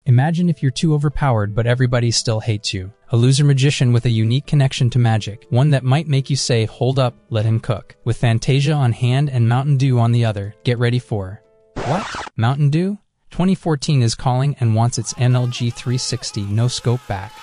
Imagine if you're too overpowered but everybody still hates you. A loser magician with a unique connection to magic, one that might make you say, hold up, let him cook. With Fantasia on hand and Mountain Dew on the other, get ready for... What? Mountain Dew? 2014 is calling and wants its NLG 360 no-scope back.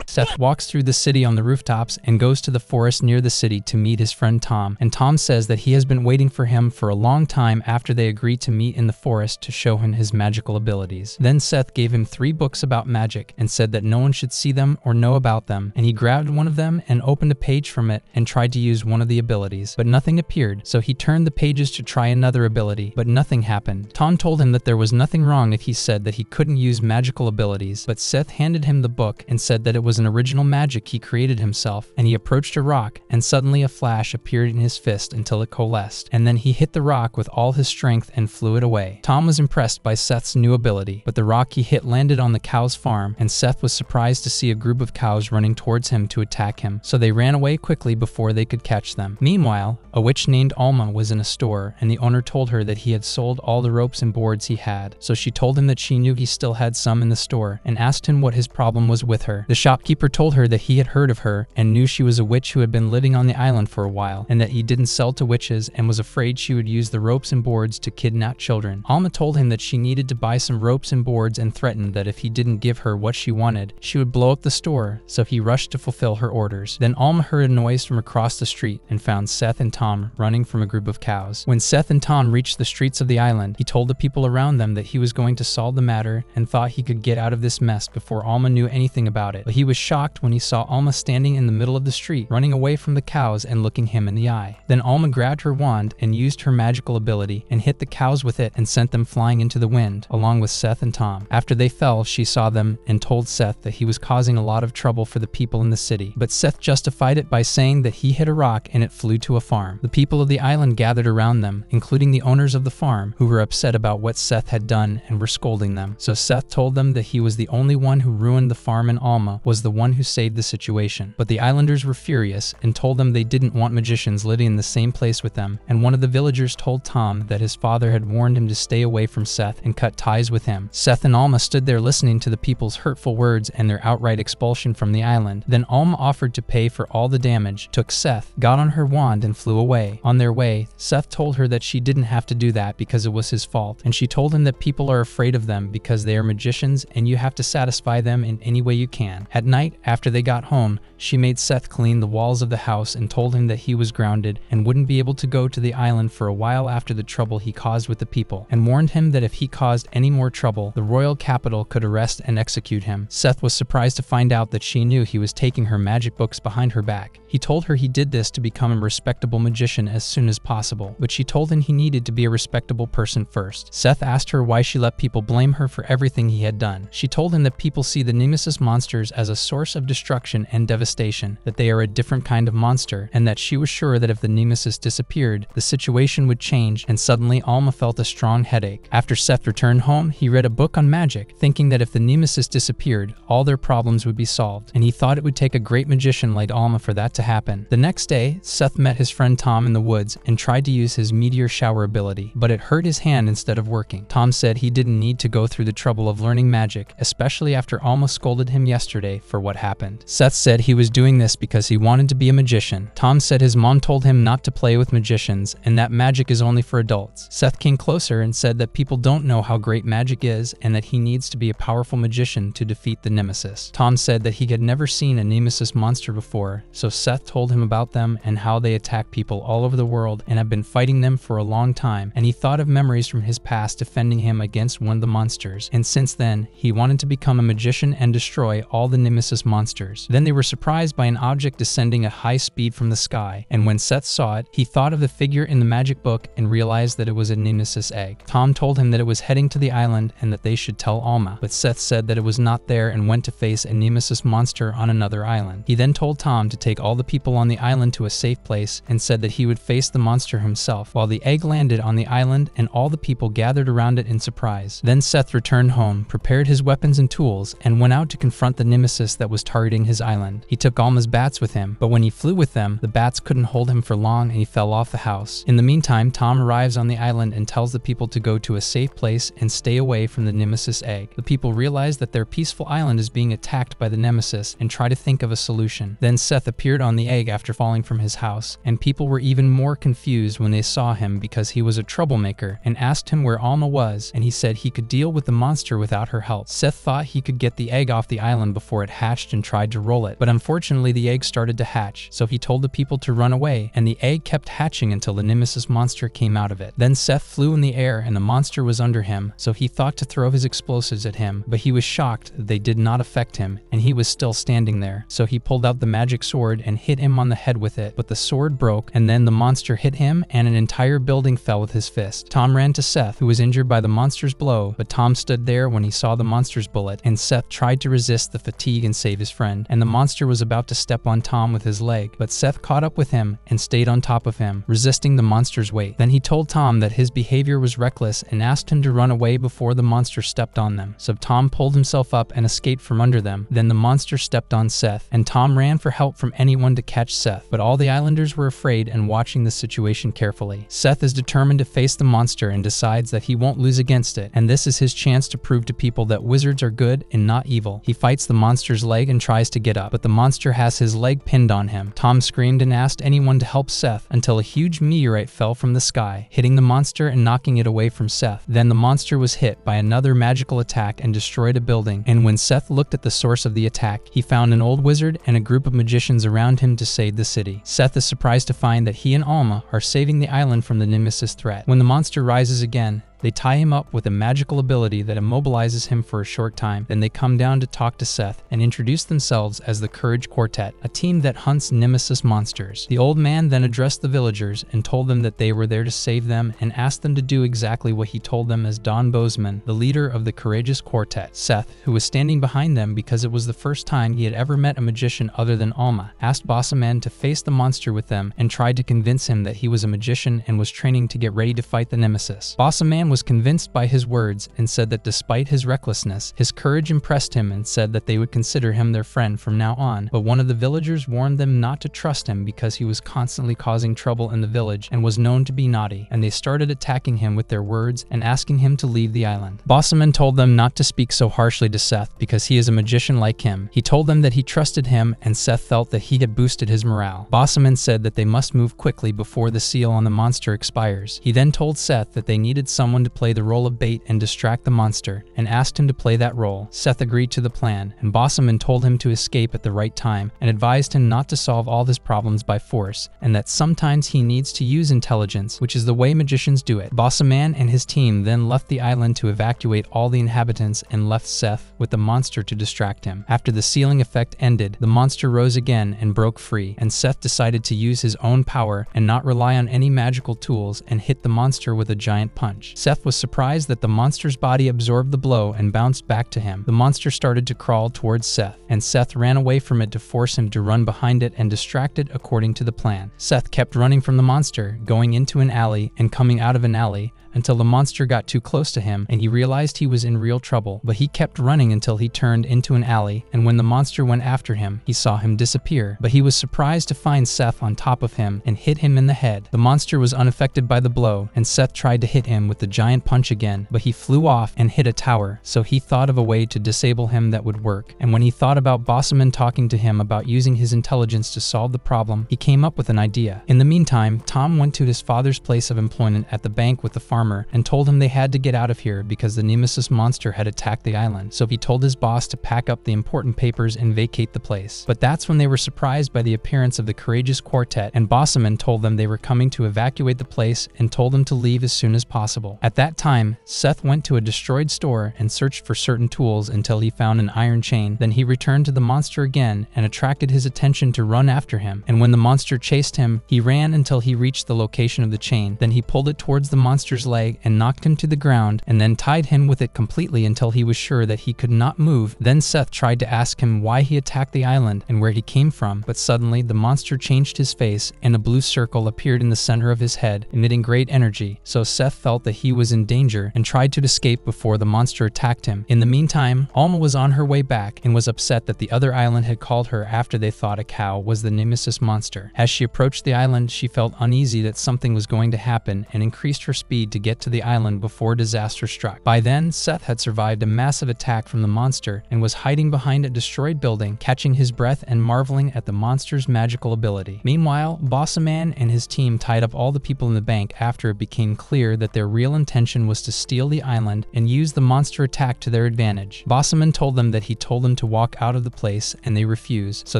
Seth walks through the city on the rooftops and goes to the forest near the city to meet his friend Tom, and Tom says that he has been waiting for him for a long time after they agreed to meet in the forest to show him his magical abilities. Then Seth gave him 3 books about magic and said that no one should see them or know about them, and he grabbed one of them and opened a page from it and tried to use one of the abilities, but nothing appeared, so he turned the pages to try another ability, but nothing happened. Tom told him that there was nothing wrong if he said that he couldn't use magical abilities, but Seth handed him the book and said that it was an original magic he created himself, and he approached a rock, and suddenly a flash appeared in his fist until it coalesced, and then he hit the rock with all his strength and flew it away. Tom was impressed by Seth's new ability, but the rock he hit landed on the cow's farm, and Seth was surprised to see a group of cows running towards him to attack him, so they ran away quickly before they could catch them. Meanwhile, a witch named Alma was in a store, and the owner told her that he had sold all the ropes and boards he had, so she told him that she knew he still had some in the store, and asked him what his problem was with her. The shopkeeper told her that he had heard of her and knew she was a witch who had been living on the island for a while, and that he didn't sell to witches and was afraid she would use the ropes and boards to kidnap children. Alma told him that she needed to buy some ropes and boards and threatened that if he didn't give her what she wanted, she would blow up the store, so he rushed to fulfill her orders. Then Alma heard a noise from across the street and found Seth and Tom running from a group of cows. When Seth and Tom reached the streets of the island, he told the people around them that he was going to solve the matter and thought he could get out of this mess before Alma knew anything about it. But he was shocked when he saw Alma standing in the middle of the street, running away from the cows and looking him in the eye. Then Alma grabbed her wand and used her magical ability and hit the cows with it and sent them flying into the wind, along with Seth and Tom. After they fell, she saw them and told Seth that he was causing a lot of trouble for the people in the city. But Seth justified it by saying that he hit a rock and it flew to a farm. The people of the island gathered around them, including the owners of the farm, who were upset about what Seth had done and were scolding them. So Seth told them that he was the only one who ruined the farm and Alma was the one who saved the situation. But the islanders were furious and told them they didn't want magicians living in the same place with them, and one of the villagers told Tom that his father had warned him to stay away from Seth and cut ties with him. Seth and Alma stood there listening to the people's hurtful words and their outright expulsion from the island. Then Alma offered to pay for all the damage, took Seth, got on her wand and flew away. On their way, Seth told her that she didn't have to do that because it was his fault, and she told him that people are afraid of them because they are magicians and you have to satisfy them in any way you can. At night, after they got home, she made Seth clean the walls of the house and told him that he was grounded and wouldn't be able to go to the island for a while after the trouble he caused with the people, and warned him that if he caused any more trouble, the royal capital could arrest and execute him. Seth was surprised to find out that she knew he was taking her magic books behind her back. He told her he did this to become a respectable magician as soon as possible, but she told him he needed to be a respectable person first. Seth asked her why she let people blame her for everything he had done. She told him that people see the Nemesis monsters as a source of destruction and devastation, that they are a different kind of monster, and that she was sure that if the Nemesis disappeared, the situation would change, and suddenly Alma felt a strong headache. After Seth returned home, he read a book on magic, thinking that if the Nemesis disappeared, all their problems would be solved, and he thought it would take a great magician like Alma for that to happen. The next day, Seth met his friend Tom in the woods and tried to use his meteor shower ability, but it hurt his hand instead of working. Tom said he didn't need to go through the trouble of learning magic, especially after Alma scolded him yesterday for what happened. Seth said he was doing this because he wanted to be a magician. Tom said his mom told him not to play with magicians and that magic is only for adults. Seth came closer and said that people don't know how great magic is and that he needs to be a powerful magician to defeat the Nemesis. Tom said that he had never seen a Nemesis monster before, so Seth told him about them and how they attack people all over the world and have been fighting them for a long time, and he thought of memories from his past defending him against one of the monsters, and since then, he wanted to become a magician and destroy all the Nemesis monsters. Then they were surprised by an object descending at high speed from the sky, and when Seth saw it, he thought of the figure in the magic book and realized that it was a Nemesis egg. Tom told him that it was heading to the island and that they should tell Alma, but Seth said that it was not there and went to face a Nemesis monster on another island. He then told Tom to take all the people on the island to a safe place and said that he would face the monster himself, while the egg landed on the island and all the people gathered around it in surprise. Then Seth returned home, prepared his weapons and tools, and went out to confront the Nemesis nemesis that was targeting his island. He took Alma's bats with him, but when he flew with them, the bats couldn't hold him for long and he fell off the house. In the meantime, Tom arrives on the island and tells the people to go to a safe place and stay away from the nemesis egg. The people realize that their peaceful island is being attacked by the nemesis and try to think of a solution. Then Seth appeared on the egg after falling from his house, and people were even more confused when they saw him because he was a troublemaker, and asked him where Alma was, and he said he could deal with the monster without her help. Seth thought he could get the egg off the island before it hatched and tried to roll it, but unfortunately the egg started to hatch, so he told the people to run away, and the egg kept hatching until the nemesis monster came out of it. Then Seth flew in the air and the monster was under him, so he thought to throw his explosives at him, but he was shocked that they did not affect him, and he was still standing there. So he pulled out the magic sword and hit him on the head with it, but the sword broke, and then the monster hit him and an entire building fell with his fist. Tom ran to Seth, who was injured by the monster's blow, but Tom stood there when he saw the monster's bullet, and Seth tried to resist the fatigue and save his friend, and the monster was about to step on Tom with his leg, but Seth caught up with him and stayed on top of him, resisting the monster's weight. Then he told Tom that his behavior was reckless and asked him to run away before the monster stepped on them. So Tom pulled himself up and escaped from under them. Then the monster stepped on Seth, and Tom ran for help from anyone to catch Seth, but all the islanders were afraid and watching the situation carefully. Seth is determined to face the monster and decides that he won't lose against it, and this is his chance to prove to people that wizards are good and not evil. He fights the monster's leg and tries to get up, but the monster has his leg pinned on him. Tom screamed and asked anyone to help Seth until a huge meteorite fell from the sky, hitting the monster and knocking it away from Seth. Then the monster was hit by another magical attack and destroyed a building, and when Seth looked at the source of the attack, he found an old wizard and a group of magicians around him to save the city. Seth is surprised to find that he and Alma are saving the island from the nemesis threat. When the monster rises again, they tie him up with a magical ability that immobilizes him for a short time. Then they come down to talk to Seth and introduce themselves as the Courage Quartet, a team that hunts nemesis monsters. The old man then addressed the villagers and told them that they were there to save them and asked them to do exactly what he told them as Don Bozeman, the leader of the Courageous Quartet. Seth, who was standing behind them because it was the first time he had ever met a magician other than Alma, asked Bozeman to face the monster with them and tried to convince him that he was a magician and was training to get ready to fight the nemesis. Bozeman was convinced by his words and said that despite his recklessness, his courage impressed him and said that they would consider him their friend from now on. But one of the villagers warned them not to trust him because he was constantly causing trouble in the village and was known to be naughty, and they started attacking him with their words and asking him to leave the island. Bozeman told them not to speak so harshly to Seth because he is a magician like him. He told them that he trusted him, and Seth felt that he had boosted his morale. Bozeman said that they must move quickly before the seal on the monster expires. He then told Seth that they needed someone to play the role of bait and distract the monster, and asked him to play that role. Seth agreed to the plan, and Bozeman told him to escape at the right time and advised him not to solve all his problems by force, and that sometimes he needs to use intelligence, which is the way magicians do it. Bozeman and his team then left the island to evacuate all the inhabitants and left Seth with the monster to distract him. After the sealing effect ended, the monster rose again and broke free, and Seth decided to use his own power and not rely on any magical tools and hit the monster with a giant punch. Seth was surprised that the monster's body absorbed the blow and bounced back to him. The monster started to crawl towards Seth, and Seth ran away from it to force him to run behind it and distract it according to the plan. Seth kept running from the monster, going into an alley and coming out of an alley, until the monster got too close to him and he realized he was in real trouble, but he kept running until he turned into an alley, and when the monster went after him, he saw him disappear, but he was surprised to find Seth on top of him and hit him in the head. The monster was unaffected by the blow, and Seth tried to hit him with the giant punch again, but he flew off and hit a tower, so he thought of a way to disable him that would work, and when he thought about Bozeman talking to him about using his intelligence to solve the problem, he came up with an idea. In the meantime, Tom went to his father's place of employment at the bank with the farmer and told him they had to get out of here because the nemesis monster had attacked the island, so he told his boss to pack up the important papers and vacate the place. But that's when they were surprised by the appearance of the Courageous Quartet, and Bozeman told them they were coming to evacuate the place and told them to leave as soon as possible. At that time, Seth went to a destroyed store and searched for certain tools until he found an iron chain. Then he returned to the monster again and attracted his attention to run after him, and when the monster chased him, he ran until he reached the location of the chain. Then he pulled it towards the monster's leg leg and knocked him to the ground, and then tied him with it completely until he was sure that he could not move. Then Seth tried to ask him why he attacked the island and where he came from, but suddenly the monster changed his face and a blue circle appeared in the center of his head, emitting great energy. So Seth felt that he was in danger and tried to escape before the monster attacked him. In the meantime, Alma was on her way back and was upset that the other island had called her after they thought a cow was the nemesis monster. As she approached the island, she felt uneasy that something was going to happen and increased her speed to get to the island before disaster struck. By then, Seth had survived a massive attack from the monster and was hiding behind a destroyed building, catching his breath and marveling at the monster's magical ability. Meanwhile, Bossaman and his team tied up all the people in the bank after it became clear that their real intention was to steal the island and use the monster attack to their advantage. Bossaman told them that he told them to walk out of the place and they refused, so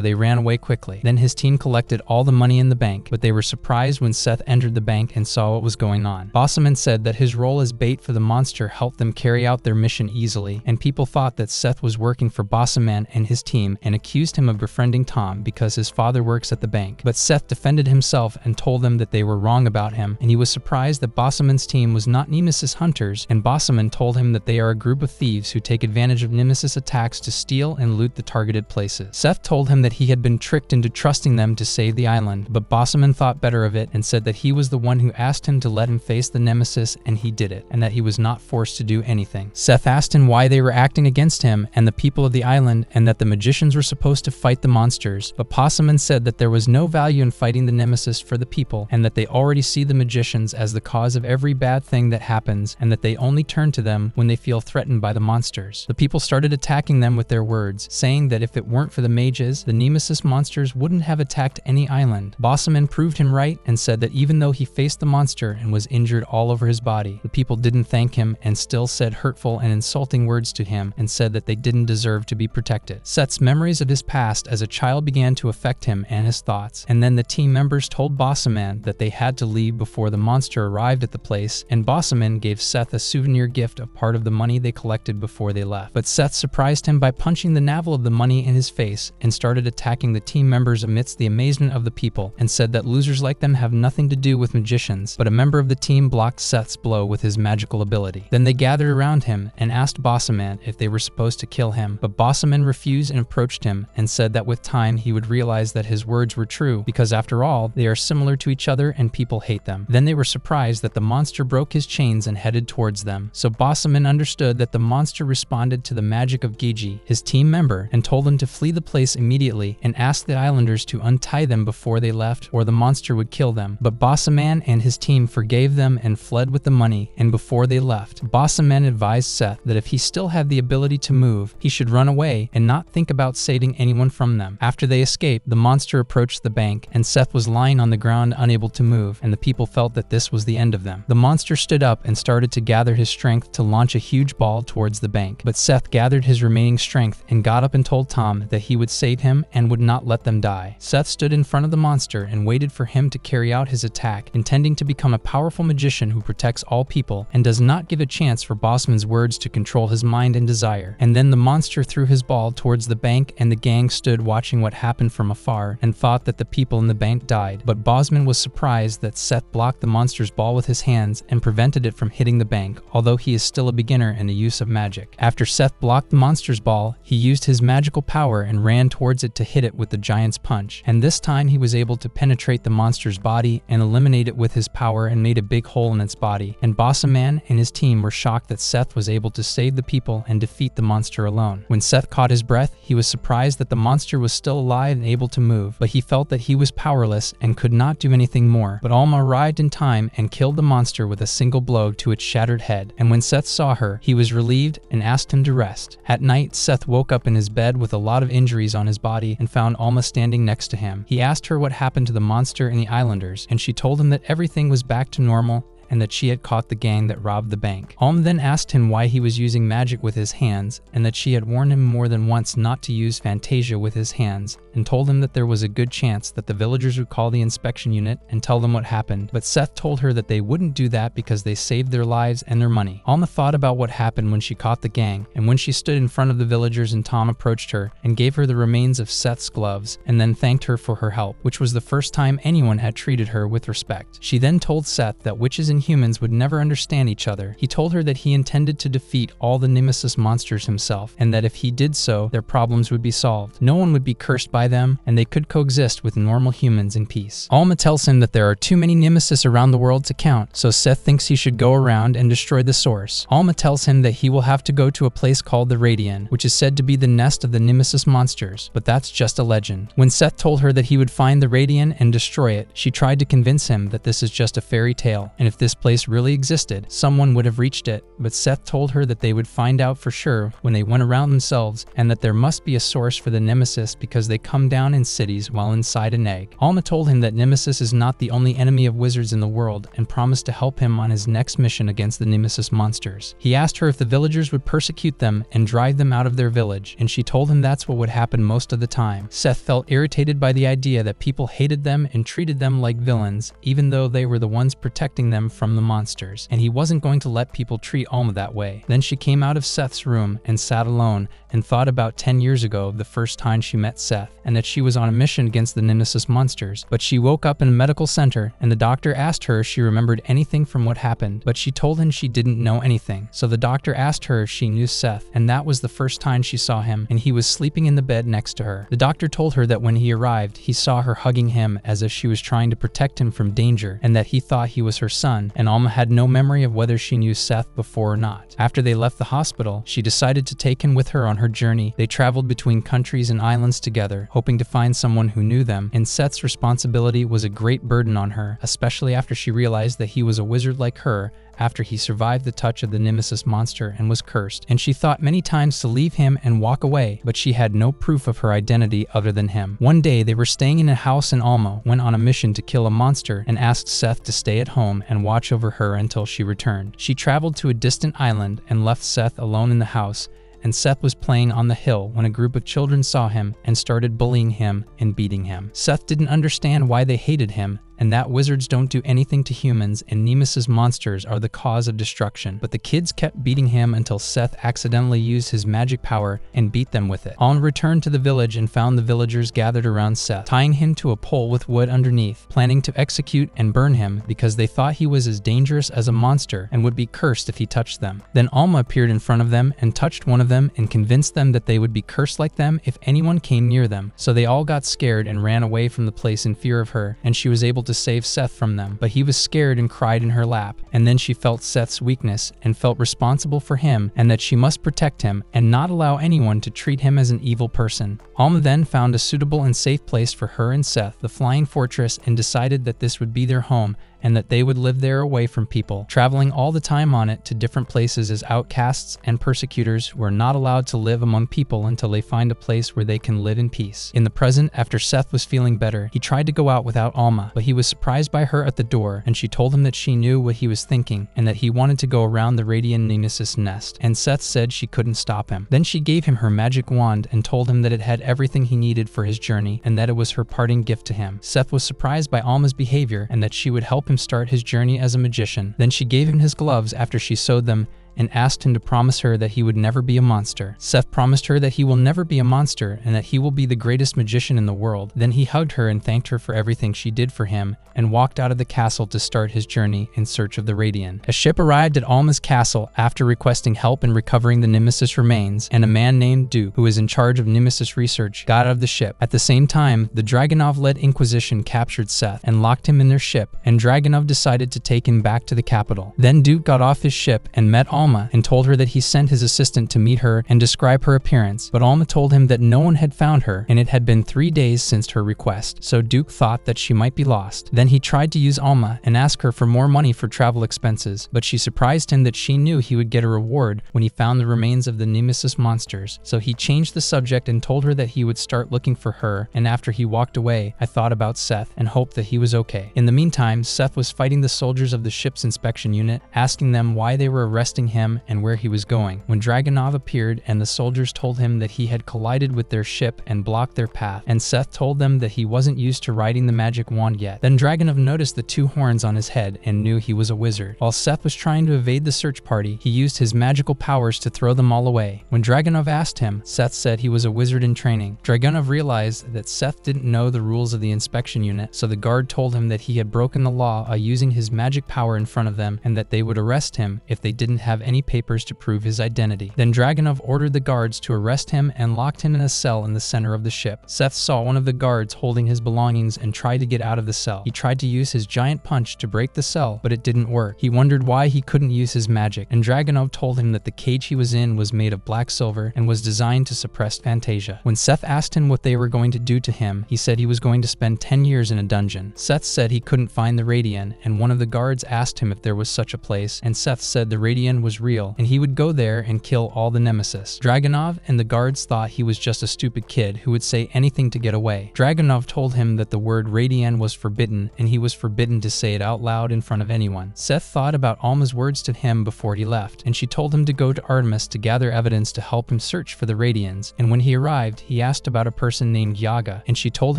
they ran away quickly. Then his team collected all the money in the bank, but they were surprised when Seth entered the bank and saw what was going on. Bossaman said that his role as bait for the monster helped them carry out their mission easily, and people thought that Seth was working for Bossaman and his team and accused him of befriending Tom because his father works at the bank. But Seth defended himself and told them that they were wrong about him, and he was surprised that Bossaman's team was not Nemesis hunters, and Bossaman told him that they are a group of thieves who take advantage of Nemesis attacks to steal and loot the targeted places. Seth told him that he had been tricked into trusting them to save the island, but Bossaman thought better of it and said that he was the one who asked him to let him face the Nemesis, and he did it, and that he was not forced to do anything. Seth asked him why they were acting against him and the people of the island, and that the magicians were supposed to fight the monsters, but Bossaman said that there was no value in fighting the Nemesis for the people, and that they already see the magicians as the cause of every bad thing that happens, and that they only turn to them when they feel threatened by the monsters. The people started attacking them with their words, saying that if it weren't for the mages, the Nemesis monsters wouldn't have attacked any island. Bossaman proved him right and said that even though he faced the monster and was injured all over his body, the people didn't thank him and still said hurtful and insulting words to him and said that they didn't deserve to be protected. Seth's memories of his past as a child began to affect him and his thoughts, and then the team members told Bossaman that they had to leave before the monster arrived at the place, and Bossaman gave Seth a souvenir gift of part of the money they collected before they left. But Seth surprised him by punching the navel of the money in his face and started attacking the team members amidst the amazement of the people, and said that losers like them have nothing to do with magicians, but a member of the team blocked Seth's blow with his magical ability. Then they gathered around him and asked Bossaman if they were supposed to kill him, but Bossaman refused and approached him and said that with time he would realize that his words were true, because after all, they are similar to each other and people hate them. Then they were surprised that the monster broke his chains and headed towards them, so Bossaman understood that the monster responded to the magic of Gigi, his team member, and told them to flee the place immediately and asked the islanders to untie them before they left or the monster would kill them. But Bossaman and his team forgave them and fled with the money, and before they left, Bossaman advised Seth that if he still had the ability to move, he should run away and not think about saving anyone from them. After they escaped, the monster approached the bank, and Seth was lying on the ground unable to move, and the people felt that this was the end of them. The monster stood up and started to gather his strength to launch a huge ball towards the bank, but Seth gathered his remaining strength and got up and told Tom that he would save him and would not let them die. Seth stood in front of the monster and waited for him to carry out his attack, intending to become a powerful magician who protects all people and does not give a chance for Bossaman's words to control his mind and desire. And then the monster threw his ball towards the bank, and the gang stood watching what happened from afar and thought that the people in the bank died. But Bossaman was surprised that Seth blocked the monster's ball with his hands and prevented it from hitting the bank, although he is still a beginner in the use of magic. After Seth blocked the monster's ball, he used his magical power and ran towards it to hit it with the giant's punch, and this time he was able to penetrate the monster's body and eliminate it with his power and made a big hole in its body. And Bossaman and his team were shocked that Seth was able to save the people and defeat the monster alone. When Seth caught his breath, he was surprised that the monster was still alive and able to move, but he felt that he was powerless and could not do anything more. But Alma arrived in time and killed the monster with a single blow to its shattered head, and when Seth saw her, he was relieved and asked him to rest. At night, Seth woke up in his bed with a lot of injuries on his body and found Alma standing next to him. He asked her what happened to the monster and the islanders, and she told him that everything was back to normal and that she had caught the gang that robbed the bank. Alma then asked him why he was using magic with his hands, and that she had warned him more than once not to use Fantasia with his hands, and told him that there was a good chance that the villagers would call the inspection unit and tell them what happened. But Seth told her that they wouldn't do that because they saved their lives and their money. Alma thought about what happened when she caught the gang, and when she stood in front of the villagers and Tom approached her and gave her the remains of Seth's gloves, and then thanked her for her help, which was the first time anyone had treated her with respect. She then told Seth that witches and and humans would never understand each other. He told her that he intended to defeat all the Nemesis monsters himself, and that if he did so, their problems would be solved. No one would be cursed by them, and they could coexist with normal humans in peace. Alma tells him that there are too many Nemesis around the world to count, so Seth thinks he should go around and destroy the source. Alma tells him that he will have to go to a place called the Radian, which is said to be the nest of the Nemesis monsters, but that's just a legend. When Seth told her that he would find the Radian and destroy it, she tried to convince him that this is just a fairy tale, and if this place really existed, someone would have reached it, but Seth told her that they would find out for sure when they went around themselves, and that there must be a source for the Nemesis because they come down in cities while inside an egg. Alma told him that Nemesis is not the only enemy of wizards in the world and promised to help him on his next mission against the Nemesis monsters. He asked her if the villagers would persecute them and drive them out of their village, and she told him that's what would happen most of the time. Seth felt irritated by the idea that people hated them and treated them like villains, even though they were the ones protecting them from the monsters, and he wasn't going to let people treat Alma that way. Then she came out of Seth's room and sat alone and thought about 10 years ago, the first time she met Seth, and that she was on a mission against the Nemesis monsters. But she woke up in a medical center, and the doctor asked her if she remembered anything from what happened, but she told him she didn't know anything. So the doctor asked her if she knew Seth, and that was the first time she saw him, and he was sleeping in the bed next to her. The doctor told her that when he arrived, he saw her hugging him as if she was trying to protect him from danger, and that he thought he was her son, and Alma had no memory of whether she knew Seth before or not. After they left the hospital, she decided to take him with her on her journey. They traveled between countries and islands together, hoping to find someone who knew them, and Seth's responsibility was a great burden on her, especially after she realized that he was a wizard like her, after he survived the touch of the Nemesis monster and was cursed, and she thought many times to leave him and walk away, but she had no proof of her identity other than him. One day they were staying in a house and Alma went on a mission to kill a monster and asked Seth to stay at home and watch over her until she returned. She traveled to a distant island and left Seth alone in the house, and Seth was playing on the hill when a group of children saw him and started bullying him and beating him. Seth didn't understand why they hated him, and that wizards don't do anything to humans and Nemesis monsters are the cause of destruction. But the kids kept beating him until Seth accidentally used his magic power and beat them with it. Alma returned to the village and found the villagers gathered around Seth, tying him to a pole with wood underneath, planning to execute and burn him because they thought he was as dangerous as a monster and would be cursed if he touched them. Then Alma appeared in front of them and touched one of them and convinced them that they would be cursed like them if anyone came near them. So they all got scared and ran away from the place in fear of her, and she was able to save Seth from them, but he was scared and cried in her lap. And then she felt Seth's weakness and felt responsible for him, and that she must protect him and not allow anyone to treat him as an evil person. Alma then found a suitable and safe place for her and Seth, the Flying Fortress, and decided that this would be their home and that they would live there away from people, traveling all the time on it to different places as outcasts and persecutors who are not allowed to live among people until they find a place where they can live in peace. In the present, after Seth was feeling better, he tried to go out without Alma, but he was surprised by her at the door, and she told him that she knew what he was thinking and that he wanted to go around the Radiant Nemesis nest, and Seth said she couldn't stop him. Then she gave him her magic wand and told him that it had everything he needed for his journey and that it was her parting gift to him. Seth was surprised by Alma's behavior and that she would help him start his journey as a magician. Then she gave him his gloves after she sewed them and asked him to promise her that he would never be a monster. Seth promised her that he will never be a monster and that he will be the greatest magician in the world. Then he hugged her and thanked her for everything she did for him and walked out of the castle to start his journey in search of the Radiant. A ship arrived at Alma's castle after requesting help in recovering the Nemesis remains, and a man named Duke, who was in charge of Nemesis research, got out of the ship. At the same time, the Dragunov-led Inquisition captured Seth and locked him in their ship, and Dragunov decided to take him back to the capital. Then Duke got off his ship and met Alma and told her that he sent his assistant to meet her and describe her appearance, but Alma told him that no one had found her and it had been 3 days since her request, so Duke thought that she might be lost. Then he tried to use Alma and ask her for more money for travel expenses, but she surprised him that she knew he would get a reward when he found the remains of the Nemesis monsters, so he changed the subject and told her that he would start looking for her, and after he walked away, I thought about Seth and hoped that he was okay. In the meantime, Seth was fighting the soldiers of the ship's inspection unit, asking them why they were arresting him him and where he was going, when Dragunov appeared and the soldiers told him that he had collided with their ship and blocked their path, and Seth told them that he wasn't used to riding the magic wand yet. Then Dragunov noticed the two horns on his head and knew he was a wizard. While Seth was trying to evade the search party, he used his magical powers to throw them all away. When Dragunov asked him, Seth said he was a wizard in training. Dragunov realized that Seth didn't know the rules of the inspection unit, so the guard told him that he had broken the law by using his magic power in front of them and that they would arrest him if they didn't have any papers to prove his identity. Then Dragunov ordered the guards to arrest him and locked him in a cell in the center of the ship. Seth saw one of the guards holding his belongings and tried to get out of the cell. He tried to use his giant punch to break the cell, but it didn't work. He wondered why he couldn't use his magic, and Dragunov told him that the cage he was in was made of black silver and was designed to suppress Fantasia. When Seth asked him what they were going to do to him, he said he was going to spend 10 years in a dungeon. Seth said he couldn't find the Radian, and one of the guards asked him if there was such a place, and Seth said the Radian was real, and he would go there and kill all the nemesis. Dragunov and the guards thought he was just a stupid kid who would say anything to get away. Dragunov told him that the word Radian was forbidden, and he was forbidden to say it out loud in front of anyone. Seth thought about Alma's words to him before he left, and she told him to go to Artemis to gather evidence to help him search for the Radians, and when he arrived, he asked about a person named Yaga, and she told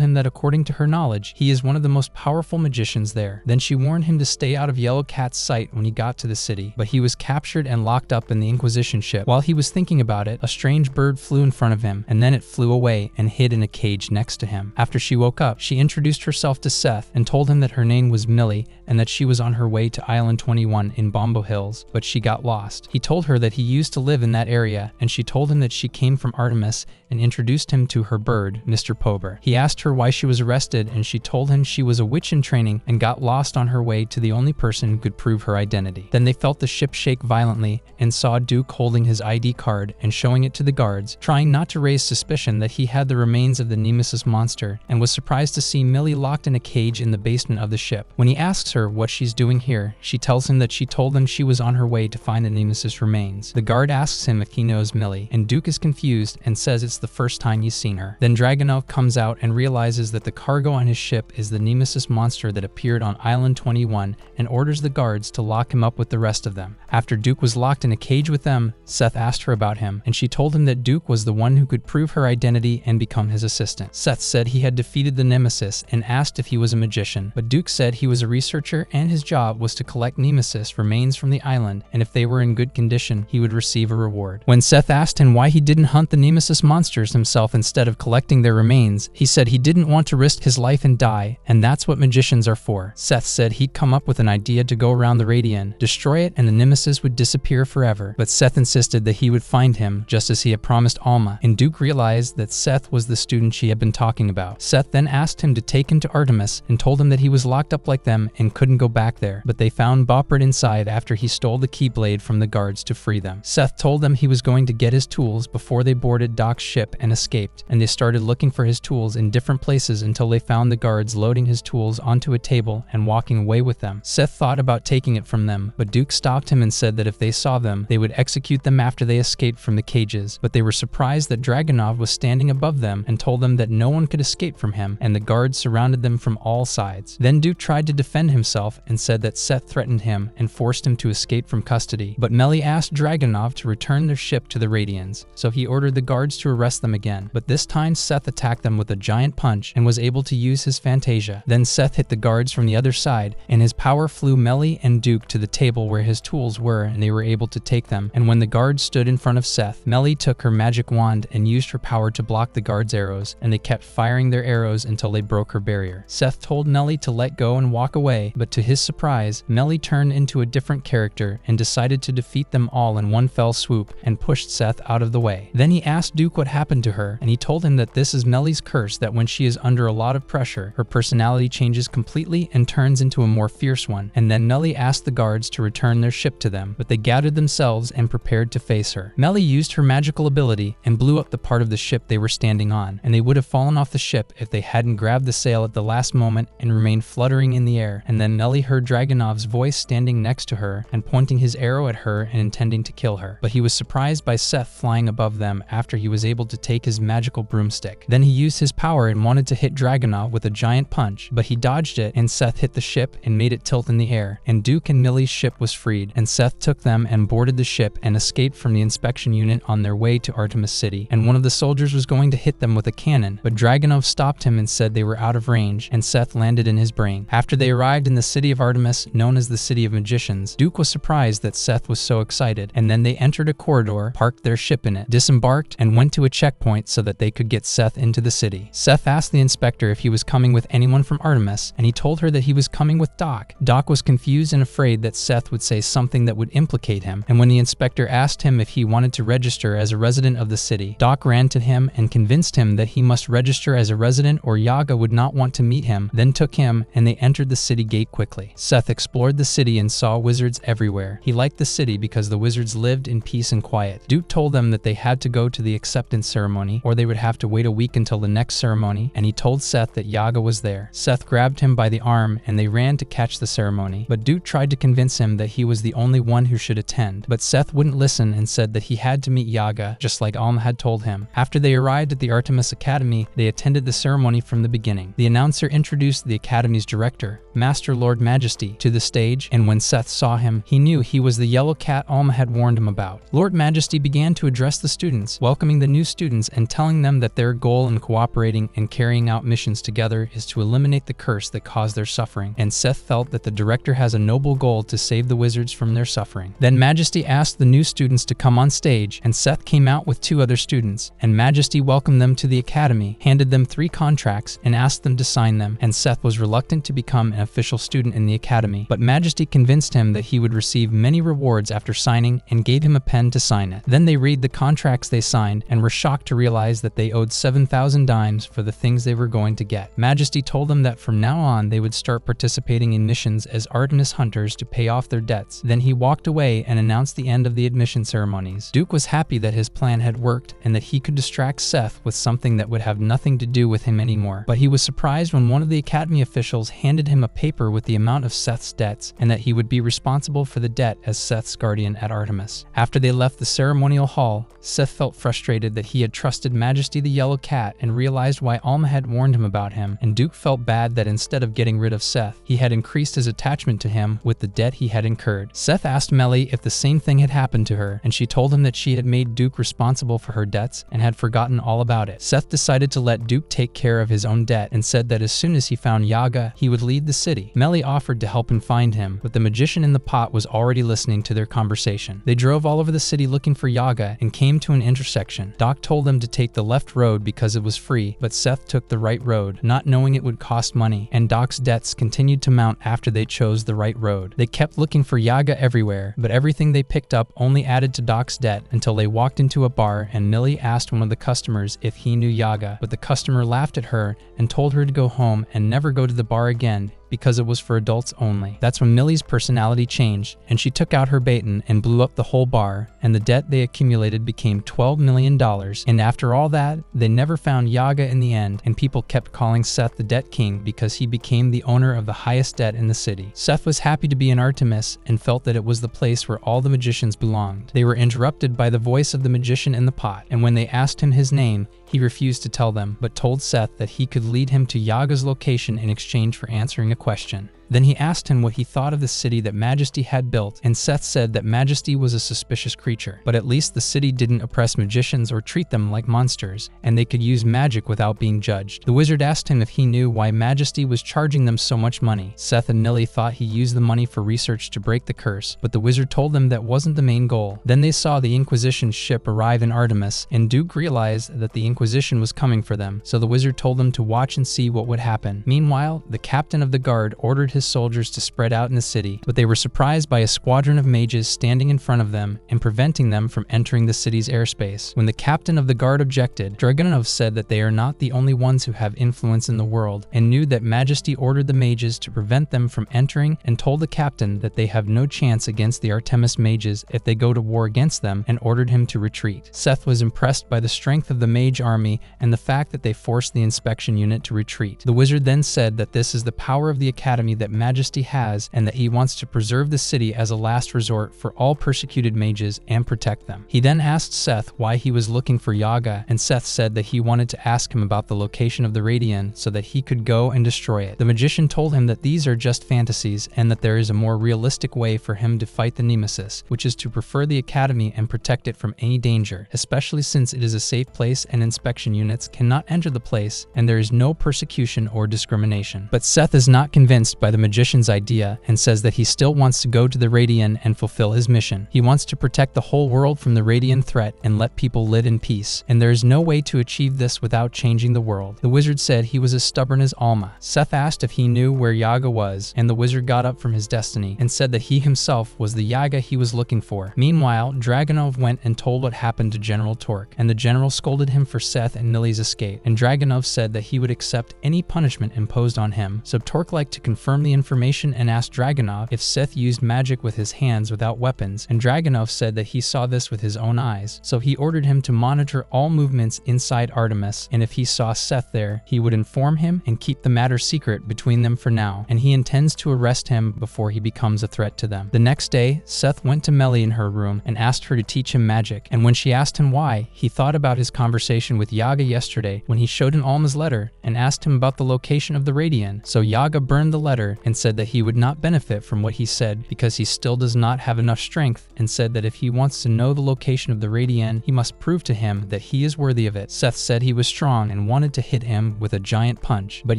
him that according to her knowledge, he is one of the most powerful magicians there. Then she warned him to stay out of Yellow Cat's sight when he got to the city, but he was captured and locked up in the Inquisition ship. While he was thinking about it, a strange bird flew in front of him, and then it flew away and hid in a cage next to him. After she woke up, she introduced herself to Seth and told him that her name was Millie and that she was on her way to Island 21 in Bombo Hills, but she got lost. He told her that he used to live in that area, and she told him that she came from Artemis and introduced him to her bird, Mr. Pober. He asked her why she was arrested, and she told him she was a witch in training and got lost on her way to the only person who could prove her identity. Then they felt the ship shake violently and saw Duke holding his ID card and showing it to the guards, trying not to raise suspicion that he had the remains of the Nemesis monster, and was surprised to see Millie locked in a cage in the basement of the ship. When he asks her what she's doing here, she tells him that she told them she was on her way to find the Nemesis remains. The guard asks him if he knows Millie, and Duke is confused and says it's the first time he's seen her. Then Dragunov comes out and realizes that the cargo on his ship is the Nemesis monster that appeared on Island 21 and orders the guards to lock him up with the rest of them. After Duke was locked in a cage with them, Seth asked her about him, and she told him that Duke was the one who could prove her identity and become his assistant. Seth said he had defeated the Nemesis and asked if he was a magician, but Duke said he was a researcher and his job was to collect Nemesis remains from the island, and if they were in good condition, he would receive a reward. When Seth asked him why he didn't hunt the Nemesis monsters himself instead of collecting their remains, he said he didn't want to risk his life and die, and that's what magicians are for. Seth said he'd come up with an idea to go around the Radian, destroy it, and the Nemesis would disappear forever, but Seth insisted that he would find him, just as he had promised Alma, and Duke realized that Seth was the student she had been talking about. Seth then asked him to take him to Artemis and told him that he was locked up like them and couldn't go back there, but they found Boppert inside after he stole the Keyblade from the guards to free them. Seth told them he was going to get his tools before they boarded Doc's ship and escaped, and they started looking for his tools in different places until they found the guards loading his tools onto a table and walking away with them. Seth thought about taking it from them, but Duke stopped him and said that if they saw them, they would execute them after they escaped from the cages, but they were surprised that Dragunov was standing above them and told them that no one could escape from him, and the guards surrounded them from all sides. Then Duke tried to defend himself and said that Seth threatened him and forced him to escape from custody, but Melly asked Dragunov to return their ship to the Radians, so he ordered the guards to arrest them again, but this time Seth attacked them with a giant punch and was able to use his Fantasia. Then Seth hit the guards from the other side, and his power flew Melly and Duke to the table where his tools were, and they were able to take them. And when the guards stood in front of Seth, Melly took her magic wand and used her power to block the guards' arrows, and they kept firing their arrows until they broke her barrier. Seth told Melly to let go and walk away, but to his surprise, Melly turned into a different character and decided to defeat them all in one fell swoop and pushed Seth out of the way. Then he asked Duke what happened to her, and he told him that this is Melly's curse, that when she is under a lot of pressure, her personality changes completely and turns into a more fierce one. And then Melly asked the guards to return their ship to them, but they gathered themselves and prepared to face her. Melly used her magical ability and blew up the part of the ship they were standing on, and they would have fallen off the ship if they hadn't grabbed the sail at the last moment and remained fluttering in the air. And then Melly heard Dragunov's voice standing next to her and pointing his arrow at her and intending to kill her, but he was surprised by Seth flying above them after he was able to take his magical broomstick. Then he used his power and wanted to hit Dragunov with a giant punch, but he dodged it, and Seth hit the ship and made it tilt in the air, and Duke and Milly's ship was freed, and Seth took them them and boarded the ship and escaped from the inspection unit on their way to Artemis City, and one of the soldiers was going to hit them with a cannon, but Dragunov stopped him and said they were out of range, and Seth landed in his brain. After they arrived in the city of Artemis, known as the City of Magicians, Duke was surprised that Seth was so excited, and then they entered a corridor, parked their ship in it, disembarked, and went to a checkpoint so that they could get Seth into the city. Seth asked the inspector if he was coming with anyone from Artemis, and he told her that he was coming with Doc. Doc was confused and afraid that Seth would say something that would implicate him, and when the inspector asked him if he wanted to register as a resident of the city, Doc ran to him and convinced him that he must register as a resident or Yaga would not want to meet him, then took him, and they entered the city gate quickly. Seth explored the city and saw wizards everywhere. He liked the city because the wizards lived in peace and quiet. Duke told them that they had to go to the acceptance ceremony or they would have to wait a week until the next ceremony, and he told Seth that Yaga was there. Seth grabbed him by the arm and they ran to catch the ceremony, but Duke tried to convince him that he was the only one who should attend, but Seth wouldn't listen and said that he had to meet Yaga, just like Alma had told him. After they arrived at the Artemis Academy, they attended the ceremony from the beginning. The announcer introduced the Academy's director, Master Lord Majesty, to the stage, and when Seth saw him, he knew he was the yellow cat Alma had warned him about. Lord Majesty began to address the students, welcoming the new students and telling them that their goal in cooperating and carrying out missions together is to eliminate the curse that caused their suffering, and Seth felt that the director has a noble goal to save the wizards from their suffering. Then Majesty asked the new students to come on stage, and Seth came out with 2 other students, and Majesty welcomed them to the academy, handed them 3 contracts, and asked them to sign them, and Seth was reluctant to become an official student in the academy, but Majesty convinced him that he would receive many rewards after signing and gave him a pen to sign it. Then they read the contracts they signed and were shocked to realize that they owed 7,000 dimes for the things they were going to get. Majesty told them that from now on they would start participating in missions as Artemis hunters to pay off their debts. Then he walked away and announced the end of the admission ceremonies. Duke was happy that his plan had worked and that he could distract Seth with something that would have nothing to do with him anymore, but he was surprised when one of the academy officials handed him a paper with the amount of Seth's debts and that he would be responsible for the debt as Seth's guardian at Artemis. After they left the ceremonial hall, Seth felt frustrated that he had trusted Majesty the Yellow Cat and realized why Alma had warned him about him, and Duke felt bad that instead of getting rid of Seth, he had increased his attachment to him with the debt he had incurred. Seth asked Melly if the same thing had happened to her, and she told him that she had made Duke responsible for her debts and had forgotten all about it. Seth decided to let Duke take care of his own debt and said that as soon as he found Yaga, he would leave the city. Melly offered to help him find him, but the magician in the pot was already listening to their conversation. They drove all over the city looking for Yaga and came to an intersection. Doc told them to take the left road because it was free, but Seth took the right road, not knowing it would cost money, and Doc's debts continued to mount after they chose the right road. They kept looking for Yaga everywhere, but everything they picked up only added to Doc's debt until they walked into a bar and Millie asked one of the customers if he knew Yaga, but the customer laughed at her and told her to go home and never go to the bar again because it was for adults only. That's when Millie's personality changed, and she took out her baton and blew up the whole bar, and the debt they accumulated became $12 million, and after all that, they never found Yaga in the end, and people kept calling Seth the Debt King because he became the owner of the highest debt in the city. Seth was happy to be in Artemis and felt that it was the place where all the magicians belonged. They were interrupted by the voice of the magician in the pot, and when they asked him his name, he refused to tell them, but told Seth that he could lead him to Yaga's location in exchange for answering a question. Then he asked him what he thought of the city that Majesty had built, and Seth said that Majesty was a suspicious creature, but at least the city didn't oppress magicians or treat them like monsters, and they could use magic without being judged. The wizard asked him if he knew why Majesty was charging them so much money. Seth and Nilly thought he used the money for research to break the curse, but the wizard told them that wasn't the main goal. Then they saw the Inquisition ship arrive in Artemis, and Duke realized that the Inquisition was coming for them, so the wizard told them to watch and see what would happen. Meanwhile, the captain of the guard ordered his soldiers to spread out in the city, but they were surprised by a squadron of mages standing in front of them and preventing them from entering the city's airspace. When the captain of the guard objected, Dragunov said that they are not the only ones who have influence in the world, and knew that Majesty ordered the mages to prevent them from entering, and told the captain that they have no chance against the Artemis mages if they go to war against them, and ordered him to retreat. Seth was impressed by the strength of the mage army and the fact that they forced the inspection unit to retreat. The wizard then said that this is the power of the academy that that Majesty has and that he wants to preserve the city as a last resort for all persecuted mages and protect them. He then asked Seth why he was looking for Yaga, and Seth said that he wanted to ask him about the location of the Radian so that he could go and destroy it. The magician told him that these are just fantasies and that there is a more realistic way for him to fight the Nemesis, which is to prefer the academy and protect it from any danger, especially since it is a safe place and inspection units cannot enter the place and there is no persecution or discrimination. But Seth is not convinced by the magician's idea and says that he still wants to go to the Radian and fulfill his mission. He wants to protect the whole world from the Radian threat and let people live in peace, and there is no way to achieve this without changing the world. The wizard said he was as stubborn as Alma. Seth asked if he knew where Yaga was, and the wizard got up from his destiny and said that he himself was the Yaga he was looking for. Meanwhile, Dragunov went and told what happened to General Torque, and the general scolded him for Seth and Nili's escape, and Dragunov said that he would accept any punishment imposed on him. So Torque liked to confirm the information and asked Dragunov if Seth used magic with his hands without weapons, and Dragunov said that he saw this with his own eyes. So he ordered him to monitor all movements inside Artemis, and if he saw Seth there, he would inform him and keep the matter secret between them for now, and he intends to arrest him before he becomes a threat to them. The next day, Seth went to Melly in her room and asked her to teach him magic, and when she asked him why, he thought about his conversation with Yaga yesterday when he showed him Alma's letter and asked him about the location of the Radian. So Yaga burned the letter and said that he would not benefit from what he said because he still does not have enough strength, and said that if he wants to know the location of the Radian, he must prove to him that he is worthy of it. Seth said he was strong and wanted to hit him with a giant punch, but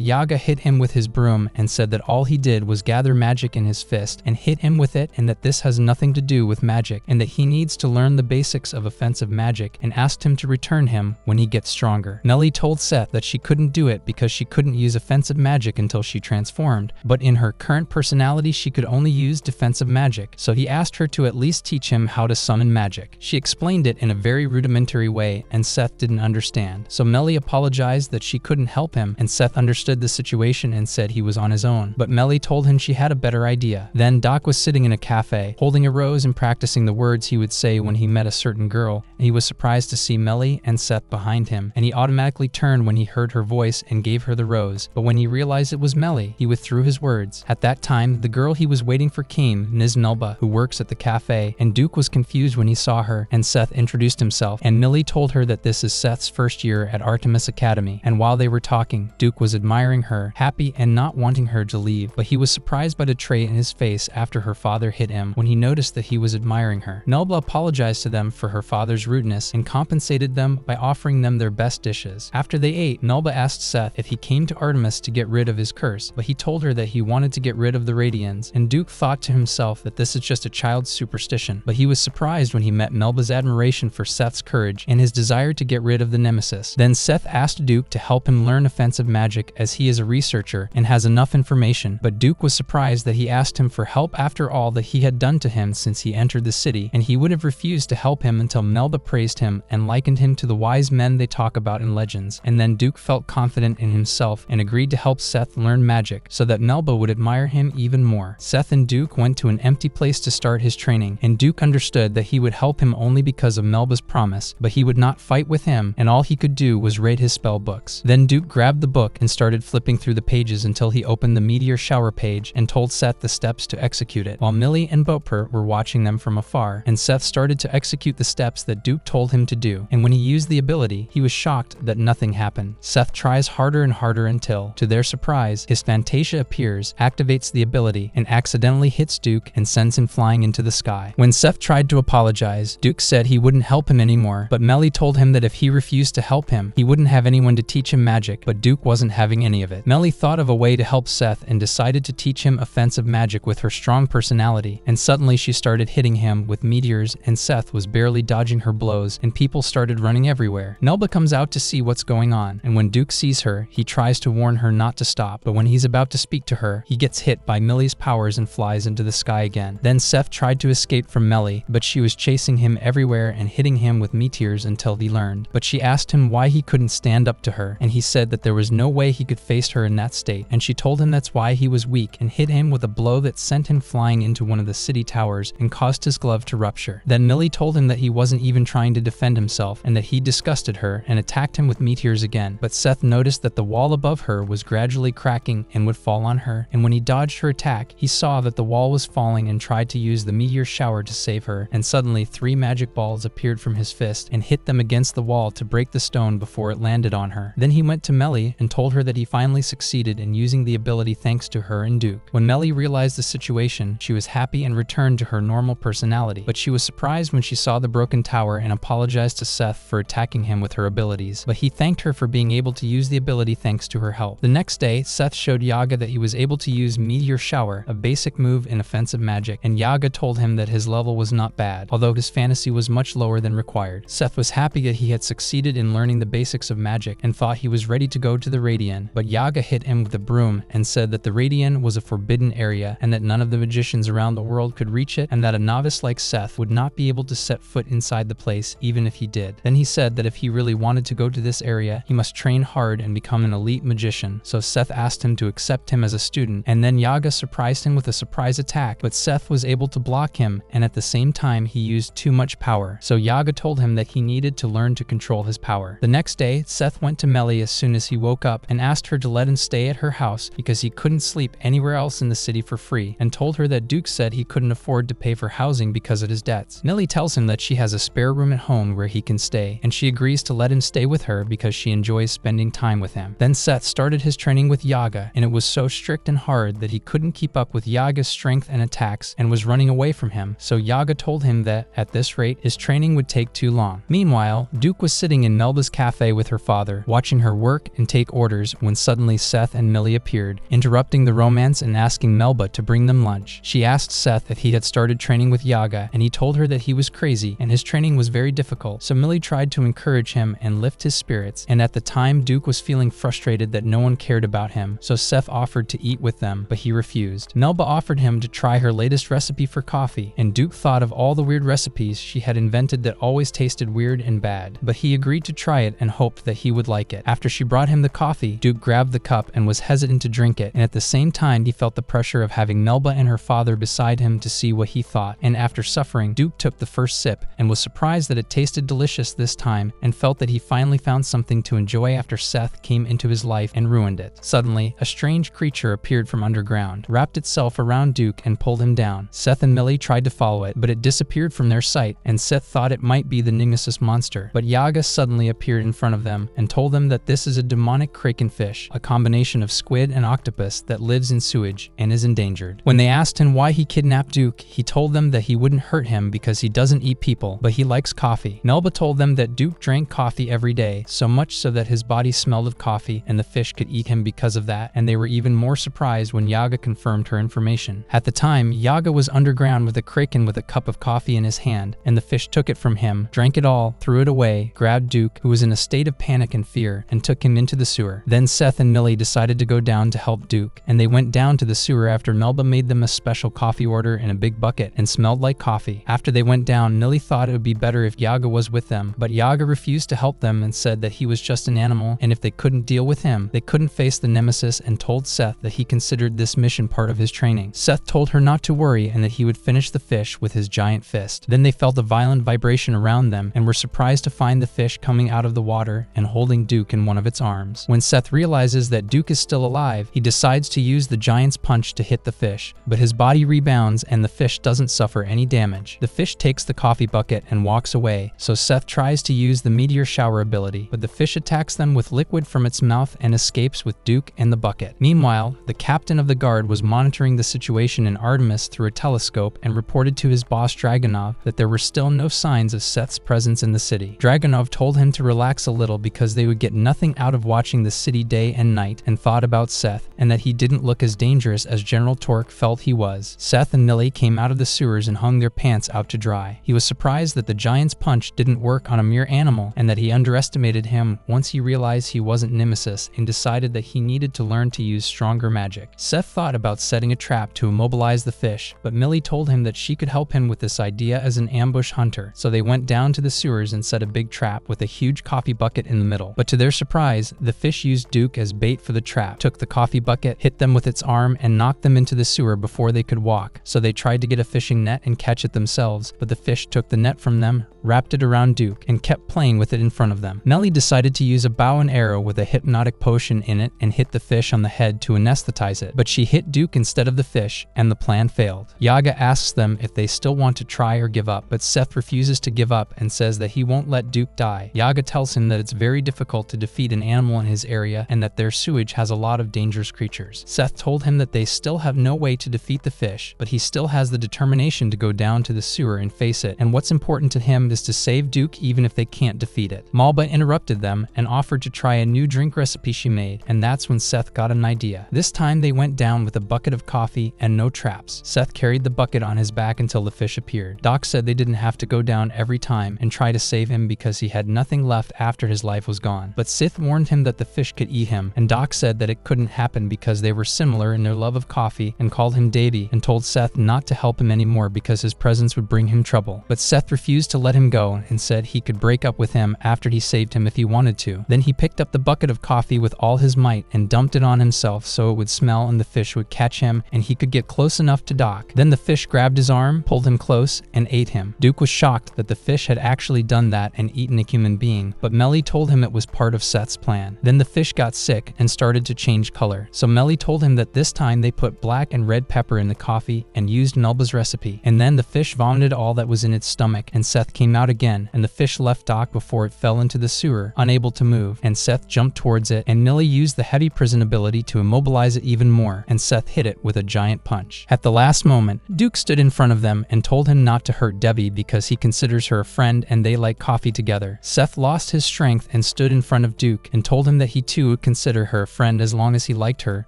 Yaga hit him with his broom and said that all he did was gather magic in his fist and hit him with it, and that this has nothing to do with magic and that he needs to learn the basics of offensive magic, and asked him to return him when he gets stronger. Melly told Seth that she couldn't do it because she couldn't use offensive magic until she transformed, but in her current personality she could only use defensive magic, so he asked her to at least teach him how to summon magic. She explained it in a very rudimentary way and Seth didn't understand, so Melly apologized that she couldn't help him, and Seth understood the situation and said he was on his own, but Melly told him she had a better idea. Then Doc was sitting in a cafe, holding a rose and practicing the words he would say when he met a certain girl, and he was surprised to see Melly and Seth behind him, and he automatically turned when he heard her voice and gave her the rose, but when he realized it was Melly, he withdrew his words. At that time, the girl he was waiting for came, Niz Melba, who works at the cafe, and Duke was confused when he saw her, and Seth introduced himself, and Millie told her that this is Seth's first year at Artemis Academy, and while they were talking, Duke was admiring her, happy and not wanting her to leave, but he was surprised by the trait in his face after her father hit him when he noticed that he was admiring her. Melba apologized to them for her father's rudeness and compensated them by offering them their best dishes. After they ate, Melba asked Seth if he came to Artemis to get rid of his curse, but he told her that he wanted to get rid of the Radians, and Duke thought to himself that this is just a child's superstition, but he was surprised when he met Melba's admiration for Seth's courage and his desire to get rid of the Nemesis. Then Seth asked Duke to help him learn offensive magic as he is a researcher and has enough information, but Duke was surprised that he asked him for help after all that he had done to him since he entered the city, and he would have refused to help him until Melba praised him and likened him to the wise men they talk about in legends, and then Duke felt confident in himself and agreed to help Seth learn magic so that Melba would admire him even more. Seth and Duke went to an empty place to start his training, and Duke understood that he would help him only because of Melba's promise, but he would not fight with him, and all he could do was rate his spell books. Then Duke grabbed the book and started flipping through the pages until he opened the meteor shower page and told Seth the steps to execute it, while Millie and Boper were watching them from afar, and Seth started to execute the steps that Duke told him to do, and when he used the ability, he was shocked that nothing happened. Seth tries harder and harder until, to their surprise, his Fantasia appears, activates the ability, and accidentally hits Duke and sends him flying into the sky. When Seth tried to apologize, Duke said he wouldn't help him anymore, but Melly told him that if he refused to help him, he wouldn't have anyone to teach him magic, but Duke wasn't having any of it. Melly thought of a way to help Seth and decided to teach him offensive magic with her strong personality, and suddenly she started hitting him with meteors, and Seth was barely dodging her blows, and people started running everywhere. Melba comes out to see what's going on, and when Duke sees her, he tries to warn her not to stop, but when he's about to speak to her, he gets hit by Millie's powers and flies into the sky again. Then Seth tried to escape from Melly, but she was chasing him everywhere and hitting him with meteors until he learned. But she asked him why he couldn't stand up to her, and he said that there was no way he could face her in that state, and she told him that's why he was weak and hit him with a blow that sent him flying into one of the city towers and caused his glove to rupture. Then Millie told him that he wasn't even trying to defend himself and that he disgusted her and attacked him with meteors again, but Seth noticed that the wall above her was gradually cracking and would fall on her, her, and when he dodged her attack, he saw that the wall was falling and tried to use the meteor shower to save her, and suddenly 3 magic balls appeared from his fist and hit them against the wall to break the stone before it landed on her. Then he went to Melly and told her that he finally succeeded in using the ability thanks to her and Duke. When Melly realized the situation, she was happy and returned to her normal personality, but she was surprised when she saw the broken tower and apologized to Seth for attacking him with her abilities, but he thanked her for being able to use the ability thanks to her help. The next day, Seth showed Yaga that he was able to use Meteor Shower, a basic move in offensive magic, and Yaga told him that his level was not bad, although his fantasy was much lower than required. Seth was happy that he had succeeded in learning the basics of magic and thought he was ready to go to the Radian, but Yaga hit him with a broom and said that the Radian was a forbidden area and that none of the magicians around the world could reach it, and that a novice like Seth would not be able to set foot inside the place even if he did. Then he said that if he really wanted to go to this area, he must train hard and become an elite magician, so Seth asked him to accept him as a student, and then Yaga surprised him with a surprise attack, but Seth was able to block him, and at the same time he used too much power, so Yaga told him that he needed to learn to control his power. The next day, Seth went to Melly as soon as he woke up and asked her to let him stay at her house because he couldn't sleep anywhere else in the city for free, and told her that Duke said he couldn't afford to pay for housing because of his debts. Melly tells him that she has a spare room at home where he can stay, and she agrees to let him stay with her because she enjoys spending time with him. Then Seth started his training with Yaga, and it was so strict and hard that he couldn't keep up with Yaga's strength and attacks and was running away from him, so Yaga told him that, at this rate, his training would take too long. Meanwhile, Duke was sitting in Melba's cafe with her father, watching her work and take orders when suddenly Seth and Millie appeared, interrupting the romance and asking Melba to bring them lunch. She asked Seth if he had started training with Yaga, and he told her that he was crazy and his training was very difficult, so Millie tried to encourage him and lift his spirits, and at the time Duke was feeling frustrated that no one cared about him, so Seth offered to eat with them, but he refused. Melba offered him to try her latest recipe for coffee, and Duke thought of all the weird recipes she had invented that always tasted weird and bad, but he agreed to try it and hoped that he would like it. After she brought him the coffee, Duke grabbed the cup and was hesitant to drink it, and at the same time he felt the pressure of having Melba and her father beside him to see what he thought, and after suffering, Duke took the first sip and was surprised that it tasted delicious this time and felt that he finally found something to enjoy after Seth came into his life and ruined it. Suddenly, a strange creature appeared from underground, wrapped itself around Duke and pulled him down. Seth and Millie tried to follow it, but it disappeared from their sight, and Seth thought it might be the Nemesis monster, but Yaga suddenly appeared in front of them and told them that this is a demonic kraken fish, a combination of squid and octopus that lives in sewage and is endangered. When they asked him why he kidnapped Duke, he told them that he wouldn't hurt him because he doesn't eat people, but he likes coffee. Melba told them that Duke drank coffee every day, so much so that his body smelled of coffee and the fish could eat him because of that, and they were even more surprised when Yaga confirmed her information. At the time, Yaga was underground with a kraken with a cup of coffee in his hand, and the fish took it from him, drank it all, threw it away, grabbed Duke, who was in a state of panic and fear, and took him into the sewer. Then Seth and Millie decided to go down to help Duke, and they went down to the sewer after Melba made them a special coffee order in a big bucket and smelled like coffee. After they went down, Millie thought it would be better if Yaga was with them, but Yaga refused to help them and said that he was just an animal, and if they couldn't deal with him, they couldn't face the Nemesis, and told Seth that he considered this mission part of his training. Seth told her not to worry and that he would finish the fish with his giant fist. Then they felt a violent vibration around them and were surprised to find the fish coming out of the water and holding Duke in one of its arms. When Seth realizes that Duke is still alive, he decides to use the giant's punch to hit the fish, but his body rebounds and the fish doesn't suffer any damage. The fish takes the coffee bucket and walks away, so Seth tries to use the meteor shower ability, but the fish attacks them with liquid from its mouth and escapes with Duke and the bucket. Meanwhile, the captain of the guard was monitoring the situation in Artemis through a telescope and reported to his boss Dragunov that there were still no signs of Seth's presence in the city. Dragunov told him to relax a little because they would get nothing out of watching the city day and night, and thought about Seth, and that he didn't look as dangerous as General Torque felt he was. Seth and Millie came out of the sewers and hung their pants out to dry. He was surprised that the giant's punch didn't work on a mere animal, and that he underestimated him once he realized he wasn't Nemesis, and decided that he needed to learn to use stronger magic. Seth thought about setting a trap to immobilize the fish, but Millie told him that she could help him with this idea as an ambush hunter, so they went down to the sewers and set a big trap with a huge coffee bucket in the middle. But to their surprise, the fish used Duke as bait for the trap, took the coffee bucket, hit them with its arm, and knocked them into the sewer before they could walk, so they tried to get a fishing net and catch it themselves, but the fish took the net from them, wrapped it around Duke, and kept playing with it in front of them. Melly decided to use a bow and arrow with a hypnotic potion in it and hit the fish on the head to anesthetize anesthetize it, but she hit Duke instead of the fish, and the plan failed. Yaga asks them if they still want to try or give up, but Seth refuses to give up and says that he won't let Duke die. Yaga tells him that it's very difficult to defeat an animal in his area and that their sewage has a lot of dangerous creatures. Seth told him that they still have no way to defeat the fish, but he still has the determination to go down to the sewer and face it, and what's important to him is to save Duke even if they can't defeat it. Malba interrupted them and offered to try a new drink recipe she made, and that's when Seth got an idea. This time they went down with a bucket of coffee and no traps. Seth carried the bucket on his back until the fish appeared. Doc said they didn't have to go down every time and try to save him because he had nothing left after his life was gone. But Sith warned him that the fish could eat him, and Doc said that it couldn't happen because they were similar in their love of coffee and called him Davy and told Seth not to help him anymore because his presence would bring him trouble. But Seth refused to let him go and said he could break up with him after he saved him if he wanted to. Then he picked up the bucket of coffee with all his might and dumped it on himself so it would smell and the fish would catch him and he could get close enough to Doc. Then the fish grabbed his arm, pulled him close, and ate him. Duke was shocked that the fish had actually done that and eaten a human being, but Melly told him it was part of Seth's plan. Then the fish got sick and started to change color, so Melly told him that this time they put black and red pepper in the coffee and used Melba's recipe, and then the fish vomited all that was in its stomach and Seth came out again, and the fish left Doc before it fell into the sewer, unable to move, and Seth jumped towards it, and Millie used the heavy prison ability to immobilize it even more, and Seth hit it with a giant punch. At the last moment, Duke stood in front of them and told him not to hurt Debbie because he considers her a friend and they like coffee together. Seth lost his strength and stood in front of Duke and told him that he too would consider her a friend as long as he liked her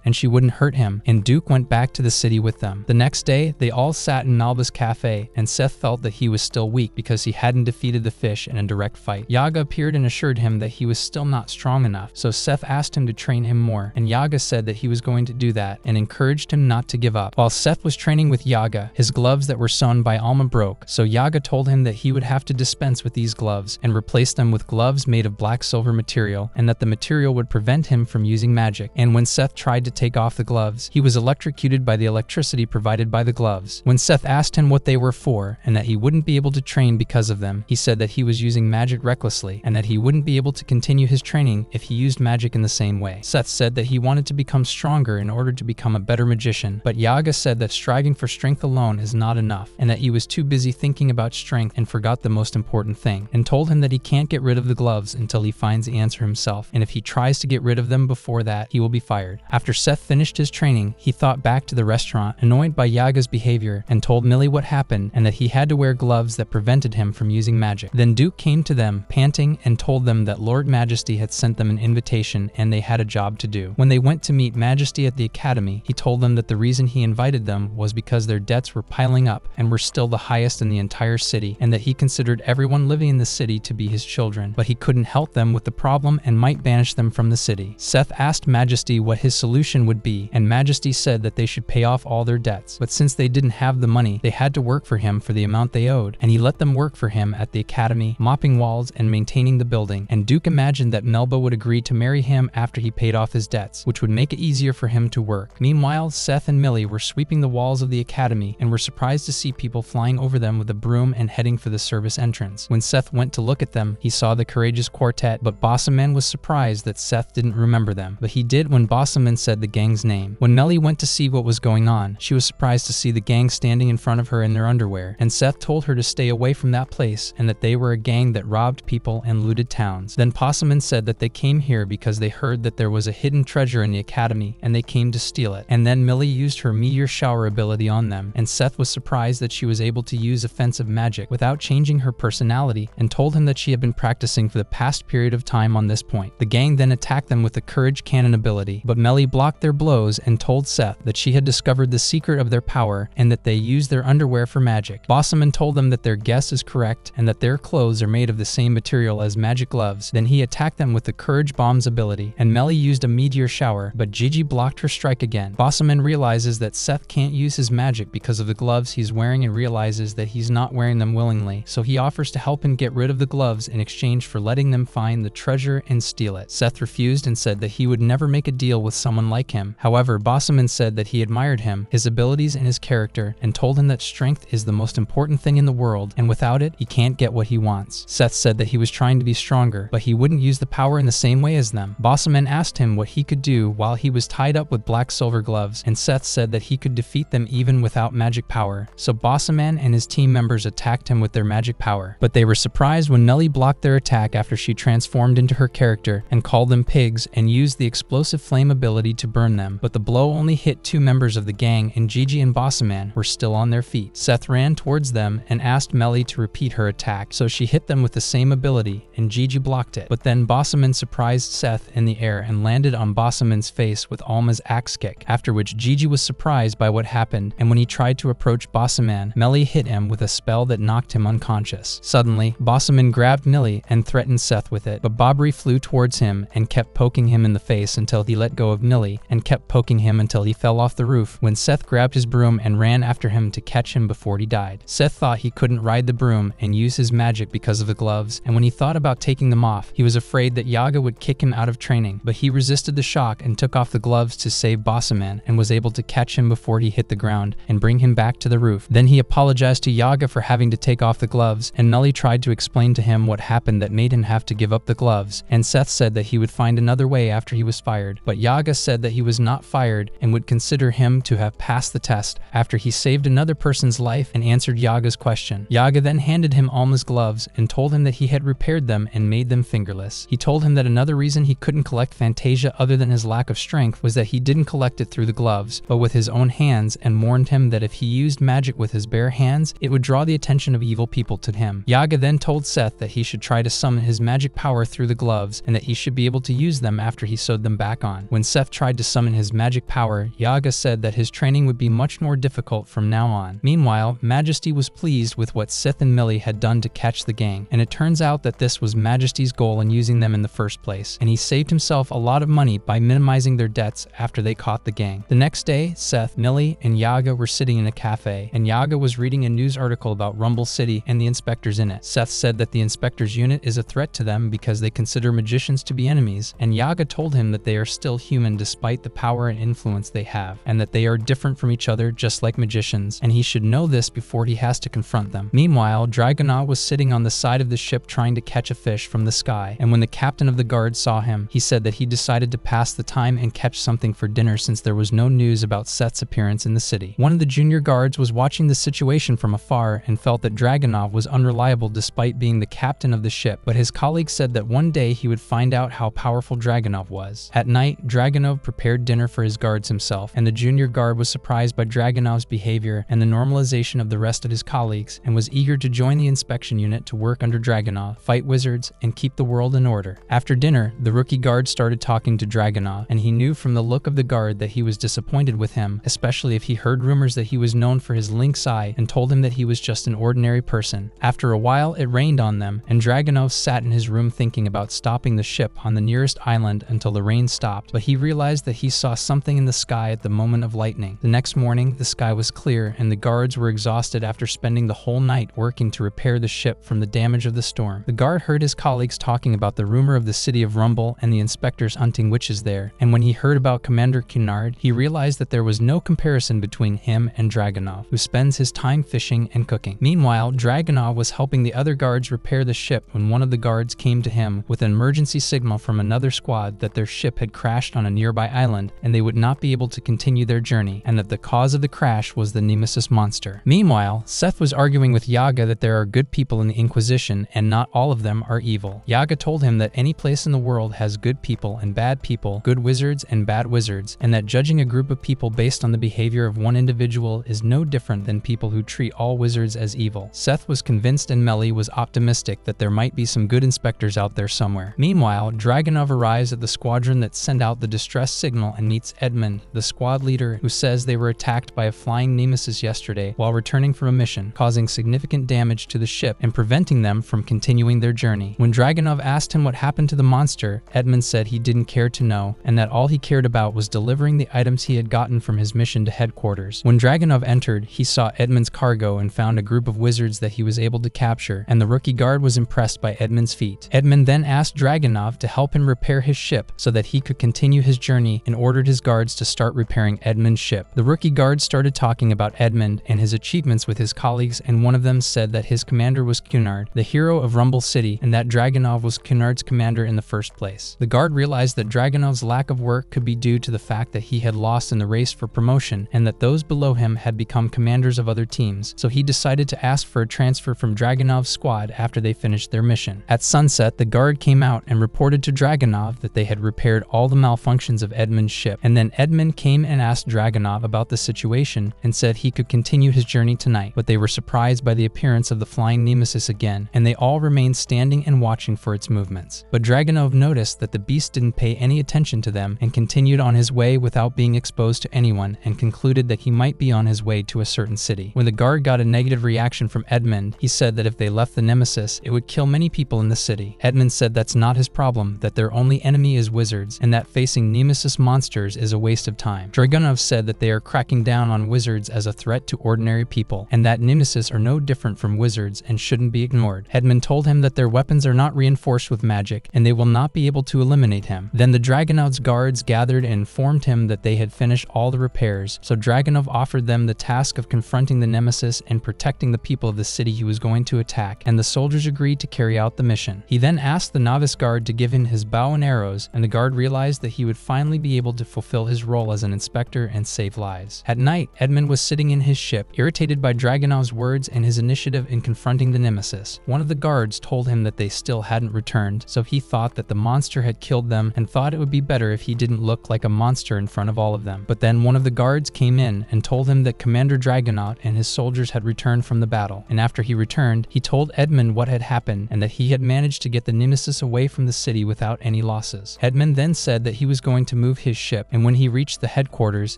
and she wouldn't hurt him, and Duke went back to the city with them. The next day, they all sat in Malba's cafe, and Seth felt that he was still weak because he hadn't defeated the fish in a direct fight. Yaga appeared and assured him that he was still not strong enough, so Seth asked him to train him more, and Yaga said that he was going to do that and encouraged him not to give up. While Seth was training with Yaga, his gloves that were sewn by Alma broke, so Yaga told him that he would have to dispense with these gloves and replace them with gloves made of black silver material, and that the material would prevent him from using magic. And when Seth tried to take off the gloves, he was electrocuted by the electricity provided by the gloves. When Seth asked him what they were for and that he wouldn't be able to train because of them, he said that he was using magic recklessly and that he wouldn't be able to continue his training if he used magic in the same way. Seth said that he wanted to become stronger in order to become a better magician, but Yaga said that striving for strength alone is not enough and that he was too busy thinking about strength and forgot the most important thing, and told him that he can't get rid of the gloves until he finds the answer himself, and if he tries to get rid of them before that, he will be fired. After Seth finished his training, he thought back to the restaurant, annoyed by Yaga's behavior, and told Millie what happened and that he had to wear gloves that prevented him from using magic. Then Duke came to them, panting, and told them that Lord Majesty had sent them an invitation and they had a job to do. When they went to meet Majesty at the academy, he told them that the reason he invited them was because their debts were piling up and were still the highest in the entire city, and that he considered everyone living in the city to be his children, but he couldn't help them with the problem and might banish them from the city. Seth asked Majesty what his solution would be, and Majesty said that they should pay off all their debts, but since they didn't have the money, they had to work for him for the amount they owed, and he let them work for him at the academy, mopping walls and maintaining the building, and Duke imagined that Melba would agree to marry him after he paid off his debts, which would make it easier for him to work. Meanwhile, Seth and Millie were sweeping the walls of the academy and were surprised to see people flying over them with a broom and heading for the service entrance. When Seth went to look at them, he saw the courageous quartet, but Bossaman was surprised that Seth didn't remember them, but he did when Bossaman said the gang's name. When Mellie went to see what was going on, she was surprised to see the gang standing in front of her in their underwear, and Seth told her to stay away from that place and that they were a gang that robbed people and looted towns. Then Possaman said that they came here because they heard that there was a hidden treasure in the academy and they came to steal it. And then Millie used her meteor shower ability on them, and Seth was surprised that she was able to use offensive magic without changing her personality and told him that she had been practicing for the past period of time on this point. The gang then attacked them with the courage cannon ability, but Mellie blocked their blows and told Seth that she had discovered the secret of their power and that they used their underwear for magic. Bossaman told them that their guess is correct and that their clothes are made of the same material as magic gloves. Then he attacked them with the courage bombs ability, and Mellie used a meteor shower, but Gigi blocked her strike again. Bossaman realizes that Seth can't use his magic because of the gloves he's wearing and realizes that he's not wearing them willingly, so he offers to help him get rid of the gloves in exchange for letting them find the treasure and steal it. Seth refused and said that he would never make a deal with someone like him. However, Bossaman said that he admired him, his abilities and his character, and told him that strength is the most important thing in the world, and without it, he can't get what he wants. Seth said that he was trying to be stronger, but he wouldn't use the power in the same way as them. Bossaman asked him what he could do while he was tied tied up with black silver gloves, and Seth said that he could defeat them even without magic power. So Bossaman and his team members attacked him with their magic power. But they were surprised when Nelly blocked their attack after she transformed into her character and called them pigs and used the explosive flame ability to burn them. But the blow only hit 2 members of the gang, and Gigi and Bossaman were still on their feet. Seth ran towards them and asked Melly to repeat her attack, so she hit them with the same ability, and Gigi blocked it. But then Bossaman surprised Seth in the air and landed on Bossaman's face with Alma's axe kick, after which Gigi was surprised by what happened, and when he tried to approach Bossaman, Melly hit him with a spell that knocked him unconscious. Suddenly, Bossaman grabbed Nelly and threatened Seth with it, but Bobri flew towards him and kept poking him in the face until he let go of Nelly and kept poking him until he fell off the roof when Seth grabbed his broom and ran after him to catch him before he died. Seth thought he couldn't ride the broom and use his magic because of the gloves, and when he thought about taking them off, he was afraid that Yaga would kick him out of training, but he resisted the shock and took off the gloves to save Bossaman and was able to catch him before he hit the ground and bring him back to the roof. Then he apologized to Yaga for having to take off the gloves, and Nelly tried to explain to him what happened that made him have to give up the gloves, and Seth said that he would find another way after he was fired. But Yaga said that he was not fired and would consider him to have passed the test after he saved another person's life and answered Yaga's question. Yaga then handed him Alma's gloves and told him that he had repaired them and made them fingerless. He told him that another reason he couldn't collect Fantasia other than his lack of strength was that he didn't collect it through the gloves, but with his own hands, and warned him that if he used magic with his bare hands, it would draw the attention of evil people to him. Yaga then told Seth that he should try to summon his magic power through the gloves and that he should be able to use them after he sewed them back on. When Seth tried to summon his magic power, Yaga said that his training would be much more difficult from now on. Meanwhile, Majesty was pleased with what Seth and Millie had done to catch the gang, and it turns out that this was Majesty's goal in using them in the first place, and he saved himself a lot of money by minimizing their debts after they caught the gang. The next day, Seth, Millie, and Yaga were sitting in a cafe, and Yaga was reading a news article about Rumble City and the inspectors in it. Seth said that the inspectors unit is a threat to them because they consider magicians to be enemies, and Yaga told him that they are still human despite the power and influence they have, and that they are different from each other just like magicians, and he should know this before he has to confront them. Meanwhile, Dragonov was sitting on the side of the ship trying to catch a fish from the sky, and when the captain of the guard saw him, he said that he decided to pass the time and catch something for dinner since there was no news about Seth's appearance in the city. One of the junior guards was watching the situation from afar and felt that Dragonov was unreliable despite being the captain of the ship, but his colleague said that one day he would find out how powerful Dragonov was. At night, Dragonov prepared dinner for his guards himself, and the junior guard was surprised by Dragonov's behavior and the normalization of the rest of his colleagues, and was eager to join the inspection unit to work under Dragonov, fight wizards, and keep the world in order. After dinner, the rookie guard started talking to Dragonov, and he knew from the look of the guard that he was disappointed with him, especially if he heard rumors that he was known for his lynx eye, and told him that he was just an ordinary person. After a while, it rained on them, and Dragonov sat in his room thinking about stopping the ship on the nearest island until the rain stopped, but he realized that he saw something in the sky at the moment of lightning. The next morning, the sky was clear, and the guards were exhausted after spending the whole night working to repair the ship from the damage of the storm. The guard heard his colleagues talking about the rumor of the city of Rumble and the inspectors hunting witches there, and when he heard about Commander Cunard, he realized that there was no comparison between him and Dragonov, who spends his time fishing and cooking. Meanwhile, Dragonov was helping the other guards repair the ship when one of the guards came to him with an emergency signal from another squad that their ship had crashed on a nearby island and they would not be able to continue their journey, and that the cause of the crash was the Nemesis monster. Meanwhile, Seth was arguing with Yaga that there are good people in the Inquisition and not all of them are evil. Yaga told him that any place in the world has good people and bad people, good wizards and bad wizards, and that judging a group of people based on the behavior of one individual is no different than people who treat all wizards as evil. Seth was convinced and Melly was optimistic that there might be some good inspectors out there somewhere. Meanwhile, Dragonov arrives at the squadron that sent out the distress signal and meets Edmund, the squad leader, who says they were attacked by a flying nemesis yesterday while returning from a mission, causing significant damage to the ship and preventing them from continuing their journey. When Dragonov asked him what happened to the monster, Edmund said he didn't care to know, and that all he cared about was delivering the items he had gotten from his mission to headquarters. When Dragonov entered, he saw Edmund's cargo and found a group of wizards that he was able to capture, and the rookie guard was impressed by Edmund's feat. Edmund then asked Dragonov to help him repair his ship so that he could continue his journey and ordered his guards to start repairing Edmund's ship. The rookie guard started talking about Edmund and his achievements with his colleagues, and one of them said that his commander was Cunard, the hero of Rumble City, and that Dragonov was Cunard's commander in the first place. The guard realized that Dragonov's lack of work could be be due to the fact that he had lost in the race for promotion and that those below him had become commanders of other teams, so he decided to ask for a transfer from Dragunov's squad after they finished their mission. At sunset, the guard came out and reported to Dragunov that they had repaired all the malfunctions of Edmund's ship, and then Edmund came and asked Dragunov about the situation and said he could continue his journey tonight, but they were surprised by the appearance of the flying nemesis again, and they all remained standing and watching for its movements. But Dragunov noticed that the beast didn't pay any attention to them and continued on his way without being exposed to anyone, and concluded that he might be on his way to a certain city. When the guard got a negative reaction from Edmund, he said that if they left the nemesis, it would kill many people in the city. Edmund said that's not his problem, that their only enemy is wizards, and that facing nemesis monsters is a waste of time. Dragunov said that they are cracking down on wizards as a threat to ordinary people, and that nemesis are no different from wizards and shouldn't be ignored. Edmund told him that their weapons are not reinforced with magic, and they will not be able to eliminate him. Then the Dragunov's guards gathered and informed him that they had finished all the repairs, so Dragunov offered them the task of confronting the nemesis and protecting the people of the city he was going to attack, and the soldiers agreed to carry out the mission. He then asked the novice guard to give him his bow and arrows, and the guard realized that he would finally be able to fulfill his role as an inspector and save lives. At night, Edmund was sitting in his ship, irritated by Dragunov's words and his initiative in confronting the nemesis. One of the guards told him that they still hadn't returned, so he thought that the monster had killed them and thought it would be better if he didn't look like a monster in front of all of them. But then one of the guards came in and told him that Commander Dragunov and his soldiers had returned from the battle, and after he returned, he told Edmund what had happened and that he had managed to get the nemesis away from the city without any losses. Edmund then said that he was going to move his ship, and when he reached the headquarters,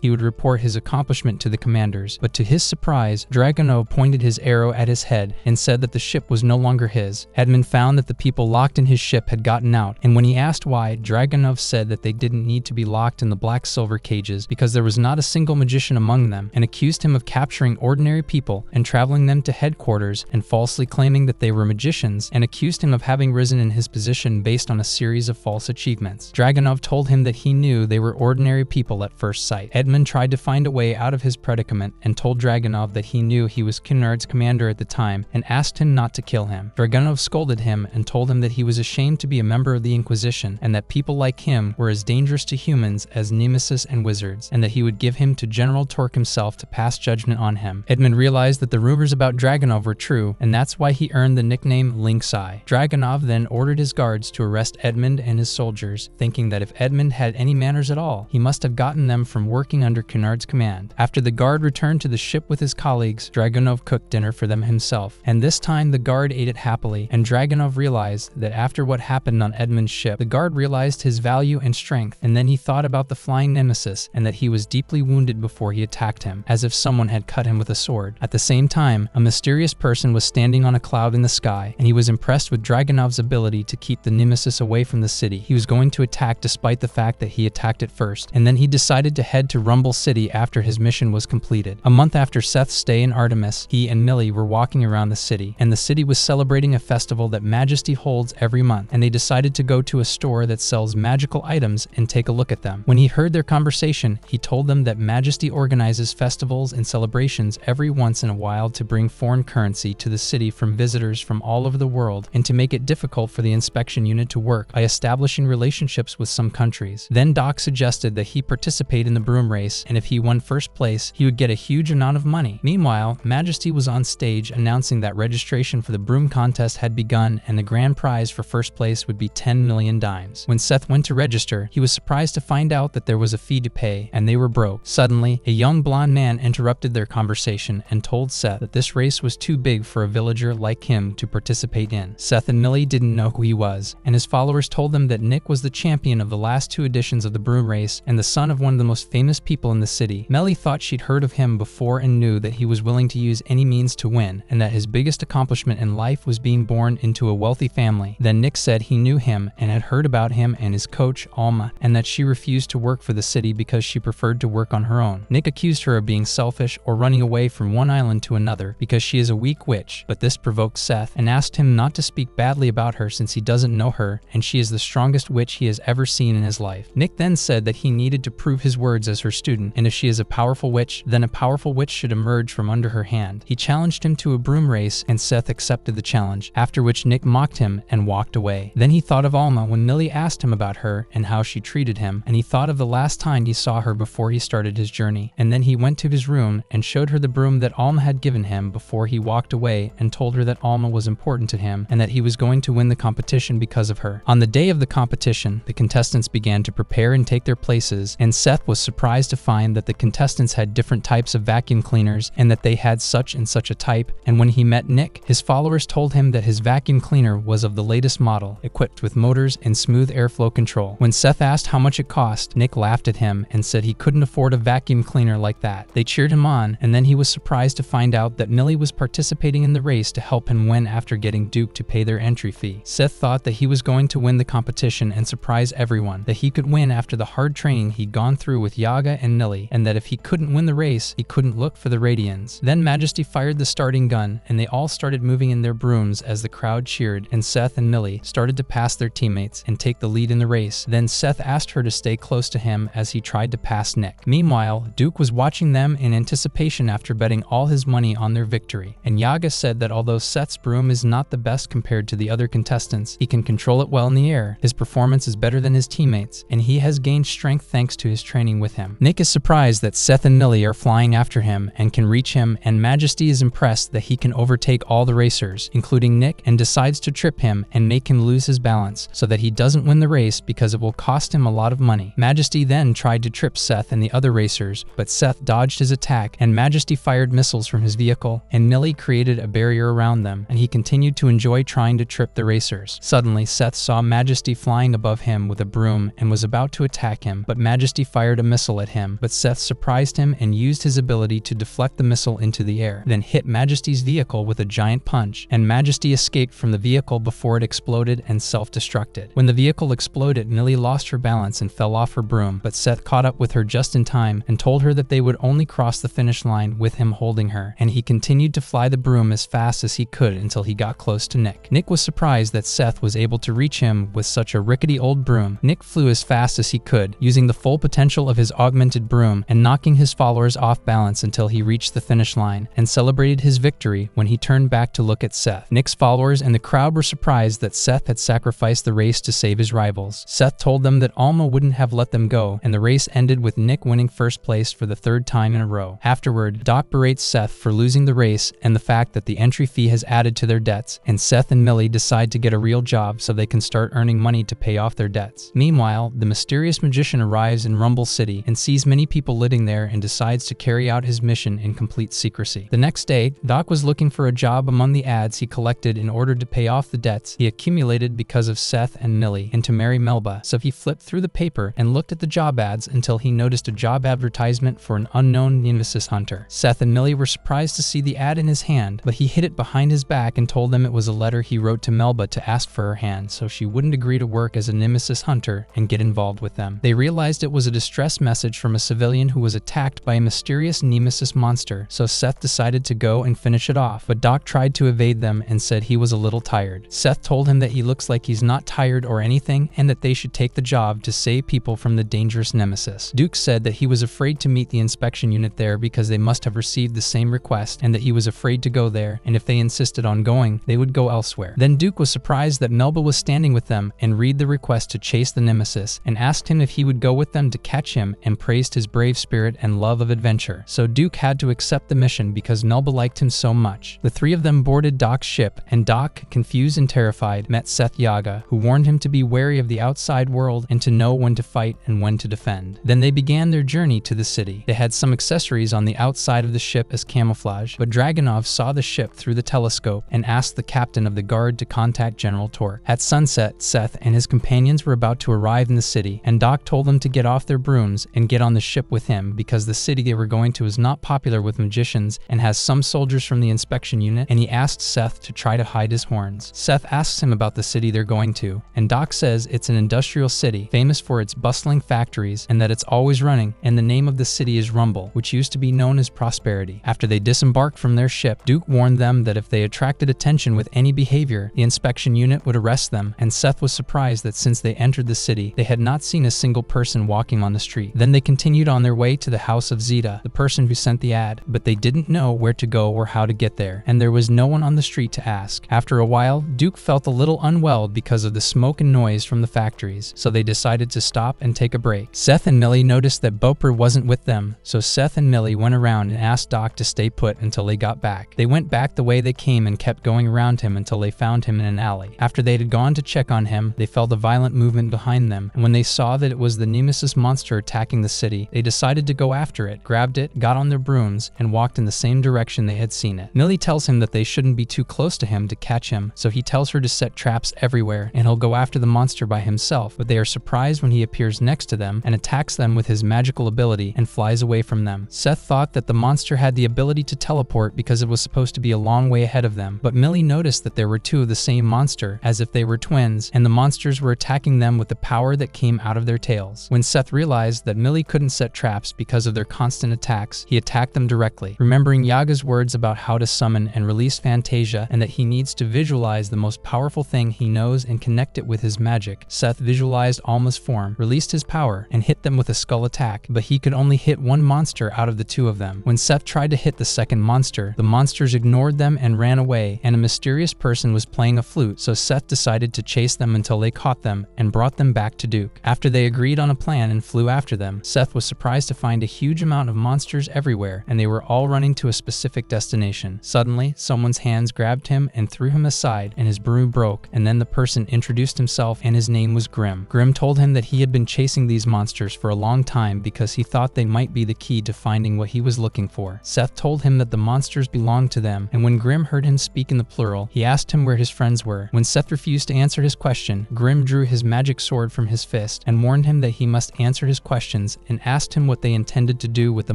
he would report his accomplishment to the commanders. But to his surprise, Dragunov pointed his arrow at his head and said that the ship was no longer his. Edmund found that the people locked in his ship had gotten out, and when he asked why, Dragunov said that they didn't need to be locked in the black silver cages because there was not a single magician among them, and accused him of capturing ordinary people and traveling them to headquarters and falsely claiming that they were magicians, and accused him of having risen in his position based on a series of false achievements. Dragunov told him that he knew they were ordinary people at first sight. Edmund tried to find a way out of his predicament and told Dragunov that he knew he was Cunard's commander at the time and asked him not to kill him. Dragunov scolded him and told him that he was ashamed to be a member of the Inquisition and that people like him were as dangerous to humans as nemesis and wizards, and that he would give him to General Torque himself to pass judgment on him. Edmund realized that the rumors about Dragunov were true, and that's why he earned the nickname Lynx Eye. Dragunov then ordered his guards to arrest Edmund and his soldiers, thinking that if Edmund had any manners at all, he must have gotten them from working under Cunard's command. After the guard returned to the ship with his colleagues, Dragunov cooked dinner for them himself, and this time the guard ate it happily, and Dragunov realized that after what happened on Edmund's ship, the guard realized his value and strength, and then he thought about the flying nemesis and that he was deeply wounded before he attacked him, as if someone had cut him with a sword. At the same time, a mysterious person was standing on a cloud in the sky, and he was impressed with Dragunov's ability to keep the nemesis away from the city. He was going to attack despite the fact that he attacked it first, and then he decided to head to Rumble City after his mission was completed. A month after Seth's stay in Artemis, he and Millie were walking around the city, and the city was celebrating a festival that Majesty holds every month, and they decided to go to a store that sells magical items and take a look at them. When he heard their conversation, he told them that Majesty organizes festivals and celebrations every once in a while to bring foreign currency to the city from visitors from all over the world, and to make it difficult for the inspection unit to work by establishing relationships with some countries. Then Doc suggested that he participate in the broom race, and if he won first place, he would get a huge amount of money. Meanwhile, Majesty was on stage announcing that registration for the broom contest had begun, and the grand prize for first place would be 10 million dimes. When Seth went to register, he was surprised to find out that there was a fee to pay, and they were broke. Suddenly, a young blonde man interrupted their conversation and told Seth that this race was too big for a villager like him to participate in. Seth and Millie didn't know who he was, and his followers told them that Nick was the champion of the last two editions of the broom race and the son of one of the most famous people in the city. Millie thought she'd heard of him before and knew that he was willing to use any means to win, and that his biggest accomplishment in life was being born into a wealthy family. Then Nick said he knew him and had heard about him and his coach, Alma, and that she refused to work for the city because she preferred to work on her own. Nick accused her of being selfish or running away from one island to another because she is a weak witch, but this provoked Seth and asked him not to speak badly about her since he doesn't know her and she is the strongest witch he has ever seen in his life. Nick then said that he needed to prove his words as her student, and if she is a powerful witch, then a powerful witch should emerge from under her hand. He challenged him to a broom race and Seth accepted the challenge, after which Nick mocked him and walked away. Then he thought of Alma when Millie asked him about her and how she treated him, and he thought of the last time he saw her before he started his journey. And then he went to his room and showed her the broom that Alma had given him before he walked away, and told her that Alma was important to him and that he was going to win the competition because of her. On the day of the competition, the contestants began to prepare and take their places, and Seth was surprised to find that the contestants had different types of vacuum cleaners and that they had such and such a type. And when he met Nick, his followers told him that his vacuum cleaner was of the latest model, equipped with motors and smooth airflow control. When Seth asked how much it cost, Nick laughed at him and said he couldn't afford a vacuum cleaner like that. They cheered him on, and then he was surprised to find out that Millie was participating in the race to help him win after getting Duke to pay their entry fee. Seth thought that he was going to win the competition and surprise everyone, that he could win after the hard training he'd gone through with Yaga and Millie, and that if he couldn't win the race, he couldn't look for the Radians. Then Majesty fired the starting gun, and they all started moving in their brooms as the crowd cheered, and Seth and Millie started to pass their teammates and take the lead in the race. Then Seth asked her to stay close to him as he tried to pass Nick. Meanwhile, Duke was watching them in anticipation after betting all his money on their victory, and Yaga said that although Seth's broom is not the best compared to the other contestants, he can control it well in the air, his performance is better than his teammates, and he has gained strength thanks to his training with him. Nick is surprised that Seth and Millie are flying after him and can reach him, and Majesty is impressed that he can overtake all the racers, including Nick, and decides to trip him and make him lose his balance so that he doesn't win the race because it will cost him a lot of money. Majesty then tried to trip Seth and the other racers, but Seth dodged his attack, and Majesty fired missiles from his vehicle, and Millie created a barrier around them, and he continued to enjoy trying to trip the racers. Suddenly, Seth saw Majesty flying above him with a broom and was about to attack him, but Majesty fired a missile at him, but Seth surprised him and used his ability to deflect the missile into the air, then hit Majesty's vehicle with a giant punch, and Majesty escaped from the vehicle before it exploded and self-destructed. When the vehicle exploded, Millie lost her balance and fell off her broom, but Seth caught up with her just in time and told her that they would only cross the finish line with him holding her, and he continued to fly the broom as fast as he could until he got close to Nick. Nick was surprised that Seth was able to reach him with such a rickety old broom. Nick flew as fast as he could, using the full potential of his augmented broom and knocking his followers off balance until he reached the finish line and celebrated his victory when he turned back to look at Seth. Nick's followers and the crowd were surprised that Seth had sacrificed the race to save his rivals. Seth told them that Alma wouldn't have let them go, and the race ended with Nick winning first place for the third time in a row. Afterward, Doc berates Seth for losing the race and the fact that the entry fee has added to their debts, and Seth and Millie decide to get a real job so they can start earning money to pay off their debts. Meanwhile, the mysterious magician arrives in Rumble City and sees many people living there and decides to carry out his mission in complete secrecy. The next day, Doc was looking for a job among the ads he collected in order to pay off the debts he accumulated because of Seth and Millie and to marry Melba, so he flipped through the paper and looked at the job ads until he noticed a job advertisement for an unknown nemesis hunter. Seth and Millie were surprised to see the ad in his hand, but he hid it behind his back and told them it was a letter he wrote to Melba to ask for her hand so she wouldn't agree to work as a nemesis hunter and get involved with them. They realized it was a distress message from a civilian who was attacked by a mysterious nemesis monster, so Seth decided to go and finish it off, but Doc tried to evade them and said he was a little tired. Seth told him that he looks like he's not tired or anything and that they should take the job to save people from the dangerous nemesis. Duke said that he was afraid to meet the inspection unit there because they must have received the same request and that he was afraid to go there, and if they insisted on going, they would go elsewhere. Then Duke was surprised that Melba was standing with them and read the request to chase the nemesis and asked him if he would go with them to catch him and praised his brave spirit and love of adventure. So Duke had to accept the mission because Melba liked him so much. The three of them boarded Doc's ship, and Doc, confused and terrified, met Seth Yaga, who warned him to be wary of the outside world and to know when to fight and when to defend. Then they began their journey to the city. They had some accessories on the outside of the ship as camouflage, but Dragunov saw the ship through the telescope and asked the captain of the guard to contact General Torque. At sunset, Seth and his companions were about to arrive in the city, and Doc told them to get off their brooms and get on the ship with him because the city they were going to is not popular with magicians and has some soldiers from the inspection unit, and he asked Seth to try to hide his horns. Seth asks him about the city they're going to, and Doc says it's an industrial city, famous for its bustling factories and that it's always running, and the name of the city is Rumble, which used to be known as Prosperity. After they disembarked from their ship, Duke warned them that if they attracted attention with any behavior, the inspection unit would arrest them, and Seth was surprised that since they entered the city, they had not seen a single person walking on the street. Then they continued on their way to the house of Zeta, the person who sent the ad, but they didn't know where to go or how to get there, and there was no one on the street to ask. After a while, Duke felt a little unwell because of the smoke and noise from the factories, so they decided to stop stop and take a break. Seth and Millie noticed that Boper wasn't with them, so Seth and Millie went around and asked Doc to stay put until they got back. They went back the way they came and kept going around him until they found him in an alley. After they had gone to check on him, they felt a violent movement behind them, and when they saw that it was the Nemesis monster attacking the city, they decided to go after it, grabbed it, got on their brooms, and walked in the same direction they had seen it. Millie tells him that they shouldn't be too close to him to catch him, so he tells her to set traps everywhere and he'll go after the monster by himself, but they are surprised when he appears next to them and attacks them with his magical ability and flies away from them. Seth thought that the monster had the ability to teleport because it was supposed to be a long way ahead of them, but Millie noticed that there were two of the same monster, as if they were twins, and the monsters were attacking them with the power that came out of their tails. When Seth realized that Millie couldn't set traps because of their constant attacks, he attacked them directly. Remembering Yaga's words about how to summon and release Fantasia and that he needs to visualize the most powerful thing he knows and connect it with his magic, Seth visualized Alma's form, released his power, and hit them with a skull attack, but he could only hit one monster out of the two of them. When Seth tried to hit the second monster, the monsters ignored them and ran away, and a mysterious person was playing a flute, so Seth decided to chase them until they caught them and brought them back to Duke. After they agreed on a plan and flew after them, Seth was surprised to find a huge amount of monsters everywhere, and they were all running to a specific destination. Suddenly, someone's hands grabbed him and threw him aside, and his broom broke, and then the person introduced himself and his name was Grim. Grim told him that he had been chasing these monsters for a long time because he thought they might be the key to finding what he was looking for. Seth told him that the monsters belonged to them, and when Grim heard him speak in the plural, he asked him where his friends were. When Seth refused to answer his question, Grim drew his magic sword from his fist and warned him that he must answer his questions and asked him what they intended to do with the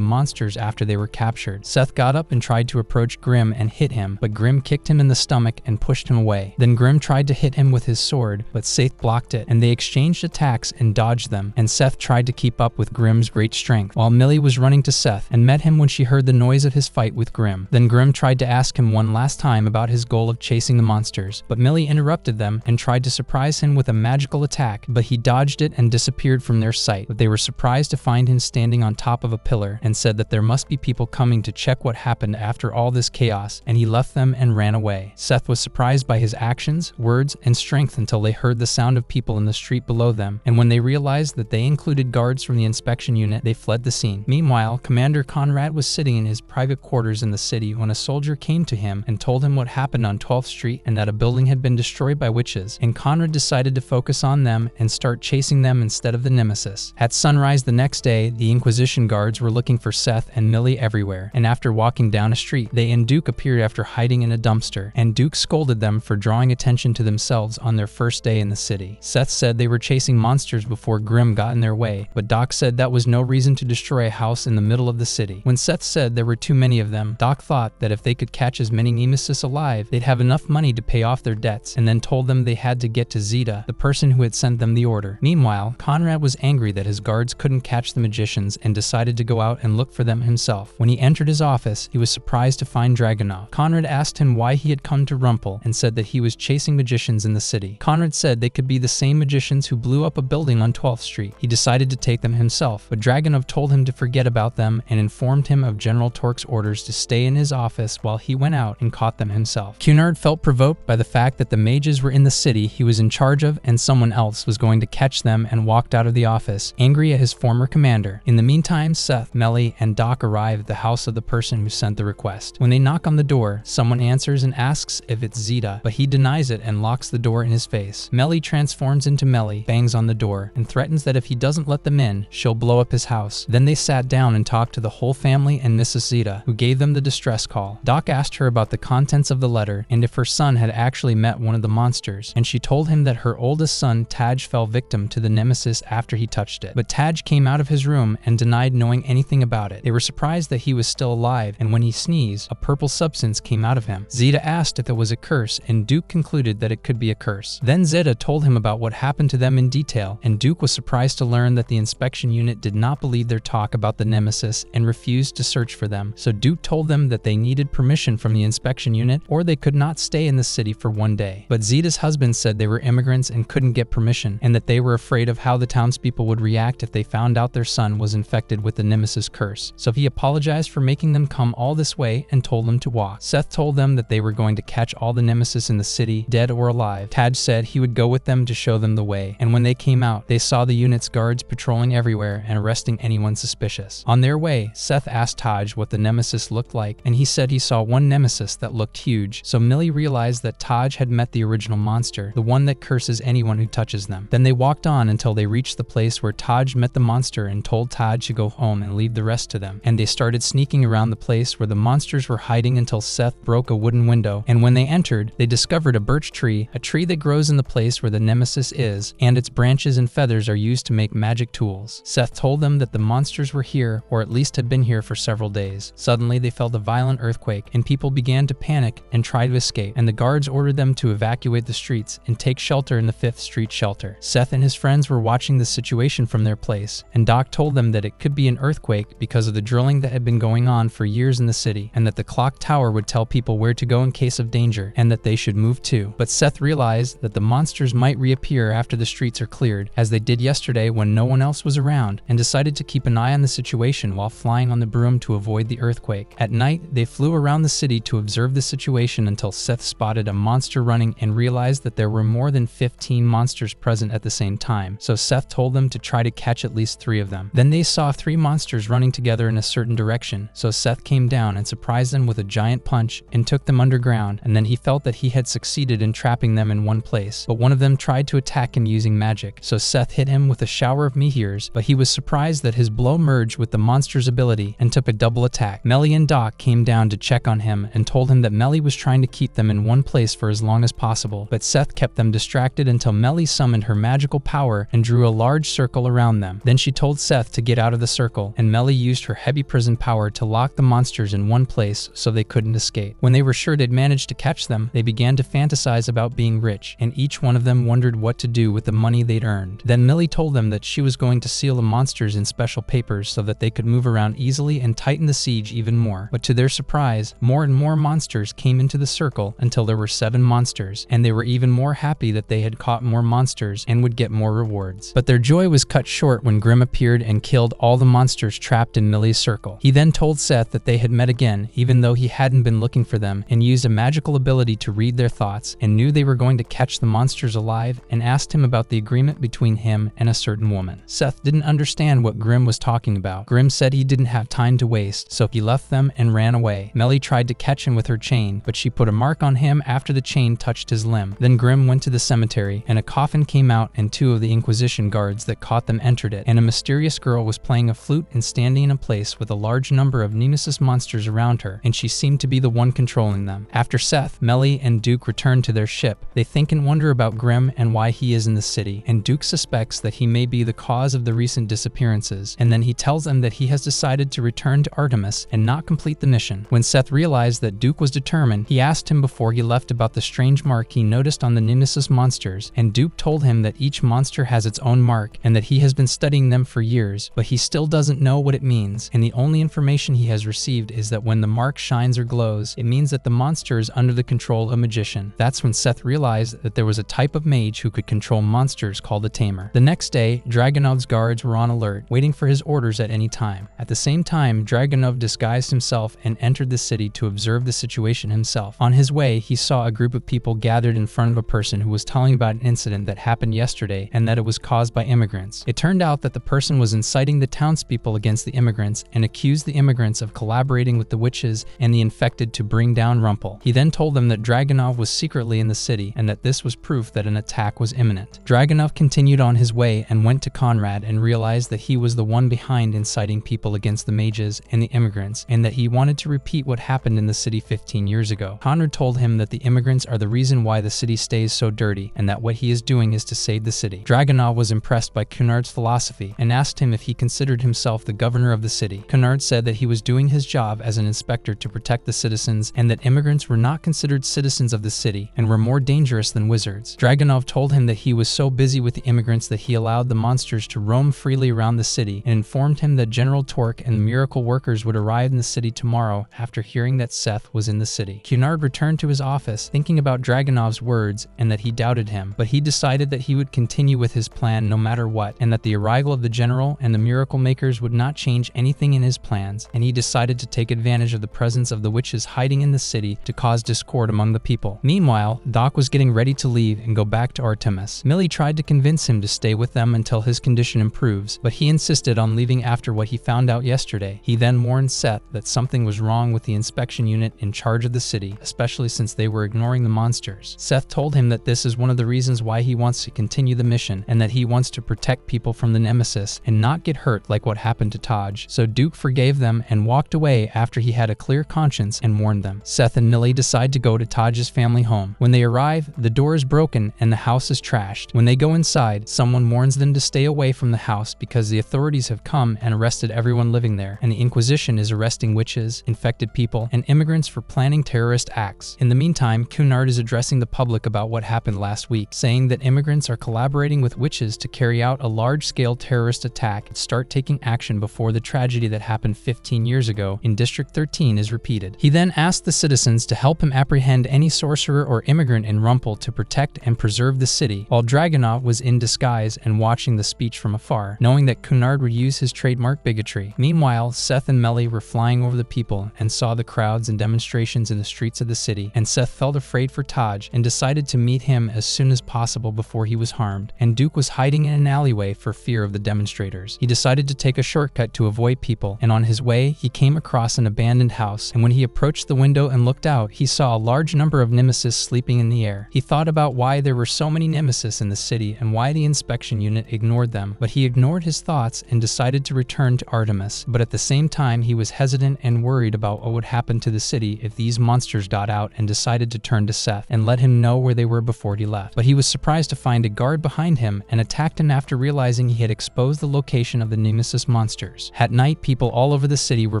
monsters after they were captured. Seth got up and tried to approach Grim and hit him, but Grim kicked him in the stomach and pushed him away. Then Grim tried to hit him with his sword, but Seth blocked it, and they exchanged attacks and dodged them, and Seth tried to keep up with Grim's great strength, while Millie was running to Seth and met him when she heard the noise of his fight with Grim. Then Grim tried to ask him one last time about his goal of chasing the monsters, but Millie interrupted them and tried to surprise him with a magical attack, but he dodged it and disappeared from their sight. But they were surprised to find him standing on top of a pillar and said that there must be people coming to check what happened after all this chaos, and he left them and ran away. Seth was surprised by his actions, words, and strength until they heard the sound of people in the street below them, and when they realized that they included guards from the inspection unit, they fled the scene. Meanwhile, Commander Conrad was sitting in his private quarters in the city when a soldier came to him and told him what happened on 12th Street and that a building had been destroyed by witches, and Conrad decided to focus on them and start chasing them instead of the Nemesis. At sunrise the next day, the Inquisition guards were looking for Seth and Millie everywhere, and after walking down a street, they and Duke appeared after hiding in a dumpster, and Duke scolded them for drawing attention to themselves on their first day in the city. Seth said they were chasing monsters before Grim got in their way, but Doc said that was no reason to destroy a house in the middle of the city. When Seth said there were too many of them, Doc thought that if they could catch as many Nemesis alive, they'd have enough money to pay off their debts, and then told them they had to get to Zeta, the person who had sent them the order. Meanwhile, Conrad was angry that his guards couldn't catch the magicians and decided to go out and look for them himself. When he entered his office, he was surprised to find Dragunov. Conrad asked him why he had come to Rumpel and said that he was chasing magicians in the city. Conrad said they could be the same magicians who blew up a building on 12th Street. He decided to take them himself, but Dragunov told him to forget about them and informed him of General Torque's orders to stay in his office while he went out and caught them himself. Cunard felt provoked by the fact that the mages were in the city he was in charge of and someone else was going to catch them, and walked out of the office, angry at his former commander. In the meantime, Seth, Millie, and Doc arrive at the house of the person who sent the request. When they knock on the door, someone answers and asks if it's Zeta, but he denies it and locks the door in his face. Millie transforms into Millie, bangs on the door, and threatens that if he doesn't let them in, she'll blow up his house. Then they sat down and talked to the whole family and Mrs. Zeta, who gave them the distress call. Doc asked her about the contents of the letter and if her son had actually met one of the monsters, and she told him that her oldest son, Taj, fell victim to the Nemesis after he touched it. But Taj came out of his room and denied knowing anything about it. They were surprised that he was still alive, and when he sneezed, a purple substance came out of him. Zeta asked if it was a curse, and Duke concluded that it could be a curse. Then Zeta told him about what happened to them in detail, and Duke was surprised to learn that the inspection unit did not believe their talk about the Nemesis and refused to search for them. So Duke told them that they needed permission from the inspection unit or they could not stay in the city for one day. But Zeta's husband said they were immigrants and couldn't get permission, and that they were afraid of how the townspeople would react if they found out their son was infected with the Nemesis curse. So he apologized for making them come all this way and told them to walk. Seth told them that they were going to catch all the Nemesis in the city, dead or alive. Taj said he would go with them to show them the way, and when they came out, They saw the unit's guards patrolling everywhere and arresting anyone suspicious. On their way, Seth asked Taj what the nemesis looked like, and he said he saw one nemesis that looked huge, so Millie realized that Taj had met the original monster, the one that curses anyone who touches them. Then they walked on until they reached the place where Taj met the monster and told Taj to go home and leave the rest to them. And they started sneaking around the place where the monsters were hiding until Seth broke a wooden window, and when they entered, they discovered a birch tree, a tree that grows in the place where the nemesis is, and its branches and feathers are used to make magic tools. Seth told them that the monsters were here, or at least had been here for several days. Suddenly, they felt a violent earthquake, and people began to panic and try to escape, and the guards ordered them to evacuate the streets and take shelter in the 5th Street shelter. Seth and his friends were watching the situation from their place, and Doc told them that it could be an earthquake because of the drilling that had been going on for years in the city, and that the clock tower would tell people where to go in case of danger, and that they should move too. But Seth realized that the monsters might reappear after the streets are cleared, as they did yesterday when no one else was around, and decided to keep an eye on the situation while flying on the broom to avoid the earthquake. At night, they flew around the city to observe the situation until Seth spotted a monster running and realized that there were more than 15 monsters present at the same time, so Seth told them to try to catch at least 3 of them. Then they saw 3 monsters running together in a certain direction, so Seth came down and surprised them with a giant punch and took them underground, and then he felt that he had succeeded in trapping them in one place, but one of them tried to attack him using magic, so Seth hit him with a shower of meteors, but he was surprised that his blow merged with the monster's ability and took a double attack. Melly and Doc came down to check on him and told him that Melly was trying to keep them in one place for as long as possible, but Seth kept them distracted until Melly summoned her magical power and drew a large circle around them. Then she told Seth to get out of the circle, and Melly used her heavy prison power to lock the monsters in one place so they couldn't escape. When they were sure they'd managed to catch them, they began to fantasize about being rich, and each one of them wondered what to do with the money they'd earned. Then Millie told them that she was going to seal the monsters in special papers so that they could move around easily and tighten the siege even more. But to their surprise, more and more monsters came into the circle until there were 7 monsters, and they were even more happy that they had caught more monsters and would get more rewards. But their joy was cut short when Grimm appeared and killed all the monsters trapped in Millie's circle. He then told Seth that they had met again, even though he hadn't been looking for them, and used a magical ability to read their thoughts, and knew they were going to catch the monsters alive, and asked him about the agreement between him and a certain woman. Seth didn't understand what Grimm was talking about. Grimm said he didn't have time to waste, so he left them and ran away. Melly tried to catch him with her chain, but she put a mark on him after the chain touched his limb. Then Grimm went to the cemetery, and a coffin came out, and 2 of the Inquisition guards that caught them entered it, and a mysterious girl was playing a flute and standing in a place with a large number of Nemesis monsters around her, and she seemed to be the one controlling them. After Seth, Melly and Duke returned to their ship. They think and wonder about Grimm and why he is in the city, and Duke suspects that he may be the cause of the recent disappearances, and then he tells them that he has decided to return to Artemis and not complete the mission. When Seth realized that Duke was determined, he asked him before he left about the strange mark he noticed on the Nemesis monsters, and Duke told him that each monster has its own mark, and that he has been studying them for years, but he still doesn't know what it means, and the only information he has received is that when the mark shines or glows, it means that the monster is under the control of a magician. That's when Seth realized that there was a type of mage who could control monsters called a tamer. The next day, Dragunov's guards were on alert, waiting for his orders at any time. At the same time, Dragunov disguised himself and entered the city to observe the situation himself. On his way, he saw a group of people gathered in front of a person who was telling about an incident that happened yesterday and that it was caused by immigrants. It turned out that the person was inciting the townspeople against the immigrants and accused the immigrants of collaborating with the witches and the infected to bring down Rumpel. He then told them that Dragunov was secretly in the city and that this was proof that an attack was imminent. Dragunov continued on his way and went to Conrad and realized that he was the one behind inciting people against the mages and the immigrants, and that he wanted to repeat what happened in the city 15 years ago. Conrad told him that the immigrants are the reason why the city stays so dirty, and that what he is doing is to save the city. Dragunov was impressed by Cunard's philosophy and asked him if he considered himself the governor of the city. Cunard said that he was doing his job as an inspector to protect the citizens, and that immigrants were not considered citizens of the city and were more dangerous than wizards. Dragunov told him that he was so busy with the immigrants that he allowed the monsters to roam freely around the city, and informed him that General Torque and the miracle workers would arrive in the city tomorrow after hearing that Seth was in the city. Cunard returned to his office thinking about Dragunov's words and that he doubted him, but he decided that he would continue with his plan no matter what, and that the arrival of the general and the miracle makers would not change anything in his plans, and he decided to take advantage of the presence of the witches hiding in the city to cause discord among the people. Meanwhile, Doc was getting ready to leave and go back to Artemis. Millie tried to convince him him to stay with them until his condition improves, but he insisted on leaving after what he found out yesterday. He then warned Seth that something was wrong with the inspection unit in charge of the city, especially since they were ignoring the monsters. Seth told him that this is one of the reasons why he wants to continue the mission, and that he wants to protect people from the nemesis and not get hurt like what happened to Taj. So Duke forgave them and walked away after he had a clear conscience and warned them. Seth and Millie decide to go to Taj's family home. When they arrive, the door is broken and the house is trashed. When they go inside, someone warns them to stay away from the house because the authorities have come and arrested everyone living there, and the Inquisition is arresting witches, infected people, and immigrants for planning terrorist acts. In the meantime, Cunard is addressing the public about what happened last week, saying that immigrants are collaborating with witches to carry out a large-scale terrorist attack and start taking action before the tragedy that happened 15 years ago in District 13 is repeated. He then asked the citizens to help him apprehend any sorcerer or immigrant in Rumpel to protect and preserve the city, while Dragunov was in disguise and watching the speech from afar, knowing that Cunard would use his trademark bigotry. Meanwhile, Seth and Mellie were flying over the people and saw the crowds and demonstrations in the streets of the city, and Seth felt afraid for Taj and decided to meet him as soon as possible before he was harmed, and Duke was hiding in an alleyway for fear of the demonstrators. He decided to take a shortcut to avoid people, and on his way, he came across an abandoned house, and when he approached the window and looked out, he saw a large number of nemesis sleeping in the air. He thought about why there were so many nemesis in the city and why the inspection unit ignored them, but he ignored his thoughts and decided to return to Artemis. But at the same time, he was hesitant and worried about what would happen to the city if these monsters got out, and decided to turn to Seth and let him know where they were before he left. But he was surprised to find a guard behind him and attacked him after realizing he had exposed the location of the nemesis monsters. At night, people all over the city were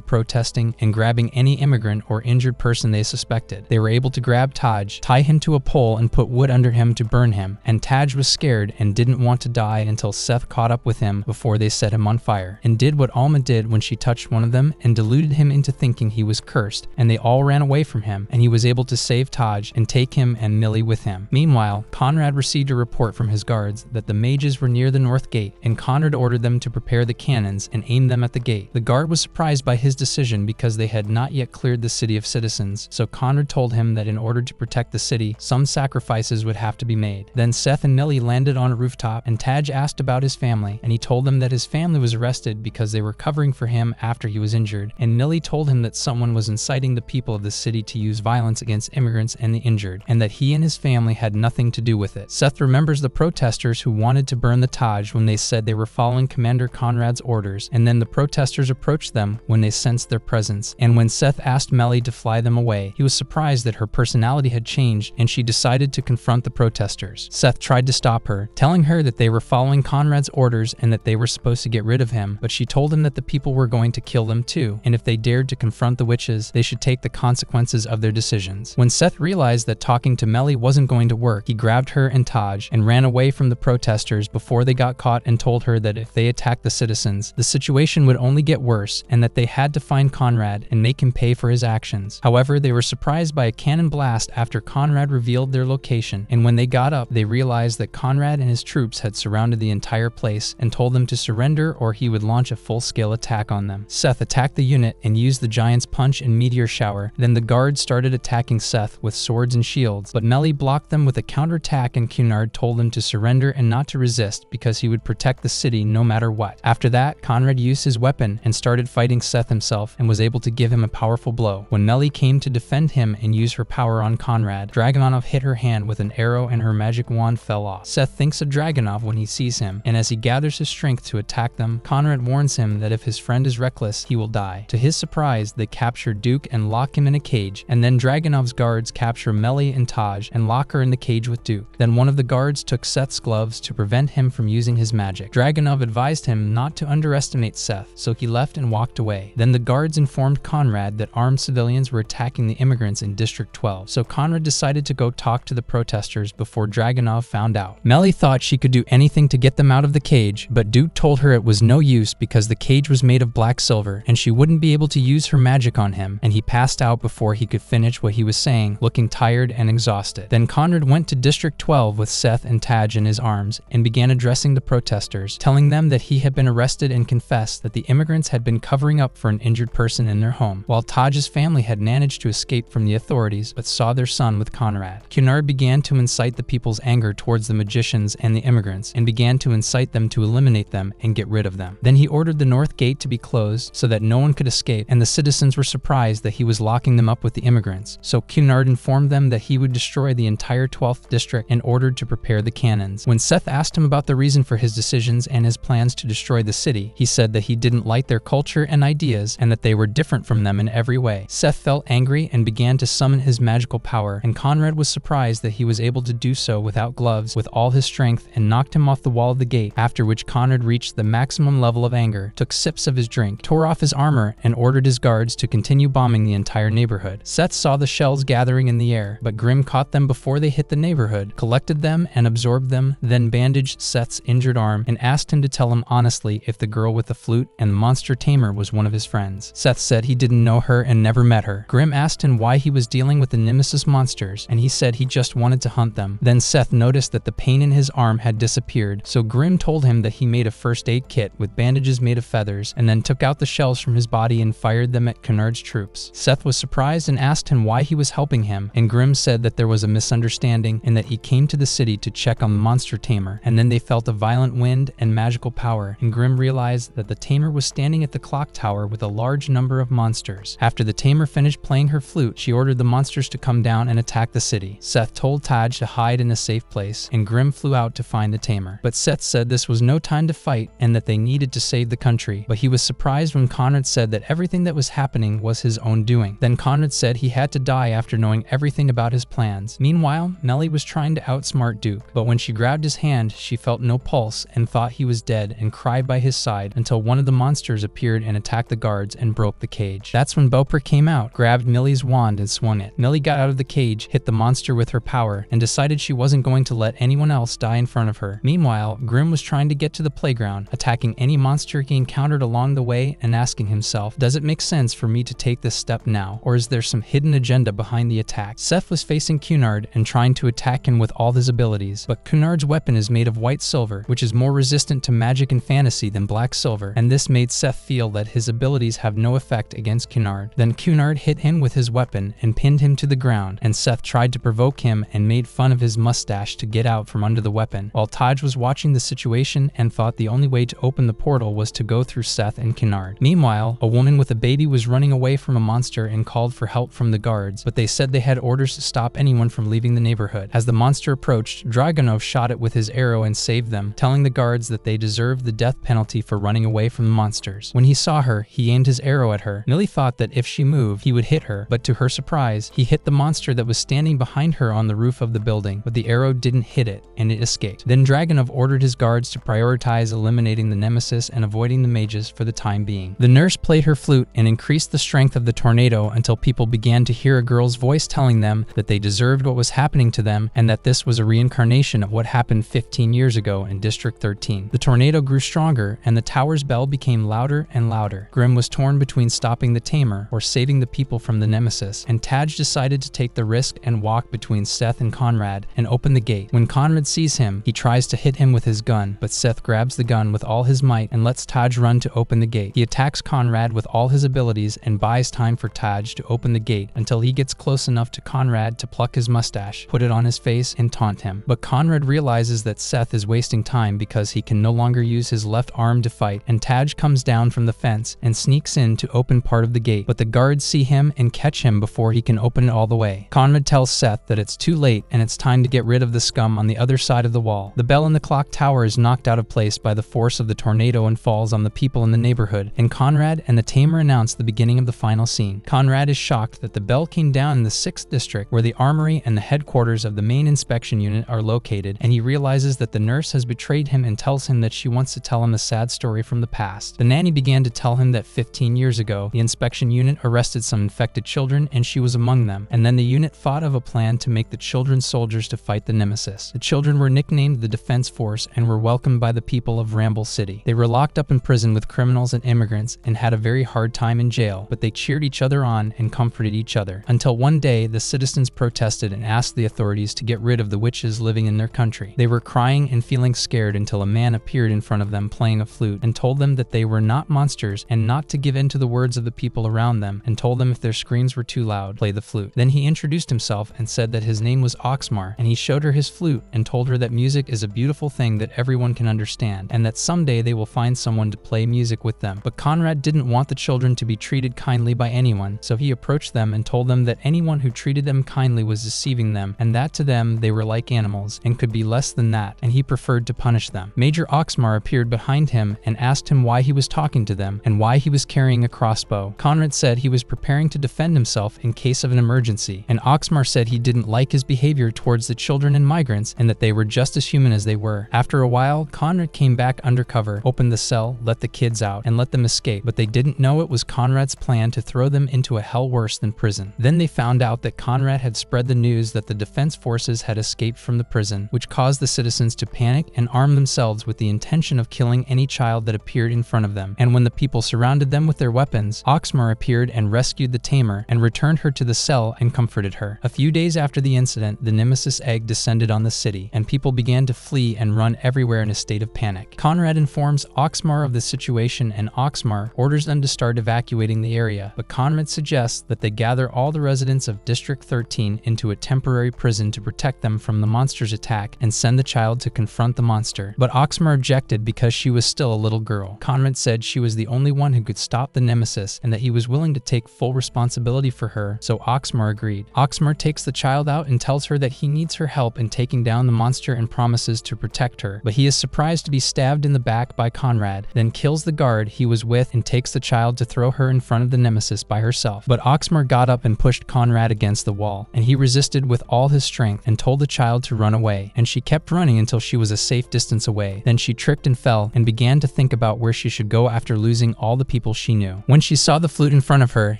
protesting and grabbing any immigrant or injured person they suspected. They were able to grab Taj, tie him to a pole, and put wood under him to burn him, and Taj was scared and didn't want to die until Seth caught up with him before they set him on fire, and did what Alma did when she touched one of them and deluded him into thinking he was cursed, and they all ran away from him, and he was able to save Taj and take him and Millie with him. Meanwhile, Conrad received a report from his guards that the mages were near the north gate, and Conrad ordered them to prepare the cannons and aim them at the gate. The guard was surprised by his decision because they had not yet cleared the city of citizens, so Conrad told him that in order to protect the city, some sacrifices would have to be made. Then Seth and Millie landed on a rooftop, and Taj asked about his family, and he told them that his family was arrested because they were covering for him after he was injured, and Millie told him that someone was inciting the people of the city to use violence against immigrants and the injured, and that he and his family had nothing to do with it. Seth remembers the protesters who wanted to burn the Taj when they said they were following Commander Conrad's orders, and then the protesters approached them when they sensed their presence, and when Seth asked Mellie to fly them away, he was surprised that her personality had changed and she decided to confront the protesters. Seth tried to stop her, telling her that they were following Conrad's orders and that they were supposed to get rid of him, but she told him that the people were going to kill them too, and if they dared to confront the witches, they should take the consequences of their decisions. When Seth realized that talking to Mellie wasn't going to work, he grabbed her and Taj and ran away from the protesters before they got caught, and told her that if they attacked the citizens, the situation would only get worse and that they had to find Conrad and make him pay for his actions. However, they were surprised by a cannon blast after Conrad revealed their location, and when they got up, they realized that Conrad and his troops had surrounded the entire place and told them to surrender or he would launch a full-scale attack on them. Seth attacked the unit and used the giant's punch and meteor shower. Then the guards started attacking Seth with swords and shields, but Mellie blocked them with a counterattack, and Cunard told them to surrender and not to resist because he would protect the city no matter what. After that, Conrad used his weapon and started fighting Seth himself and was able to give him a powerful blow. When Mellie came to defend him and use her power on Conrad, Dragunov hit her hand with an arrow and her magic wand fell off. Seth thinks of Dragunov when he sees him, and as he gathers his strength to attack them, Conrad warns him that if his friend is reckless, he will die. To his surprise, they capture Duke and lock him in a cage, and then Dragunov's guards capture Mellie and Taj and lock her in the cage with Duke. Then one of the guards took Seth's gloves to prevent him from using his magic. Dragunov advised him not to underestimate Seth, so he left and walked away. Then the guards informed Conrad that armed civilians were attacking the immigrants in District 12, so Conrad decided to go talk to the protesters before Dragunov found out. Mellie thought she could do anything to get them out of the cage, but Duke told her it was no use because the cage was made of black silver and she wouldn't be able to use her magic on him, and he passed out before he could finish what he was saying, looking tired and exhausted. Then Conrad went to District 12 with Seth and Taj in his arms and began addressing the protesters, telling them that he had been arrested and confessed that the immigrants had been covering up for an injured person in their home, while Taj's family had managed to escape from the authorities but saw their son with Conrad. Cunard began to incite the people's anger towards the magicians and the the immigrants and began to incite them to eliminate them and get rid of them. Then he ordered the north gate to be closed so that no one could escape, and the citizens were surprised that he was locking them up with the immigrants. So Cunard informed them that he would destroy the entire 12th district and ordered to prepare the cannons. When Seth asked him about the reason for his decisions and his plans to destroy the city, he said that he didn't like their culture and ideas and that they were different from them in every way. Seth felt angry and began to summon his magical power, and Conrad was surprised that he was able to do so without gloves with all his strength and knocked him off the wall of the gate, after which Conrad reached the maximum level of anger, took sips of his drink, tore off his armor, and ordered his guards to continue bombing the entire neighborhood. Seth saw the shells gathering in the air, but Grim caught them before they hit the neighborhood, collected them and absorbed them, then bandaged Seth's injured arm and asked him to tell him honestly if the girl with the flute and the monster tamer was one of his friends. Seth said he didn't know her and never met her. Grim asked him why he was dealing with the Nemesis monsters, and he said he just wanted to hunt them. Then Seth noticed that the pain in his arm had disappeared, so Grim told him that he made a first aid kit with bandages made of feathers and then took out the shells from his body and fired them at Cunard's troops. Seth was surprised and asked him why he was helping him, and Grim said that there was a misunderstanding and that he came to the city to check on the monster tamer, and then they felt a violent wind and magical power, and Grim realized that the tamer was standing at the clock tower with a large number of monsters. After the tamer finished playing her flute, she ordered the monsters to come down and attack the city. Seth told Taj to hide in a safe place, and Grim flew out to find the tamer. But Seth said this was no time to fight and that they needed to save the country, but he was surprised when Conrad said that everything that was happening was his own doing. Then Conrad said he had to die after knowing everything about his plans. Meanwhile, Melly was trying to outsmart Duke, but when she grabbed his hand, she felt no pulse and thought he was dead and cried by his side until one of the monsters appeared and attacked the guards and broke the cage. That's when Beaupre came out, grabbed Millie's wand and swung it. Millie got out of the cage, hit the monster with her power, and decided she wasn't going to let anyone else die in front of her. Meanwhile, Grim was trying to get to the playground, attacking any monster he encountered along the way and asking himself, does it make sense for me to take this step now, or is there some hidden agenda behind the attack? Seth was facing Cunard and trying to attack him with all his abilities, but Cunard's weapon is made of white silver, which is more resistant to magic and fantasy than black silver, and this made Seth feel that his abilities have no effect against Cunard. Then Cunard hit him with his weapon and pinned him to the ground, and Seth tried to provoke him and made fun of his mustache to get out from under the weapon, while Taj was watching the situation and thought the only way to open the portal was to go through Seth and Cunard. Meanwhile, a woman with a baby was running away from a monster and called for help from the guards, but they said they had orders to stop anyone from leaving the neighborhood. As the monster approached, Dragunov shot it with his arrow and saved them, telling the guards that they deserved the death penalty for running away from the monsters. When he saw her, he aimed his arrow at her. Millie thought that if she moved, he would hit her, but to her surprise, he hit the monster that was standing behind her on the roof of the building, but the arrow didn't hit it, and it escaped. Then Dragunov ordered his guards to prioritize eliminating the nemesis and avoiding the mages for the time being. The nurse played her flute and increased the strength of the tornado until people began to hear a girl's voice telling them that they deserved what was happening to them and that this was a reincarnation of what happened 15 years ago in District 13. The tornado grew stronger and the tower's bell became louder and louder. Grim was torn between stopping the tamer or saving the people from the nemesis, and Taj decided to take the risk and walk between Seth and Conrad and open the gate. When Conrad sees him, he tries to hit him with his gun, but Seth grabs the gun with all his might and lets Taj run to open the gate. He attacks Conrad with all his abilities and buys time for Taj to open the gate until he gets close enough to Conrad to pluck his mustache, put it on his face, and taunt him. But Conrad realizes that Seth is wasting time because he can no longer use his left arm to fight, and Taj comes down from the fence and sneaks in to open part of the gate, but the guards see him and catch him before he can open it all the way. Conrad tells Seth that it's too late and it's time to get rid of the scum on the other side of the wall. The bell in the clock tower is knocked out of place by the force of the tornado and falls on the people in the neighborhood, and Conrad and the tamer announce the beginning of the final scene. Conrad is shocked that the bell came down in the 6th district where the armory and the headquarters of the main inspection unit are located, and he realizes that the nurse has betrayed him and tells him that she wants to tell him a sad story from the past. The nanny began to tell him that 15 years ago, the inspection unit arrested some infected children and she was among them, and then the unit thought of a plan to make the children soldiers to fight the nemesis. The children were nicknamed the Defense Force and were welcomed by the people of Ramble City. They were locked up in prison with criminals and immigrants and had a very hard time in jail, but they cheered each other on and comforted each other. Until one day, the citizens protested and asked the authorities to get rid of the witches living in their country. They were crying and feeling scared until a man appeared in front of them playing a flute and told them that they were not monsters and not to give in to the words of the people around them, and told them if their screams were too loud, play the flute. Then he introduced himself and said that his name was Oxmar, and he showed her his flute and told her that music music is a beautiful thing that everyone can understand, and that someday they will find someone to play music with them. But Conrad didn't want the children to be treated kindly by anyone, so he approached them and told them that anyone who treated them kindly was deceiving them, and that to them they were like animals and could be less than that, and he preferred to punish them. Major Oxmar appeared behind him and asked him why he was talking to them and why he was carrying a crossbow. Conrad said he was preparing to defend himself in case of an emergency, and Oxmar said he didn't like his behavior towards the children and migrants and that they were just as human as they were. After a while, Conrad came back undercover, opened the cell, let the kids out, and let them escape, but they didn't know it was Conrad's plan to throw them into a hell worse than prison. Then they found out that Conrad had spread the news that the defense forces had escaped from the prison, which caused the citizens to panic and arm themselves with the intention of killing any child that appeared in front of them. And when the people surrounded them with their weapons, Oxmar appeared and rescued the tamer and returned her to the cell and comforted her. A few days after the incident, the Nemesis egg descended on the city, and people began to flee and run everywhere in a state of panic. Conrad informs Oxmar of the situation, and Oxmar orders them to start evacuating the area, but Conrad suggests that they gather all the residents of District 13 into a temporary prison to protect them from the monster's attack and send the child to confront the monster. But Oxmar objected because she was still a little girl. Conrad said she was the only one who could stop the Nemesis and that he was willing to take full responsibility for her, so Oxmar agreed. Oxmar takes the child out and tells her that he needs her help in taking down the monster and promises to protect her, but he is surprised to be stabbed in the back by Conrad, then kills the guard he was with and takes the child to throw her in front of the Nemesis by herself. But Oxmar got up and pushed Conrad against the wall, and he resisted with all his strength and told the child to run away, and she kept running until she was a safe distance away. Then she tripped and fell and began to think about where she should go after losing all the people she knew. When she saw the flute in front of her,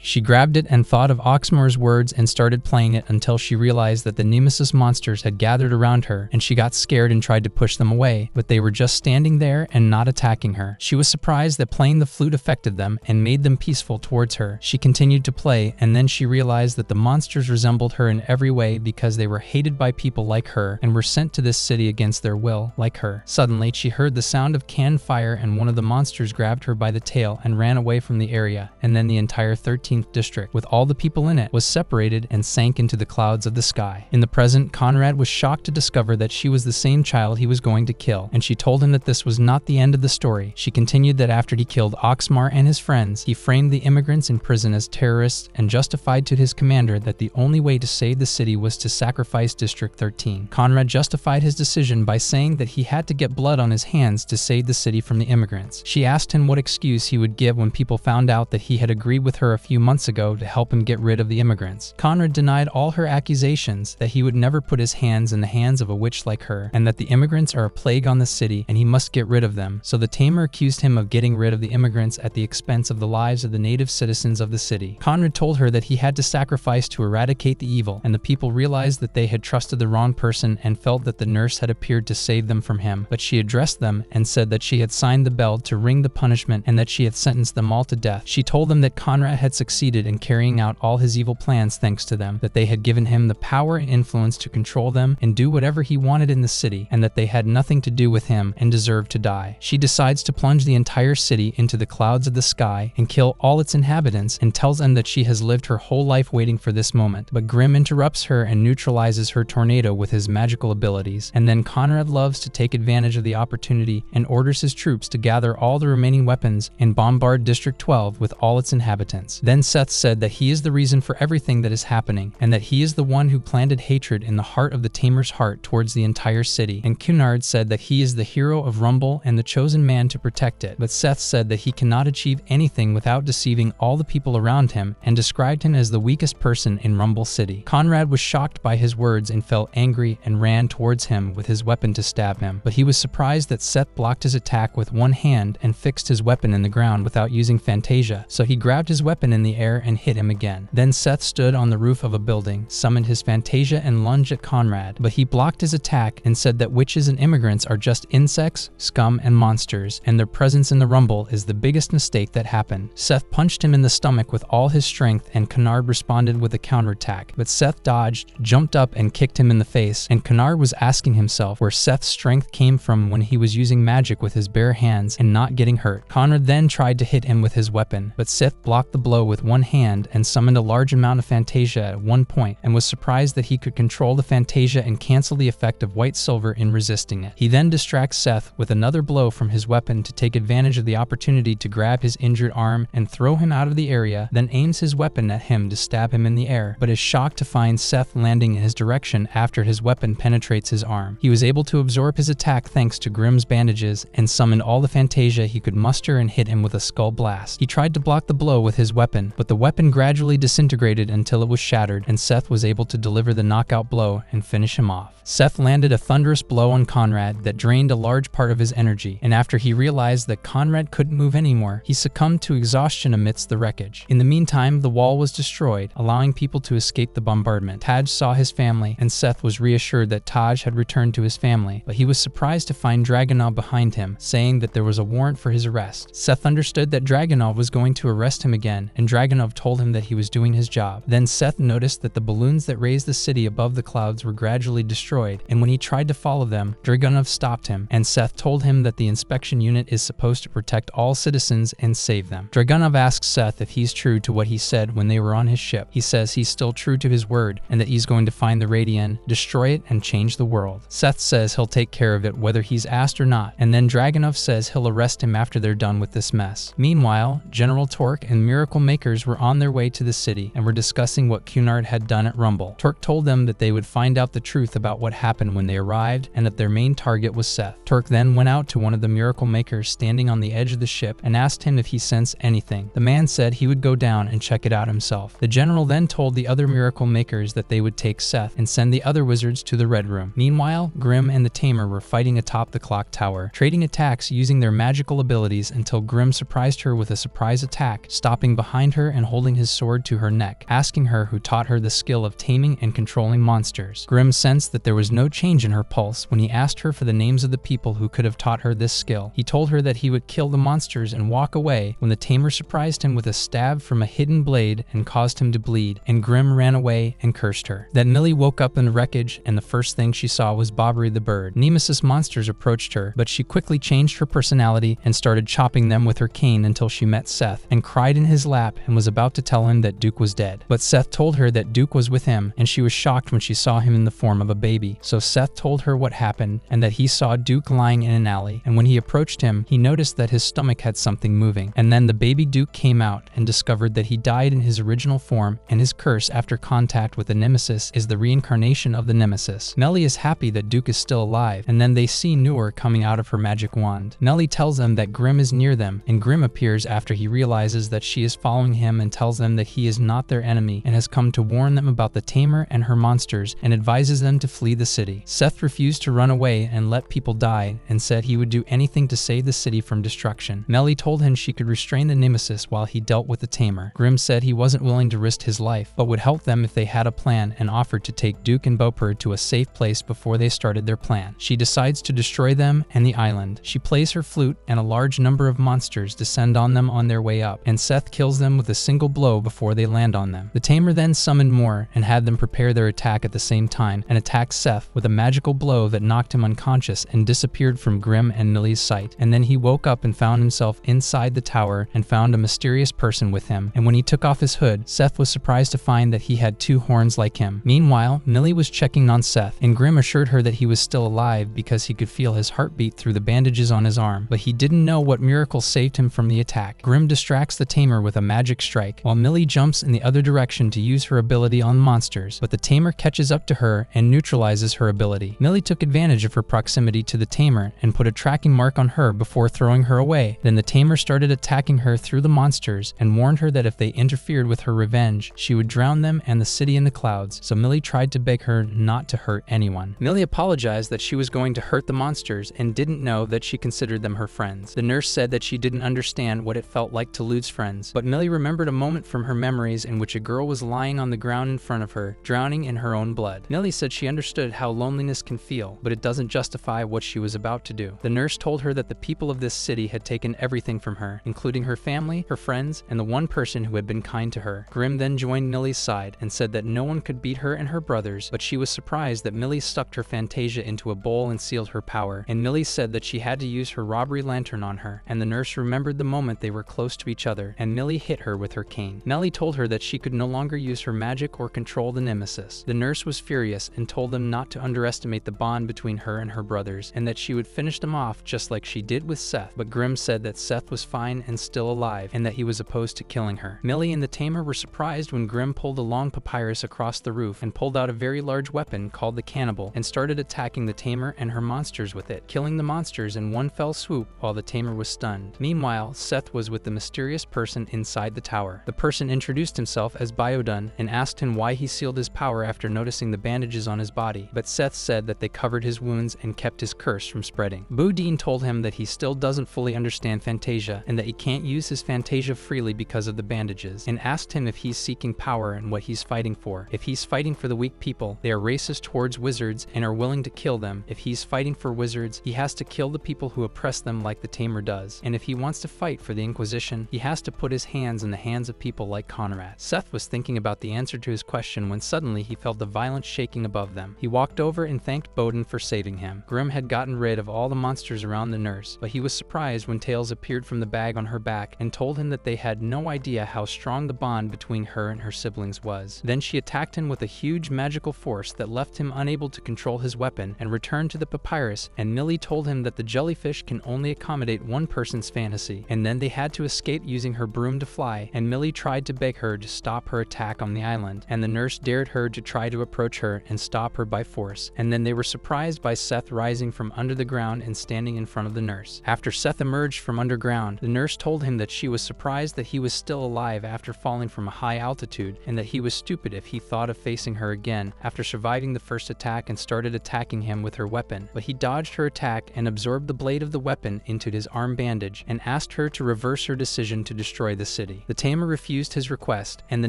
she grabbed it and thought of Oxmar's words and started playing it until she realized that the Nemesis monsters had gathered around her, and she got scared and tried to push them away, but they were just standing there and not attacking her. She was surprised that playing the flute affected them and made them peaceful towards her. She continued to play, and then she realized that the monsters resembled her in every way because they were hated by people like her and were sent to this city against their will, like her. Suddenly, she heard the sound of canned fire, and one of the monsters grabbed her by the tail and ran away from the area, and then the entire 13th district, with all the people in it, was separated and sank into the clouds of the sky. In the present, Conrad was shocked to discover that she was the same child he was going to kill, and she told him that this was not the end of the story. She continued that after he killed Oxmar and his friends, he framed the immigrants in prison as terrorists and justified to his commander that the only way to save the city was to sacrifice District 13. Conrad justified his decision by saying that he had to get blood on his hands to save the city from the immigrants. She asked him what excuse he would give when people found out that he had agreed with her a few months ago to help him get rid of the immigrants. Conrad denied all her accusations that he would never put his hands in the hands of a witch like her, and that the immigrants are a plague on the city and he must get rid of them. So the tamer accused him of getting rid of the immigrants at the expense of the lives of the native citizens of the city. Conrad told her that he had to sacrifice to eradicate the evil, and the people realized that they had trusted the wrong person and felt that the nurse had appeared to save them from him. But she addressed them and said that she had signed the bell to ring the punishment and that she had sentenced them all to death. She told them that Conrad had succeeded in carrying out all his evil plans thanks to them, that they had given him the power and influence to control them and do whatever he wanted in the city, and that they had nothing to do with him and deserved to die. She decides to plunge the entire city into the clouds of the sky and kill all its inhabitants, and tells them that she has lived her whole life waiting for this moment. But Grimm interrupts her and neutralizes her tornado with his magical abilities, and then Conrad loves to take advantage of the opportunity and orders his troops to gather all the remaining weapons and bombard District 12 with all its inhabitants. Then Seth said that he is the reason for everything that is happening, and that he is the one who planted hatred in the heart of the tamer's heart towards the entire city. And Cunard said that he is the hero of Rumble and the chosen man to protect it. But Seth said that he cannot achieve anything without deceiving all the people around him, and described him as the weakest person in Rumble City. Conrad was shocked by his words and felt angry and ran towards him with his weapon to stab him. But he was surprised that Seth blocked his attack with one hand and fixed his weapon in the ground without using Fantasia, so he grabbed his weapon in the air and hit him again. Then Seth stood on the roof of a building, summoned his Fantasia and lunged at Conrad, but he blocked his attack and said that witches and immigrants are just insects, scum, and monsters, and their presence in the Rumble is the biggest mistake that happened. Seth punched him in the stomach with all his strength, and Cunard responded with a counterattack, but Seth dodged, jumped up, and kicked him in the face, and Cunard was asking himself where Seth's strength came from when he was using magic with his bare hands and not getting hurt. Conrad then tried to hit him with his weapon, but Seth blocked the blow with one hand and summoned a large amount of Fantasia at one point, and was surprised that he could control the Fantasia and cancel the effect of white silver in resisting it. He then distracts Seth with another blow from his weapon to take advantage of the opportunity to grab his injured arm and throw him out of the area, then aims his weapon at him to stab him in the air, but is shocked to find Seth landing in his direction after his weapon penetrates his arm. He was able to absorb his attack thanks to Grimm's bandages and summoned all the Fantasia he could muster and hit him with a skull blast. He tried to block the blow with his weapon, but the weapon gradually disintegrated until it was shattered, and Seth was able to deliver the knockout blow and finish him off. Seth landed a thunderous blow on Conrad that drained a large part of his energy, and after he realized that Conrad couldn't move anymore, he succumbed to exhaustion amidst the wreckage. In the meantime, the wall was destroyed, allowing people to escape the bombardment. Taj saw his family, and Seth was reassured that Taj had returned to his family, but he was surprised to find Dragunov behind him, saying that there was a warrant for his arrest. Seth understood that Dragunov was going to arrest him again, and Dragunov told him that he was doing his job. Then Seth noticed that the balloons that raised the city above the clouds were gradually destroyed, and when he tried to follow them, Dragunov stopped him, and Seth told him that the inspection unit is supposed to protect all citizens and save them. Dragunov asks Seth if he's true to what he said when they were on his ship. He says he's still true to his word, and that he's going to find the Radian, destroy it, and change the world. Seth says he'll take care of it whether he's asked or not, and then Dragunov says he'll arrest him after they're done with this mess. Meanwhile, General Torque and Miracle Makers were on their way to the city and were discussing what Cunard had done at Rumble. Torque told them that they would find out the truth about what happened when they arrived, and that their main target was Seth. Torque then went out to one of the Miracle Makers standing on the edge of the ship and asked him if he sensed anything. The man said he would go down and check it out himself. The general then told the other Miracle Makers that they would take Seth and send the other wizards to the Red Room. Meanwhile, Grimm and the Tamer were fighting atop the clock tower, trading attacks using their magical abilities until Grimm surprised her with a surprise attack, stopping behind her and holding his sword to her neck, asking her who taught her the skill of taming and controlling monsters. Grimm sensed that there was no change in her pulse when he asked her for the names of the people who could have taught her this skill. He told her that he would kill the monsters and walk away when the Tamer surprised him with a stab from a hidden blade and caused him to bleed, and Grimm ran away and cursed her. Then Millie woke up in the wreckage, and the first thing she saw was Bobbery the bird. Nemesis monsters approached her, but she quickly changed her personality and started chopping them with her cane until she met Seth and cried in his lap and was about to tell him that Duke was dead. But Seth told her that Duke was with him, and she was shocked when she saw him in the form of a baby. So Seth told her what happened and that he saw Duke lying in an alley, and when he approached him, he noticed that his stomach had something moving. And then the baby Duke came out and discovered that he died in his original form, and his curse after contact with the Nemesis is the reincarnation of the Nemesis. Nellie is happy that Duke is still alive, and then they see Noor coming out of her magic wand. Nellie tells them that Grimm is near them, and Grimm appears after he realizes that she is following him and tells them that he is not their enemy and has come to warn them about the Tamer and her monsters and advises them to flee the city. Seth refused to run away and let people die and said he would do anything to save the city from destruction. Nellie told him she could restrain the Nemesis while he dealt with the Tamer. Grimm said he wasn't willing to risk his life, but would help them if they had a plan, and offered to take Duke and Beaupre to a safe place before they started their plan. She decides to destroy them and the island. She plays her flute, and a large number of monsters descend on them on their way up, and Seth kills them with a single blow before they land on them. The Tamer then summoned more and had them prepare their attack at the same time, and attacked Seth with a magical blow that knocked him unconscious and disappeared from Grimm and Millie's sight. And then he woke up and found himself inside the tower and found a mysterious person with him, and when he took off his hood, Seth was surprised to find that he had two horns like him. Meanwhile, Millie was checking on Seth, and Grimm assured her that he was still alive because he could feel his heartbeat through the bandages on his arm, but he didn't know what miracle saved him from the attack. Grimm distracts the Tamer with a magic strike, while Millie jumps in the other direction to use her ability on monsters, but the Tamer catches up to her and neutralizes her ability. Millie took advantage of her proximity to the Tamer and put a tracking mark on her before throwing her away. Then the Tamer started attacking her through the monsters and warned her that if they interfered with her revenge, she would drown them and the city in the clouds, so Millie tried to beg her not to hurt anyone. Millie apologized that she was going to hurt the monsters and didn't know that she considered them her friends. The nurse said that she didn't understand what it felt like to lose friends, but Millie remembered a moment from her memories in which a girl was lying on the ground in front of her, drowning in her own blood. Millie said she understood how loneliness can feel, but it doesn't justify what she was about to do. The nurse told her that the people of this city had taken everything from her, including her family, her friends, and the one person who had been kind to her. Grimm then joined Millie's side and said that no one could beat her and her brothers, but she was surprised that Millie sucked her Fantasia into a bowl and sealed her power, and Millie said that she had to use her robbery lantern on her, and the nurse remembered the moment they were close to each other, and Millie hit her with her cane. Nellie told her that she could no longer use her magic or control the Nemesis. The nurse was furious and told them not to underestimate underestimate the bond between her and her brothers, and that she would finish them off just like she did with Seth. But Grimm said that Seth was fine and still alive, and that he was opposed to killing her. Millie and the tamer were surprised when Grimm pulled a long papyrus across the roof and pulled out a very large weapon called the cannibal and started attacking the tamer and her monsters with it, killing the monsters in one fell swoop while the tamer was stunned. Meanwhile, Seth was with the mysterious person inside the tower. The person introduced himself as Biodun and asked him why he sealed his power after noticing the bandages on his body, but Seth said that they covered his wounds and kept his curse from spreading. Boudin told him that he still doesn't fully understand Fantasia and that he can't use his Fantasia freely because of the bandages, and asked him if he's seeking power and what he's fighting for. If he's fighting for the weak people, they are racist towards wizards and are willing to kill them. If he's fighting for wizards, he has to kill the people who oppress them like the tamer does. And if he wants to fight for the Inquisition, he has to put his hands in the hands of people like Conrad. Seth was thinking about the answer to his question when suddenly he felt a violent shaking above them. He walked over and thanked Boudin for saving him. Grimm had gotten rid of all the monsters around the nurse, but he was surprised when Tails appeared from the bag on her back and told him that they had no idea how strong the bond between her and her siblings was. Then she attacked him with a huge magical force that left him unable to control his weapon and returned to the papyrus, and Millie told him that the jellyfish can only accommodate one person's fantasy, and then they had to escape using her broom to fly, and Millie tried to beg her to stop her attack on the island, and the nurse dared her to try to approach her and stop her by force, and then they were surprised by Seth rising from under the ground and standing in front of the nurse. After Seth emerged from underground, the nurse told him that she was surprised that he was still alive after falling from a high altitude, and that he was stupid if he thought of facing her again after surviving the first attack and started attacking him with her weapon. But he dodged her attack and absorbed the blade of the weapon into his arm bandage and asked her to reverse her decision to destroy the city. The tamer refused his request, and the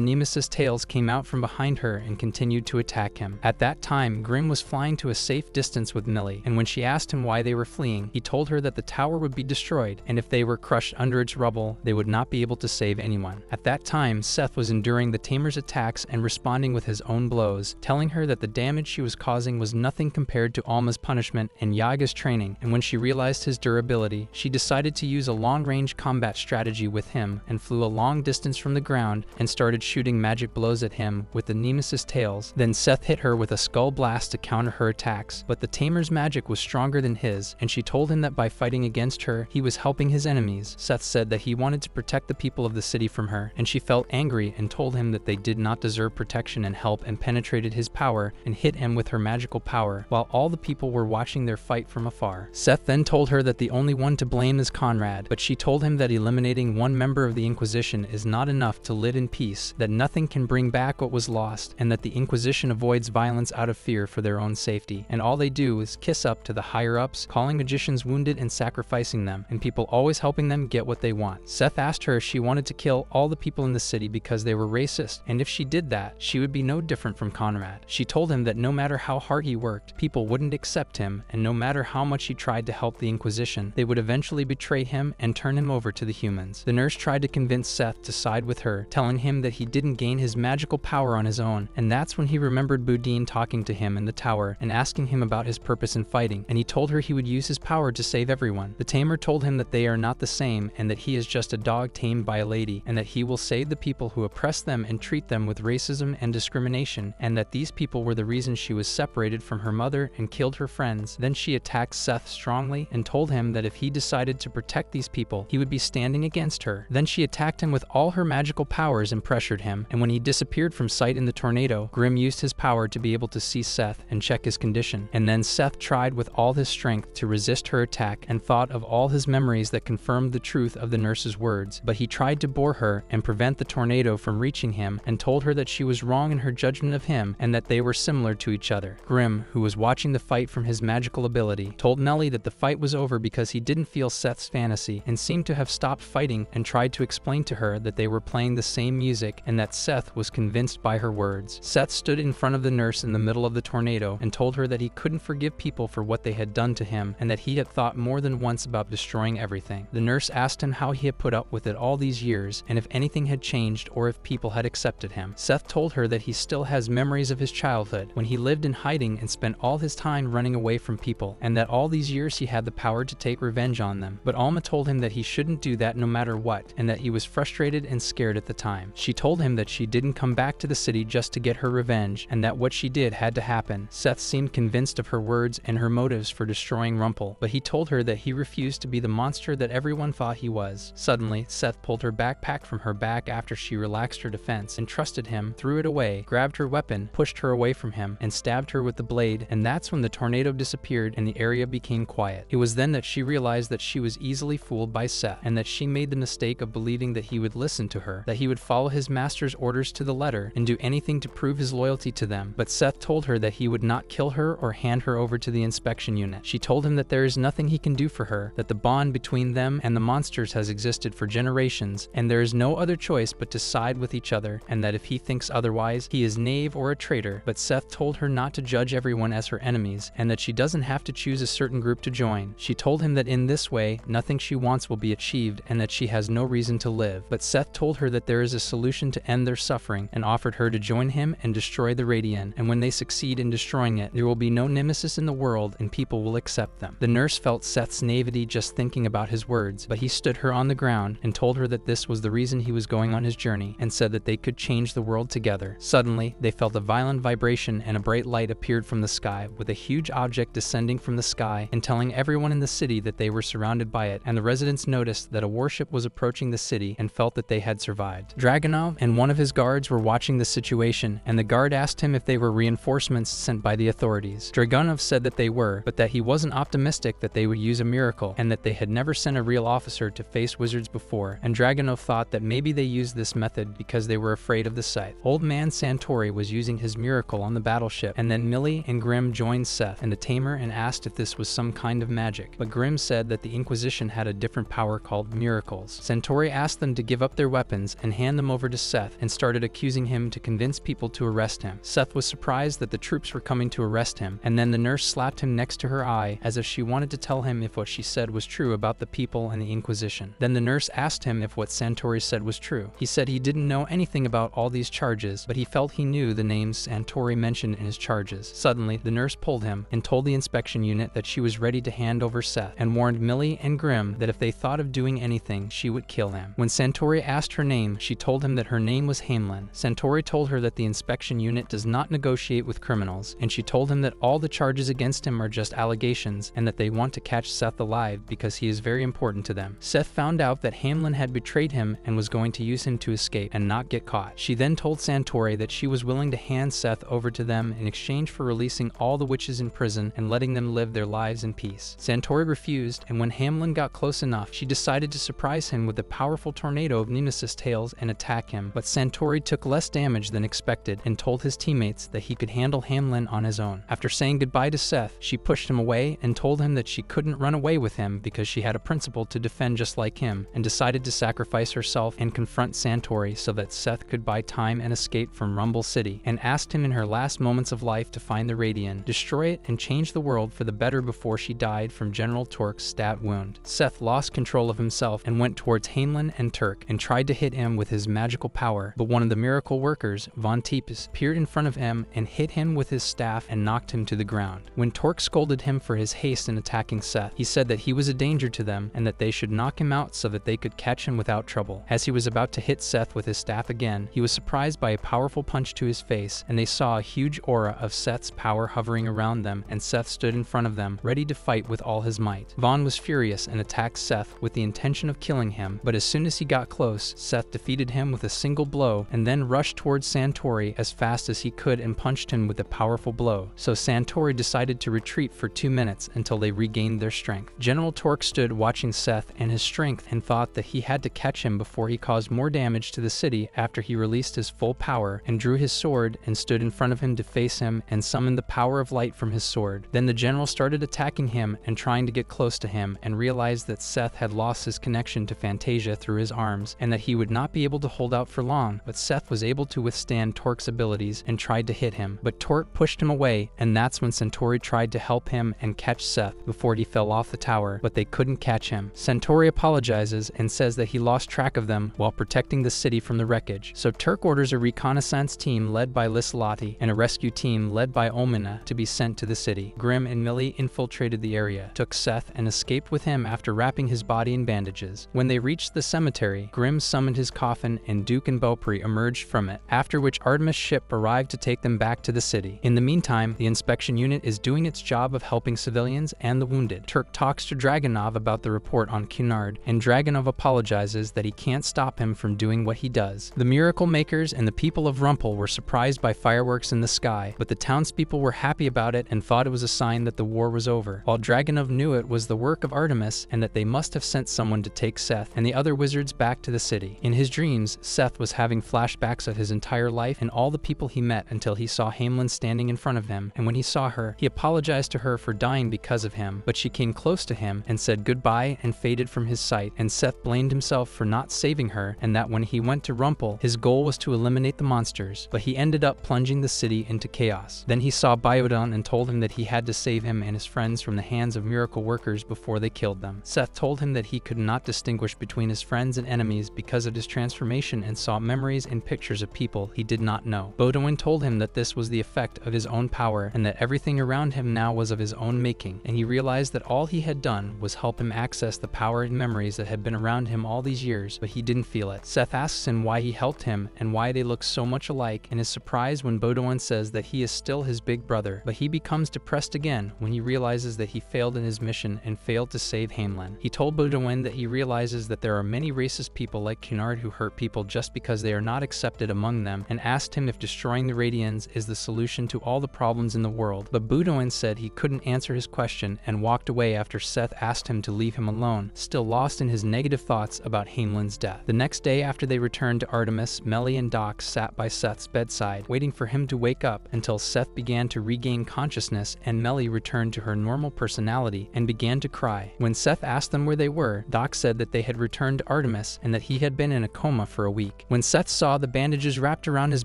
Nemesis Tails came out from behind her and continued to attack him. At that time, Grimm was flying to a safe distance with Millie, and when she asked him why they were fleeing, he told her that the tower would be destroyed, and if they were crushed under its rubble, they would not be able to save anyone. At that time, Seth was enduring the tamer's attacks and responding with his own blows, telling her that the damage she was causing was nothing compared to Alma's punishment and Yaga's training, and when she realized his durability, she decided to use a long-range combat strategy with him and flew a long distance from the ground and started shooting magic blows at him with the Nemesis Tails. Then Seth hit her with a skull blast to counter her attacks, but the tamer's magic was stronger than his, and she told him that by fighting against her, he was helping his enemies. Seth said that he wanted to protect the people of the city from her, and she felt angry and told him that they did not deserve protection and help, and penetrated his power and hit him with her magical power while all the people were watching their fight from afar. Seth then told her that the only one to blame is Conrad, but she told him that eliminating one member of the Inquisition is not enough to live in peace, that nothing can bring back what was lost, and that the Inquisition avoids violence out of fear for their own safety, and all they do is kiss up to the higher-ups, calling magicians wounded and sacrificing them, and people always helping them get what they want. Seth asked her if she wanted to kill all the people in the city because they were racist, and if she did that, she would be no different from Conrad. She told him that no matter how hard he worked, people wouldn't accept him, and no matter how much he tried to help the Inquisition, they would eventually betray him and turn him over to the humans. The nurse tried to convince Seth to side with her, telling him that he didn't gain his magical power on his own, and that's when he remembered Boudin talking to him in the tower and asking him about his purpose in fighting, and he told her he would use his power to save everyone. The tamer told him that they are not the same, and that he is just a dog tamed by a lady, and that he will save the people who oppress them and treat them with racism and discrimination, and that these people were the reason she was separated from her mother and killed her friends. Then she attacked Seth strongly and told him that if he decided to protect these people, he would be standing against her. Then she attacked him with all her magical powers and pressured him, and when he disappeared from sight in the tornado, Grimm used his power to be able to see Seth and check his condition. And then Seth tried with all his strength to resist her attack and thought of all his memories that confirmed the truth of the nurse's words, but he tried to bore her and prevent the tornado from reaching him and told her that she was wrong in her judgment of him and that they were similar to each other. Grimm, who was watching the fight from his magical ability, told Nellie that the fight was over because he didn't feel Seth's fantasy and seemed to have stopped fighting, and tried to explain to her that they were playing the same music and that Seth was convinced by her words. Seth stood in front of the nurse in the middle of the tornado and told her that he couldn't forgive people for what they had done to him and that he had thought more than once about destroying everything. The nurse asked him how he had put up with it all these years and if anything had changed or if people had accepted him. Seth told her that he still has memories of his childhood when he lived in hiding and spent all his time running away from people, and that all these years he had the power to take revenge on them. But Alma told him that he shouldn't do that no matter what, and that he was frustrated and scared at the time. She told him that she didn't come back to the city just to get her revenge, and that what she did had to happen. Seth seemed convinced of her words and her motives for destroying Rumpel, but he told her that he refused to be the monster that everyone thought he was. Suddenly, Seth pulled her backpack from her back after she relaxed her defense and trusted him, threw it away, grabbed her weapon, pushed her away from him, and stabbed her with the blade, and that's when the tornado disappeared and the area became quiet. It was then that she realized that she was easily fooled by Seth, and that she made the mistake of believing that he would listen to her, that he would follow his master's orders to the letter and do anything to prove his loyalty to them. But Seth told her that he would not kill her or hand her over to the inspection unit. She told him that there is nothing he can do for her, that the bond between them and the monsters has existed for generations, and there is no other choice but to side with each other, and that if he thinks otherwise, he is knave or a traitor. But Seth told her not to judge everyone as her enemies, and that she doesn't have to choose a certain group to join. She told him that in this way, nothing she wants will be achieved, and that she has no reason to live. But Seth told her that there is a solution to end their suffering, and offered her to join him and destroy the Radiant, and when they succeed in destroying it, there will be no nemesis in the world and people will accept them. The nurse felt Seth's naivety just thinking about his words, but he stood her on the ground and told her that this was the reason he was going on his journey, and said that they could change the world together. Suddenly, they felt a violent vibration and a bright light appeared from the sky, with a huge object descending from the sky and telling everyone in the city that they were surrounded by it, and the residents noticed that a warship was approaching the city and felt that they had survived. Dragunov and one of his guards were watching the situation, and the guard asked him if they were reinforcements sent by the authorities. Dragunov said that they were, but that he wasn't optimistic that they would use a miracle, and that they had never sent a real officer to face wizards before, and Dragunov thought that maybe they used this method because they were afraid of the scythe. Old man Santori was using his miracle on the battleship, and then Millie and Grimm joined Seth and the tamer and asked if this was some kind of magic, but Grimm said that the Inquisition had a different power called miracles. Santori asked them to give up their weapons and hand them over to Seth, and started accusing him to convince people to arrest him. Seth was surprised that the troops were coming to arrest him, and then the nurse slapped him next to her eye as if she wanted to tell him if what she said was true about the people and the Inquisition. Then the nurse asked him if what Santori said was true. He said he didn't know anything about all these charges, but he felt he knew the names Santori mentioned in his charges. Suddenly, the nurse pulled him and told the inspection unit that she was ready to hand over Seth, and warned Millie and Grimm that if they thought of doing anything, she would kill him. When Santori asked her name, she told him that her name was Hamelin. Santori told her that the inspection unit does not negotiate with criminals, and she told him that all the charges against him are just allegations, and that they want to catch Seth alive because he is very important to them. Seth found out that Hamelin had betrayed him and was going to use him to escape and not get caught. She then told Santori that she was willing to hand Seth over to them in exchange for releasing all the witches in prison and letting them live their lives in peace. Santori refused, and when Hamelin got close enough, she decided to surprise him with a powerful tornado of nemesis tails and attack him, but Santori took less damage than expected and told his teammates that he could handle Hamelin on his own. After saying goodbye to Seth, she pushed him away and told him that she couldn't run away with him because she had a principle to defend just like him, and decided to sacrifice herself and confront Santori so that Seth could buy time and escape from Rumble City, and asked him in her last moments of life to find the Radiant, destroy it, and change the world for the better before she died from General Torque's stab wound. Seth lost control of himself and went towards Hamelin and Turk and tried to hit him with his magical power, but one of the miracle workers, Von Tepes, appeared in front of him and hit him with his staff and knocked him to the ground. When Torque scolded him for his haste in attacking Seth, he said that he was a danger to them and that they should knock him out so that they could catch him without trouble. As he was about to hit Seth with his staff again, he was surprised by a powerful punch to his face, and they saw a huge aura of Seth's power hovering around them, and Seth stood in front of them, ready to fight with all his might. Vaughn was furious and attacked Seth with the intention of killing him, but as soon as he got close, Seth defeated him with a single blow and then rushed towards Santori as fast as he could and punched him with a powerful blow. So Santori decided to retreat for 2 minutes until they regained their strength. General Torque stood watching Seth and his strength and thought that he had to catch him before he caused more damage to the city after he released his full power and drew his sword and stood in front of him to face him and summoned the power of light from his sword. Then the general started attacking him and trying to get close to him, and realized that Seth had lost his connection to Fantasia through his arms and that he would not be able to hold out for long, but Seth was able to withstand Torque's abilities and tried to hit him, but Torque pushed him away, and that's when Santori tried to help him and catch Seth before he fell off the tower, but they couldn't catch him. Santori apologizes and says that he lost track of them while protecting the city from the wreckage, so Turk orders a reconnaissance team led by Lislati and a rescue team led by Omina to be sent to the city. Grimm and Millie infiltrated the area, took Seth, and escaped with him after wrapping his body in bandages. When they reached the cemetery, Grimm summoned his coffin and Duke and Beaupre emerged from it, after which Artemis' ship arrived to take them back to the city. In the meantime, meantime, the inspection unit is doing its job of helping civilians and the wounded. Turk talks to Dragunov about the report on Cunard, and Dragunov apologizes that he can't stop him from doing what he does. The miracle makers and the people of Rumpel were surprised by fireworks in the sky, but the townspeople were happy about it and thought it was a sign that the war was over, while Dragunov knew it was the work of Artemis and that they must have sent someone to take Seth and the other wizards back to the city. In his dreams, Seth was having flashbacks of his entire life and all the people he met until he saw Hamelin standing in front of him, and when he saw her, he apologized to her for dying because of him, but she came close to him and said goodbye and faded from his sight, and Seth blamed himself for not saving her, and that when he went to Rumpel, his goal was to eliminate the monsters, but he ended up plunging the city into chaos. Then he saw Biodon and told him that he had to save him and his friends from the hands of miracle workers before they killed them. Seth told him that he could not distinguish between his friends and enemies because of his transformation and saw memories and pictures of people he did not know. Baudouin told him that this was the effect of his own power and that everything around him now was of his own making, and he realized that all he had done was help him access the power and memories that had been around him all these years, but he didn't feel it. Seth asks him why he helped him and why they look so much alike, and is surprised when Baudouin says that he is still his big brother, but he becomes depressed again when he realizes that he failed in his mission and failed to save Hamelin. He told Baudouin that he realizes that there are many racist people like Cunard who hurt people just because they are not accepted among them, and asked him if destroying the Radians is the solution to all the problems in the world, but Baudouin said he couldn't answer his question and walked away after Seth asked him to leave him alone, still lost in his negative thoughts about Hamelin's death. The next day after they returned to Artemis, Melly and Doc sat by Seth's bedside, waiting for him to wake up until Seth began to regain consciousness and Melly returned to her normal personality and began to cry. When Seth asked them where they were, Doc said that they had returned to Artemis and that he had been in a coma for a week. When Seth saw the bandages wrapped around his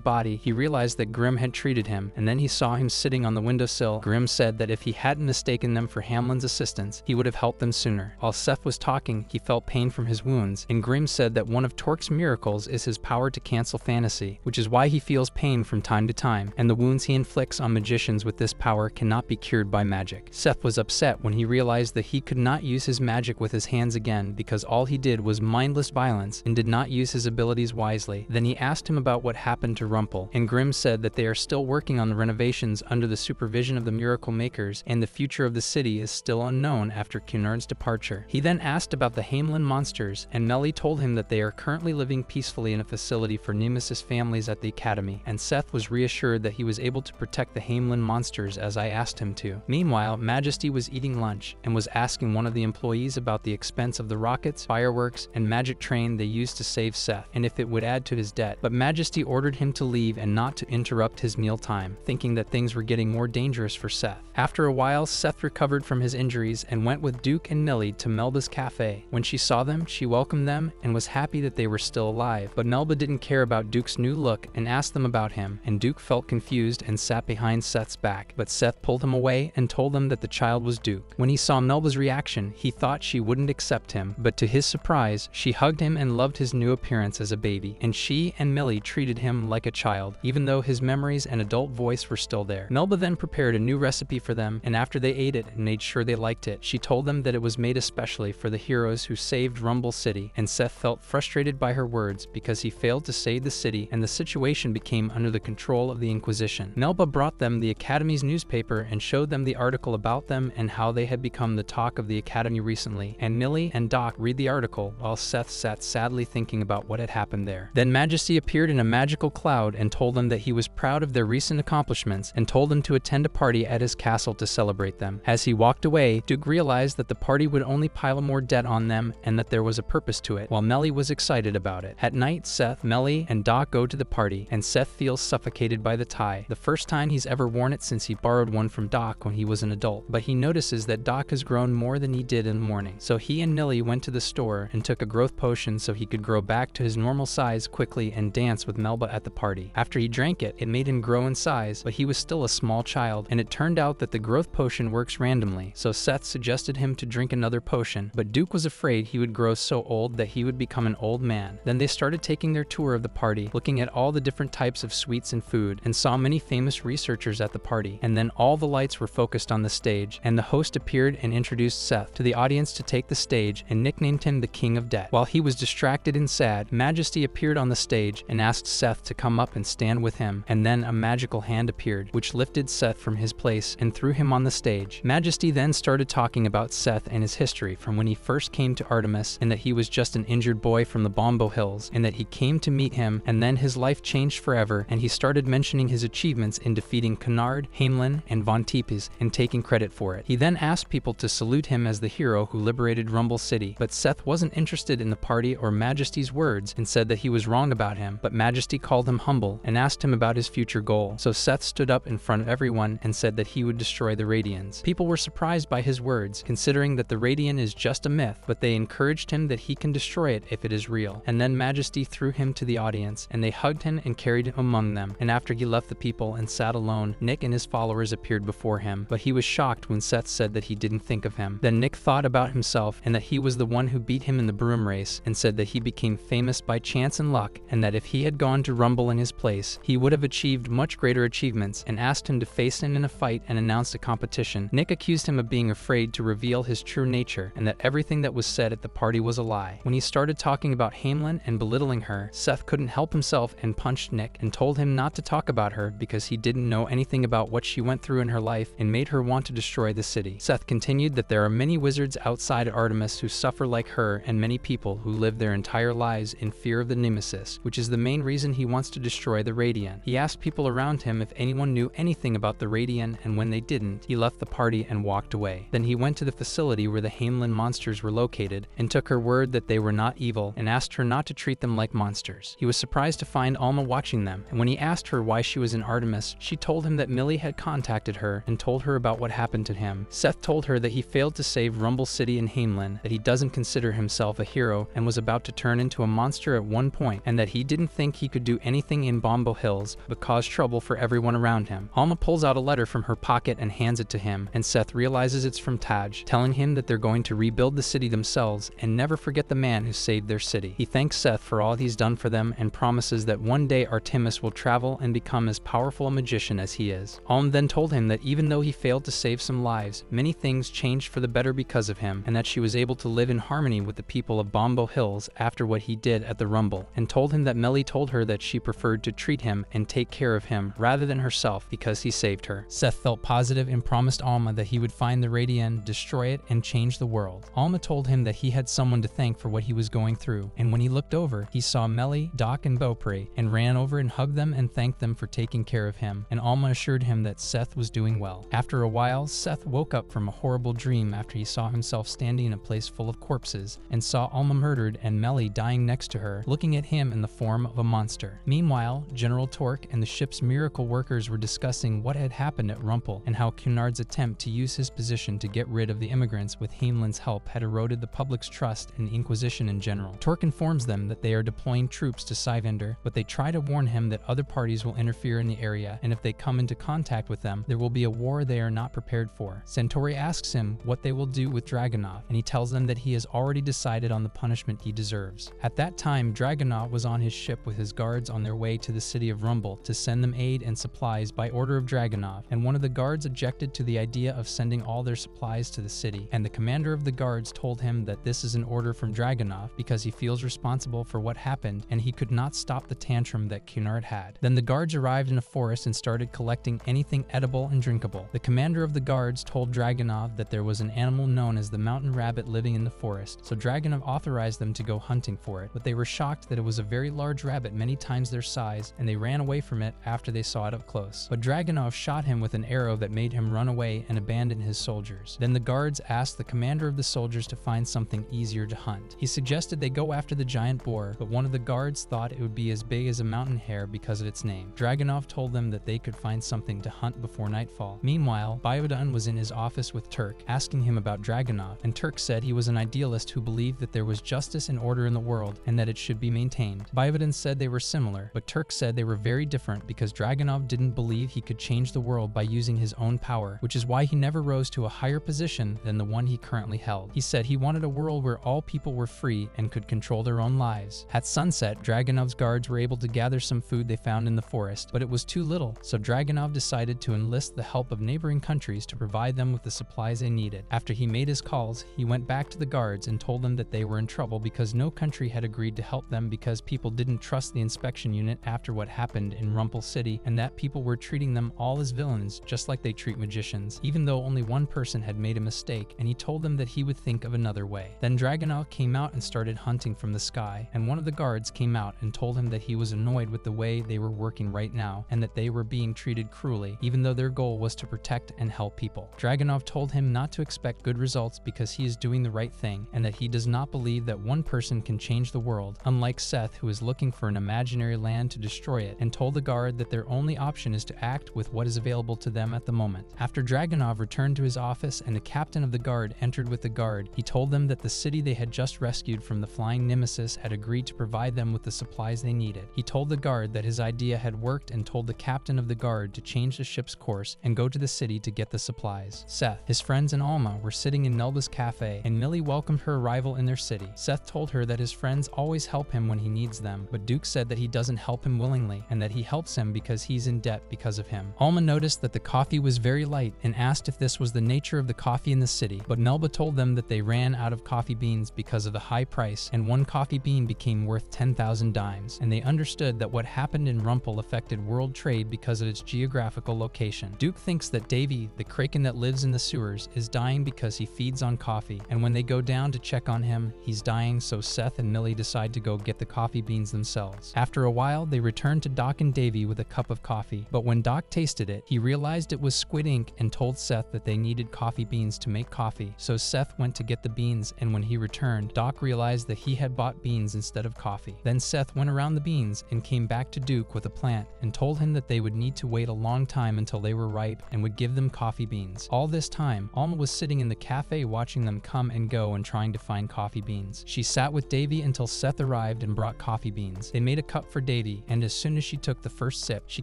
body, he realized that Grimm had treated him, and then he saw him sitting on the windowsill. Grimm said that if he hadn't mistaken them for Hamelin's assistants, he would have helped them sooner. While Seth was talking, he felt pain from his wounds, and Grimm said that one of Torque's miracles is his power to cancel fantasy, which is why he feels pain from time to time, and the wounds he inflicts on magicians with this power cannot be cured by magic. Seth was upset when he realized that he could not use his magic with his hands again because all he did was mindless violence and did not use his abilities wisely. Then he asked him about what happened to Rumpel, and Grimm said that they are still working on the renovations under the supervision of the miracle makers, and the future of the city is still unknown after Cunard's departure. He then asked about the Hamelin monsters, and Melly told him that they are currently living peacefully in a facility for Nemesis families at the academy, and Seth was reassured that he was able to protect the Hamelin monsters as I asked him to. Meanwhile, Majesty was eating lunch and was asking one of the employees about the expense of the rockets, fireworks, and magic train they used to save Seth, and if it would add to his debt, but Majesty ordered him to leave and not to interrupt his mealtime, thinking that things were getting more dangerous for Seth. After a while, Seth recovered from his injuries and went with Duke and Millie to Melba's cafe. When she saw them, she welcomed them and was happy that they were still alive, but Melba didn't care about Duke's new look and asked them about him, and Duke felt confused and sat behind Seth's back, but Seth pulled him away and told them that the child was Duke. When he saw Melba's reaction, he thought she wouldn't accept him, but to his surprise, she hugged him and loved his new appearance as a baby, and she and Millie treated him like a child, even though his memories and adult voice were still there. Melba then prepared a new recipe for them, and after they ate it and made sure they liked it, she told them that it was made especially for the heroes who saved Rumble City, and Seth felt frustrated by her words because he failed to save the city and the situation became under the control of the Inquisition. Melba brought them the Academy's newspaper and showed them the article about them and how they had become the talk of the Academy recently, and Millie and Doc read the article while Seth sat sadly thinking about what had happened there. Then Majesty appeared in a magical cloud and told them that he was proud of their recent accomplishments and told them to attend a party at his castle to celebrate them. As he walked away, Duke realized that the party would only pile more debt on them and that there was a purpose to it, while Melly was excited about it. At night, Seth, Melly, and Doc go to the party, and Seth feels suffocated by the tie, the first time he's ever worn it since he borrowed one from Doc when he was an adult, but he notices that Doc has grown more than he did in the morning. So he and Nilly went to the store and took a growth potion so he could grow back to his normal size quickly and dance with Melba at the party. After he drank it, it made him grow in size, but he was still a small child, and it turned out that the growth potion works randomly, so Seth suggested him to drink another potion, but Duke was afraid he would grow so old that he would become an old man. Then they started taking their tour of the party, looking at all the different types of sweets and food, and saw many famous researchers at the party, and then all the lights were focused on the stage, and the host appeared and introduced Seth to the audience to take the stage and nicknamed him the King of Debt. While he was distracted and sad, Majesty appeared on the stage and asked Seth to come up and stand with him, and then a magical hand appeared, which lifted Seth from his place and threw him on the stage. Majesty then started talking about Seth and his history from when he first came to Artemis, and that he was just an injured boy from the Bombo Hills, and that he came to meet him, and then his life changed forever, and he started mentioning his achievements in defeating Cunard, Hamelin, and Von Tepes, and taking credit for it. He then asked people to salute him as the hero who liberated Rumble City, but Seth wasn't interested in the party or Majesty's words and said that he was wrong about him, but Majesty called him humble and asked him about his future goal. So Seth stood up in front of everyone and said that he would destroy the Radians. People were surprised by his words, considering that the Radian is just a myth, but they encouraged him that he can destroy it if it is real. And then Majesty threw him to the audience, and they hugged him and carried him among them. And after he left the people and sat alone, Nick and his followers appeared before him, but he was shocked when Seth said that he didn't think of him. Then Nick thought about himself and that he was the one who beat him in the broom race, and said that he became famous by chance and luck, and that if he had gone to Rumble in his place, he would have achieved much greater achievements, and asked him to face him in a fight and announced a competition. Nick accused him of being afraid to reveal his true nature, and that everything that was said at the party was a lie. When he started talking about Hamelin and belittling her, Seth couldn't help himself and punched Nick and told him not to talk about her because he didn't know anything about what she went through in her life, and made her want to destroy the city. Seth continued that there are many wizards outside Artemis who suffer like her, and many people who live their entire lives in fear of the Nemesis, which is the main reason he wants to destroy the Radiant. He asked people around him if anyone knew anything about the Radiant, and when they didn't, he left the party and walked away. Then he went to the facility where the Hamelin monsters were located and took her word that they were not evil, and asked her not to treat them like monsters. He was surprised to find Alma watching them, and when he asked her why she was in Artemis, she told him that Millie had contacted her and told her about what happened to him. Seth told her that he failed to save Rumble City and Hamelin, that he doesn't consider himself a hero and was about to turn into a monster at one point, and that he didn't think he could do anything in Bombo Hills but cause trouble for everyone around him. Alma pulls out a letter from her pocket and hands it to him, and Seth realizes it's from Taj, telling him that they're going to rebuild the city themselves and never forget the man who saved their city. He thanks Seth for all he's done for them and promises that one day Artemis will travel and become as powerful a magician as he is. Alma then told him that even though he failed to save some lives, many things changed for the better because of him, and that she was able to live in harmony with the people of Bombo Hills after what he did at the Rumble, and told him that Melly told her that she preferred to treat him and take care of him rather than herself because he saved her. Seth felt positive and promised Alma that he would find the Radiant, destroy it, and change the world. Alma told him that he had someone to thank for what he was going through, and when he looked over, he saw Melly, Doc, and Beaupre, and ran over and hugged them and thanked them for taking care of him, and Alma assured him that Seth was doing well. After a while, Seth woke up from a horrible dream after he saw himself standing in a place full of corpses, and saw Alma murdered and Melly dying next to her, looking at him in the form of a monster. Meanwhile, General Torque and the ship's miracle workers were discussing what had happened at Rumple, and how Cunard's attempt to use his position to get rid of the immigrants with Hamelin's help had eroded the public's trust in the Inquisition in general. Torque informs them that they are deploying troops to Syvender, but they try to warn him that other parties will interfere in the area, and if they come into contact with them, there will be a war they are not prepared for. Centauri asks him what they will do with Dragunov, and he tells them that he has already decided on the punishment he deserves. At that time, Dragunov was on his ship with his guards on their way to the city of Rumble to send them aid and supplies by order of Dragunov, and one of the guards objected to the idea of sending all their supplies to the city, and the commander of the guards told him that this is an order from Dragunov because he feels responsible for what happened and he could not stop the tantrum that Cunard had. Then the guards arrived in a forest and started collecting anything edible and drinkable. The commander of the guards told Dragunov that there was an animal known as the mountain rabbit living in the forest, so Dragunov authorized them to go hunting for it, but they were shocked that it was a very large rabbit many times their size, and they ran away from it after they saw it up close. But Dragunov shot him with an arrow that made him run away and abandon his soldiers. Then the guards asked the commander of the soldiers to find something easier to hunt. He suggested they go after the giant boar, but one of the guards thought it would be as big as a mountain hare because of its name. Dragunov told them that they could find something to hunt before nightfall. Meanwhile, Biodan was in his office with Turk, asking him about Dragunov, and Turk said he was an idealist who believed that there was justice and order in the world and that it should be maintained. Biodan said they were similar, but Turk said they were very different because Dragunov didn't believe he could change the world by using his own power, which is why he never rose to a higher position than the one he currently held. He said he wanted a world where all people were free and could control their own lives. At sunset, Dragunov's guards were able to gather some food they found in the forest, but it was too little, so Dragunov decided to enlist the help of neighboring countries to provide them with the supplies they needed. After he made his calls, he went back to the guards and told them that they were in trouble because no country had agreed to help them because people didn't trust the inspection unit after what happened in Rumple City, and that people were treating them all as villains, just like they treat magicians, even though only one person had made a mistake, and he told them that he would think of another way. Then Dragunov came out and started hunting from the sky, and one of the guards came out and told him that he was annoyed with the way they were working right now, and that they were being treated cruelly, even though their goal was to protect and help people. Dragunov told him not to expect good results because he is doing the right thing, and that he does not believe that one person can change the world, unlike Seth, who is looking for an imaginary land to destroy it, and told the guard that their only option is to act with what is available to them at the moment. After Dragunov returned to his office and the captain of the guard entered with the guard, he told them that the city they had just rescued from the flying nemesis had agreed to provide them with the supplies they needed. He told the guard that his idea had worked and told the captain of the guard to change the ship's course and go to the city to get the supplies. Seth, his friends, and Alma were sitting in Melba's cafe, and Millie welcomed her arrival in their city. Seth told her that his friends always help him when he needs them, but Duke said that he doesn't help him willingly and that he helps him because he's in debt because of him. Alma noticed that the coffee was very light and asked if this was the nature of the coffee in the city, but Melba told them that they ran out of coffee beans because of the high price, and one coffee bean became worth 10,000 dimes, and they understood that what happened in Rumpel affected world trade because of its geographical location. Duke thinks that Davy, the kraken that lives in the sewers, is dying because he feeds on coffee, and when they go down to check on him, he's dying, so Seth and Millie decide to go get the coffee beans themselves. After a while, they return to Doc and Davy with a cup of coffee, but when Doc tasted it, he realized it was squid ink and told Seth that they needed coffee beans to make coffee, so Seth went to get the beans, and when he returned, Doc realized that he had bought beans instead of coffee. Then Seth went around the beans and came back to Duke with a plant and told him that they would need to wait a long time until they were ripe and would give them coffee beans. All this time, Alma was sitting in the cafe watching them come and go and trying to find coffee beans. She sat with Davy until Seth arrived and brought coffee beans. They made a cup for Davy, and as soon as she took the first sip, she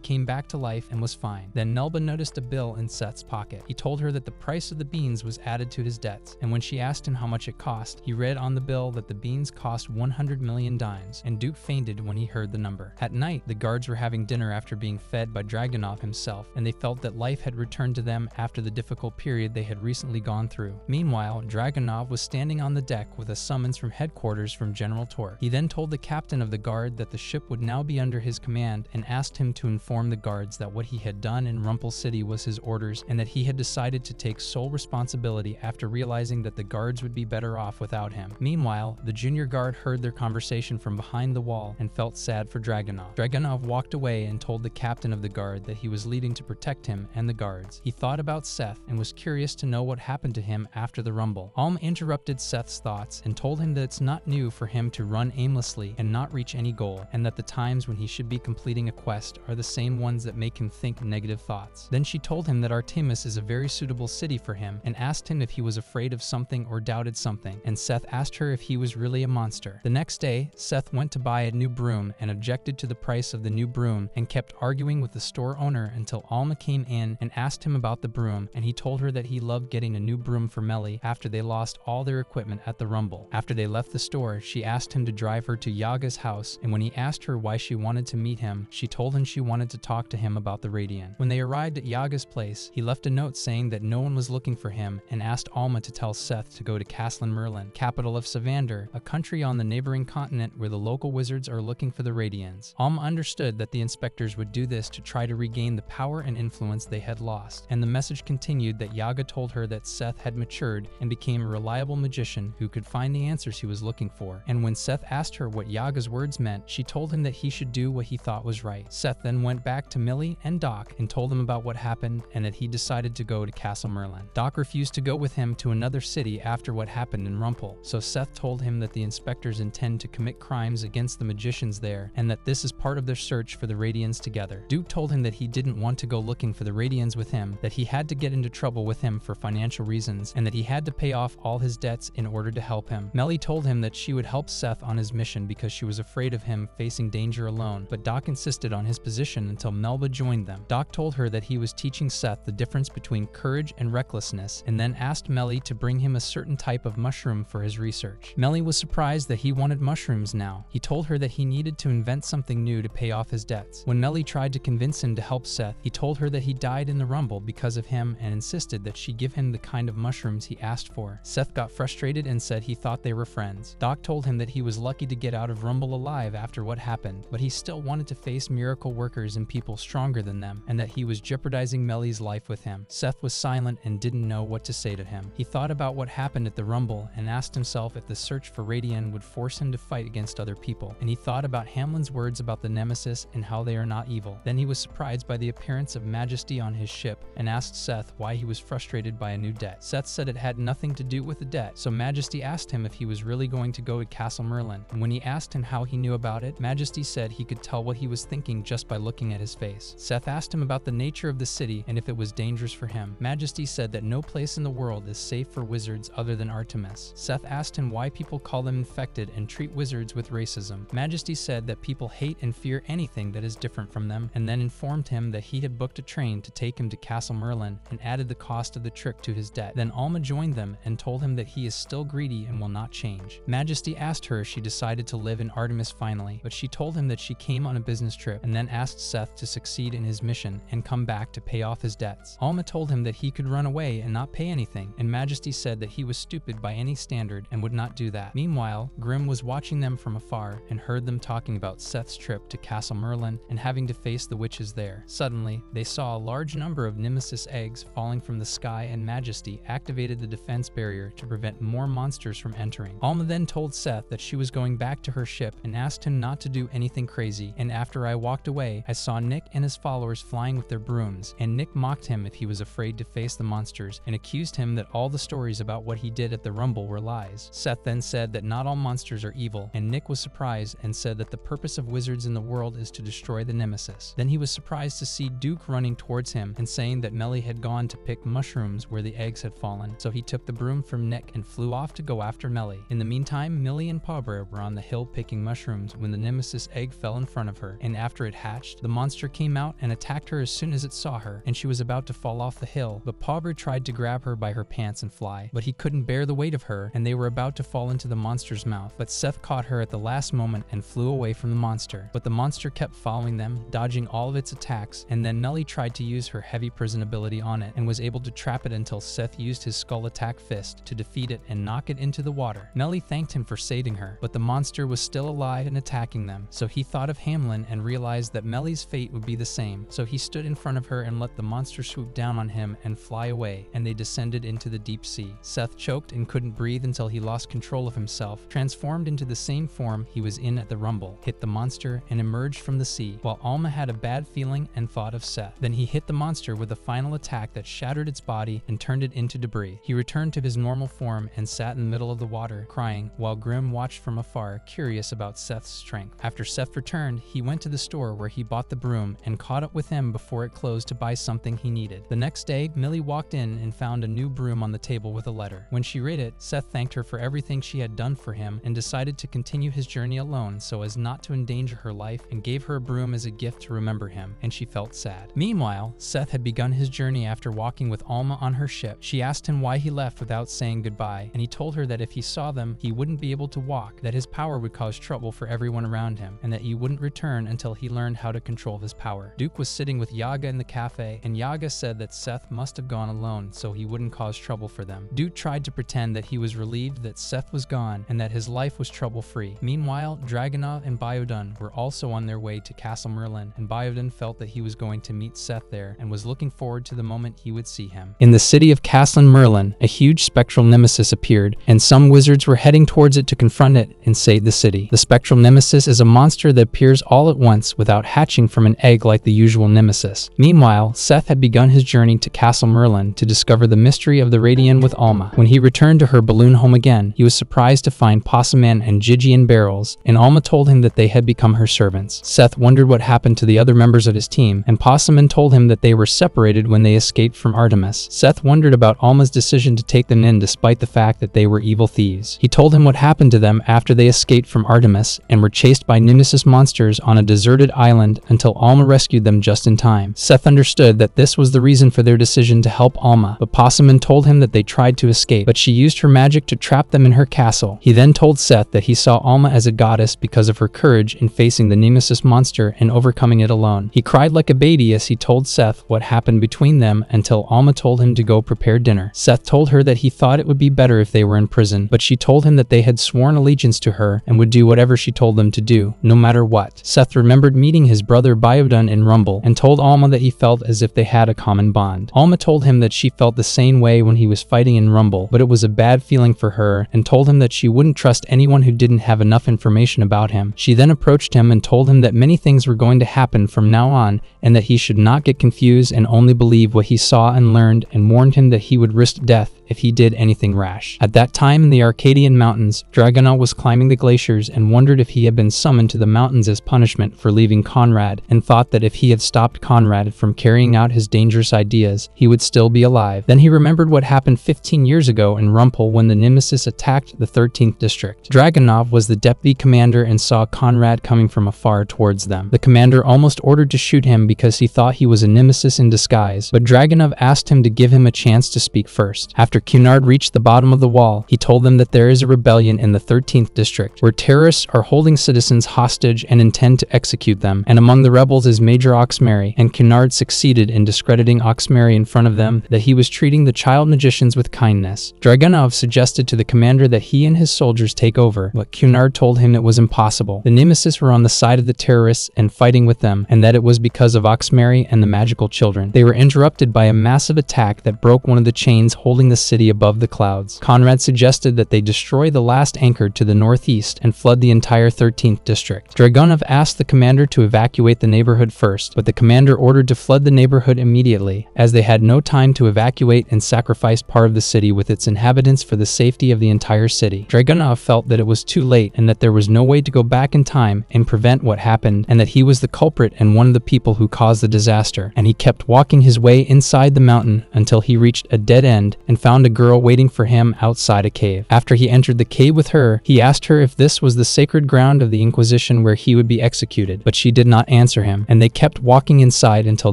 came back to life and was fine. Then Melba noticed a bill in Seth's pocket. He told her that the price of the beans was added to his debts, and when she asked him how much it cost, he read on the bill that the beans cost 100 million dimes, and Duke fainted when he heard the number. At night, the guards were having dinner after being fed by Dragunov himself, and they felt that life had returned to them after the difficult period they had recently gone through. Meanwhile, Dragunov was standing on the deck with a summons from headquarters from General Torque. He then told the captain of the guard that the ship would now be under his command and asked him to inform the guards that what he had done in Rumpel City was his orders and that he had decided to take sole responsibility after realizing that the guards would be better off without him. Meanwhile, the junior guard heard their conversation from behind the wall and felt sad for Dragunov. Dragunov walked away and told the captain of the guard that he was leading to protect him and the guards. He thought about Seth and was curious to know what happened to him after the rumble. Alma interrupted Seth's thoughts and told him that it's not new for him to run aimlessly and not reach any goal, and that the times when he should be completing a quest are the same ones that make him think negative thoughts. Then she told him that Artemis is a very suitable city for him and asked him if he was afraid of something or doubted something, and Seth asked her if he was really a monster. The next day, Seth went to buy a new broom and objected to the price of the new broom and kept arguing with the store owner until Alma came in and asked him about the broom, and he told her that he loved getting a new broom for Melly after they lost all their equipment at the rumble. After they left the store, she asked him to drive her to Yaga's house, and when he asked her why she wanted to meet him, she told him she wanted to talk to him about the Radiant. When they arrived at Yaga's place, he left a note saying that no one was looking for him and asked Alma to tell Seth to go to Castlin Merlin, capital of Savander, a country on the neighboring continent where the local wizards are looking for the Radiants. Alma understood that the inspectors would do this to try to regain the power and influence they had lost, and the message continued that Yaga told her that Seth had matured and became a reliable magician who could find the answers he was looking for, and when Seth asked her what Yaga's words meant, she told him that he should do what he thought was right. Seth then went back to Millie and Doc and told them about what happened and that he decided to go to Castle Merlin. Doc refused to go with him to another city after what happened in Rumpel, so Seth told him that the inspectors intend to commit crimes against the magicians there and that this is part of their search for the Radians together. Duke told him that he didn't want to go looking for the Radians with him, that he had to get into trouble with him for financial reasons, and that he had to pay off all his debts in order to help him. Melly told him that she would help Seth on his mission because she was afraid of him facing danger alone, but Doc insisted on his position until Melba joined them. Doc told her that he was teaching Seth the difference between courage and recklessness, and then asked Melly to bring him a certain type of mushroom for his research. Melly was surprised that he wanted mushrooms now. He told her that he needed to invent something new to pay off his debts. When Melly tried to convince him to help Seth, he told her that he died in the rumble because of him and insisted that she give him the kind of mushrooms he asked for. Seth got frustrated and said he thought they were friends. Doc told him that he was lucky to get out of Rumble alive after what happened, but he still wanted to face miracle workers and people stronger stronger than them, and that he was jeopardizing Melly's life with him. Seth was silent and didn't know what to say to him. He thought about what happened at the Rumble and asked himself if the search for Radian would force him to fight against other people. And he thought about Hamlin's words about the Nemesis and how they are not evil. Then he was surprised by the appearance of Majesty on his ship and asked Seth why he was frustrated by a new debt. Seth said it had nothing to do with the debt, so Majesty asked him if he was really going to go to Castle Merlin. And when he asked him how he knew about it, Majesty said he could tell what he was thinking just by looking at his face. Seth asked him about the nature of the city and if it was dangerous for him. Majesty said that no place in the world is safe for wizards other than Artemis. Seth asked him why people call them infected and treat wizards with racism. Majesty said that people hate and fear anything that is different from them, and then informed him that he had booked a train to take him to Castle Merlin and added the cost of the trip to his debt. Then Alma joined them and told him that he is still greedy and will not change. Majesty asked her if she decided to live in Artemis finally, but she told him that she came on a business trip and then asked Seth to succeed in his mission and come back to pay off his debts. Alma told him that he could run away and not pay anything, and Majesty said that he was stupid by any standard and would not do that. Meanwhile, Grimm was watching them from afar and heard them talking about Seth's trip to Castle Merlin and having to face the witches there. Suddenly, they saw a large number of Nemesis eggs falling from the sky, and Majesty activated the defense barrier to prevent more monsters from entering. Alma then told Seth that she was going back to her ship and asked him not to do anything crazy, and after I walked away, I saw Nick and his followers flying with their brooms, and Nick mocked him if he was afraid to face the monsters and accused him that all the stories about what he did at the Rumble were lies. Seth then said that not all monsters are evil, and Nick was surprised and said that the purpose of wizards in the world is to destroy the Nemesis. Then he was surprised to see Duke running towards him and saying that Melly had gone to pick mushrooms where the eggs had fallen, so he took the broom from Nick and flew off to go after Melly. In the meantime, Millie and Pabra were on the hill picking mushrooms when the Nemesis egg fell in front of her, and after it hatched, the monster came out and attacked her as soon as it saw her, and she was about to fall off the hill, but Pabra tried to grab her by her pants and fly, but he couldn't bear the weight of her, and they were about to fall into the monster's mouth, but Seth caught her at the last moment and flew away from the monster. But the monster kept following them, dodging all of its attacks, and then Melly tried to use her heavy prison ability on it and was able to trap it until Seth used his skull attack fist to defeat it and knock it into the water. Melly thanked him for saving her, but the monster was still alive and attacking them, so he thought of Hamlin and realized that Melly's fate would be the same, so he stood in front of her and let the monster swoop down on him and fly away, and they descended into the deep sea. Seth choked and couldn't breathe until he lost control of himself, transformed into the same form he was in at the Rumble, hit the monster, and emerged from the sea, while Alma had a bad feeling and thought of Seth. Then he hit the monster with a final attack that shattered its body and turned it into debris. He returned to his normal form and sat in the middle of the water, crying, while Grimm watched from afar, curious about Seth's strength. After Seth returned, he went to the store where he bought the broom and caught up with him before it closed to buy something he needed. The next day, Millie walked in and found a new broom on the table with a letter. When she read it, Seth thanked her for everything she had done for him and decided to continue his journey alone so as not to endanger her life, and gave her a broom as a gift to remember him, and she felt sad. Meanwhile, Seth had begun his journey after walking with Alma on her ship. She asked him why he left without saying goodbye, and he told her that if he saw them, he wouldn't be able to walk, that his power would cause trouble for everyone around him, and that he wouldn't return until he learned how to control his power. Duke was sitting with Yaga in the cafe, and Yaga said that Seth must have gone alone so he wouldn't cause trouble for them. Duke tried to pretend that he was relieved that Seth was gone and that his life was trouble-free. Meanwhile, Dragunov and Biodan were also on their way to Castle Merlin, and Biodan felt that he was going to meet Seth there and was looking forward to the moment he would see him. In the city of Castle Merlin, a huge spectral nemesis appeared, and some wizards were heading towards it to confront it and save the city. The spectral nemesis is a monster that appears all at once without hatching from an egg like the usual nemesis. Meanwhile, Seth had begun his journey to Castle Merlin to discover the mystery of the Radian with Alma. When he returned to her balloon home again, he was surprised to find Possum Man and Gigi in barrels, and Alma told him that they had become her servants. Seth wondered what happened to the other members of his team, and Possum Man told him that they were separated when they escaped from Artemis. Seth wondered about Alma's decision to take them in despite the fact that they were evil thieves. He told him what happened to them after they escaped from Artemis and were chased by Nemesis monsters on a deserted island until Alma rescued them just in time. Seth understood that this was the reason for their decision to help Alma, but Possum Man told him that they tried to escape, but she used her magic to trap them in her castle. He then told Seth that he saw Alma as a goddess because of her courage in facing the Nemesis monster and overcoming it alone. He cried like a baby as he told Seth what happened between them until Alma told him to go prepare dinner. Seth told her that he thought it would be better if they were in prison, but she told him that they had sworn allegiance to her and would do whatever she told them to do, no matter what. Seth remembered meeting his brother Biodan in Rumble and told Alma that he felt as if they had a common bond. Alma told him that she felt the same way when he was fighting in Rumble, but it was a bad feeling for her, and told him that she wouldn't trust anyone who didn't have enough information about him. She then approached him and told him that many things were going to happen from now on, and that he should not get confused and only believe what he saw and learned, and warned him that he would risk death if he did anything rash. At that time in the Arcadian mountains, Dragunov was climbing the glaciers and wondered if he had been summoned to the mountains as punishment for leaving Conrad, and thought that if he had stopped Conrad from carrying out his dangerous ideas, he would still be alive. Then he remembered what happened 15 years ago in Rumpel when the Nemesis attacked the 13th district. Dragunov was the deputy commander and saw Conrad coming from afar towards them. The commander almost ordered to shoot him because he thought he was a Nemesis in disguise, but Dragunov asked him to give him a chance to speak first. After Cunard reached the bottom of the wall, he told them that there is a rebellion in the 13th district, where terrorists are holding citizens hostage and intend to execute them, and among the rebels is Major Oxmary, and Cunard succeeded in discrediting Oxmary in front of them, that he was treating the child magicians with kindness. Dragunov suggested to the commander that he and his soldiers take over, but Cunard told him it was impossible. The Nemesis were on the side of the terrorists and fighting with them, and that it was because of Oxmary and the magical children. They were interrupted by a massive attack that broke one of the chains holding the city above the clouds. Conrad suggested that they destroy the last anchor to the northeast and flood the entire 13th district. Dragunov asked the commander to evacuate the neighborhood first, but the commander ordered to flood the neighborhood immediately, as they had no time to evacuate and sacrifice part of the city with its inhabitants for the safety of the entire city. Dragunov felt that it was too late and that there was no way to go back in time and prevent what happened, and that he was the culprit and one of the people who caused the disaster, and he kept walking his way inside the mountain until he reached a dead end and found a girl waiting for him outside a cave. After he entered the cave with her, he asked her if this was the sacred ground of the Inquisition where he would be executed, but she did not answer him, and they kept walking inside until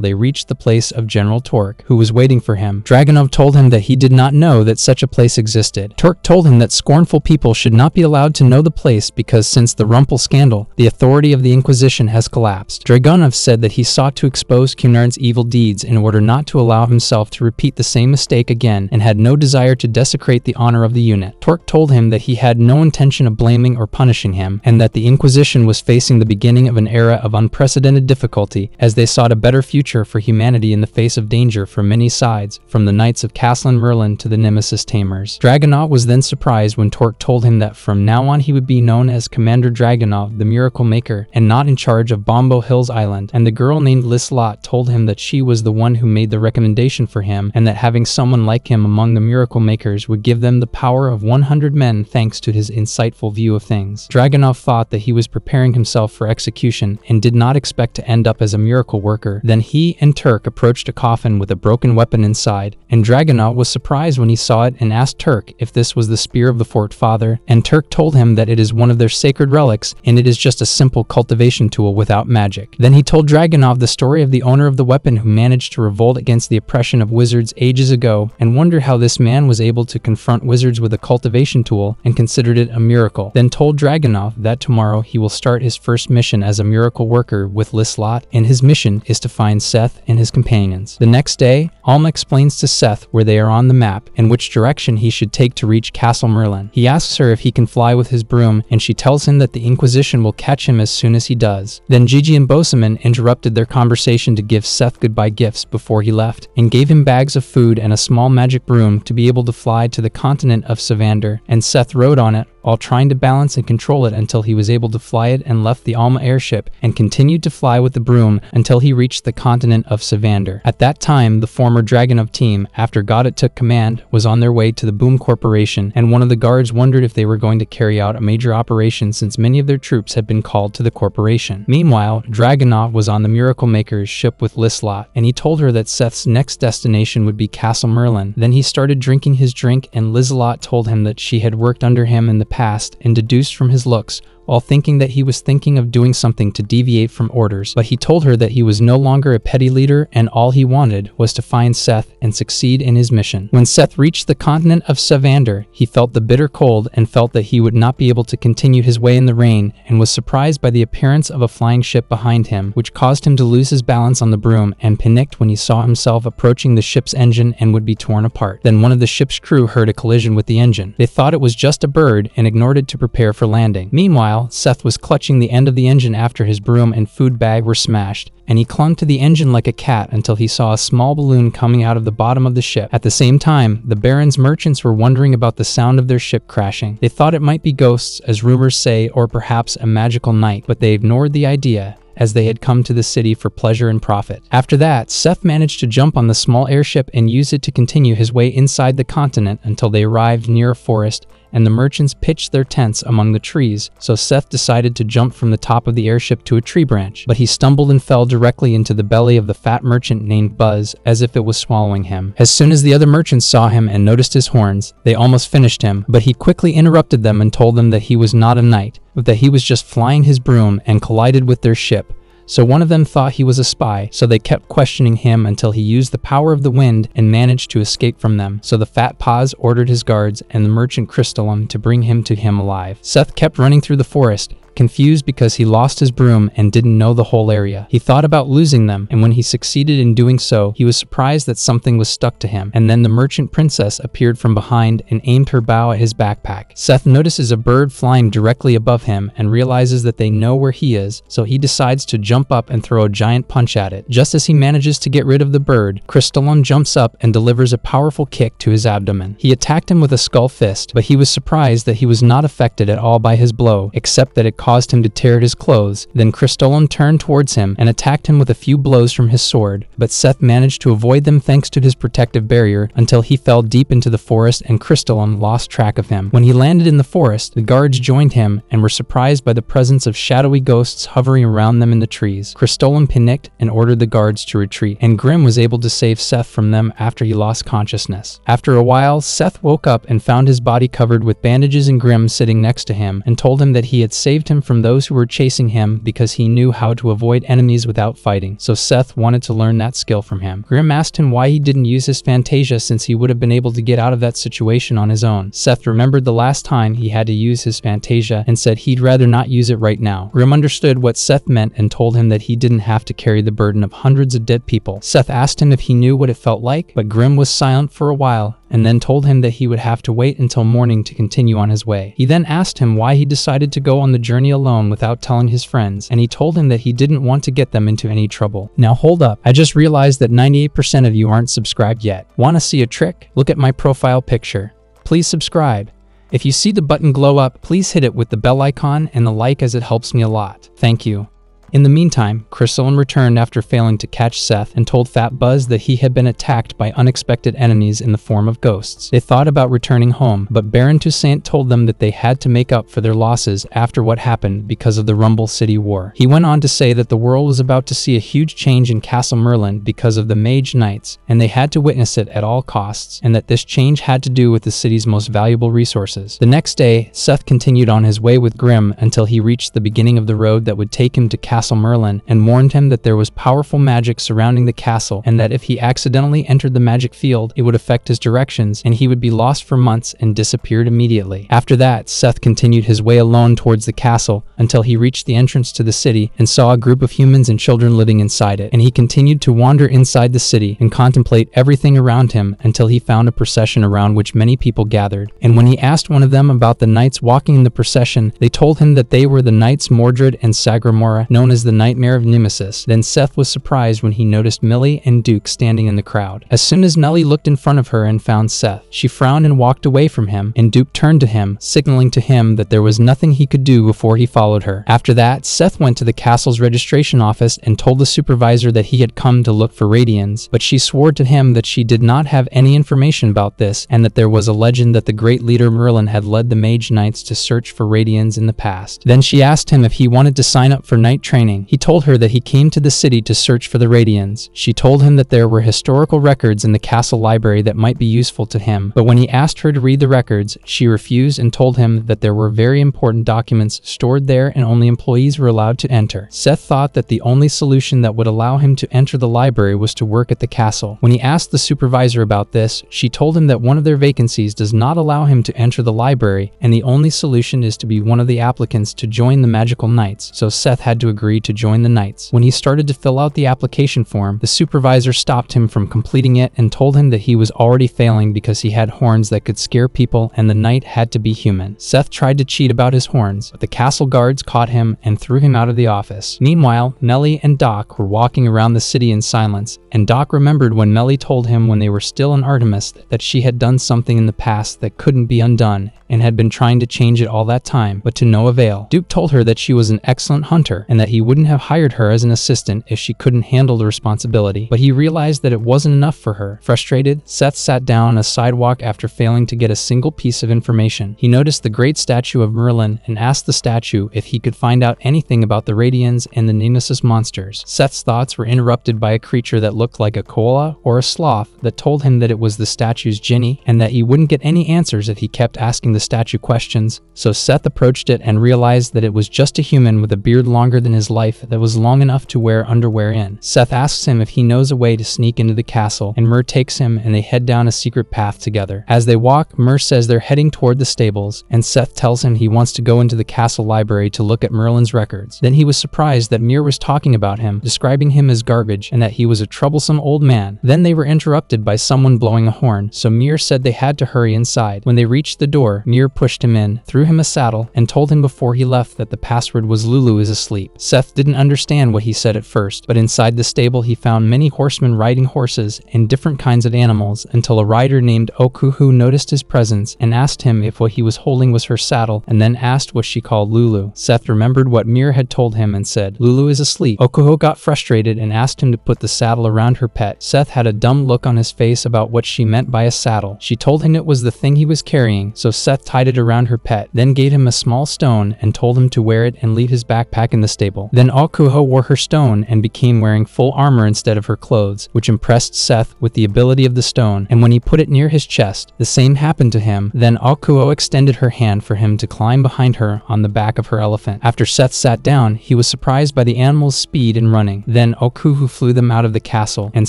they reached the place of General Torque, who was waiting for him. Dragunov told him that he did not know that such a place existed. Torque told him that scornful people should not be allowed to know the place because since the Rumpel scandal, the authority of the Inquisition has collapsed. Dragunov said that he sought to expose Cunard's evil deeds in order not to allow himself to repeat the same mistake again, and had no desire to desecrate the honor of the unit. Torque told him that he had no intention of blaming or punishing him, and that the Inquisition was facing the beginning of an era of unprecedented difficulty, as they sought a better future for humanity in the face of danger from many sides, from the Knights of Castlin Merlin to the Nemesis Tamers. Dragunov was then surprised when Torque told him that from now on he would be known as Commander Dragunov, the Miracle Maker, and not in charge of Bombo Hills Island, and the girl named Lislot told him that she was the one who made the recommendation for him, and that having someone like him among the Miracle Makers would give them the power of 100 men thanks to his insightful view of things. Dragunov thought that he was preparing himself for execution and did not expect to end up as a miracle worker. Then he and Turk approached a coffin with a broken weapon inside, and Dragunov was surprised when he saw it and asked Turk if this was the spear of the Fort Father, and Turk told him that it is one of their sacred relics and it is just a simple cultivation tool without magic. Then he told Dragunov the story of the owner of the weapon who managed to revolt against the oppression of wizards ages ago, and wondered how this man was able to confront wizards with a cultivation tool and considered it a miracle. Then told Dragunov that tomorrow he will start his first mission as a miracle worker with Lislot, and his mission is to find Seth and his companions. The next day, Alma explains to Seth where they are on the map and which direction he should take to reach Castle Merlin. He asks her if he can fly with his broom, and she tells him that the Inquisition will catch him as soon as he does. Then Gigi and Boseman interrupted their conversation to give Seth goodbye gifts before he left, and gave him bags of food and a small magic broom to be able to fly to the continent of Savander, and Seth rode on it while trying to balance and control it until he was able to fly it, and left the Alma airship and continued to fly with the broom until he reached the continent of Savander. At that time, the former Dragunov team, after Goddard took command, was on their way to the Boom Corporation, and one of the guards wondered if they were going to carry out a major operation since many of their troops had been called to the corporation. Meanwhile, Dragunov was on the Miracle Maker's ship with Lislot, and he told her that Seth's next destination would be Castle Merlin. Then he started drinking his drink, and Lislot told him that she had worked under him in the past and deduced from his looks, while thinking that he was thinking of doing something to deviate from orders, but he told her that he was no longer a petty leader and all he wanted was to find Seth and succeed in his mission. When Seth reached the continent of Savander, he felt the bitter cold and felt that he would not be able to continue his way in the rain, and was surprised by the appearance of a flying ship behind him, which caused him to lose his balance on the broom, and panicked when he saw himself approaching the ship's engine and would be torn apart. Then one of the ship's crew heard a collision with the engine. They thought it was just a bird and ignored it to prepare for landing. Meanwhile, Meanwhile, Seth was clutching the end of the engine after his broom and food bag were smashed, and he clung to the engine like a cat until he saw a small balloon coming out of the bottom of the ship. At the same time, the Baron's merchants were wondering about the sound of their ship crashing. They thought it might be ghosts, as rumors say, or perhaps a magical night, but they ignored the idea, as they had come to the city for pleasure and profit. After that, Seth managed to jump on the small airship and use it to continue his way inside the continent until they arrived near a forest, and the merchants pitched their tents among the trees, so Seth decided to jump from the top of the airship to a tree branch, but he stumbled and fell directly into the belly of the fat merchant named Buzz, as if it was swallowing him. As soon as the other merchants saw him and noticed his horns, they almost finished him, but he quickly interrupted them and told them that he was not a knight, but that he was just flying his broom and collided with their ship. So one of them thought he was a spy, so they kept questioning him until he used the power of the wind and managed to escape from them. So the Fat Paws ordered his guards and the merchant Crystallum to bring him to him alive. Seth kept running through the forest, confused because he lost his broom and didn't know the whole area. He thought about losing them, and when he succeeded in doing so, he was surprised that something was stuck to him. And then the merchant princess appeared from behind and aimed her bow at his backpack. Seth notices a bird flying directly above him and realizes that they know where he is, so he decides to jump up and throw a giant punch at it. Just as he manages to get rid of the bird, Crystallum jumps up and delivers a powerful kick to his abdomen. He attacked him with a skull fist, but he was surprised that he was not affected at all by his blow, except that it caused him to tear at his clothes. Then Crystallum turned towards him and attacked him with a few blows from his sword, but Seth managed to avoid them thanks to his protective barrier until he fell deep into the forest and Crystallum lost track of him. When he landed in the forest, the guards joined him and were surprised by the presence of shadowy ghosts hovering around them in the trees. Crystallum panicked and ordered the guards to retreat, and Grim was able to save Seth from them after he lost consciousness. After a while, Seth woke up and found his body covered with bandages and Grim sitting next to him and told him that he had saved him from those who were chasing him because he knew how to avoid enemies without fighting, so Seth wanted to learn that skill from him. Grim asked him why he didn't use his Fantasia since he would have been able to get out of that situation on his own. Seth remembered the last time he had to use his Fantasia and said he'd rather not use it right now. Grim understood what Seth meant and told him that he didn't have to carry the burden of hundreds of dead people. Seth asked him if he knew what it felt like, but Grim was silent for a while and then told him that he would have to wait until morning to continue on his way. He then asked him why he decided to go on the journey alone without telling his friends, and he told him that he didn't want to get them into any trouble. Now hold up, I just realized that 98% of you aren't subscribed yet. Want to see a trick? Look at my profile picture. Please subscribe. If you see the button glow up, please hit it with the bell icon and the like as it helps me a lot. Thank you. In the meantime, Crystallum returned after failing to catch Seth and told Fat Buzz that he had been attacked by unexpected enemies in the form of ghosts. They thought about returning home, but Baron Toussaint told them that they had to make up for their losses after what happened because of the Rumble City War. He went on to say that the world was about to see a huge change in Castle Merlin because of the Mage Knights, and they had to witness it at all costs, and that this change had to do with the city's most valuable resources. The next day, Seth continued on his way with Grim until he reached the beginning of the road that would take him to Castle Merlin and warned him that there was powerful magic surrounding the castle and that if he accidentally entered the magic field, it would affect his directions and he would be lost for months and disappeared immediately. After that, Seth continued his way alone towards the castle until he reached the entrance to the city and saw a group of humans and children living inside it, and he continued to wander inside the city and contemplate everything around him until he found a procession around which many people gathered. And when he asked one of them about the knights walking in the procession, they told him that they were the knights Mordred and Sagramora, known as the Nightmare of Nemesis. Then Seth was surprised when he noticed Millie and Duke standing in the crowd. As soon as Nellie looked in front of her and found Seth, she frowned and walked away from him, and Duke turned to him, signaling to him that there was nothing he could do before he followed her. After that, Seth went to the castle's registration office and told the supervisor that he had come to look for Radians, but she swore to him that she did not have any information about this and that there was a legend that the great leader Merlin had led the Mage Knights to search for Radians in the past. Then she asked him if he wanted to sign up for knight training. He told her that he came to the city to search for the Radians. She told him that there were historical records in the castle library that might be useful to him, but when he asked her to read the records, she refused and told him that there were very important documents stored there and only employees were allowed to enter. Seth thought that the only solution that would allow him to enter the library was to work at the castle. When he asked the supervisor about this, she told him that one of their vacancies does not allow him to enter the library, and the only solution is to be one of the applicants to join the Magical Knights, so Seth had to agree agree to join the Knights. When he started to fill out the application form, the supervisor stopped him from completing it and told him that he was already failing because he had horns that could scare people and the knight had to be human. Seth tried to cheat about his horns, but the castle guards caught him and threw him out of the office. Meanwhile, Melly and Doc were walking around the city in silence, and Doc remembered when Melly told him when they were still in Artemis that she had done something in the past that couldn't be undone and had been trying to change it all that time, but to no avail. Duke told her that she was an excellent hunter and that he wouldn't have hired her as an assistant if she couldn't handle the responsibility, but he realized that it wasn't enough for her. Frustrated, Seth sat down on a sidewalk after failing to get a single piece of information. He noticed the great statue of Merlin and asked the statue if he could find out anything about the Radians and the Nemesis monsters. Seth's thoughts were interrupted by a creature that looked like a koala or a sloth that told him that it was the statue's Ginny and that he wouldn't get any answers if he kept asking the statue questions, so Seth approached it and realized that it was just a human with a beard longer than his life that was long enough to wear underwear in. Seth asks him if he knows a way to sneak into the castle, and Myr takes him and they head down a secret path together. As they walk, Myr says they're heading toward the stables, and Seth tells him he wants to go into the castle library to look at Merlin's records. Then he was surprised that Myr was talking about him, describing him as garbage and that he was a troublesome old man. Then they were interrupted by someone blowing a horn, so Myr said they had to hurry inside. When they reached the door, Myr pushed him in, threw him a saddle, and told him before he left that the password was Lulu is asleep. Seth didn't understand what he said at first, but inside the stable he found many horsemen riding horses and different kinds of animals until a rider named Okuhu noticed his presence and asked him if what he was holding was her saddle, and then asked what she called Lulu. Seth remembered what Myr had told him and said, "Lulu is asleep." Okuhu got frustrated and asked him to put the saddle around her pet. Seth had a dumb look on his face about what she meant by a saddle. She told him it was the thing he was carrying, so Seth tied it around her pet, then gave him a small stone and told him to wear it and leave his backpack in the stable. Then Okuho wore her stone and became wearing full armor instead of her clothes, which impressed Seth with the ability of the stone, and when he put it near his chest, the same happened to him. Then Okuho extended her hand for him to climb behind her on the back of her elephant. After Seth sat down, he was surprised by the animal's speed in running. Then Okuhu flew them out of the castle, and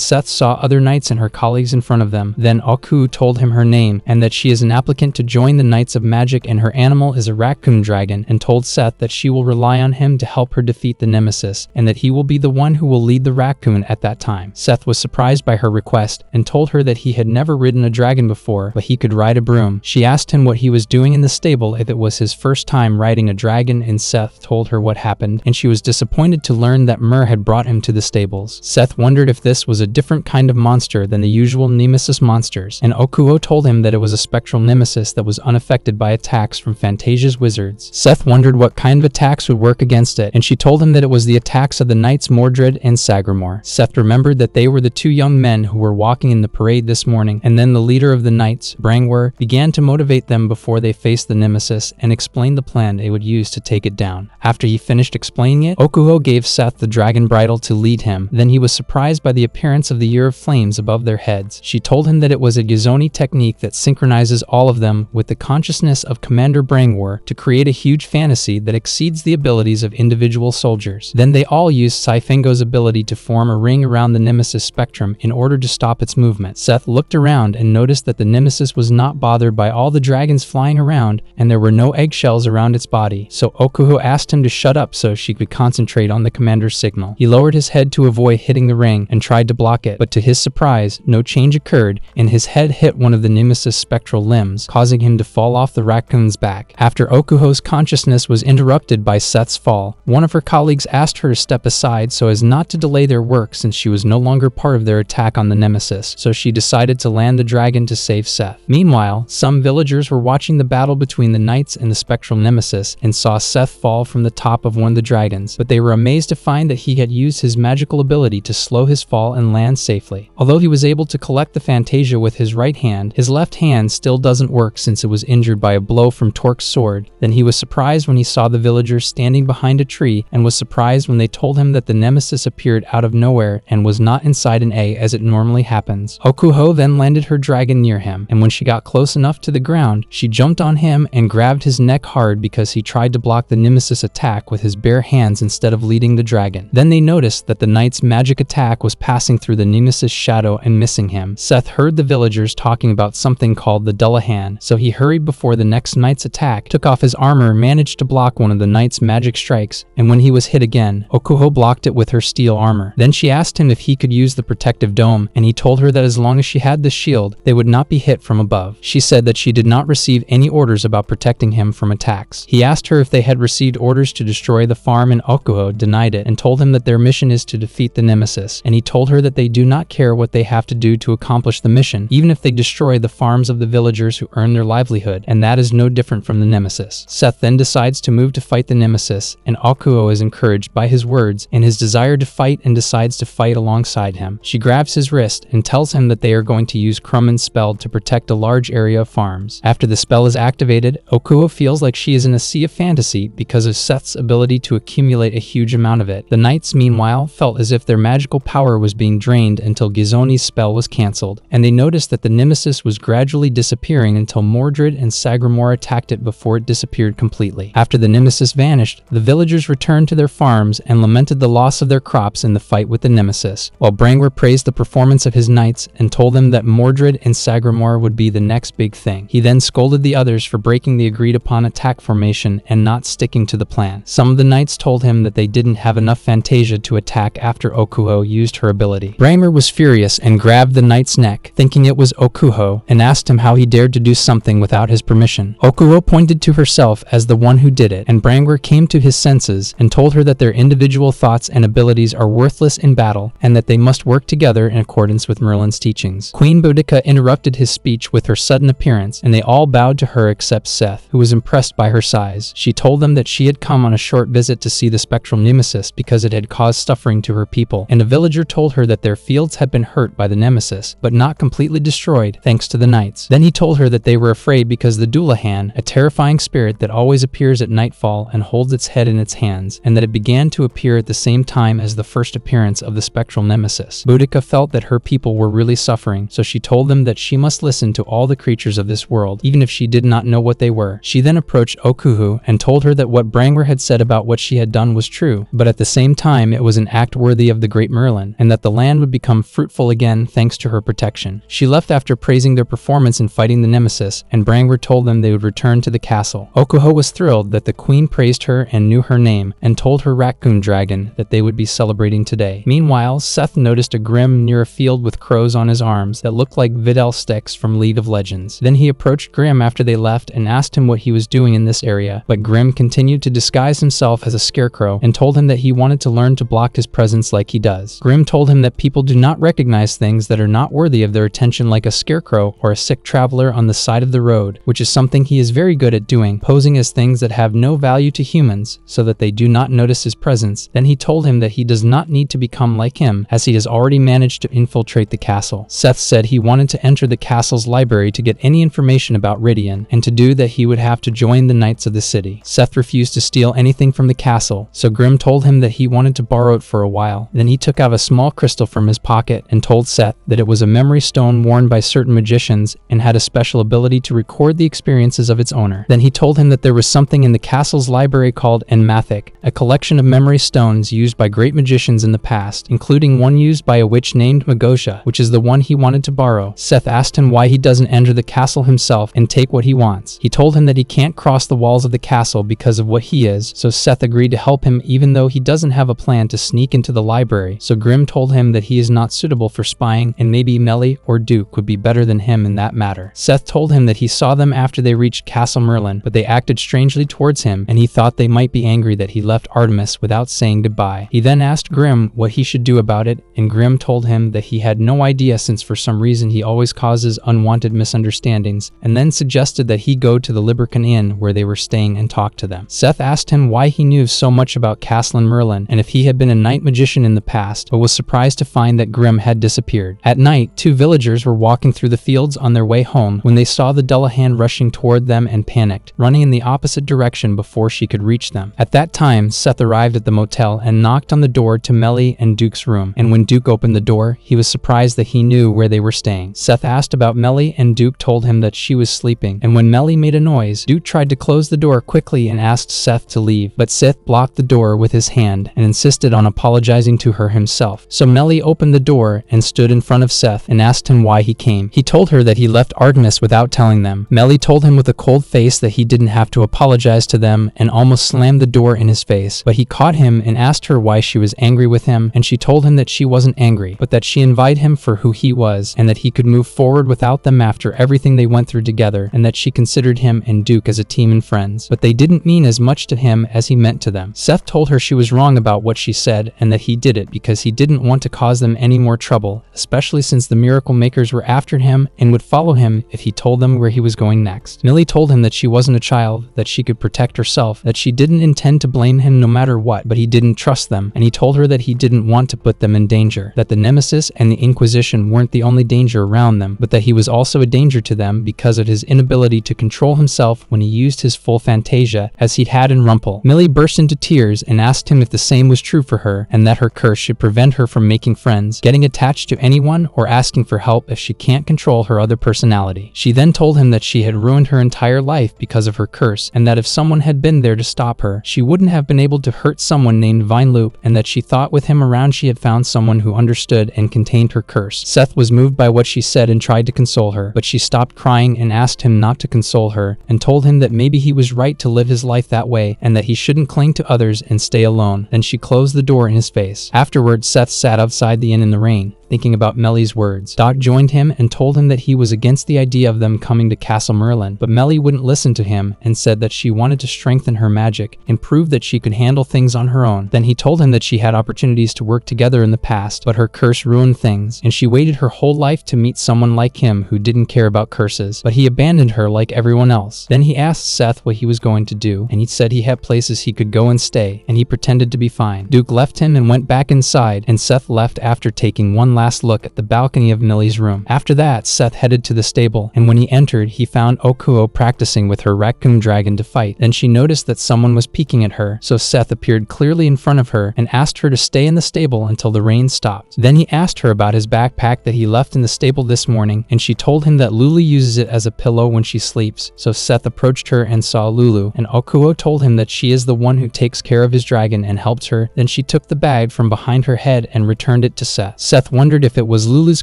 Seth saw other knights and her colleagues in front of them. Then Okuhu told him her name and that she is an applicant to join the Knights of Magic and her animal is a raccoon dragon, and told Seth that she will rely on him to help her defeat the Nemesis and that he will be the one who will lead the raccoon at that time. Seth was surprised by her request and told her that he had never ridden a dragon before, but he could ride a broom. She asked him what he was doing in the stable if it was his first time riding a dragon, and Seth told her what happened, and she was disappointed to learn that Myr had brought him to the stables. Seth wondered if this was a different kind of monster than the usual Nemesis monsters, and Okuo told him that it was a spectral nemesis that was unaffected by attacks from Fantasia's wizards. Seth wondered what kind of attacks would work against it, and she told him that it was the attacks of the knights Mordred and Sagramore. Seth remembered that they were the two young men who were walking in the parade this morning, and then the leader of the knights, Brangwer, began to motivate them before they faced the nemesis and explained the plan they would use to take it down. After he finished explaining it, Okuho gave Seth the dragon bridle to lead him. Then he was surprised by the appearance of the Year of Flames above their heads. She told him that it was a Gizoni technique that synchronizes all of them with the consciousness of Commander Brangwer to create a huge fantasy that exceeds the abilities of individual soldiers. Then they all used Saifingo's ability to form a ring around the Nemesis spectrum in order to stop its movement. Seth looked around and noticed that the Nemesis was not bothered by all the dragons flying around, and there were no eggshells around its body, so Okuho asked him to shut up so she could concentrate on the commander's signal. He lowered his head to avoid hitting the ring and tried to block it, but to his surprise, no change occurred, and his head hit one of the Nemesis' spectral limbs, causing him to fall off the raccoon's back. After Okuho's consciousness was interrupted by Seth's fall, one of her colleagues asked her to step aside so as not to delay their work since she was no longer part of their attack on the Nemesis, so she decided to land the dragon to save Seth. Meanwhile, some villagers were watching the battle between the knights and the spectral Nemesis and saw Seth fall from the top of one of the dragons, but they were amazed to find that he had used his magical ability to slow his fall and land safely. Although he was able to collect the Fantasia with his right hand, his left hand still doesn't work since it was injured by a blow from Torque's sword. Then he was surprised when he saw the villagers standing behind a tree, and was surprised when they told him that the Nemesis appeared out of nowhere and was not inside an A as it normally happens. Okuho then landed her dragon near him, and when she got close enough to the ground, she jumped on him and grabbed his neck hard because he tried to block the Nemesis attack with his bare hands instead of leading the dragon. Then they noticed that the knight's magic attack was passing through the Nemesis shadow and missing him. Seth heard the villagers talking about something called the Dullahan, so he hurried before the next knight's attack, took off his armor, managed to block one of the knight's magic strikes, and when he he was hit again, Okuho blocked it with her steel armor. Then she asked him if he could use the protective dome, and he told her that as long as she had the shield, they would not be hit from above. She said that she did not receive any orders about protecting him from attacks. He asked her if they had received orders to destroy the farm, and Okuho denied it and told him that their mission is to defeat the Nemesis, and he told her that they do not care what they have to do to accomplish the mission, even if they destroy the farms of the villagers who earn their livelihood, and that is no different from the Nemesis. Seth then decides to move to fight the Nemesis, and Okuho is encouraged by his words and his desire to fight and decides to fight alongside him. She grabs his wrist and tells him that they are going to use Crumman's spell to protect a large area of farms. After the spell is activated, Okuho feels like she is in a sea of fantasy because of Seth's ability to accumulate a huge amount of it. The knights, meanwhile, felt as if their magical power was being drained until Gizoni's spell was cancelled, and they noticed that the Nemesis was gradually disappearing until Mordred and Sagramore attacked it before it disappeared completely. After the Nemesis vanished, the villagers returned to their farms and lamented the loss of their crops in the fight with the Nemesis, while Brangwer praised the performance of his knights and told them that Mordred and Sagramore would be the next big thing. He then scolded the others for breaking the agreed upon attack formation and not sticking to the plan. Some of the knights told him that they didn't have enough Fantasia to attack after Okuho used her ability. Brangwer was furious and grabbed the knight's neck, thinking it was Okuho, and asked him how he dared to do something without his permission. Okuho pointed to herself as the one who did it, and Brangwer came to his senses and told her that their individual thoughts and abilities are worthless in battle, and that they must work together in accordance with Merlin's teachings. Queen Boudica interrupted his speech with her sudden appearance, and they all bowed to her except Seth, who was impressed by her size. She told them that she had come on a short visit to see the spectral Nemesis because it had caused suffering to her people, and a villager told her that their fields had been hurt by the Nemesis, but not completely destroyed thanks to the knights. Then he told her that they were afraid because the Dullahan, a terrifying spirit that always appears at nightfall and holds its head in its hands, and that it began to appear at the same time as the first appearance of the spectral Nemesis. Boudica felt that her people were really suffering, so she told them that she must listen to all the creatures of this world, even if she did not know what they were. She then approached Okuho and told her that what Brangwer had said about what she had done was true, but at the same time it was an act worthy of the great Merlin, and that the land would become fruitful again thanks to her protection. She left after praising their performance in fighting the Nemesis, and Brangwer told them they would return to the castle. Okuho was thrilled that the queen praised her and knew her name, and told her raccoon dragon that they would be celebrating today. Meanwhile, Seth noticed a Grimm near a field with crows on his arms that looked like Videl sticks from League of Legends. Then he approached Grimm after they left and asked him what he was doing in this area, but Grimm continued to disguise himself as a scarecrow and told him that he wanted to learn to block his presence like he does. Grimm told him that people do not recognize things that are not worthy of their attention, like a scarecrow or a sick traveler on the side of the road, which is something he is very good at doing, posing as things that have no value to humans so that they do not notice his presence. Then he told him that he does not need to become like him, as he has already managed to infiltrate the castle. Seth said he wanted to enter the castle's library to get any information about Rydian, and to do that he would have to join the knights of the city. Seth refused to steal anything from the castle, so Grimm told him that he wanted to borrow it for a while. Then he took out a small crystal from his pocket and told Seth that it was a memory stone worn by certain magicians and had a special ability to record the experiences of its owner. Then he told him that there was something in the castle's library called Enmathic, a collection of memory stones used by great magicians in the past, including one used by a witch named Magosha, which is the one he wanted to borrow. Seth asked him why he doesn't enter the castle himself and take what he wants. He told him that he can't cross the walls of the castle because of what he is, so Seth agreed to help him even though he doesn't have a plan to sneak into the library. So Grimm told him that he is not suitable for spying, and maybe Melly or Duke would be better than him in that matter. Seth told him that he saw them after they reached Castle Merlin, but they acted strangely towards him, and he thought they might be angry that he left Artemis without saying goodbye. He then asked Grimm what he should do about it, and Grimm told him that he had no idea since for some reason he always causes unwanted misunderstandings, and then suggested that he go to the Libercan Inn where they were staying and talk to them. Seth asked him why he knew so much about Castle Merlin and if he had been a night magician in the past, but was surprised to find that Grimm had disappeared. At night, two villagers were walking through the fields on their way home when they saw the Dullahan rushing toward them and panicked, running in the opposite direction before she could reach them. At that time, Seth arrived at the motel and knocked on the door to Melly and Duke's room, and when Duke opened the door, he was surprised that he knew where they were staying. Seth asked about Melly, and Duke told him that she was sleeping, and when Melly made a noise, Duke tried to close the door quickly and asked Seth to leave, but Seth blocked the door with his hand and insisted on apologizing to her himself. So Melly opened the door and stood in front of Seth and asked him why he came. He told her that he left Artemis without telling them. Melly told him with a cold face that he didn't have to apologize to them and almost slammed the door in his face. face, but he caught him and asked her why she was angry with him, and she told him that she wasn't angry, but that she invited him for who he was, and that he could move forward without them after everything they went through together, and that she considered him and Duke as a team and friends. But they didn't mean as much to him as he meant to them. Seth told her she was wrong about what she said, and that he did it because he didn't want to cause them any more trouble, especially since the miracle makers were after him and would follow him if he told them where he was going next. Millie told him that she wasn't a child, that she could protect herself, that she didn't intend to blame him no matter what, but he didn't trust them, and he told her that he didn't want to put them in danger, that the Nemesis and the Inquisition weren't the only danger around them, but that he was also a danger to them because of his inability to control himself when he used his full fantasia as he'd had in Rumpel. Millie burst into tears and asked him if the same was true for her, and that her curse should prevent her from making friends, getting attached to anyone, or asking for help if she can't control her other personality. She then told him that she had ruined her entire life because of her curse, and that if someone had been there to stop her, she wouldn't have been able to hurt someone named Vineloop, and that she thought with him around she had found someone who understood and contained her curse. Seth was moved by what she said and tried to console her, but she stopped crying and asked him not to console her, and told him that maybe he was right to live his life that way, and that he shouldn't cling to others and stay alone. Then she closed the door in his face. Afterwards, Seth sat outside the inn in the rain, thinking about Mellie's words. Doc joined him and told him that he was against the idea of them coming to Castle Merlin, but Mellie wouldn't listen to him and said that she wanted to strengthen her magic and prove that she could handle things on her own. Then he told him that she had opportunities to work together in the past, but her curse ruined things, and she waited her whole life to meet someone like him who didn't care about curses, but he abandoned her like everyone else. Then he asked Seth what he was going to do, and he said he had places he could go and stay, and he pretended to be fine. Duke left him and went back inside, and Seth left after taking one last look at the balcony of Millie's room. After that, Seth headed to the stable, and when he entered, he found Okuo practicing with her raccoon dragon to fight. Then she noticed that someone was peeking at her, so Seth appeared clearly in front of her and asked her to stay in the stable until the rain stopped. Then he asked her about his backpack that he left in the stable this morning, and she told him that Lulu uses it as a pillow when she sleeps. So Seth approached her and saw Lulu, and Okuo told him that she is the one who takes care of his dragon and helps her. Then she took the bag from behind her head and returned it to Seth. Seth wondered if it was Lulu's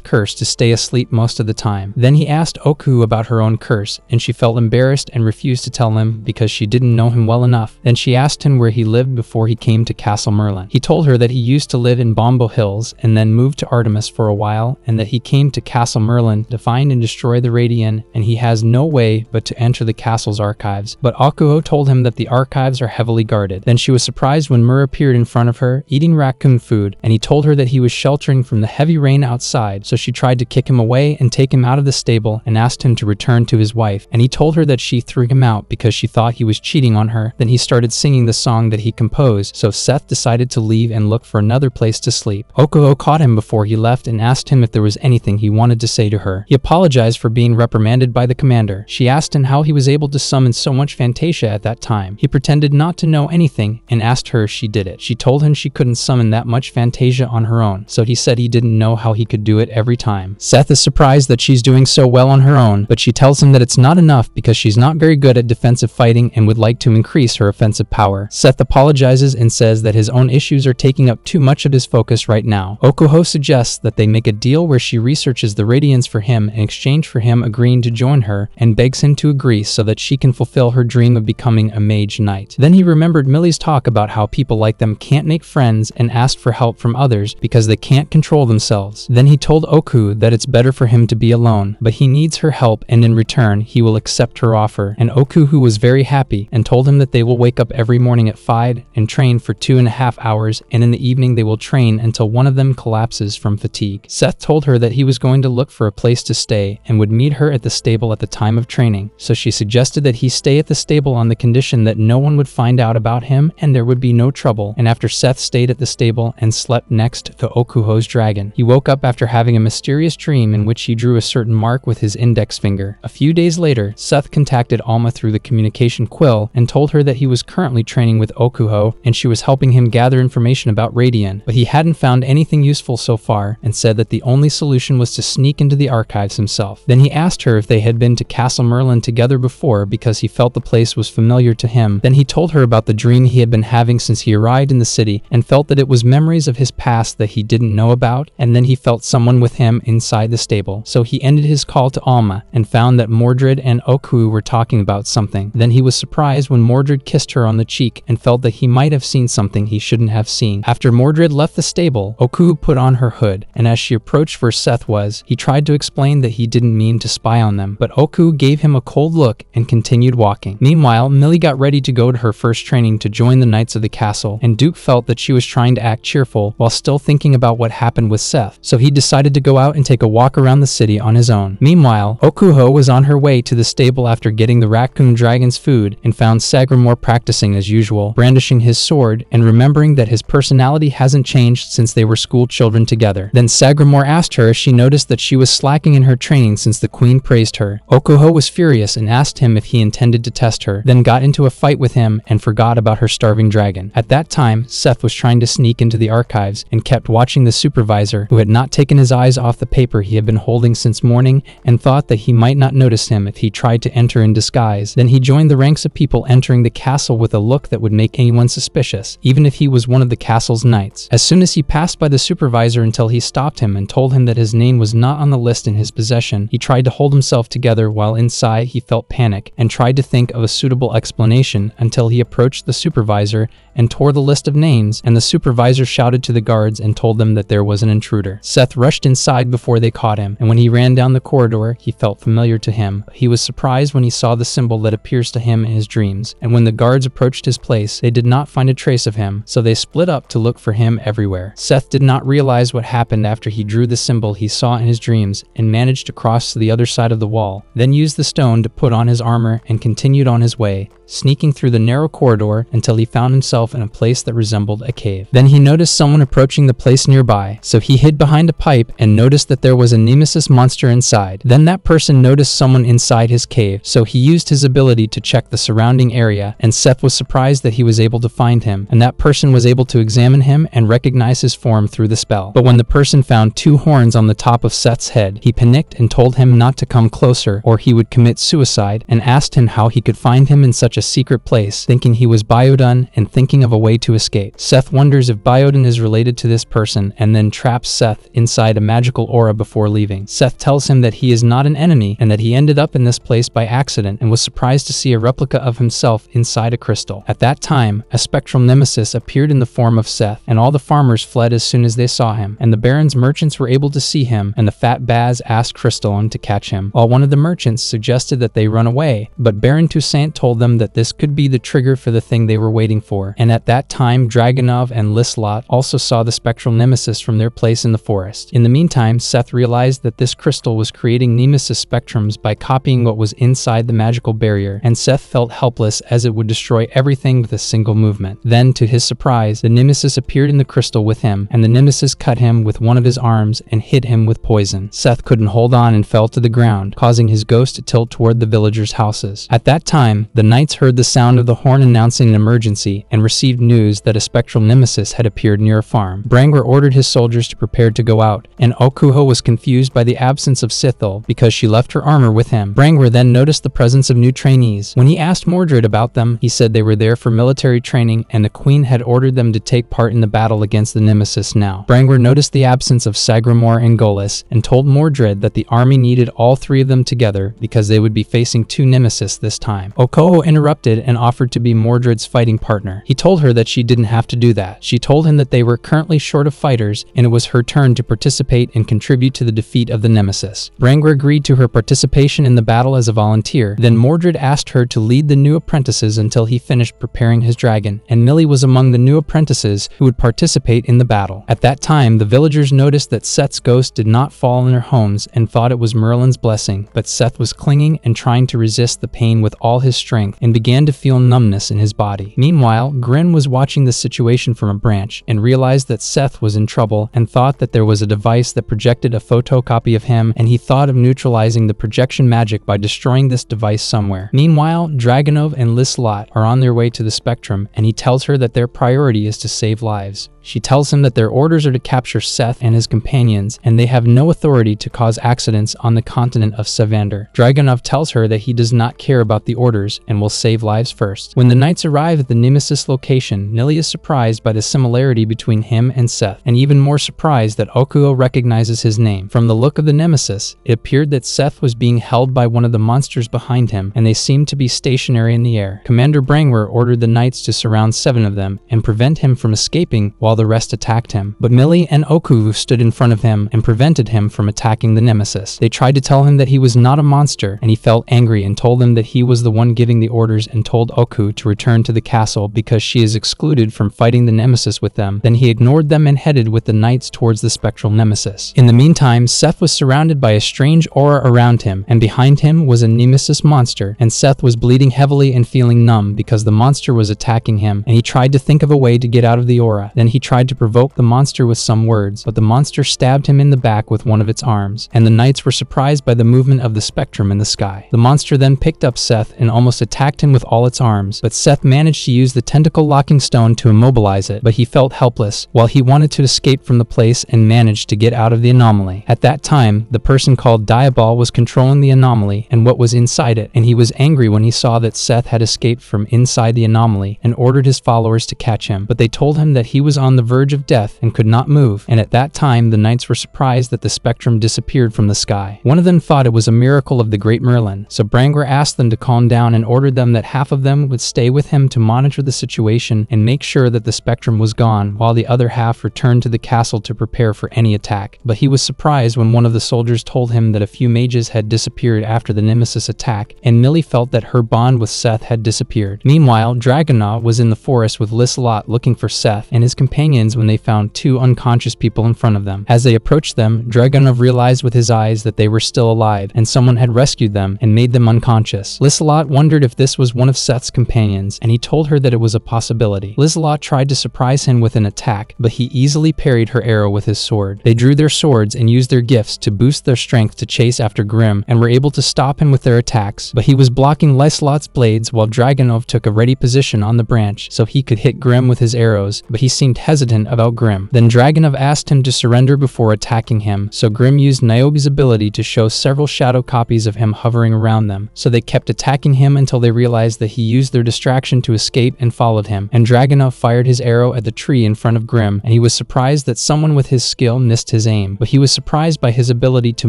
curse to stay asleep most of the time. Then he asked Oku about her own curse, and she felt embarrassed and refused to tell him because she didn't know him well enough. Then she asked him where he lived before he came to Castle Merlin. He told her that he used to live in Bombo Hills and then moved to Artemis for a while, and that he came to Castle Merlin to find and destroy the Radiant, and he has no way but to enter the castle's archives. But Okuo told him that the archives are heavily guarded. Then she was surprised when Mur appeared in front of her, eating raccoon food, and he told her that he was sheltering from the heavy rain outside, so she tried to kick him away and take him out of the stable and asked him to return to his wife, and he told her that she threw him out because she thought he was cheating on her. Then he started singing the song that he composed, so Seth decided to leave and look for another place to sleep. Okuo caught him before he left and asked him if there was anything he wanted to say to her. He apologized for being reprimanded by the commander. She asked him how he was able to summon so much fantasia at that time. He pretended not to know anything and asked her if she did it. She told him she couldn't summon that much fantasia on her own, so he said he didn't know how he could do it every time. Seth is surprised that she's doing so well on her own, but she tells him that it's not enough because she's not very good at defensive fighting and would like to increase her offensive power. Seth apologizes and says that his own issues are taking up too much of his focus right now. Okuho suggests that they make a deal where she researches the Radiance for him in exchange for him agreeing to join her, and begs him to agree so that she can fulfill her dream of becoming a mage knight. Then he remembered Millie's talk about how people like them can't make friends and asked for help from others because they can't control themselves. Then he told Oku that it's better for him to be alone, but he needs her help, and in return he will accept her offer. And Oku was very happy and told him that they will wake up every morning at 5 and train for 2.5 hours, and in the evening they will train until one of them collapses from fatigue. Seth told her that he was going to look for a place to stay and would meet her at the stable at the time of training, so she suggested that he stay at the stable on the condition that no one would find out about him and there would be no trouble. And after Seth stayed at the stable and slept next to Okuho's dragon, he woke up after having a mysterious dream in which he drew a certain mark with his index finger. A few days later, Seth contacted Alma through the communication quill and told her that he was currently training with Okuho and she was helping him gather information about Radiant, but he hadn't found anything useful so far and said that the only solution was to sneak into the archives himself. Then he asked her if they had been to Castle Merlin together before because he felt the place was familiar to him. Then he told her about the dream he had been having since he arrived in the city and felt that it was memories of his past that he didn't know about, and and then he felt someone with him inside the stable. So he ended his call to Alma and found that Mordred and Oku were talking about something. Then he was surprised when Mordred kissed her on the cheek and felt that he might have seen something he shouldn't have seen. After Mordred left the stable, Oku put on her hood, and as she approached where Seth was, he tried to explain that he didn't mean to spy on them, but Oku gave him a cold look and continued walking. Meanwhile, Millie got ready to go to her first training to join the Knights of the Castle, and Duke felt that she was trying to act cheerful while still thinking about what happened with Seth, so he decided to go out and take a walk around the city on his own. Meanwhile, Okuho was on her way to the stable after getting the raccoon dragon's food and found Sagramore practicing as usual, brandishing his sword and remembering that his personality hasn't changed since they were school children together. Then Sagramore asked her if she noticed that she was slacking in her training since the queen praised her. Okuho was furious and asked him if he intended to test her, then got into a fight with him and forgot about her starving dragon. At that time, Seth was trying to sneak into the archives and kept watching the supervisor, who had not taken his eyes off the paper he had been holding since morning and thought that he might not notice him if he tried to enter in disguise. Then he joined the ranks of people entering the castle with a look that would make anyone suspicious, even if he was one of the castle's knights. As soon as he passed by the supervisor until he stopped him and told him that his name was not on the list in his possession, he tried to hold himself together while inside he felt panic and tried to think of a suitable explanation until he approached the supervisor and tore the list of names, and the supervisor shouted to the guards and told them that there was an intruder. Seth rushed inside before they caught him, and when he ran down the corridor, he felt familiar to him. He was surprised when he saw the symbol that appears to him in his dreams, and when the guards approached his place, they did not find a trace of him, so they split up to look for him everywhere. Seth did not realize what happened after he drew the symbol he saw in his dreams and managed to cross to the other side of the wall, then used the stone to put on his armor and continued on his way, sneaking through the narrow corridor until he found himself in a place that resembled a cave. Then he noticed someone approaching the place nearby, so he hid behind a pipe and noticed that there was a nemesis monster inside. Then that person noticed someone inside his cave, so he used his ability to check the surrounding area, and Seth was surprised that he was able to find him, and that person was able to examine him and recognize his form through the spell. But when the person found 2 horns on the top of Seth's head, he panicked and told him not to come closer or he would commit suicide, and asked him how he could find him in such a secret place, thinking he was Biodan and thinking of a way to escape. Seth wonders if Biodan is related to this person and then traps Seth inside a magical aura before leaving. Seth tells him that he is not an enemy and that he ended up in this place by accident and was surprised to see a replica of himself inside a crystal. At that time, a spectral nemesis appeared in the form of Seth, and all the farmers fled as soon as they saw him, and the Baron's merchants were able to see him, and the fat Baz asked Crystalline to catch him, while one of the merchants suggested that they run away, but Baron Toussaint told them that this could be the trigger for the thing they were waiting for, and at that time Dragunov and Lislot also saw the spectral nemesis from their place in the forest. In the meantime, Seth realized that this crystal was creating nemesis spectrums by copying what was inside the magical barrier, and Seth felt helpless as it would destroy everything with a single movement. Then, to his surprise, the nemesis appeared in the crystal with him, and the nemesis cut him with one of his arms and hit him with poison. Seth couldn't hold on and fell to the ground, causing his ghost to tilt toward the villagers' houses. At that time, the knights heard the sound of the horn announcing an emergency and received news that a spectral nemesis had appeared near a farm. Brangwer ordered his soldiers to prepare to go out, and Okuho was confused by the absence of Sithil because she left her armor with him. Brangwer then noticed the presence of new trainees. When he asked Mordred about them, he said they were there for military training and the queen had ordered them to take part in the battle against the nemesis now. Brangwer noticed the absence of Sagramore and Golis and told Mordred that the army needed all 3 of them together because they would be facing 2 nemesis this time. Okoho interrupted and offered to be Mordred's fighting partner. He told her that she didn't have to do that. She told him that they were currently short of fighters and it was her turn to participate and contribute to the defeat of the nemesis. Brangwer agreed to her participation in the battle as a volunteer. Then Mordred asked her to lead the new apprentices until he finished preparing his dragon, and Millie was among the new apprentices who would participate in the battle. At that time, the villagers noticed that Seth's ghost did not fall in their homes and thought it was Merlin's blessing, but Seth was clinging and trying to resist the pain with all his strength and began to feel numbness in his body. Meanwhile, Grin was watching the situation from a branch and realized that Seth was in trouble and thought that there was a device that projected a photocopy of him, and he thought of neutralizing the projection magic by destroying this device somewhere. Meanwhile, Dragunov and Lislot are on their way to the spectrum, and he tells her that their priority is to save lives. She tells him that their orders are to capture Seth and his companions, and they have no authority to cause accidents on the continent of Savander. Dragunov tells her that he does not care about the orders and will save lives first. When the knights arrive at the Nemesis location, Nili is surprised by the similarity between him and Seth, and even more surprised that Okuo recognizes his name. From the look of the Nemesis, it appeared that Seth was being held by one of the monsters behind him, and they seemed to be stationary in the air. Commander Brangwer ordered the knights to surround 7 of them and prevent him from escaping while the rest attacked him. But Millie and Okuo stood in front of him and prevented him from attacking the Nemesis. They tried to tell him that he was not a monster, and he felt angry and told them that he was the one giving the orders and told Okuo to return to the castle because she is excluded from fighting the Nemesis with them. Then he ignored them and headed with the knights towards the spectral Nemesis. In the meantime, Seth was surrounded by a strange aura around him, and behind him was a Nemesis monster, and Seth was bleeding heavily and feeling numb because the monster was attacking him, and he tried to think of a way to get out of the aura. Then he tried to provoke the monster with some words, but the monster stabbed him in the back with one of its arms, and the knights were surprised by the movement of the spectrum in the sky. The monster then picked up Seth and almost attacked him with all its arms, but Seth managed to use the tentacle locking stone to immobilize it, but he felt helpless while he wanted to escape from the place and managed to get out of the anomaly. At that time, the person called Diabol was controlling the anomaly and what was inside it, and he was angry when he saw that Seth had escaped from inside the anomaly and ordered his followers to catch him, but they told him that he was on the verge of death and could not move, and at that time the knights were surprised that the spectrum disappeared from the sky. One of them thought it was a miracle of the great Merlin, so Brangwer asked them to calm down and ordered them that half of them would stay with him to monitor the situation and make sure that the spectrum was gone, while the other half returned to the castle to prepare for any attack. But he was surprised when one of the soldiers told him that a few mages had disappeared after the Nemesis attack, and Millie felt that her bond with Seth had disappeared. Meanwhile, Dragunov was in the forest with Liselot looking for Seth and his companions when they found 2 unconscious people in front of them. As they approached them, Dragunov realized with his eyes that they were still alive, and someone had rescued them and made them unconscious. Liselot wondered if this was one of Seth's companions, and he told her that it was a possibility. Liselot tried to surprise him with an attack, but he easily parried her arrow with his sword. They drew their swords and used their gifts to boost their strength to chase after Grim, and were able to stop him with their attacks, but he was blocking Liselot's blades while Dragunov took a ready position on the branch so he could hit Grim with his arrows, but he seemed hesitant about Grim. Then Dragunov asked him to surrender before attacking him, so Grim used Niobe's ability to show several shadow copies of him hovering around them, so they kept attacking him until they realized that he used their distraction to escape and followed him, and Dragunov fired his arrow at the tree in front of Grim, and he was surprised that someone with his skill missed his aim, but he was surprised by his ability to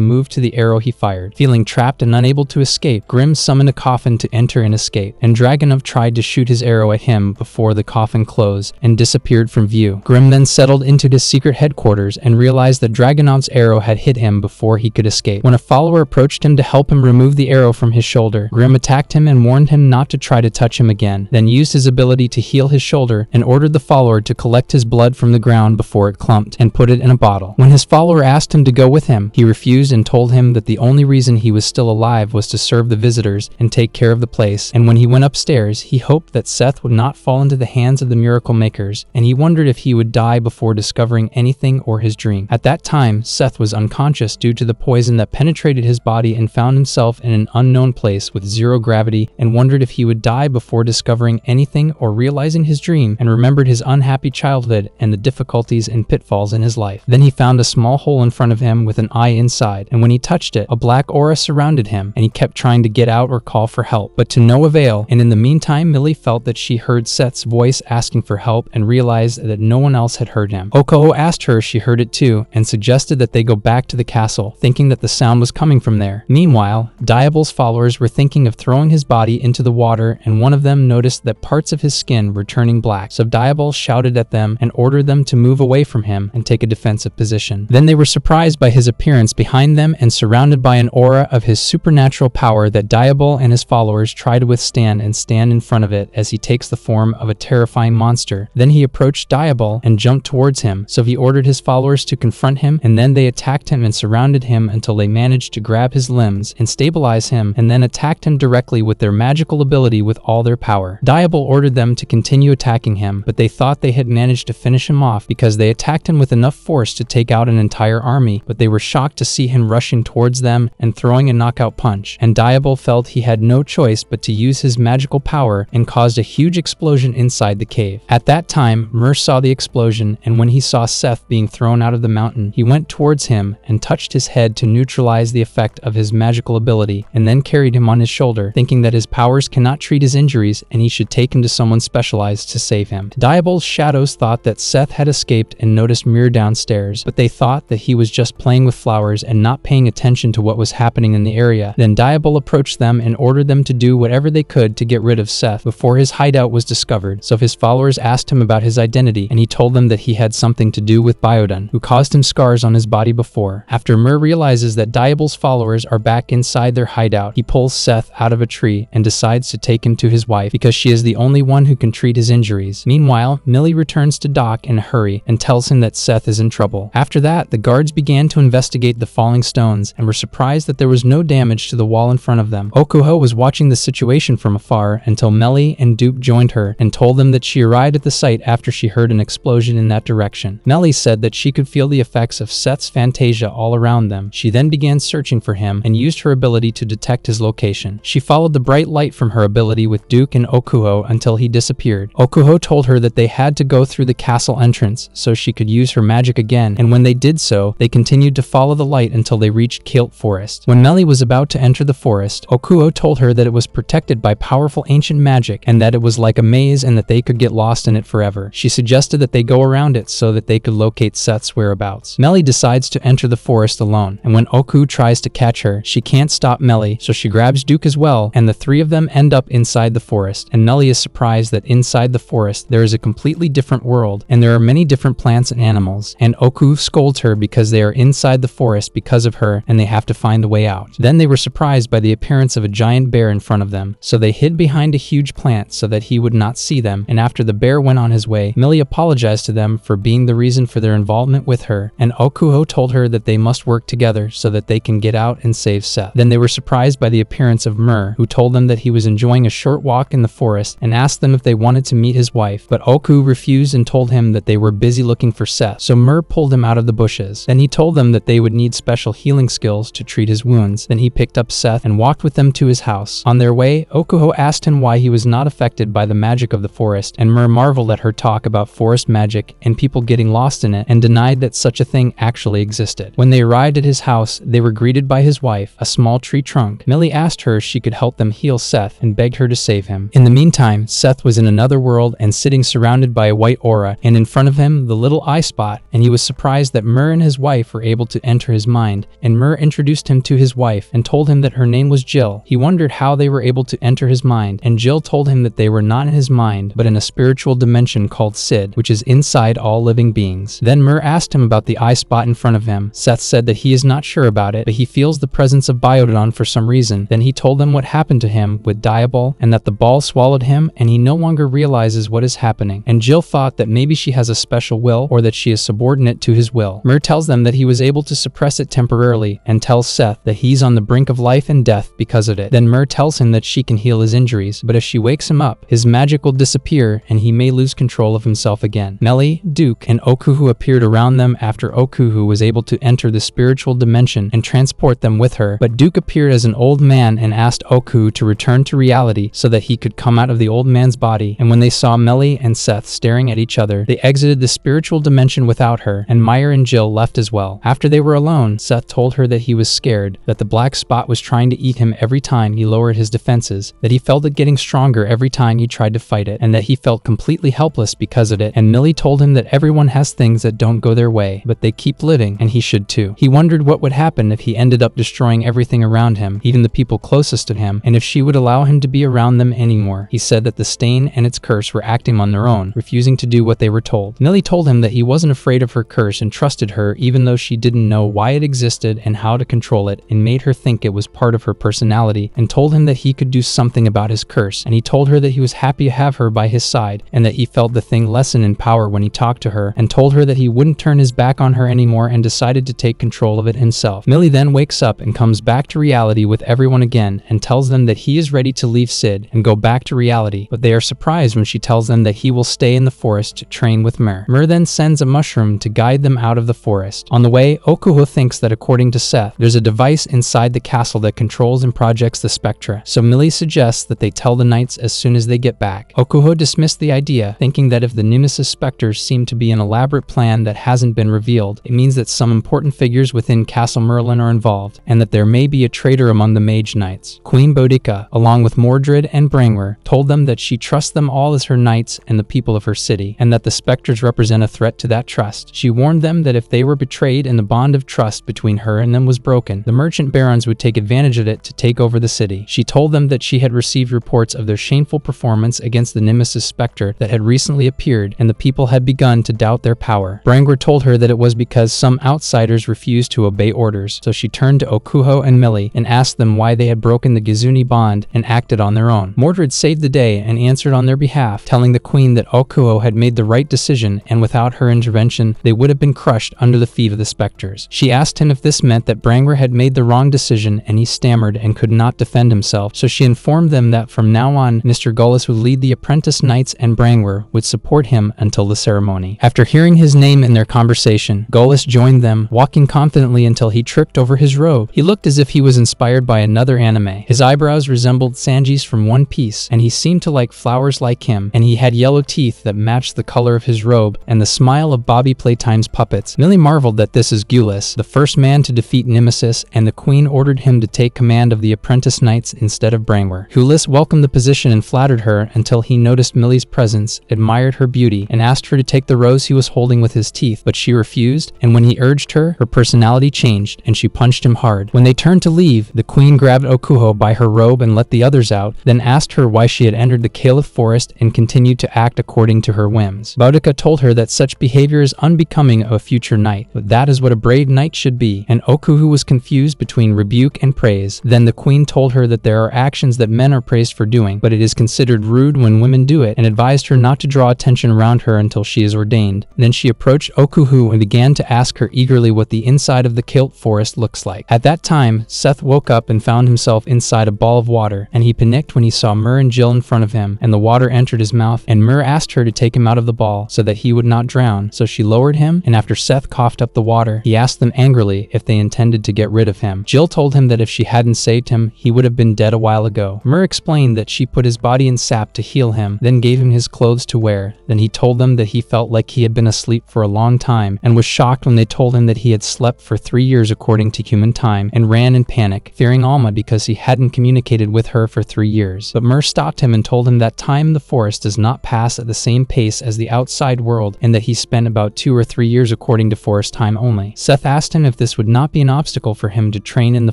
move to the arrow he fired. Feeling trapped and unable to escape, Grim summoned a coffin to enter and escape, and Dragunov tried to shoot his arrow at him before the coffin closed and disappeared from view. Grim then settled into his secret headquarters and realized that Dragunov's arrow had hit him before he could escape. When a follower approached him to help him remove the arrow from his shoulder, Grim attacked him and warned him not to try to touch him again, then used his ability to heal his shoulder and ordered the follower to collect his blood from the ground before it clumped and put it in a bottle. When his follower asked him to go with him, he refused and told him that the only reason he was still alive was to serve the visitors and take care of the place, and when he went upstairs, he hoped that Seth would not fall into the hands of the miracle makers, and he wondered if he would die before discovering anything or his dream. At that time, Seth was unconscious due to the poison that penetrated his body and found himself in an unknown place with 0 gravity and wondered if he would die before discovering anything or realizing his dream, and remembered his unhappy childhood and the difficulties and pitfalls in his life. Then he found a small hole in front of him with an eye inside, and when he touched it, a black aura surrounded him, and he kept trying to get out or call for help, but to no avail, and in the meantime, Millie felt that she heard Seth's voice asking for help and realized that no one else had heard him. Okuo asked her if she heard it too, and suggested that they go back to the castle, thinking that the sound was coming from there. Meanwhile, Diabol's followers were thinking of throwing his body into the water, and one of them noticed that parts of his skin were turning black, so Diabol shouted at them and ordered them to move away from him and take a defensive position. Then they were surprised by his appearance behind them and surrounded by an aura of his supernatural power that Diabol and his followers try to withstand and stand in front of it as he takes the form of a terrifying monster. Then he approached Diabol and jumped towards him, so he ordered his followers to confront him, and then they attacked him and surrounded him until they managed to grab his limbs and stabilize him, and then attacked him directly with their magical ability with all their power. Diabol ordered them to continue attacking him, but they thought they had managed to finish him off because they attacked him with enough force to take out an entire army, but they were shocked to see him rushing towards them and throwing a knockout punch, and Diabol felt he had no choice but to use his magical power and caused a huge explosion inside the cave. At that time, Mer saw the the explosion, and when he saw Seth being thrown out of the mountain, he went towards him and touched his head to neutralize the effect of his magical ability, and then carried him on his shoulder, thinking that his powers cannot treat his injuries and he should take him to someone specialized to save him. Diabol's shadows thought that Seth had escaped and noticed Mir downstairs, but they thought that he was just playing with flowers and not paying attention to what was happening in the area. Then Diabol approached them and ordered them to do whatever they could to get rid of Seth before his hideout was discovered. So his followers asked him about his identity, and he told them that he had something to do with Biodun, who caused him scars on his body before. After Mir realizes that Diabol's followers are back inside their hideout, he pulls Seth out of a tree and decides to take him to his wife because she is the only one who can treat his injuries. Meanwhile, Millie returns to Doc in a hurry and tells him that Seth is in trouble. After that, the guards began to investigate the falling stones and were surprised that there was no damage to the wall in front of them. Okuho was watching the situation from afar until Melly and Duke joined her and told them that she arrived at the site after she heard an explosion in that direction. Melly said that she could feel the effects of Seth's Fantasia all around them. She then began searching for him and used her ability to detect his location. She followed the bright light from her ability with Duke and Okuho until he disappeared. Okuho told her that they had to go through the castle entrance so she could use her magic again, and when they did so, they continued to follow the light until they reached Kilt Forest. When Melly was about to enter the forest, Okuho told her that it was protected by powerful ancient magic and that it was like a maze and that they could get lost in it forever. She suggested that they go around it so that they could locate Seth's whereabouts. Melly decides to enter the forest alone, and when Oku tries to catch her, she can't stop Melly, so she grabs Duke as well, and the three of them end up inside the forest, and Melly is surprised that inside the forest there is a completely different world, and there are many different plants and animals, and Oku scolds her because they are inside the forest because of her, and they have to find the way out. Then they were surprised by the appearance of a giant bear in front of them, so they hid behind a huge plant so that he would not see them, and after the bear went on his way, Millie apologized to them for being the reason for their involvement with her, and Okuho told her that they must work together so that they can get out and save Seth. Then they were surprised by the appearance of Mur, who told them that he was enjoying a short walk in the forest and asked them if they wanted to meet his wife, but Oku refused and told him that they were busy looking for Seth, so Mur pulled him out of the bushes. Then he told them that they would need special healing skills to treat his wounds. Then he picked up Seth and walked with them to his house. On their way, Okuho asked him why he was not affected by the magic of the forest, and Mur marveled at her talk about forest magic and people getting lost in it and denied that such a thing actually existed. When they arrived at his house, they were greeted by his wife, a small tree trunk. Millie asked her if she could help them heal Seth and begged her to save him. In the meantime, Seth was in another world and sitting surrounded by a white aura, and in front of him the little eye spot, and he was surprised that Mur and his wife were able to enter his mind, and Mur introduced him to his wife and told him that her name was Jill. He wondered how they were able to enter his mind, and Jill told him that they were not in his mind but in a spiritual dimension called Sid, which is inside all living beings. Then Mur asked him about the eye spot in front of him. Seth said that he is not sure about it, but he feels the presence of Biodon for some reason. Then he told them what happened to him with Diabol and that the ball swallowed him and he no longer realizes what is happening, and Jill thought that maybe she has a special will or that she is subordinate to his will. Mur tells them that he was able to suppress it temporarily and tells Seth that he's on the brink of life and death because of it. Then Mur tells him that she can heal his injuries, but if she wakes him up, his magic will disappear and he may lose control of himself again. Melly, Duke, and Okuhu appeared around them after Okuhu was able to enter the spiritual dimension and transport them with her, but Duke appeared as an old man and asked Okuhu to return to reality so that he could come out of the old man's body, and when they saw Melly and Seth staring at each other, they exited the spiritual dimension without her, and Meyer and Jill left as well. After they were alone, Seth told her that he was scared, that the black spot was trying to eat him every time he lowered his defenses, that he felt it getting stronger every time he tried to fight it, and that he felt completely helpless because of it, and Millie told him that everyone has things that don't go their way, but they keep living, and he should too. He wondered what would happen if he ended up destroying everything around him, even the people closest to him, and if she would allow him to be around them anymore. He said that the stain and its curse were acting on their own, refusing to do what they were told. Millie told him that he wasn't afraid of her curse and trusted her even though she didn't know why it existed and how to control it, and made her think it was part of her personality, and told him that he could do something about his curse, and he told her that he was happy to have her by his side and that he felt the thing lessen in power when he talked to her, and told her that he wouldn't turn his back on her anymore and decided to take control of it himself. Millie then wakes up and comes back to reality with everyone again and tells them that he is ready to leave Sid and go back to reality, but they are surprised when she tells them that he will stay in the forest to train with Mur. Mur then sends a mushroom to guide them out of the forest. On the way, Okuho thinks that according to Seth, there's a device inside the castle that controls and projects the spectra, so Millie suggests that they tell the knights as soon as they get back. Okuho dismissed the idea, thinking that if the Nunes Nemesis specters seem to be an elaborate plan that hasn't been revealed. It means that some important figures within Castle Merlin are involved, and that there may be a traitor among the Mage Knights. Queen Boudica, along with Mordred and Brangwer, told them that she trusts them all as her knights and the people of her city, and that the specters represent a threat to that trust. She warned them that if they were betrayed and the bond of trust between her and them was broken, the merchant barons would take advantage of it to take over the city. She told them that she had received reports of their shameful performance against the Nemesis specter that had recently appeared, and the people had begun to doubt their power. Brangwer told her that it was because some outsiders refused to obey orders, so she turned to Okuho and Millie and asked them why they had broken the Gizuni bond and acted on their own. Mordred saved the day and answered on their behalf, telling the queen that Okuho had made the right decision, and without her intervention, they would have been crushed under the feet of the specters. She asked him if this meant that Brangwer had made the wrong decision, and he stammered and could not defend himself, so she informed them that from now on, Mr. Gullus would lead the apprentice knights and Brangwer would support him until the ceremony. After hearing his name in their conversation, Gullus joined them, walking confidently until he tripped over his robe. He looked as if he was inspired by another anime. His eyebrows resembled Sanji's from One Piece, and he seemed to like flowers like him, and he had yellow teeth that matched the color of his robe and the smile of Bobby Playtime's puppets. Millie marveled that this is Gullus, the first man to defeat Nemesis, and the queen ordered him to take command of the apprentice knights instead of Brangwer. Gullus welcomed the position and flattered her until he noticed Millie's presence, admired her beauty, and asked her to take the rose he was holding with his teeth, but she refused, and when he urged her, her personality changed, and she punched him hard. When they turned to leave, the queen grabbed Okuho by her robe and let the others out, then asked her why she had entered the Caliph forest and continued to act according to her whims. Boudica told her that such behavior is unbecoming of a future knight, but that is what a brave knight should be, and Okuho was confused between rebuke and praise. Then the queen told her that there are actions that men are praised for doing, but it is considered rude when women do it, and advised her not to draw attention around her until she is ordained. Then she approached Okuho and began to ask her eagerly what the inside of the Caliph forest looks like. At that time, Seth woke up and found himself inside a ball of water, and he panicked when he saw Myr and Jill in front of him, and the water entered his mouth, and Myr asked her to take him out of the ball so that he would not drown, so she lowered him, and after Seth coughed up the water, he asked them angrily if they intended to get rid of him. Jill told him that if she hadn't saved him, he would have been dead a while ago. Myr explained that she put his body in sap to heal him, then gave him his clothes to wear. Then he told them that he felt like he had been asleep for a long time, and was shocked when they told him that he had slept for 3 years according to human time, and ran in panic, fearing Alma because he hadn't communicated with her for 3 years. But Myr stopped him and told him that time in the forest does not pass at the same pace as the outside world, and that he spent about 2 or 3 years according to forest time only. Seth asked him if this would not be an obstacle for him to train in the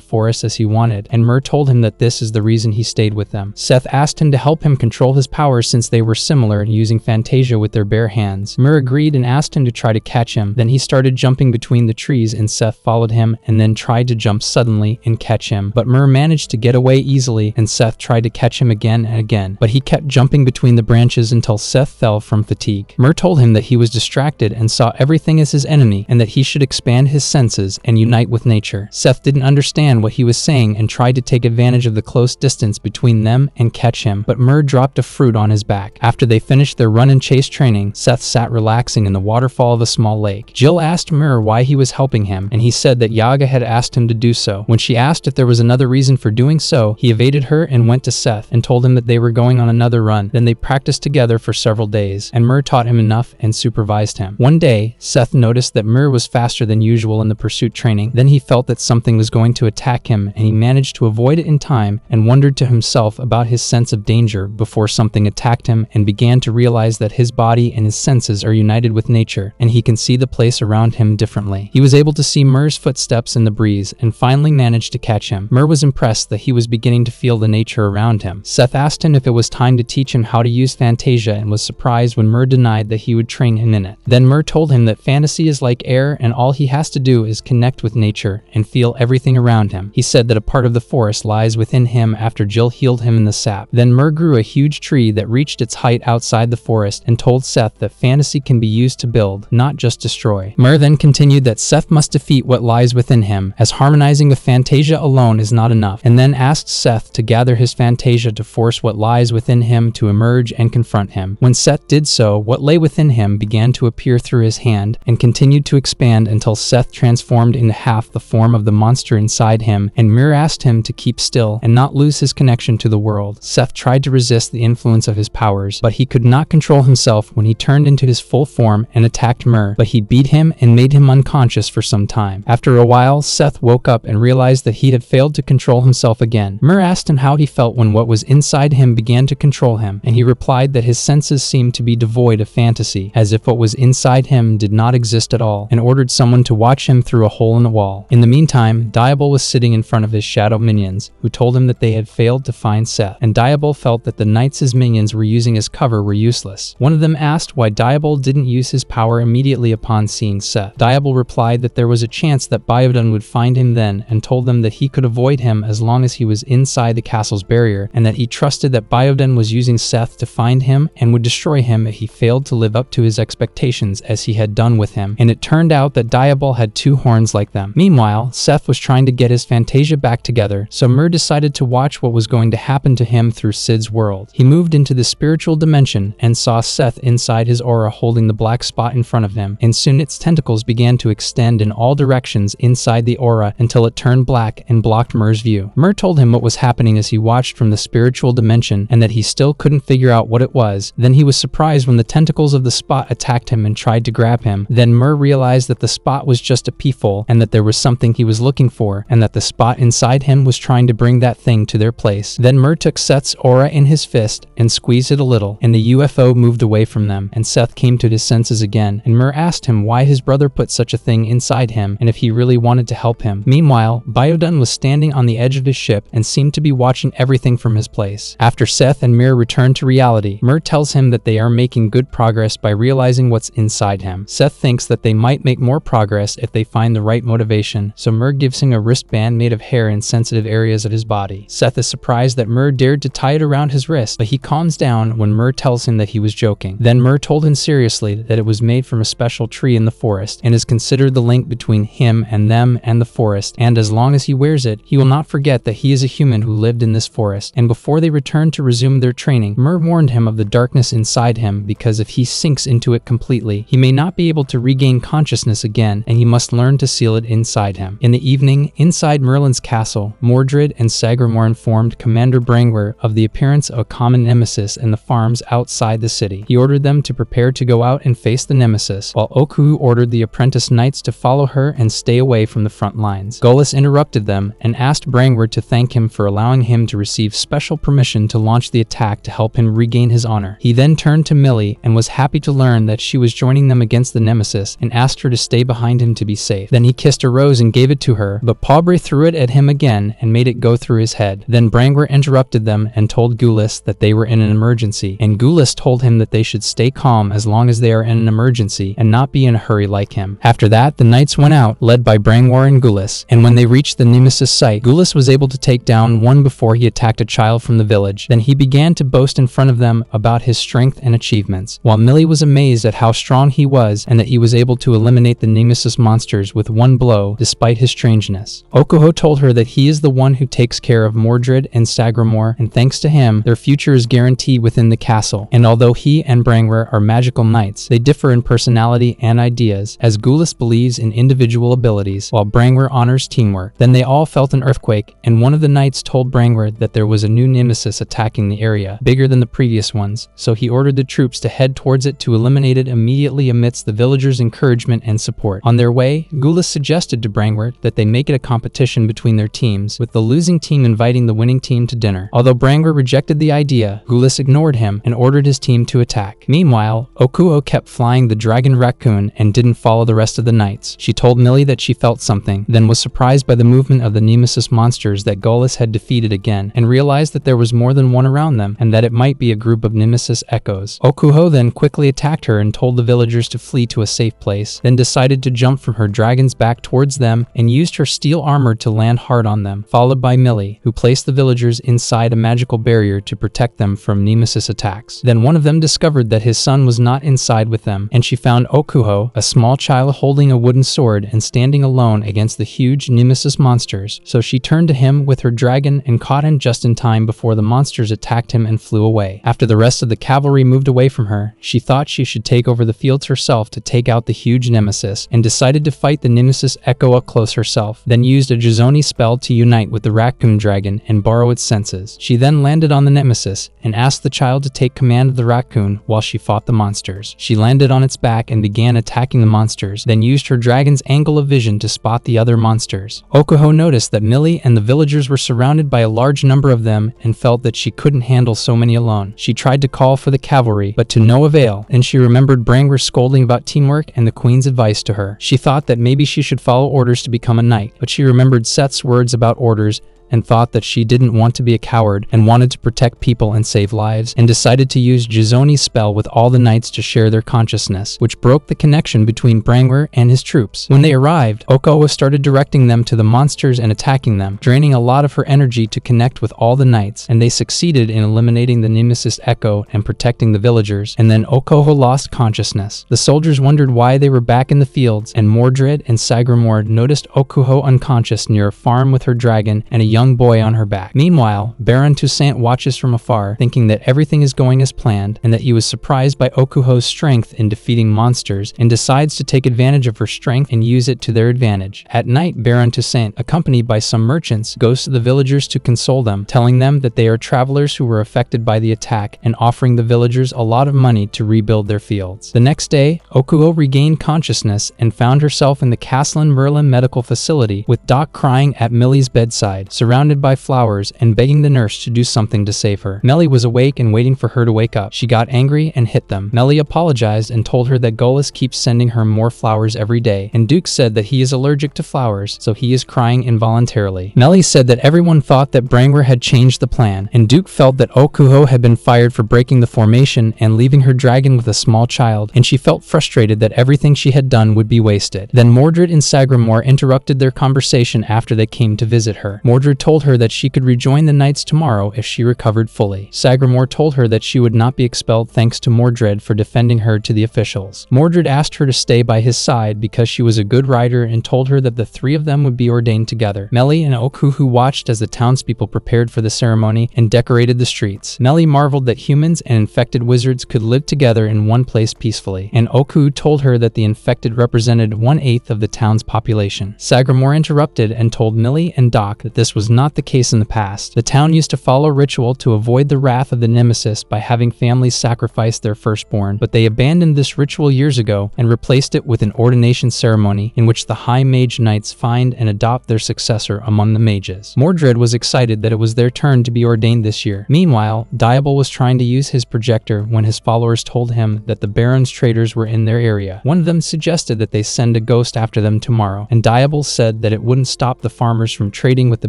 forest as he wanted, and Myr told him that this is the reason he stayed with them. Seth asked him to help him control his powers since they were similar in using Fantasia with their bare hands. Myr agreed and asked him to try to catch him. Then he started jumping between the trees, and Seth followed him and then tried to jump suddenly and catch him, but Myr managed to get away easily, and Seth tried to catch him again and again, but he kept jumping between the branches until Seth fell from fatigue. Myr told him that he was distracted and saw everything as his enemy, and that he should expand his senses and unite with nature. Seth didn't understand what he was saying and tried to take advantage of the close distance between them and catch him, but Myr dropped a fruit on his back. After they finished their run and chase training, Seth sat relaxing in the waterfall of a small lake. Jill asked Myr why he was helping him, and he said that Yaga had asked him to do so. When she asked if there was another reason for doing so, he evaded her and went to Seth and told him that they were going on another run. Then they practiced together for several days, and Myr taught him enough and supervised him. One day, Seth noticed that Myr was faster than usual in the pursuit training. Then he felt that something was going to attack him, and he managed to avoid it in time and wondered to himself about his sense of danger before something attacked him, and began to realize that his body and his senses are united with nature, and he can see the place around him differently. He was able to see Myr's footsteps in the breeze and finally managed to catch him. Myr was impressed that he was beginning to feel the nature around him. Seth asked him if it was time to teach him how to use Fantasia and was surprised when Myr denied that he would train him in it. Then Myr told him that fantasy is like air, and all he has to do is connect with nature and feel everything around him. He said that a part of the forest lies within him after Jill healed him in the sap. Then Myr grew a huge tree that reached its height outside the forest and told Seth that fantasy can be used to build, not just destroy. Myr then continued that Seth must defeat what lies within him, as harmonizing with Fantasia alone is not enough, and then asked Seth to gather his Fantasia to force what lies within him to emerge and confront him. When Seth did so, what lay within him began to appear through his hand and continued to expand until Seth transformed into half the form of the monster inside him, and Myr asked him to keep still and not lose his connection to the world. Seth tried to resist the influence of his powers, but he could not control himself himself when he turned into his full form and attacked Myrrh, but he beat him and made him unconscious for some time. After a while, Seth woke up and realized that he had failed to control himself again. Myrrh asked him how he felt when what was inside him began to control him, and he replied that his senses seemed to be devoid of fantasy, as if what was inside him did not exist at all, and ordered someone to watch him through a hole in the wall. In the meantime, Diabol was sitting in front of his shadow minions, who told him that they had failed to find Seth, and Diabol felt that the knights his minions were using as cover were useless. One of them asked why Diabol didn't use his power immediately upon seeing Seth. Diabol replied that there was a chance that Banished would find him then, and told them that he could avoid him as long as he was inside the castle's barrier, and that he trusted that Banished was using Seth to find him and would destroy him if he failed to live up to his expectations as he had done with him. And it turned out that Diabol had two horns like them. Meanwhile, Seth was trying to get his Fantasia back together, so Myrrh decided to watch what was going to happen to him through Sid's world. He moved into the spiritual dimension and saw Seth inside his aura holding the black spot in front of him, and soon its tentacles began to extend in all directions inside the aura until it turned black and blocked Myrrh's view. Myrrh told him what was happening as he watched from the spiritual dimension and that he still couldn't figure out what it was. Then he was surprised when the tentacles of the spot attacked him and tried to grab him. Then Myrrh realized that the spot was just a peephole and that there was something he was looking for, and that the spot inside him was trying to bring that thing to their place. Then Myrrh took Seth's aura in his fist and squeezed it a little, and the UFO moved away from them, and Seth came to his senses again, and Myrrh asked him why his brother put such a thing inside him and if he really wanted to help him. Meanwhile, Banished was standing on the edge of his ship and seemed to be watching everything from his place. After Seth and Myrrh return to reality, Myrrh tells him that they are making good progress by realizing what's inside him. Seth thinks that they might make more progress if they find the right motivation, so Myrrh gives him a wristband made of hair in sensitive areas of his body. Seth is surprised that Myrrh dared to tie it around his wrist, but he calms down when Myrrh tells him that he was joking. Then Myrrh told him seriously that it was made from a special tree in the forest and is considered the link between him and them and the forest, and as long as he wears it, he will not forget that he is a human who lived in this forest. And before they returned to resume their training, Myrrh warned him of the darkness inside him, because if he sinks into it completely, he may not be able to regain consciousness again, and he must learn to seal it inside him. In the evening, inside Merlin's castle, Mordred and Sagramore informed Commander Brangwer of the appearance of a common nemesis in the farms outside the city. He ordered them to prepare to go out and face the nemesis, while Okuhu ordered the apprentice knights to follow her and stay away from the front lines. Golis interrupted them and asked Brangwer to thank him for allowing him to receive special permission to launch the attack to help him regain his honor. He then turned to Millie and was happy to learn that she was joining them against the nemesis and asked her to stay behind him to be safe. Then he kissed a rose and gave it to her, but Paubrey threw it at him again and made it go through his head. Then Brangwer interrupted them and told Gulis that they were in an emergency, and Gulis told him that they should stay calm as long as they are in an emergency and not be in a hurry like him. After that, the knights went out, led by Brangwer and Gulis, and when they reached the nemesis site, Gulis was able to take down one before he attacked a child from the village. Then he began to boast in front of them about his strength and achievements, while Millie was amazed at how strong he was and that he was able to eliminate the nemesis monsters with one blow despite his strangeness. Okuho told her that he is the one who takes care of Mordred and Sagramore, and thanks to him, their future is guaranteed within the castle. And although he and Brangwer are magical knights, they differ in personality and ideas, as Gulis believes in individual abilities, while Brangwer honors teamwork. Then they all felt an earthquake, and one of the knights told Brangwer that there was a new nemesis attacking the area, bigger than the previous ones, so he ordered the troops to head towards it to eliminate it immediately amidst the villagers' encouragement and support. On their way, Gulis suggested to Brangwer that they make it a competition between their teams, with the losing team inviting the winning team to dinner. Although Brangwer rejected the idea, Gulis ignored him and ordered his team to attack. Meanwhile, Okuho kept flying the dragon raccoon and didn't follow the rest of the knights. She told Millie that she felt something, then was surprised by the movement of the nemesis monsters that Gulis had defeated again, and realized that there was more than one around them, and that it might be a group of nemesis echoes. Okuho then quickly attacked her and told the villagers to flee to a safe place, then decided to jump from her dragon's back towards them and used her steel armor to land hard on them, followed by Millie, who placed the villagers inside a magical barrier to protect them from nemesis attacks. Then one of them discovered that his son was not inside with them, and she found Okuho, a small child holding a wooden sword and standing alone against the huge nemesis monsters, so she turned to him with her dragon and caught him just in time before the monsters attacked him and flew away. After the rest of the cavalry moved away from her, she thought she should take over the fields herself to take out the huge nemesis, and decided to fight the nemesis Echo up close herself, then used a Jizoni spell to unite with the raccoon dragon and borrow its senses. She then landed on the nemesis and asked the child to take command of the raccoon, while while she fought the monsters. She landed on its back and began attacking the monsters, then used her dragon's angle of vision to spot the other monsters. Okuho noticed that Millie and the villagers were surrounded by a large number of them and felt that she couldn't handle so many alone. She tried to call for the cavalry, but to no avail, and she remembered Brangwer's scolding about teamwork and the queen's advice to her. She thought that maybe she should follow orders to become a knight, but she remembered Seth's words about orders and thought that she didn't want to be a coward and wanted to protect people and save lives, and decided to use Jizoni's spell with all the knights to share their consciousness, which broke the connection between Brangwer and his troops. When they arrived, Okuho started directing them to the monsters and attacking them, draining a lot of her energy to connect with all the knights, and they succeeded in eliminating the nemesis Echo and protecting the villagers, and then Okuho lost consciousness. The soldiers wondered why they were back in the fields, and Mordred and Sagramor noticed Okuho unconscious near a farm with her dragon and a young boy on her back. Meanwhile, Baron Toussaint watches from afar, thinking that everything is going as planned and that he was surprised by Okuho's strength in defeating monsters, and decides to take advantage of her strength and use it to their advantage. At night, Baron Toussaint, accompanied by some merchants, goes to the villagers to console them, telling them that they are travelers who were affected by the attack and offering the villagers a lot of money to rebuild their fields. The next day, Okuho regained consciousness and found herself in the Castellan Merlin medical facility, with Doc crying at Millie's bedside, surrounded by flowers and begging the nurse to do something to save her. Mellie was awake and waiting for her to wake up. She got angry and hit them. Mellie apologized and told her that Golas keeps sending her more flowers every day, and Duke said that he is allergic to flowers, so he is crying involuntarily. Mellie said that everyone thought that Brangwer had changed the plan, and Duke felt that Okuho had been fired for breaking the formation and leaving her dragon with a small child, and she felt frustrated that everything she had done would be wasted. Then Mordred and Sagramor interrupted their conversation after they came to visit her. Mordred told her that she could rejoin the knights tomorrow if she recovered fully. Sagramor told her that she would not be expelled thanks to Mordred for defending her to the officials. Mordred asked her to stay by his side because she was a good rider and told her that the three of them would be ordained together. Mellie and Okuho watched as the townspeople prepared for the ceremony and decorated the streets. Mellie marveled that humans and infected wizards could live together in one place peacefully, and Okuho told her that the infected represented 1/8 of the town's population. Sagramor interrupted and told Millie and Doc that this was not the case in the past. The town used to follow ritual to avoid the wrath of the nemesis by having families sacrifice their firstborn, but they abandoned this ritual years ago and replaced it with an ordination ceremony in which the High Mage Knights find and adopt their successor among the mages. Mordred was excited that it was their turn to be ordained this year. Meanwhile, Diabol was trying to use his projector when his followers told him that the Baron's traders were in their area. One of them suggested that they send a ghost after them tomorrow, and Diabol said that it wouldn't stop the farmers from trading with the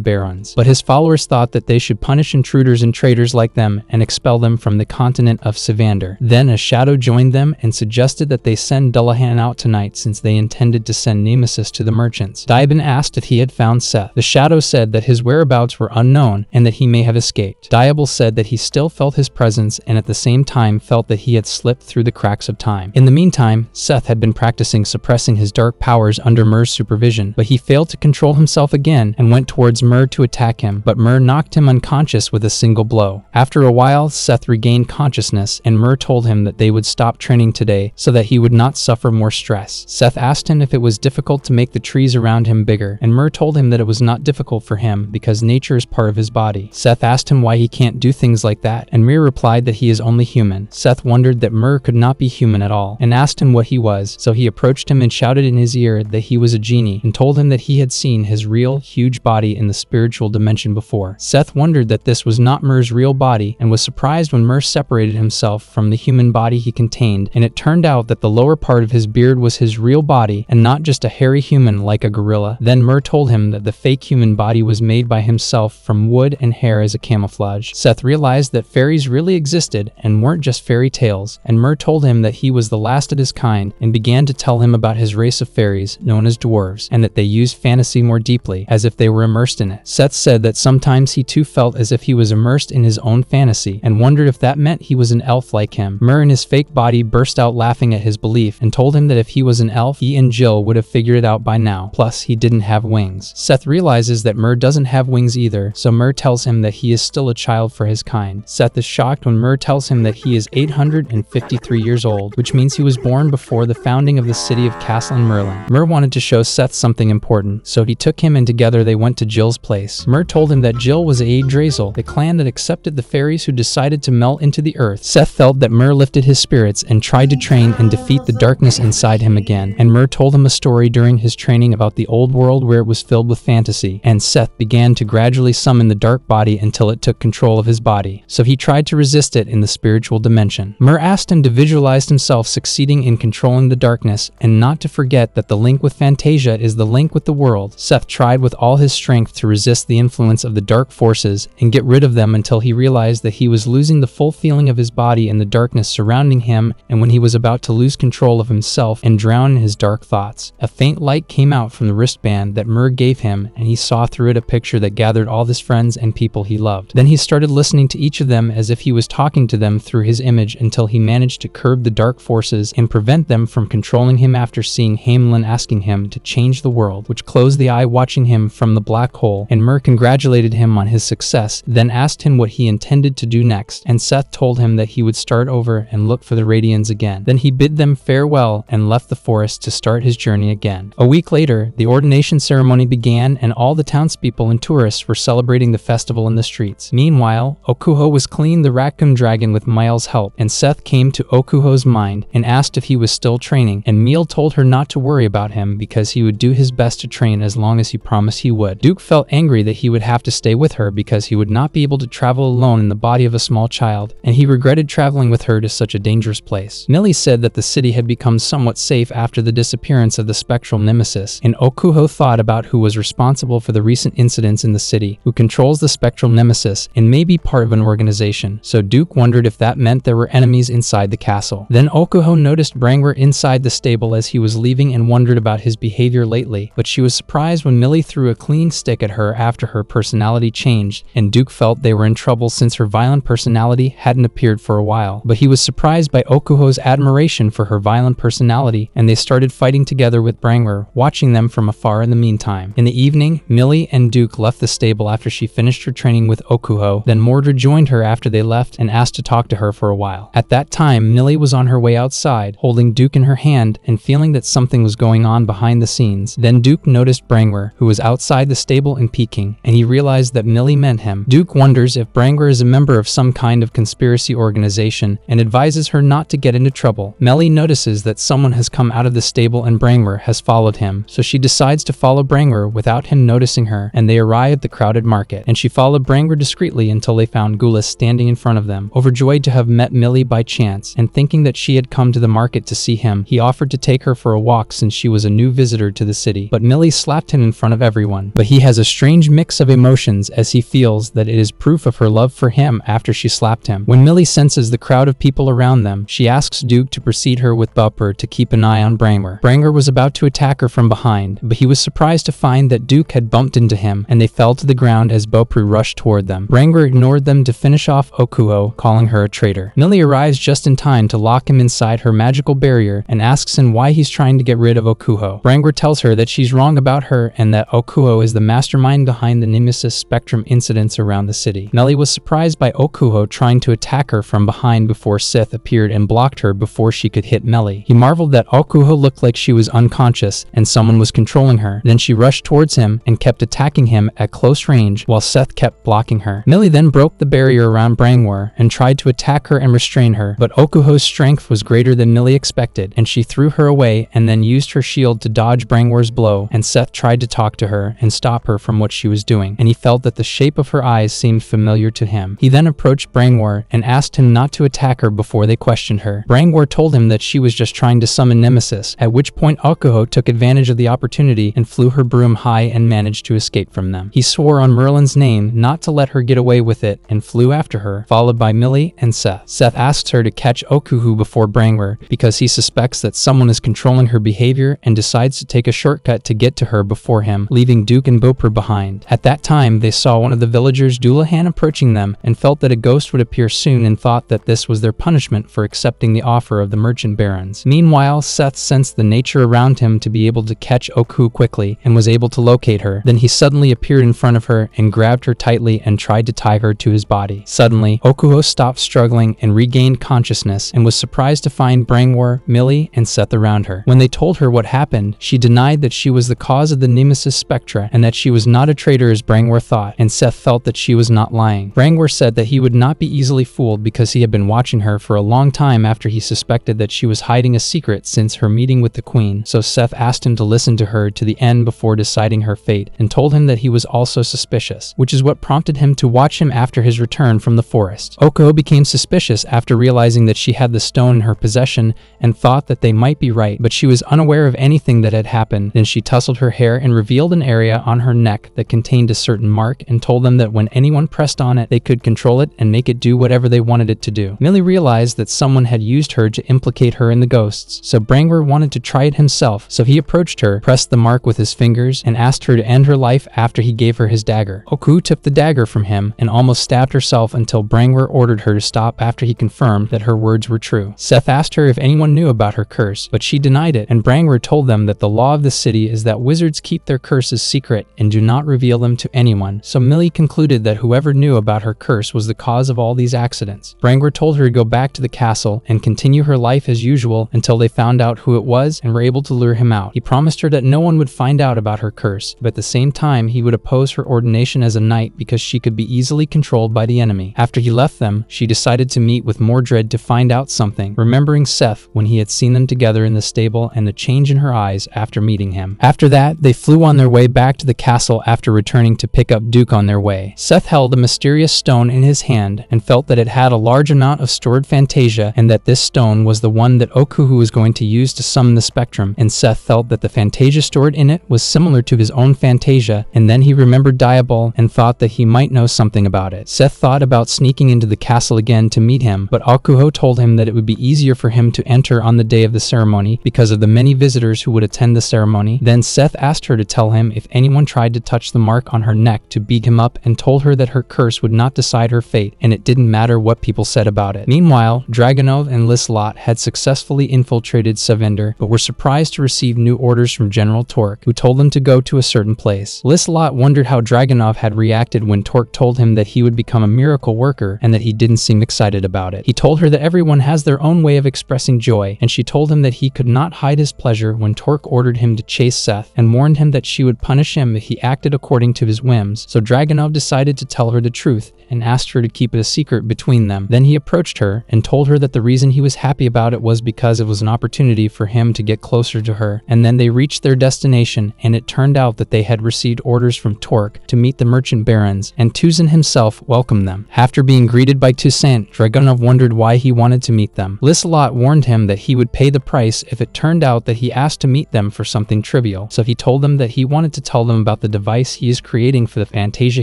Barons, but his followers thought that they should punish intruders and traitors like them and expel them from the continent of Savander. Then a shadow joined them and suggested that they send Dullahan out tonight since they intended to send Nemesis to the merchants. Dibon asked if he had found Seth. The shadow said that his whereabouts were unknown and that he may have escaped. Diabol said that he still felt his presence and at the same time felt that he had slipped through the cracks of time. In the meantime, Seth had been practicing suppressing his dark powers under Myr's supervision, but he failed to control himself again and went towards Myr to attack him, but Myr knocked him unconscious with a single blow. After a while, Seth regained consciousness, and Myr told him that they would stop training today so that he would not suffer more stress. Seth asked him if it was difficult to make the trees around him bigger, and Myr told him that it was not difficult for him because nature is part of his body. Seth asked him why he can't do things like that, and Myr replied that he is only human. Seth wondered that Myr could not be human at all, and asked him what he was, so he approached him and shouted in his ear that he was a genie, and told him that he had seen his real, huge body in the spiritual dimension before. Seth wondered that this was not Myr's real body, and was surprised when Myr separated himself from the human body he contained, and it turned out that the lower part of his beard was his real body, and not just a hairy human like a gorilla. Then Myr told him that the fake human body was made by himself from wood and hair as a camouflage. Seth realized that fairies really existed and weren't just fairy tales, and Myr told him that he was the last of his kind, and began to tell him about his race of fairies, known as dwarves, and that they used fantasy more deeply, as if they were immersed in it. Seth said that sometimes he too felt as if he was immersed in his own fantasy, and wondered if that meant he was an elf like him. Myr in his fake body burst out laughing at his belief, and told him that if he was an elf, he and Jill would have figured it out by now. Plus, he didn't have wings. Seth realizes that Myr doesn't have wings either, so Myr tells him that he is still a child for his kind. Seth is shocked when Myr tells him that he is 853 years old, which means he was born before the founding of the city of Castellan Merlin. Myr wanted to show Seth something important, so he took him and together they went to Jill's place. place. Myr told him that Jill was Yggdrasil, the clan that accepted the fairies who decided to melt into the earth. Seth felt that Myr lifted his spirits and tried to train and defeat the darkness inside him again. And Myr told him a story during his training about the old world where it was filled with fantasy, and Seth began to gradually summon the dark body until it took control of his body. So he tried to resist it in the spiritual dimension. Myr asked him to visualize himself succeeding in controlling the darkness and not to forget that the link with Fantasia is the link with the world. Seth tried with all his strength to resist the influence of the dark forces and get rid of them until he realized that he was losing the full feeling of his body in the darkness surrounding him, and when he was about to lose control of himself and drown in his dark thoughts. A faint light came out from the wristband that Myr gave him, and he saw through it a picture that gathered all his friends and people he loved. Then he started listening to each of them as if he was talking to them through his image until he managed to curb the dark forces and prevent them from controlling him after seeing Hamelin asking him to change the world, which closed the eye watching him from the black hole, and Myr congratulated him on his success, then asked him what he intended to do next, and Seth told him that he would start over and look for the Radians again. Then he bid them farewell and left the forest to start his journey again. A week later, the ordination ceremony began and all the townspeople and tourists were celebrating the festival in the streets. Meanwhile, Okuho was cleaning the raccoon dragon with Miles' help, and Seth came to Okuho's mind and asked if he was still training, and Miel told her not to worry about him because he would do his best to train as long as he promised he would. Duke felt angry that he would have to stay with her because he would not be able to travel alone in the body of a small child, and he regretted traveling with her to such a dangerous place. Millie said that the city had become somewhat safe after the disappearance of the spectral nemesis, and Okuho thought about who was responsible for the recent incidents in the city, who controls the spectral nemesis and may be part of an organization, so Duke wondered if that meant there were enemies inside the castle. Then Okuho noticed Brangwer inside the stable as he was leaving and wondered about his behavior lately, but she was surprised when Millie threw a clean stick at her after her personality changed, and Duke felt they were in trouble since her violent personality hadn't appeared for a while. But he was surprised by Okuho's admiration for her violent personality, and they started fighting together with Brangwer, watching them from afar in the meantime. In the evening, Millie and Duke left the stable after she finished her training with Okuho, then Mordred joined her after they left and asked to talk to her for a while. At that time, Millie was on her way outside, holding Duke in her hand and feeling that something was going on behind the scenes. Then Duke noticed Brangwer, who was outside the stable and peeking, and he realized that Millie meant him. Duke wonders if Brangwer is a member of some kind of conspiracy organization and advises her not to get into trouble. Millie notices that someone has come out of the stable and Brangwer has followed him, so she decides to follow Brangwer without him noticing her, and they arrive at the crowded market, and she followed Brangwer discreetly until they found Gulas standing in front of them. Overjoyed to have met Millie by chance, and thinking that she had come to the market to see him, he offered to take her for a walk since she was a new visitor to the city, but Millie slapped him in front of everyone. But he has a strange mix of emotions as he feels that it is proof of her love for him after she slapped him. When Millie senses the crowd of people around them, she asks Duke to precede her with Bupper to keep an eye on Brangwer. Brangwer was about to attack her from behind, but he was surprised to find that Duke had bumped into him, and they fell to the ground as Bopru rushed toward them. Brangwer ignored them to finish off Okuho, calling her a traitor. Millie arrives just in time to lock him inside her magical barrier and asks him why he's trying to get rid of Okuho. Brangwer tells her that she's wrong about her and that Okuho is the mastermind behind the Nemesis Spectrum incidents around the city. Millie was surprised by Okuho trying to attack her from behind before Sith appeared and blocked her before she could hit Millie. He marveled that Okuho looked like she was unconscious and someone was controlling her. Then she rushed towards him and kept attacking him at close range while Seth kept blocking her. Millie then broke the barrier around Brangwer and tried to attack her and restrain her, but Okuho's strength was greater than Millie expected, and she threw her away and then used her shield to dodge Brangwer's blow, and Seth tried to talk to her and stop her from what she was doing, and he felt that the shape of her eyes seemed familiar to him. He then approached Brangwer and asked him not to attack her before they questioned her. Brangwer told him that she was just trying to summon Nemesis, at which point Okuho took advantage of the opportunity and flew her broom high and managed to escape from them. He swore on Merlin's name not to let her get away with it and flew after her, followed by Millie and Seth. Seth asks her to catch Okuho before Brangwer because he suspects that someone is controlling her behavior and decides to take a shortcut to get to her before him, leaving Duke and Bopru behind. At that time, they saw one of the villagers Doulahan approaching them and felt that a ghost would appear soon and thought that this was their punishment for accepting the offer of the merchant barons. Meanwhile, Seth sensed the nature around him to be able to catch Okuho quickly and was able to locate her. Then he suddenly appeared in front of her and grabbed her tightly and tried to tie her to his body. Suddenly, Okuho stopped struggling and regained consciousness and was surprised to find Brangwer, Millie, and Seth around her. When they told her what happened, she denied that she was the cause of the Nemesis Spectra and that she was not not a traitor as Brangwer thought, and Seth felt that she was not lying. Brangwer said that he would not be easily fooled because he had been watching her for a long time after he suspected that she was hiding a secret since her meeting with the queen, so Seth asked him to listen to her to the end before deciding her fate, and told him that he was also suspicious, which is what prompted him to watch him after his return from the forest. Okuho became suspicious after realizing that she had the stone in her possession and thought that they might be right, but she was unaware of anything that had happened. Then she tousled her hair and revealed an area on her neck that contained a certain mark and told them that when anyone pressed on it, they could control it and make it do whatever they wanted it to do. Millie realized that someone had used her to implicate her in the ghosts, so Brangwer wanted to try it himself, so he approached her, pressed the mark with his fingers, and asked her to end her life after he gave her his dagger. Okuho took the dagger from him and almost stabbed herself until Brangwer ordered her to stop after he confirmed that her words were true. Seth asked her if anyone knew about her curse, but she denied it, and Brangwer told them that the law of the city is that wizards keep their curses secret and do not reveal them to anyone, so Millie concluded that whoever knew about her curse was the cause of all these accidents. Brangwer told her to go back to the castle and continue her life as usual until they found out who it was and were able to lure him out. He promised her that no one would find out about her curse, but at the same time he would oppose her ordination as a knight because she could be easily controlled by the enemy. After he left them, she decided to meet with Mordred to find out something, remembering Seth when he had seen them together in the stable and the change in her eyes after meeting him. After that, they flew on their way back to the castle after returning to pick up Duke on their way. Seth held a mysterious stone in his hand and felt that it had a large amount of stored Fantasia and that this stone was the one that Okuho was going to use to summon the spectrum, and Seth felt that the Fantasia stored in it was similar to his own Fantasia, and then he remembered Diabol and thought that he might know something about it. Seth thought about sneaking into the castle again to meet him, but Okuho told him that it would be easier for him to enter on the day of the ceremony because of the many visitors who would attend the ceremony. Then Seth asked her to tell him if anyone tried to touch the mark on her neck to beat him up, and told her that her curse would not decide her fate, and it didn't matter what people said about it. Meanwhile, Dragunov and Liselot had successfully infiltrated Savender, but were surprised to receive new orders from General Torque, who told them to go to a certain place. Liselot wondered how Dragunov had reacted when Torque told him that he would become a miracle worker and that he didn't seem excited about it. He told her that everyone has their own way of expressing joy, and she told him that he could not hide his pleasure when Torque ordered him to chase Seth and warned him that she would punish him if he acted according to his whims, so Dragunov decided to tell her the truth and asked her to keep it a secret between them. Then he approached her and told her that the reason he was happy about it was because it was an opportunity for him to get closer to her, and then they reached their destination, and it turned out that they had received orders from Torque to meet the merchant barons, and Tuzin himself welcomed them. After being greeted by Toussaint, Dragunov wondered why he wanted to meet them. Liselot warned him that he would pay the price if it turned out that he asked to meet them for something trivial, so he told them that he wanted to tell them about the device he is creating for the Fantasia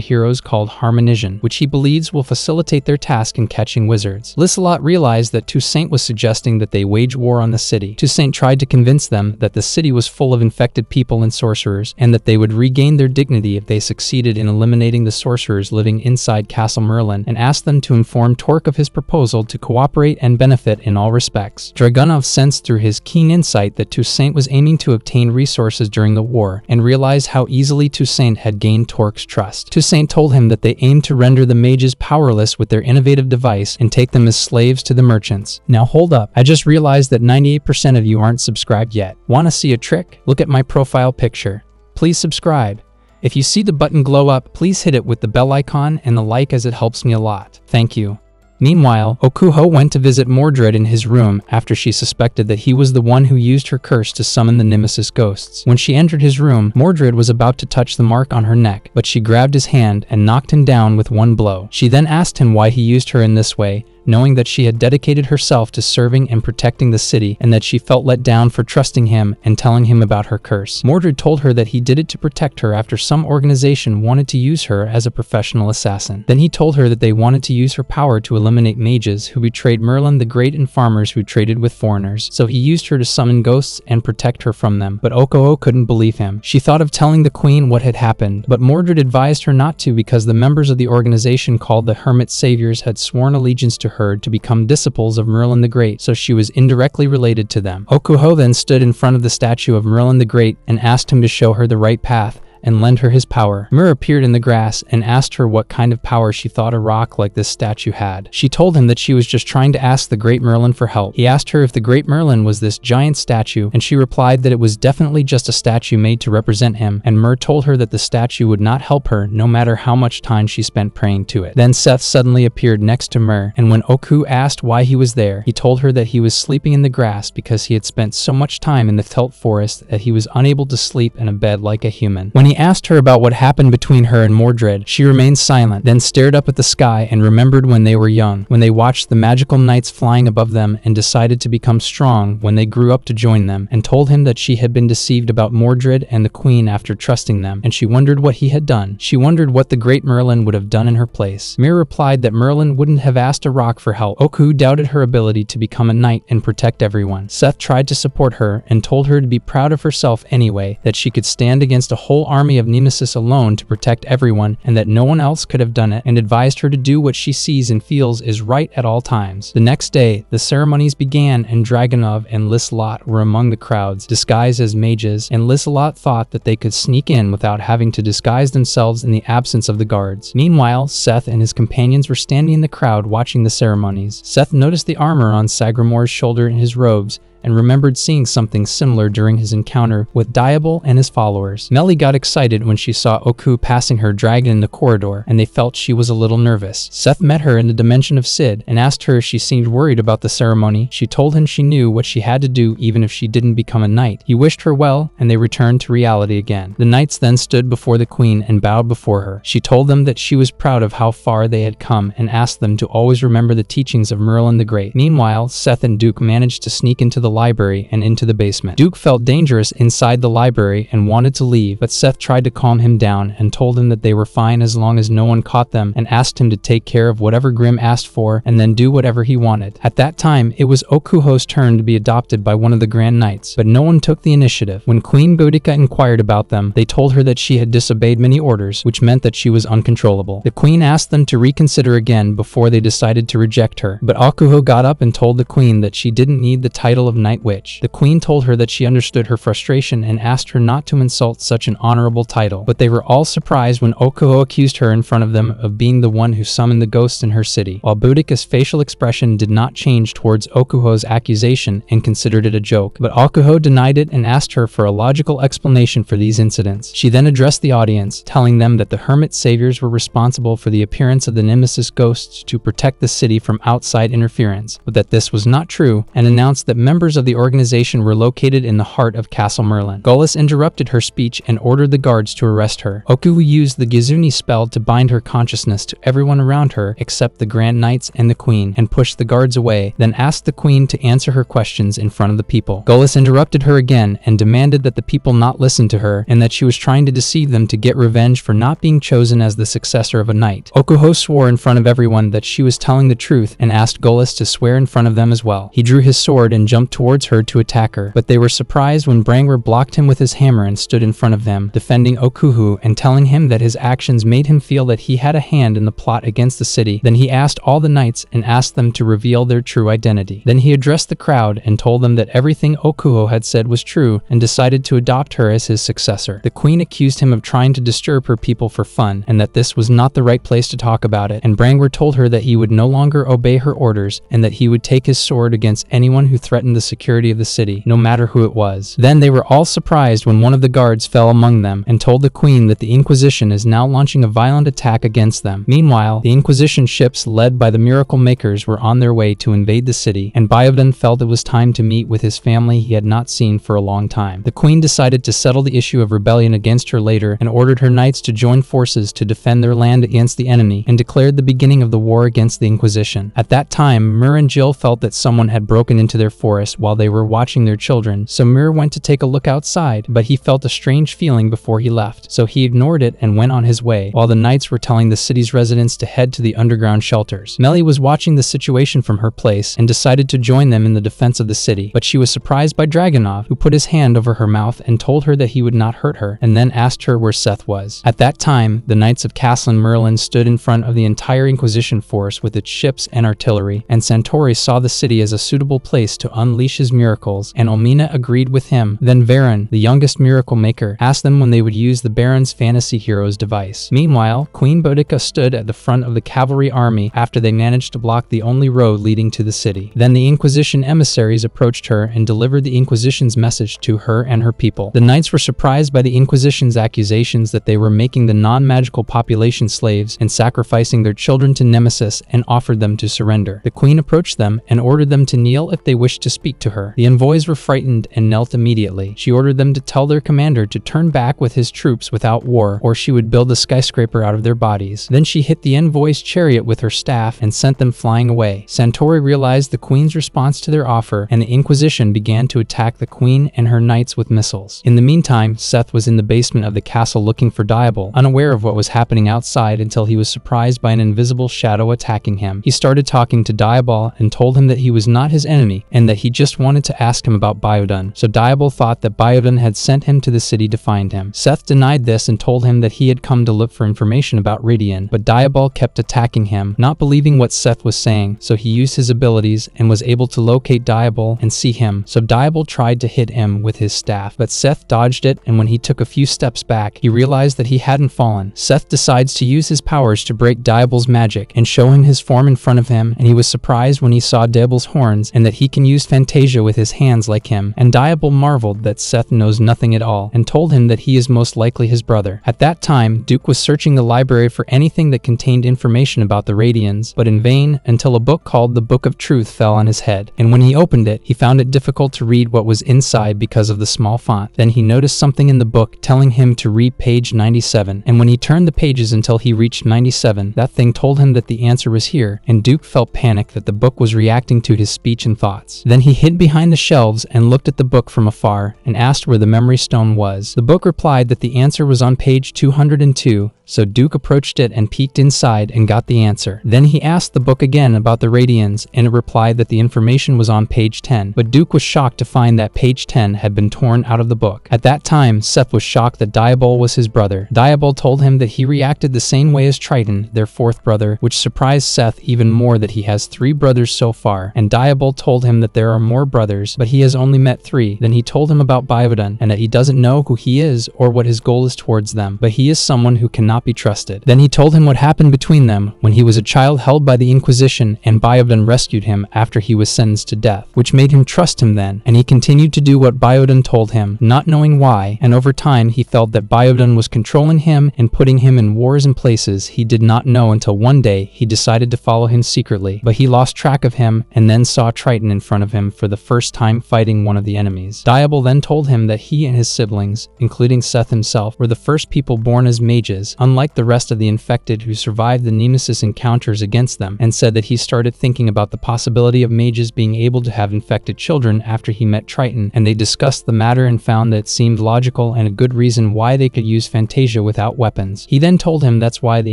heroes called Harmonision, which he believes will facilitate their task in catching wizards. Liselot realized that Toussaint was suggesting that they wage war on the city. Toussaint tried to convince them that the city was full of infected people and sorcerers, and that they would regain their dignity if they succeeded in eliminating the sorcerers living inside Castle Merlin, and asked them to inform Torque of his proposal to cooperate and benefit in all respects. Dragunov sensed through his keen insight that Toussaint was aiming to obtain resources during the war, and realized how easily Toussaint had gained Torque's trust. Toussaint told him that they aimed to render the mages powerless with their innovative device and take them as slaves to the merchants. Now hold up, I just realized that 98% of you aren't subscribed yet. Want to see a trick? Look at my profile picture. Please subscribe. If you see the button glow up, please hit it with the bell icon and the like, as it helps me a lot. Thank you. Meanwhile, Okuho went to visit Mordred in his room after she suspected that he was the one who used her curse to summon the Nemesis ghosts. When she entered his room, Mordred was about to touch the mark on her neck, but she grabbed his hand and knocked him down with one blow. She then asked him why he used her in this way, knowing that she had dedicated herself to serving and protecting the city, and that she felt let down for trusting him and telling him about her curse. Mordred told her that he did it to protect her after some organization wanted to use her as a professional assassin. Then he told her that they wanted to use her power to eliminate mages who betrayed Merlin the Great and farmers who traded with foreigners, so he used her to summon ghosts and protect her from them. But Okuho couldn't believe him. She thought of telling the queen what had happened, but Mordred advised her not to because the members of the organization called the Hermit Saviors had sworn allegiance to her to become disciples of Merlin the Great, so she was indirectly related to them. Okuho then stood in front of the statue of Merlin the Great and asked him to show her the right path, and lend her his power. Myr appeared in the grass and asked her what kind of power she thought a rock like this statue had. She told him that she was just trying to ask the Great Merlin for help. He asked her if the Great Merlin was this giant statue, and she replied that it was definitely just a statue made to represent him, and Myr told her that the statue would not help her no matter how much time she spent praying to it. Then Seth suddenly appeared next to Myr, and when Oku asked why he was there, he told her that he was sleeping in the grass because he had spent so much time in the Telt forest that he was unable to sleep in a bed like a human. When he asked her about what happened between her and Mordred, she remained silent, then stared up at the sky and remembered when they were young, when they watched the magical knights flying above them and decided to become strong when they grew up to join them, and told him that she had been deceived about Mordred and the queen after trusting them, and she wondered what he had done. She wondered what the Great Merlin would have done in her place. Myr replied that Merlin wouldn't have asked a rock for help. Oku doubted her ability to become a knight and protect everyone. Seth tried to support her and told her to be proud of herself anyway, that she could stand against a whole army of Nemesis alone to protect everyone and that no one else could have done it, and advised her to do what she sees and feels is right at all times. The next day, the ceremonies began and Dragunov and Liselot were among the crowds, disguised as mages, and Liselot thought that they could sneak in without having to disguise themselves in the absence of the guards. Meanwhile, Seth and his companions were standing in the crowd watching the ceremonies. Seth noticed the armor on Sagramor's shoulder in his robes, and remembered seeing something similar during his encounter with Diabol and his followers. Melly got excited when she saw Oku passing her dragon in the corridor, and they felt she was a little nervous. Seth met her in the dimension of Sid and asked her if she seemed worried about the ceremony. She told him she knew what she had to do even if she didn't become a knight. He wished her well, and they returned to reality again. The knights then stood before the queen and bowed before her. She told them that she was proud of how far they had come and asked them to always remember the teachings of Merlin the Great. Meanwhile, Seth and Duke managed to sneak into the library and into the basement. Duke felt dangerous inside the library and wanted to leave, but Seth tried to calm him down and told him that they were fine as long as no one caught them, and asked him to take care of whatever Grimm asked for and then do whatever he wanted. At that time, it was Okuho's turn to be adopted by one of the Grand Knights, but no one took the initiative. When Queen Boudica inquired about them, they told her that she had disobeyed many orders, which meant that she was uncontrollable. The queen asked them to reconsider again before they decided to reject her, but Okuho got up and told the queen that she didn't need the title of Night Witch. The queen told her that she understood her frustration and asked her not to insult such an honorable title, but they were all surprised when Okuho accused her in front of them of being the one who summoned the ghosts in her city. While Boudica's facial expression did not change towards Okuho's accusation and considered it a joke, but Okuho denied it and asked her for a logical explanation for these incidents. She then addressed the audience, telling them that the hermit saviors were responsible for the appearance of the Nemesis ghosts to protect the city from outside interference, but that this was not true, and announced that members of the organization were located in the heart of Castle Merlin. Golis interrupted her speech and ordered the guards to arrest her. Oku used the Gizuni spell to bind her consciousness to everyone around her except the Grand Knights and the Queen, and pushed the guards away, then asked the Queen to answer her questions in front of the people. Golis interrupted her again and demanded that the people not listen to her, and that she was trying to deceive them to get revenge for not being chosen as the successor of a knight. Okuho swore in front of everyone that she was telling the truth and asked Golis to swear in front of them as well. He drew his sword and jumped towards her to attack her, but they were surprised when Brangwer blocked him with his hammer and stood in front of them, defending Okuhu and telling him that his actions made him feel that he had a hand in the plot against the city. Then he asked all the knights and asked them to reveal their true identity. Then he addressed the crowd and told them that everything Okuho had said was true and decided to adopt her as his successor. The queen accused him of trying to disturb her people for fun and that this was not the right place to talk about it, and Brangwer told her that he would no longer obey her orders and that he would take his sword against anyone who threatened the security of the city, no matter who it was. Then they were all surprised when one of the guards fell among them and told the queen that the Inquisition is now launching a violent attack against them. Meanwhile, the Inquisition ships led by the Miracle Makers were on their way to invade the city, and Biodan felt it was time to meet with his family he had not seen for a long time. The queen decided to settle the issue of rebellion against her later and ordered her knights to join forces to defend their land against the enemy, and declared the beginning of the war against the Inquisition. At that time, Myr and Jill felt that someone had broken into their forest while they were watching their children, so Myr went to take a look outside, but he felt a strange feeling before he left, so he ignored it and went on his way, while the knights were telling the city's residents to head to the underground shelters. Melly was watching the situation from her place and decided to join them in the defense of the city, but she was surprised by Dragunov, who put his hand over her mouth and told her that he would not hurt her, and then asked her where Seth was. At that time, the Knights of Castle Merlin stood in front of the entire Inquisition force with its ships and artillery, and Santori saw the city as a suitable place to unleash unleash his miracles, and Omina agreed with him. Then Varan, the youngest miracle maker, asked them when they would use the Baron's fantasy heroes device. Meanwhile, Queen Boudica stood at the front of the cavalry army after they managed to block the only road leading to the city. Then the Inquisition emissaries approached her and delivered the Inquisition's message to her and her people. The knights were surprised by the Inquisition's accusations that they were making the non-magical population slaves and sacrificing their children to Nemesis, and offered them to surrender. The queen approached them and ordered them to kneel if they wished to speak to her. The envoys were frightened and knelt immediately. She ordered them to tell their commander to turn back with his troops without war, or she would build a skyscraper out of their bodies. Then she hit the envoys' chariot with her staff and sent them flying away. Santori realized the queen's response to their offer, and the Inquisition began to attack the queen and her knights with missiles. In the meantime, Seth was in the basement of the castle looking for Diabol, unaware of what was happening outside until he was surprised by an invisible shadow attacking him. He started talking to Diabol and told him that he was not his enemy and that he just wanted to ask him about Biodan. So Diabol thought that Biodan had sent him to the city to find him. Seth denied this and told him that he had come to look for information about Radian, but Diabol kept attacking him, not believing what Seth was saying, so he used his abilities and was able to locate Diabol and see him. So Diabol tried to hit him with his staff, but Seth dodged it, and when he took a few steps back, he realized that he hadn't fallen. Seth decides to use his powers to break Diabol's magic and show him his form in front of him, and he was surprised when he saw Diabol's horns and that he can use Fantasia with his hands like him, and Diabol marveled that Seth knows nothing at all and told him that he is most likely his brother. At that time, Duke was searching the library for anything that contained information about the Radians, but in vain, until a book called the Book of Truth fell on his head, and when he opened it, he found it difficult to read what was inside because of the small font. Then he noticed something in the book telling him to read page 97, and when he turned the pages until he reached 97, that thing told him that the answer was here, and Duke felt panic that the book was reacting to his speech and thoughts. Then he hid behind the shelves and looked at the book from afar and asked where the memory stone was. The book replied that the answer was on page 202, so Duke approached it and peeked inside and got the answer. Then he asked the book again about the Radians, and it replied that the information was on page 10, but Duke was shocked to find that page 10 had been torn out of the book. At that time, Seth was shocked that Diabol was his brother. Diabol told him that he reacted the same way as Triton, their fourth brother, which surprised Seth even more that he has 3 brothers so far, and Diabol told him that there are more brothers, but he has only met 3. Then he told him about Biodan and that he doesn't know who he is or what his goal is towards them, but he is someone who cannot be trusted. Then he told him what happened between them when he was a child held by the Inquisition, and Biodan rescued him after he was sentenced to death, which made him trust him then, and he continued to do what Biodan told him, not knowing why, and over time he felt that Biodan was controlling him and putting him in wars and places he did not know until one day he decided to follow him secretly, but he lost track of him and then saw Triton in front of him for the first time fighting one of the enemies. Diabol then told him that he and his siblings, including Seth himself, were the first people born as mages, unlike the rest of the infected who survived the Nemesis encounters against them, and said that he started thinking about the possibility of mages being able to have infected children after he met Triton, and they discussed the matter and found that it seemed logical and a good reason why they could use Fantasia without weapons. He then told him that's why the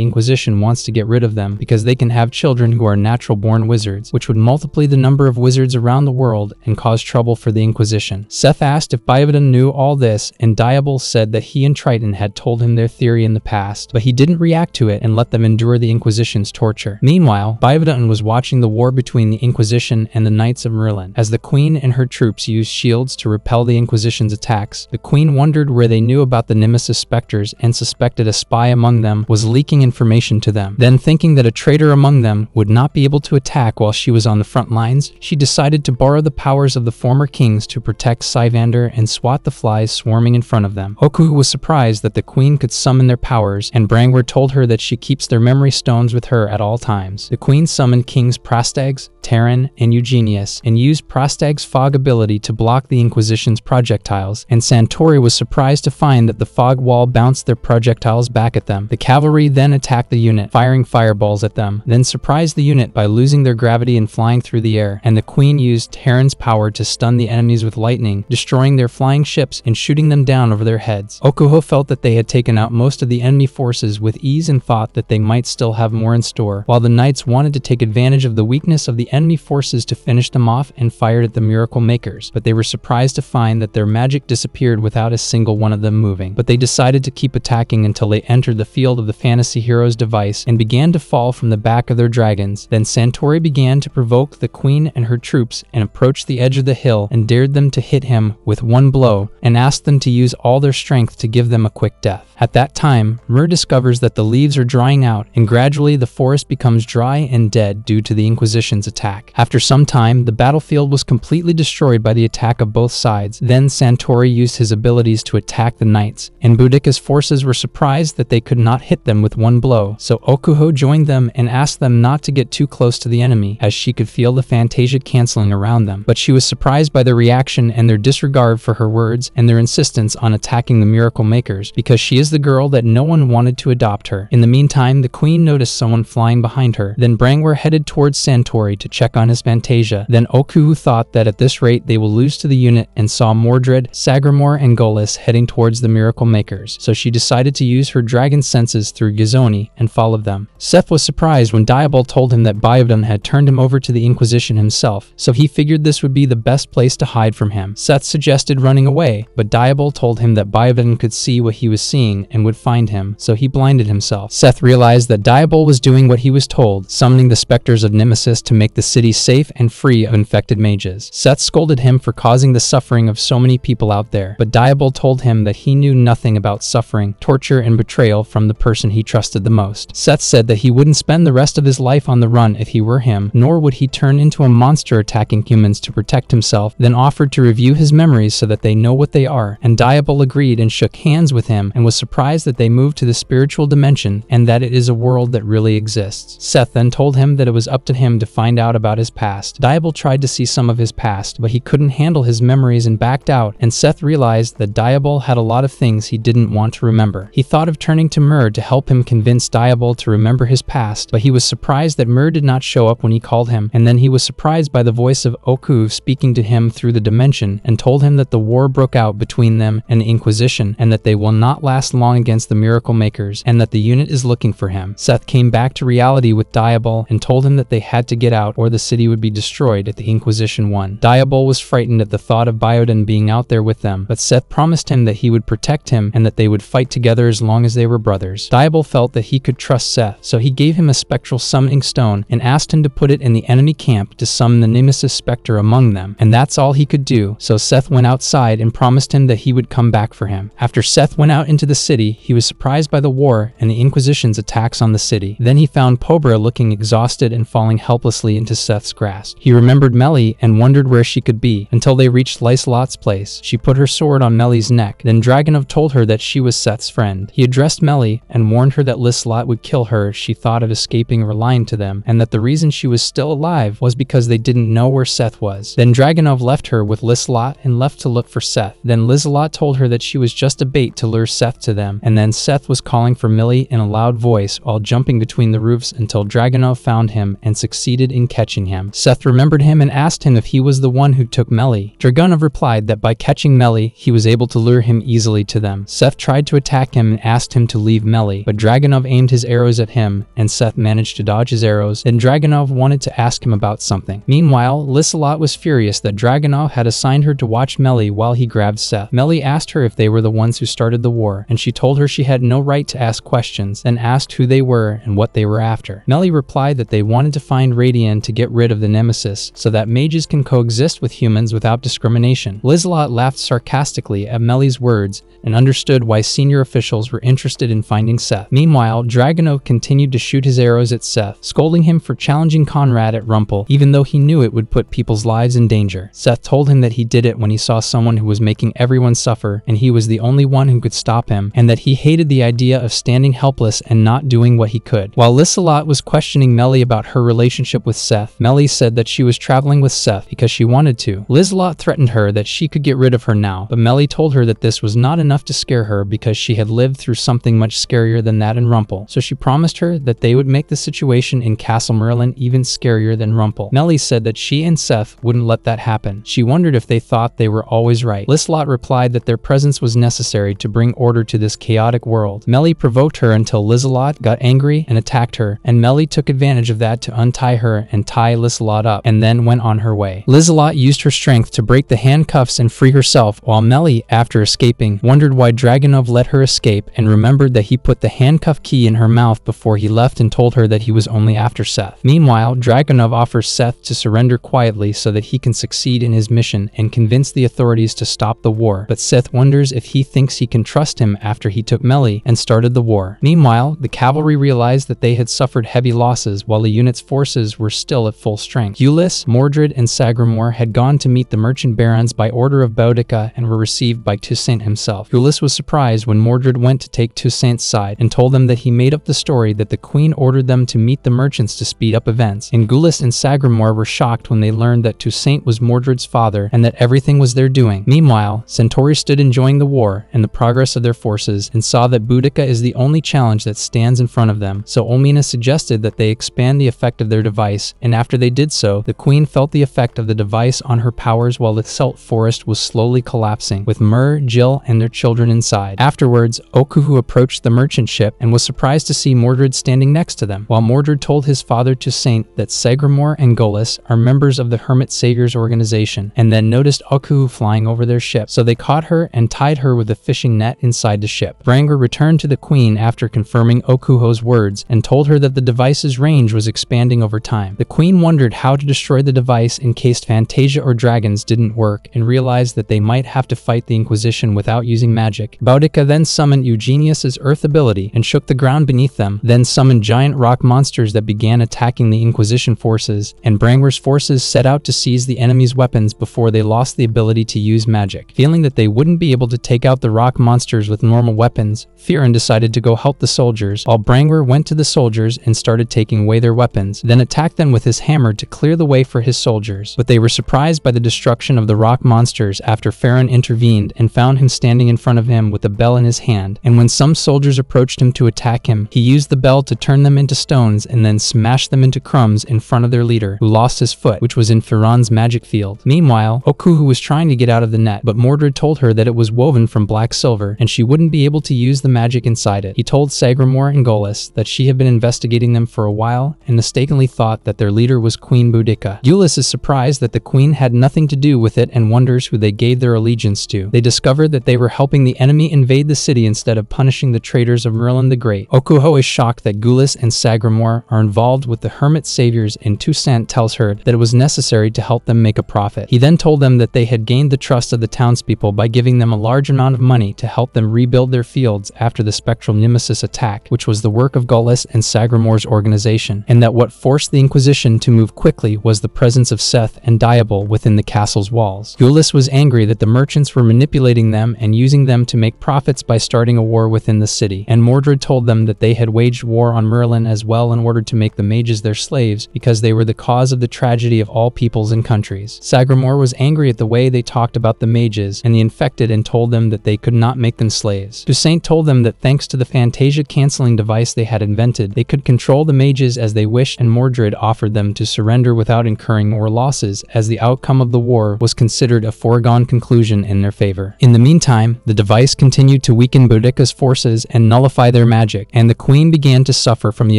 Inquisition wants to get rid of them, because they can have children who are natural-born wizards, which would multiply the number of wizards around the world and cause trouble for the Inquisition. Seth asked if Biodan knew all this, and Diabol said that he and Triton had told him their theory in the past, but he didn't react to it and let them endure the Inquisition's torture. Meanwhile, Biodan was watching the war between the Inquisition and the Knights of Merlin. As the Queen and her troops used shields to repel the Inquisition's attacks, the Queen wondered where they knew about the Nemesis specters and suspected a spy among them was leaking information to them. Then, thinking that a traitor among them would not be able to attack while she was on the front lines, she decided to borrow the powers of the former kings to protect Syvander and swat the flies swarming in front of them. Okuhu was surprised that the Queen could summon their powers, and Brangward told her that she keeps their memory stones with her at all times. The Queen summoned Kings Prastags, Terran, and Eugenius, and used Prastag's fog ability to block the Inquisition's projectiles, and Santori was surprised to find that the fog wall bounced their projectiles back at them. The cavalry then attacked the unit, firing fireballs at them, then surprised the unit by losing their gravity and flying through the air, and the Queen used Terran's power to stun the enemies with lightning, destroying their flying ships and shooting them down over their heads. Okuho felt that they had taken out most of the enemy forces with ease and thought that they might still have more in store, while the knights wanted to take advantage of the weakness of the enemy forces to finish them off and fired at the miracle makers, but they were surprised to find that their magic disappeared without a single one of them moving. But they decided to keep attacking until they entered the field of the fantasy heroes device and began to fall from the back of their dragons. Then Santori began to provoke the Queen and her troops and approached approached the edge of the hill and dared them to hit him with one blow and asked them to use all their strength to give them a quick death. At that time, Mur discovers that the leaves are drying out and gradually the forest becomes dry and dead due to the Inquisition's attack. After some time, the battlefield was completely destroyed by the attack of both sides. Then Santori used his abilities to attack the knights, and Boudica's forces were surprised that they could not hit them with one blow, so Okuho joined them and asked them not to get too close to the enemy, as she could feel the Fantasia canceling around them. But she was surprised by their reaction and their disregard for her words and their insistence on attacking the Miracle Makers, because she is the girl that no one wanted to adopt her. In the meantime, the queen noticed someone flying behind her. Then Brangwer headed towards Santori to check on his Fantasia. Then Okuho thought that at this rate they will lose to the unit and saw Mordred, Sagramore, and Golis heading towards the Miracle Makers, so she decided to use her dragon senses through Gizoni and follow them. Seth was surprised when Diabol told him that Biodan had turned him over to the Inquisition himself, so he figured this would be the best place to hide from him. Seth suggested running away, but Diabol told him that Biodan could see what he was seeing and would find him, so he blinded himself. Seth realized that Diabol was doing what he was told, summoning the specters of Nemesis to make the city safe and free of infected mages. Seth scolded him for causing the suffering of so many people out there, but Diabol told him that he knew nothing about suffering, torture, and betrayal from the person he trusted the most. Seth said that he wouldn't spend the rest of his life on the run if he were him, nor would he turn into a monster attacking humans to protect himself, then offered to review his memories so that they know what they are, and Diabol agreed and shook hands with him and was surprised that they moved to the spiritual dimension and that it is a world that really exists. Seth then told him that it was up to him to find out about his past. Diabol tried to see some of his past, but he couldn't handle his memories and backed out, and Seth realized that Diabol had a lot of things he didn't want to remember. He thought of turning to Mur to help him convince Diabol to remember his past, but he was surprised that Mur did not show up when he called him, and then he was surprised by the voice of Okuho speaking to him through the dimension and told him that the war broke out between them and the Inquisition, and that they will not last long against the Miracle Makers, and that the unit is looking for him. Seth came back to reality with Diabol and told him that they had to get out or the city would be destroyed if the Inquisition won. Diabol was frightened at the thought of Biodan being out there with them, but Seth promised him that he would protect him and that they would fight together as long as they were brothers. Diabol felt that he could trust Seth, so he gave him a spectral summoning stone and asked him to put it in the enemy camp to summon the Nemesis Spectre among them, and that's all he could do, so Seth went outside and promised him that he would come back for him. After Seth went out into the city, he was surprised by the war and the Inquisition's attacks on the city. Then he found Pobra looking exhausted and falling helplessly into Seth's grasp. He remembered Melly and wondered where she could be, until they reached Lyselot's place. She put her sword on Melly's neck. Then Dragonov told her that she was Seth's friend. He addressed Melly and warned her that Lyselot would kill her if she thought of escaping or lying to them, and that the reason she was still alive was because they didn't know where Seth was. Then Dragonov left her with Lyselot and left to look for Seth. Then Lyselot told her that she was just a bait to lure Seth to them, and then Seth was calling for Millie in a loud voice while jumping between the roofs until Dragonov found him and succeeded in catching him. Seth remembered him and asked him if he was the one who took Melly. Dragonov replied that by catching Melly, he was able to lure him easily to them. Seth tried to attack him and asked him to leave Melly, but Dragonov aimed his arrows at him, and Seth managed to dodge his arrows. Then Dragonov wanted to ask him about something. Meanwhile, Lyselot was furious that Dragonov had assigned her to watch Melly while he grabbed Seth. Melly asked her if they were the ones who started the war, and she told her she had no right to ask questions, then asked who they were and what they were after. Melly replied that they wanted to find Radian to get rid of the Nemesis, so that mages can coexist with humans without discrimination. Lyselot laughed sarcastically at Melly's words and understood why senior officials were interested in finding Seth. Meanwhile, Dragonov continued to shoot his arrows at Seth, scolding him for challenging Conrad at Rumpel, even though he knew it would put people's lives in danger. Seth told him that he did it when he saw someone who was making everyone suffer, and he was the only one who could stop him, and that he hated the idea of standing helpless and not doing what he could. While Lyselot was questioning Melly about her relationship with Seth, Melly said that she was traveling with Seth because she wanted to. Lyselot threatened her that she could get rid of her now, but Melly told her that this was not enough to scare her because she had lived through something much scarier than that in Rumpel, so she promised her that they would make the situation in Castle Merlin even scarier than Rumpel. Melly said that she and Seth wouldn't let that happen. She wondered if they thought they were always right. Lyselot replied that their presence was necessary to bring order to this chaotic world. Melly provoked her until Lyselot got angry and attacked her, and Melly took advantage of that to untie her and tie Lyselot up, and then went on her way. Lyselot used her strength to break the handcuffs and free herself, while Melly, after escaping, wondered why Dragonov let her escape and remembered that he put the handcuff key in her mouth before he left and told her that he was only after Seth. Meanwhile, Dragonov offers Seth to surrender quietly Melly so that he can succeed in his mission and convince the authorities to stop the war, but Seth wonders if he thinks he can trust him after he took Melly and started the war. Meanwhile, the cavalry realized that they had suffered heavy losses while the unit's forces were still at full strength. Gulis, Mordred, and Sagramore had gone to meet the merchant barons by order of Boudica and were received by Toussaint himself. Gulis was surprised when Mordred went to take Toussaint's side and told them that he made up the story that the queen ordered them to meet the merchants to speed up events, and Gulis and Sagramore were shocked when they learned that Toussaint was Mordred's father and that everything was their doing. Meanwhile, Centauri stood enjoying the war and the progress of their forces and saw that Boudica is the only challenge that stands in front of them, so Olmina suggested that they expand the effect of their device, and after they did so, the queen felt the effect of the device on her powers while the Celt forest was slowly collapsing, with Mur, Jill, and their children inside. Afterwards, Okuhu approached the merchant ship and was surprised to see Mordred standing next to them, while Mordred told his father Toussaint that Sagramore and Golis are members of the Hermit Saviors organization, and then noticed Okuhu flying over their ship, so they caught her and tied her with a fishing net inside the ship. Brangur returned to the queen after confirming Okuho's words and told her that the device's range was expanding over time. The queen wondered how to destroy the device in case Fantasia or dragons didn't work and realized that they might have to fight the Inquisition without using magic. Boudica then summoned Eugenius's earth ability and shook the ground beneath them, then summoned giant rock monsters that began attacking the Inquisition forces, and Brangur's forces set out to seize the enemy's weapons before they lost the ability to use magic. Feeling that they wouldn't be able to take out the rock monsters with normal weapons, Firan decided to go help the soldiers, while Brangur went to the soldiers and started taking away their weapons, then attacked them with his hammer to clear the way for his soldiers. But they were surprised by the destruction of the rock monsters after Firan intervened and found him standing in front of him with a bell in his hand, and when some soldiers approached him to attack him, he used the bell to turn them into stones and then smashed them into crumbs in front of their leader, who lost his foot, which was in Firan's magic field. Meanwhile, Okuhu was trying to get out of the net, but Mordred told her that it was woven from black silver and she wouldn't be able to use the magic inside it. He told Sagramore and Golis that she had been investigating them for a while and mistakenly thought that their leader was Queen Boudica. Gulis is surprised that the queen had nothing to do with it and wonders who they gave their allegiance to. They discover that they were helping the enemy invade the city instead of punishing the traitors of Merlin the Great. Okuho is shocked that Gulis and Sagramore are involved with the Hermit Saviors, and Toussaint tells her that it was necessary to help them make a profit. He then told them that they had gained the trust of the townspeople by giving them a large amount of money to help them rebuild their fields after the spectral nemesis attack, which was the work of Gulis and Sagramore's organization, and that what forced the Inquisition to move quickly was the presence of Seth and Diabol within the castle's walls. Gulis was angry that the merchants were manipulating them and using them to make profits by starting a war within the city, and Mordred told them that they had waged war on Merlin as well in order to make the mages their slaves because they were the cause of the tragedy of all peoples and countries. Sagramore was angry at the way they talked about the mages and the infected and told them that they could not make them slaves. Toussaint told them that thanks to the Fantasia canceling device they had invented, they could control the mages as they wished, and Mordred offered them to surrender without incurring more losses, as the outcome of the war was considered a foregone conclusion in their favor. In the meantime, the device continued to weaken Boudica's forces and nullify their magic, and the queen began to suffer from the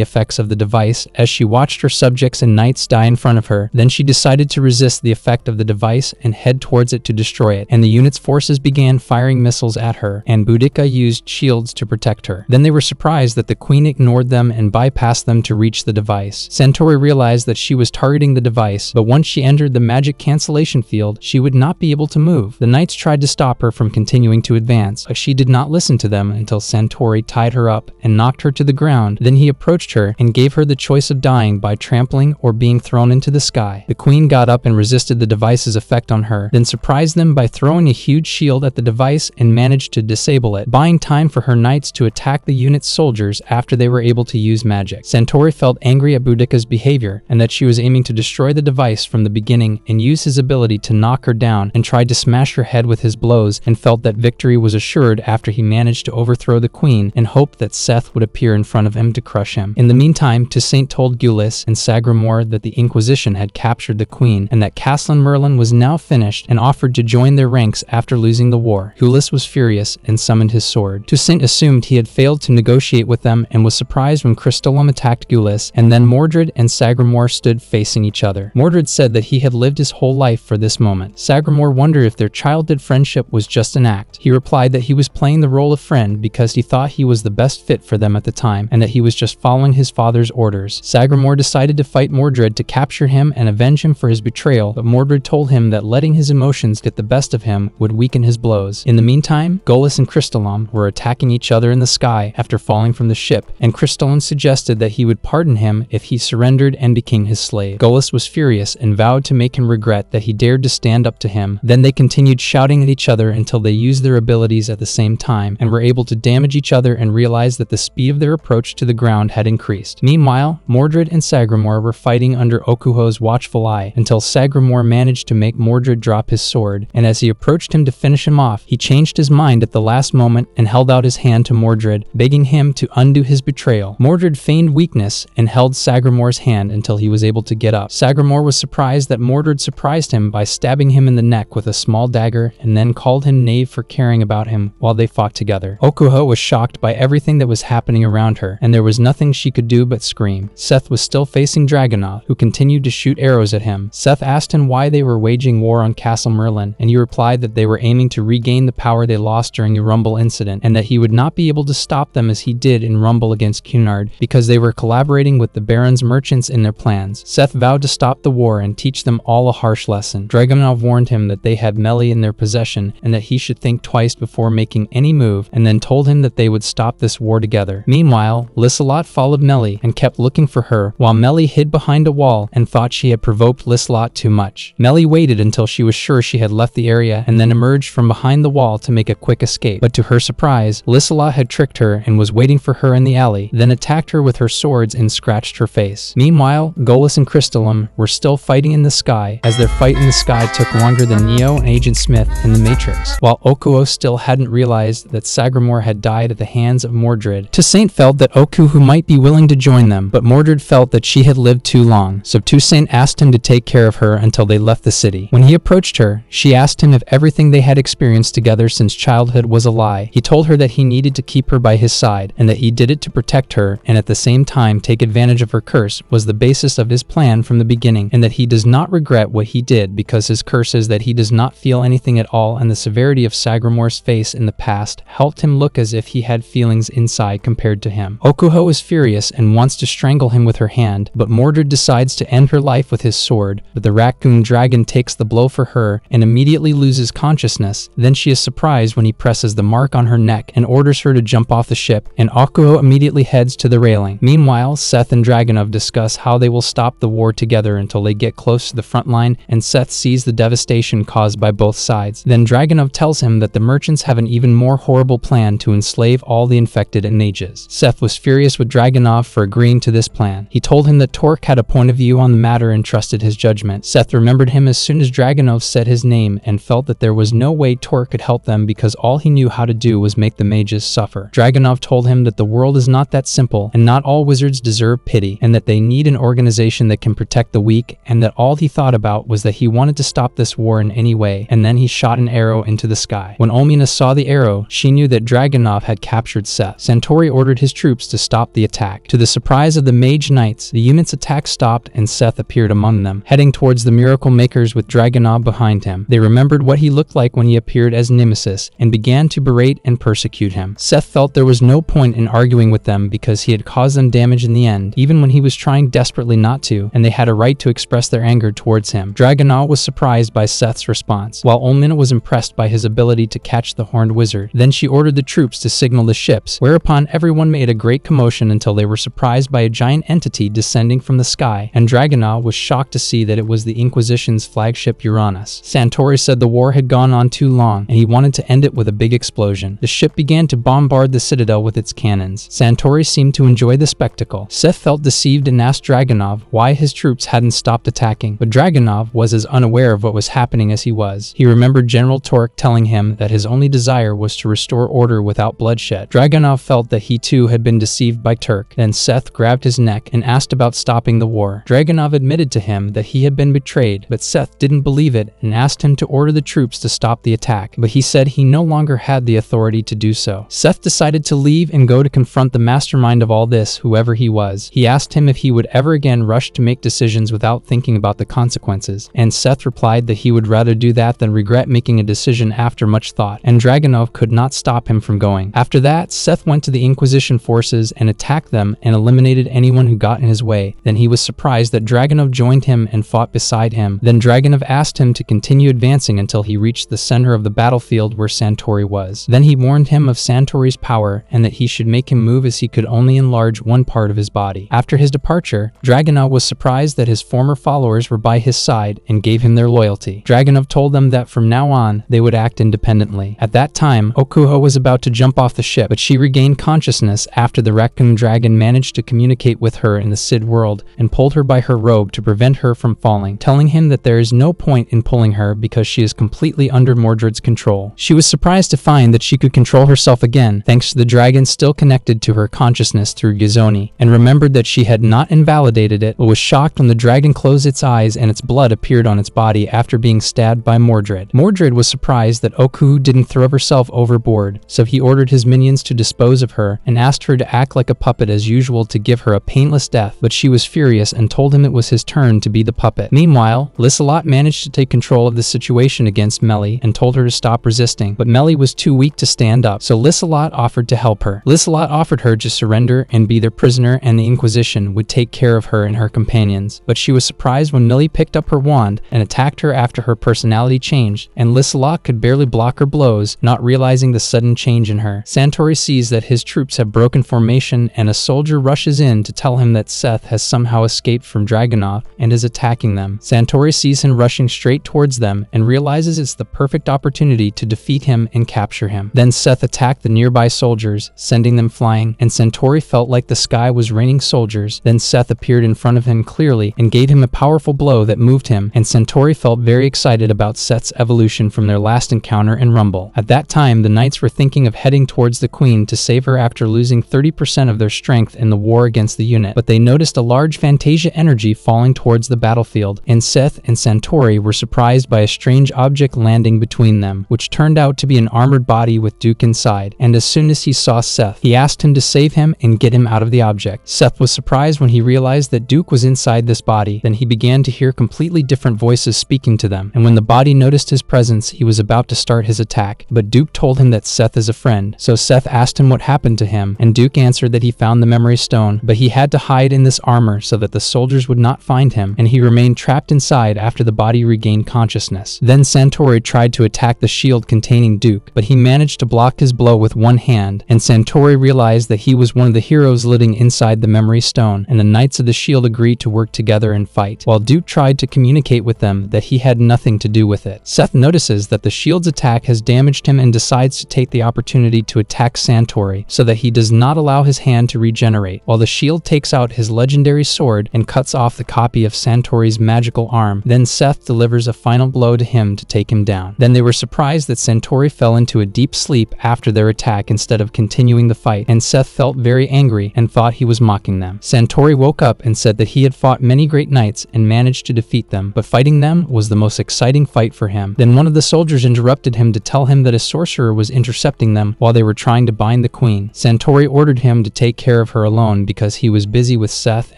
effects of the device as she watched her subjects and knights die in front of her. Then she decided to resist the effect of the device and head towards it to destroy it, and the unit's forces began firing missiles at her, and Boudica used shields to protect her. Then they were surprised that the queen ignored them and bypassed them to reach the device. Centauri realized that she was targeting the device, but once she entered the magic cancellation field, she would not be able to move. The knights tried to stop her from continuing to advance, but she did not listen to them until Centauri tied her up and knocked her to the ground. Then he approached her and gave her the choice of dying by trampling or being thrown into the sky. The queen got up and resisted the device's effect on her, then surprised them by throwing a huge shield at the device and managed to disable it, buying time for her knights to attack the unit's soldiers after they were able to use magic. Centauri felt angry at Boudica's behavior and that she was aiming to destroy the device from the beginning and use his ability to knock her down, and tried to smash her head with his blows, and felt that victory was assured after he managed to overthrow the queen and hoped that Seth would appear in front of him to crush him. In the meantime, Toussaint told Gulis and Sagramore that the Inquisition had captured the queen and that Castellan Merlin was now finished, and offered to join their ranks after losing the war. Gulis was furious and summoned his sword. Toussaint assumed he had failed to negotiate with them and was surprised when Crystallum attacked Gulis, and then Mordred and Sagramore stood facing each other. Mordred said that he had lived his whole life for this moment. Sagramore wondered if their childhood friendship was just an act. He replied that he was playing the role of friend because he thought he was the best fit for them at the time, and that he was just following his father's orders. Sagramore decided to fight Mordred to capture him and avenge him him for his betrayal, but Mordred told him that letting his emotions get the best of him would weaken his blows. In the meantime, Golis and Crystallum were attacking each other in the sky after falling from the ship, and Crystallum suggested that he would pardon him if he surrendered and became his slave. Golis was furious and vowed to make him regret that he dared to stand up to him. Then they continued shouting at each other until they used their abilities at the same time and were able to damage each other and realized that the speed of their approach to the ground had increased. Meanwhile, Mordred and Sagramor were fighting under Okuho's watchful eye until Sagramor managed to make Mordred drop his sword, and as he approached him to finish him off, he changed his mind at the last moment and held out his hand to Mordred, begging him to undo his betrayal. Mordred feigned weakness and held Sagramor's hand until he was able to get up. Sagramor was surprised that Mordred surprised him by stabbing him in the neck with a small dagger and then called him knave for caring about him while they fought together. Okuho was shocked by everything that was happening around her, and there was nothing she could do but scream. Seth was still facing Dragunov, who continued to shoot arrows at him. Seth asked him why they were waging war on Castle Merlin, and he replied that they were aiming to regain the power they lost during the Rumble incident, and that he would not be able to stop them as he did in Rumble against Cunard, because they were collaborating with the Baron's merchants in their plans. Seth vowed to stop the war and teach them all a harsh lesson. Dragunov warned him that they had Meli in their possession and that he should think twice before making any move, and then told him that they would stop this war together. Meanwhile, Lissalot followed Meli and kept looking for her, while Meli hid behind a wall and thought she had provoked Lissalot too much. Meli waited until she was sure she had left the area and then emerged from behind the wall to make a quick escape. But to her surprise, Lissalot had tricked her and was waiting for her in the alley, then attacked her with her swords and scratched her face. Meanwhile, Golis and Crystallum were still fighting in the sky, as their fight in the sky took longer than Neo and Agent Smith in the Matrix, while Okuho still hadn't realized that Sagramor had died at the hands of Mordred. Toussaint felt that Okuho might be willing to join them, but Mordred felt that she had lived too long, so Toussaint asked him to take care of her until they left the city. When he approached her, she asked him if everything they had experienced together since childhood was a lie. He told her that he needed to keep her by his side, and that he did it to protect her and at the same time take advantage of her curse was the basis of his plan from the beginning, and that he does not regret what he did because his curse is that he does not feel anything at all, and the severity of Sagramor's face in the past helped him look as if he had feelings inside compared to him. Okuho is furious and wants to strangle him with her hand, but Mordred decides to end her life with his sword, but the raccoon dragon takes the blow for her and immediately loses consciousness. Then she is surprised when he presses the mark on her neck and orders her to jump off the ship, and Okuho immediately heads to the railing. Meanwhile, Seth and Dragunov discuss how they will stop the war together until they get close to the front line, and Seth sees the devastation caused by both sides. Then Dragunov tells him that the merchants have an even more horrible plan to enslave all the infected and mages. Seth was furious with Dragunov for agreeing to this plan. He told him that Torque had a point of view on the matter and trusted his judgment. Seth remembered him as soon as Dragunov said his name and felt that there was no way Torque could help them because all he knew how to do was make the mages suffer. Dragunov told him that the world is not that simple and not all wizards deserve pity, and that they need an organization that can protect the weak, and that all he thought about was that he wanted to stop this war in any way, and then he shot an arrow into the sky. When Omina saw the arrow, she knew that Dragunov had captured Seth. Santori ordered his troops to stop the attack. To the surprise of the Mage Knights, the unit's attack stopped and Seth appeared among them, heading towards the Miracle Makers with Dragunov behind him. They remembered what he looked like when he appeared as Nemesis and began to berate and persecute him. Seth felt there was no point in arguing with them because he had caused them damage in the end, even when he was trying desperately not to, and they had a right to express their anger towards him. Dragunov was surprised by Seth's response, while Omina was impressed by his ability to catch the Horned Wizard. Then she ordered the troops to signal the ships, whereupon everyone made a great commotion until they were surprised by a giant entity descending from the sky, and Dragunov was shocked to see that it was the Inquisition's flagship Uranus. Santori said the war had gone on too long, and he wanted to end it with a big explosion. The ship began to bombard the citadel with its cannons. Santori seemed to enjoy the spectacle. Seth felt deceived and asked Dragunov why his troops hadn't stopped attacking, but Dragunov was as unaware of what was happening as he was. He remembered General Torque telling him that his only desire was to restore order without bloodshed. Dragunov felt that he too had been deceived by Turk. Then Seth grabbed his neck and asked about stopping the war. Dragunov admitted to him that he had been betrayed, but Seth didn't believe it and asked him to order the troops to stop the attack, but he said he no longer had the authority to do so. Seth decided to leave and go to confront the mastermind of all this, whoever he was. He asked him if he would ever again rush to make decisions without thinking about the consequences, and Seth replied that he would rather do that than regret making a decision after much thought, and Dragunov could not stop him from going. After that, Seth went to the Inquisition forces and attacked them and eliminated anyone who got in his way. Then he was surprised that Dragunov joined him him and fought beside him. Then Dragunov asked him to continue advancing until he reached the center of the battlefield where Santori was. Then he warned him of Santori's power and that he should make him move as he could only enlarge one part of his body. After his departure, Dragunov was surprised that his former followers were by his side and gave him their loyalty. Dragunov told them that from now on, they would act independently. At that time, Okuho was about to jump off the ship, but she regained consciousness after the raccoon dragon managed to communicate with her in the Sid world and pulled her by her robe to prevent her from falling, telling him that there is no point in pulling her because she is completely under Mordred's control. She was surprised to find that she could control herself again thanks to the dragon still connected to her consciousness through Gizoni, and remembered that she had not invalidated it, but was shocked when the dragon closed its eyes and its blood appeared on its body after being stabbed by Mordred. Mordred was surprised that Okuho didn't throw herself overboard, so he ordered his minions to dispose of her and asked her to act like a puppet as usual to give her a painless death, but she was furious and told him it was his turn to be the puppet. Meanwhile, Lissalot managed to take control of the situation against Melly and told her to stop resisting, but Melly was too weak to stand up, so Lissalot offered to help her. Lissalot offered her to surrender and be their prisoner, and the Inquisition would take care of her and her companions, but she was surprised when Melly picked up her wand and attacked her after her personality changed, and Lissalot could barely block her blows, not realizing the sudden change in her. Santori sees that his troops have broken formation, and a soldier rushes in to tell him that Seth has somehow escaped from Dragunov and is attacking them. Santori sees him rushing straight towards them and realizes it's the perfect opportunity to defeat him and capture him. Then Seth attacked the nearby soldiers, sending them flying, and Santori felt like the sky was raining soldiers. Then Seth appeared in front of him clearly and gave him a powerful blow that moved him, and Santori felt very excited about Seth's evolution from their last encounter in Rumble. At that time, the knights were thinking of heading towards the queen to save her after losing 30% of their strength in the war against the unit, but they noticed a large Fantasia energy falling towards the battlefield, and Seth and Santori were surprised by a strange object landing between them, which turned out to be an armored body with Duke inside, and as soon as he saw Seth, he asked him to save him and get him out of the object. Seth was surprised when he realized that Duke was inside this body. Then he began to hear completely different voices speaking to them, and when the body noticed his presence, he was about to start his attack, but Duke told him that Seth is a friend, so Seth asked him what happened to him, and Duke answered that he found the memory stone, but he had to hide in this armor so that the soldiers would not find him, and he remained trapped inside after the body regained consciousness. Then Santori tried to attack the shield containing Duke, but he managed to block his blow with one hand, and Santori realized that he was one of the heroes living inside the memory stone, and the Knights of the Shield agreed to work together and fight, while Duke tried to communicate with them that he had nothing to do with it. Seth notices that the shield's attack has damaged him and decides to take the opportunity to attack Santori so that he does not allow his hand to regenerate, while the shield takes out his legendary sword and cuts off the copy of Santori's magical arm. Then Seth delivers a final blow to him to take him down. Then they were surprised that Santori fell into a deep sleep after their attack instead of continuing the fight, and Seth felt very angry and thought he was mocking them. Santori woke up and said that he had fought many great knights and managed to defeat them, but fighting them was the most exciting fight for him. Then one of the soldiers interrupted him to tell him that a sorcerer was intercepting them while they were trying to bind the queen. Santori ordered him to take care of her alone because he was busy with Seth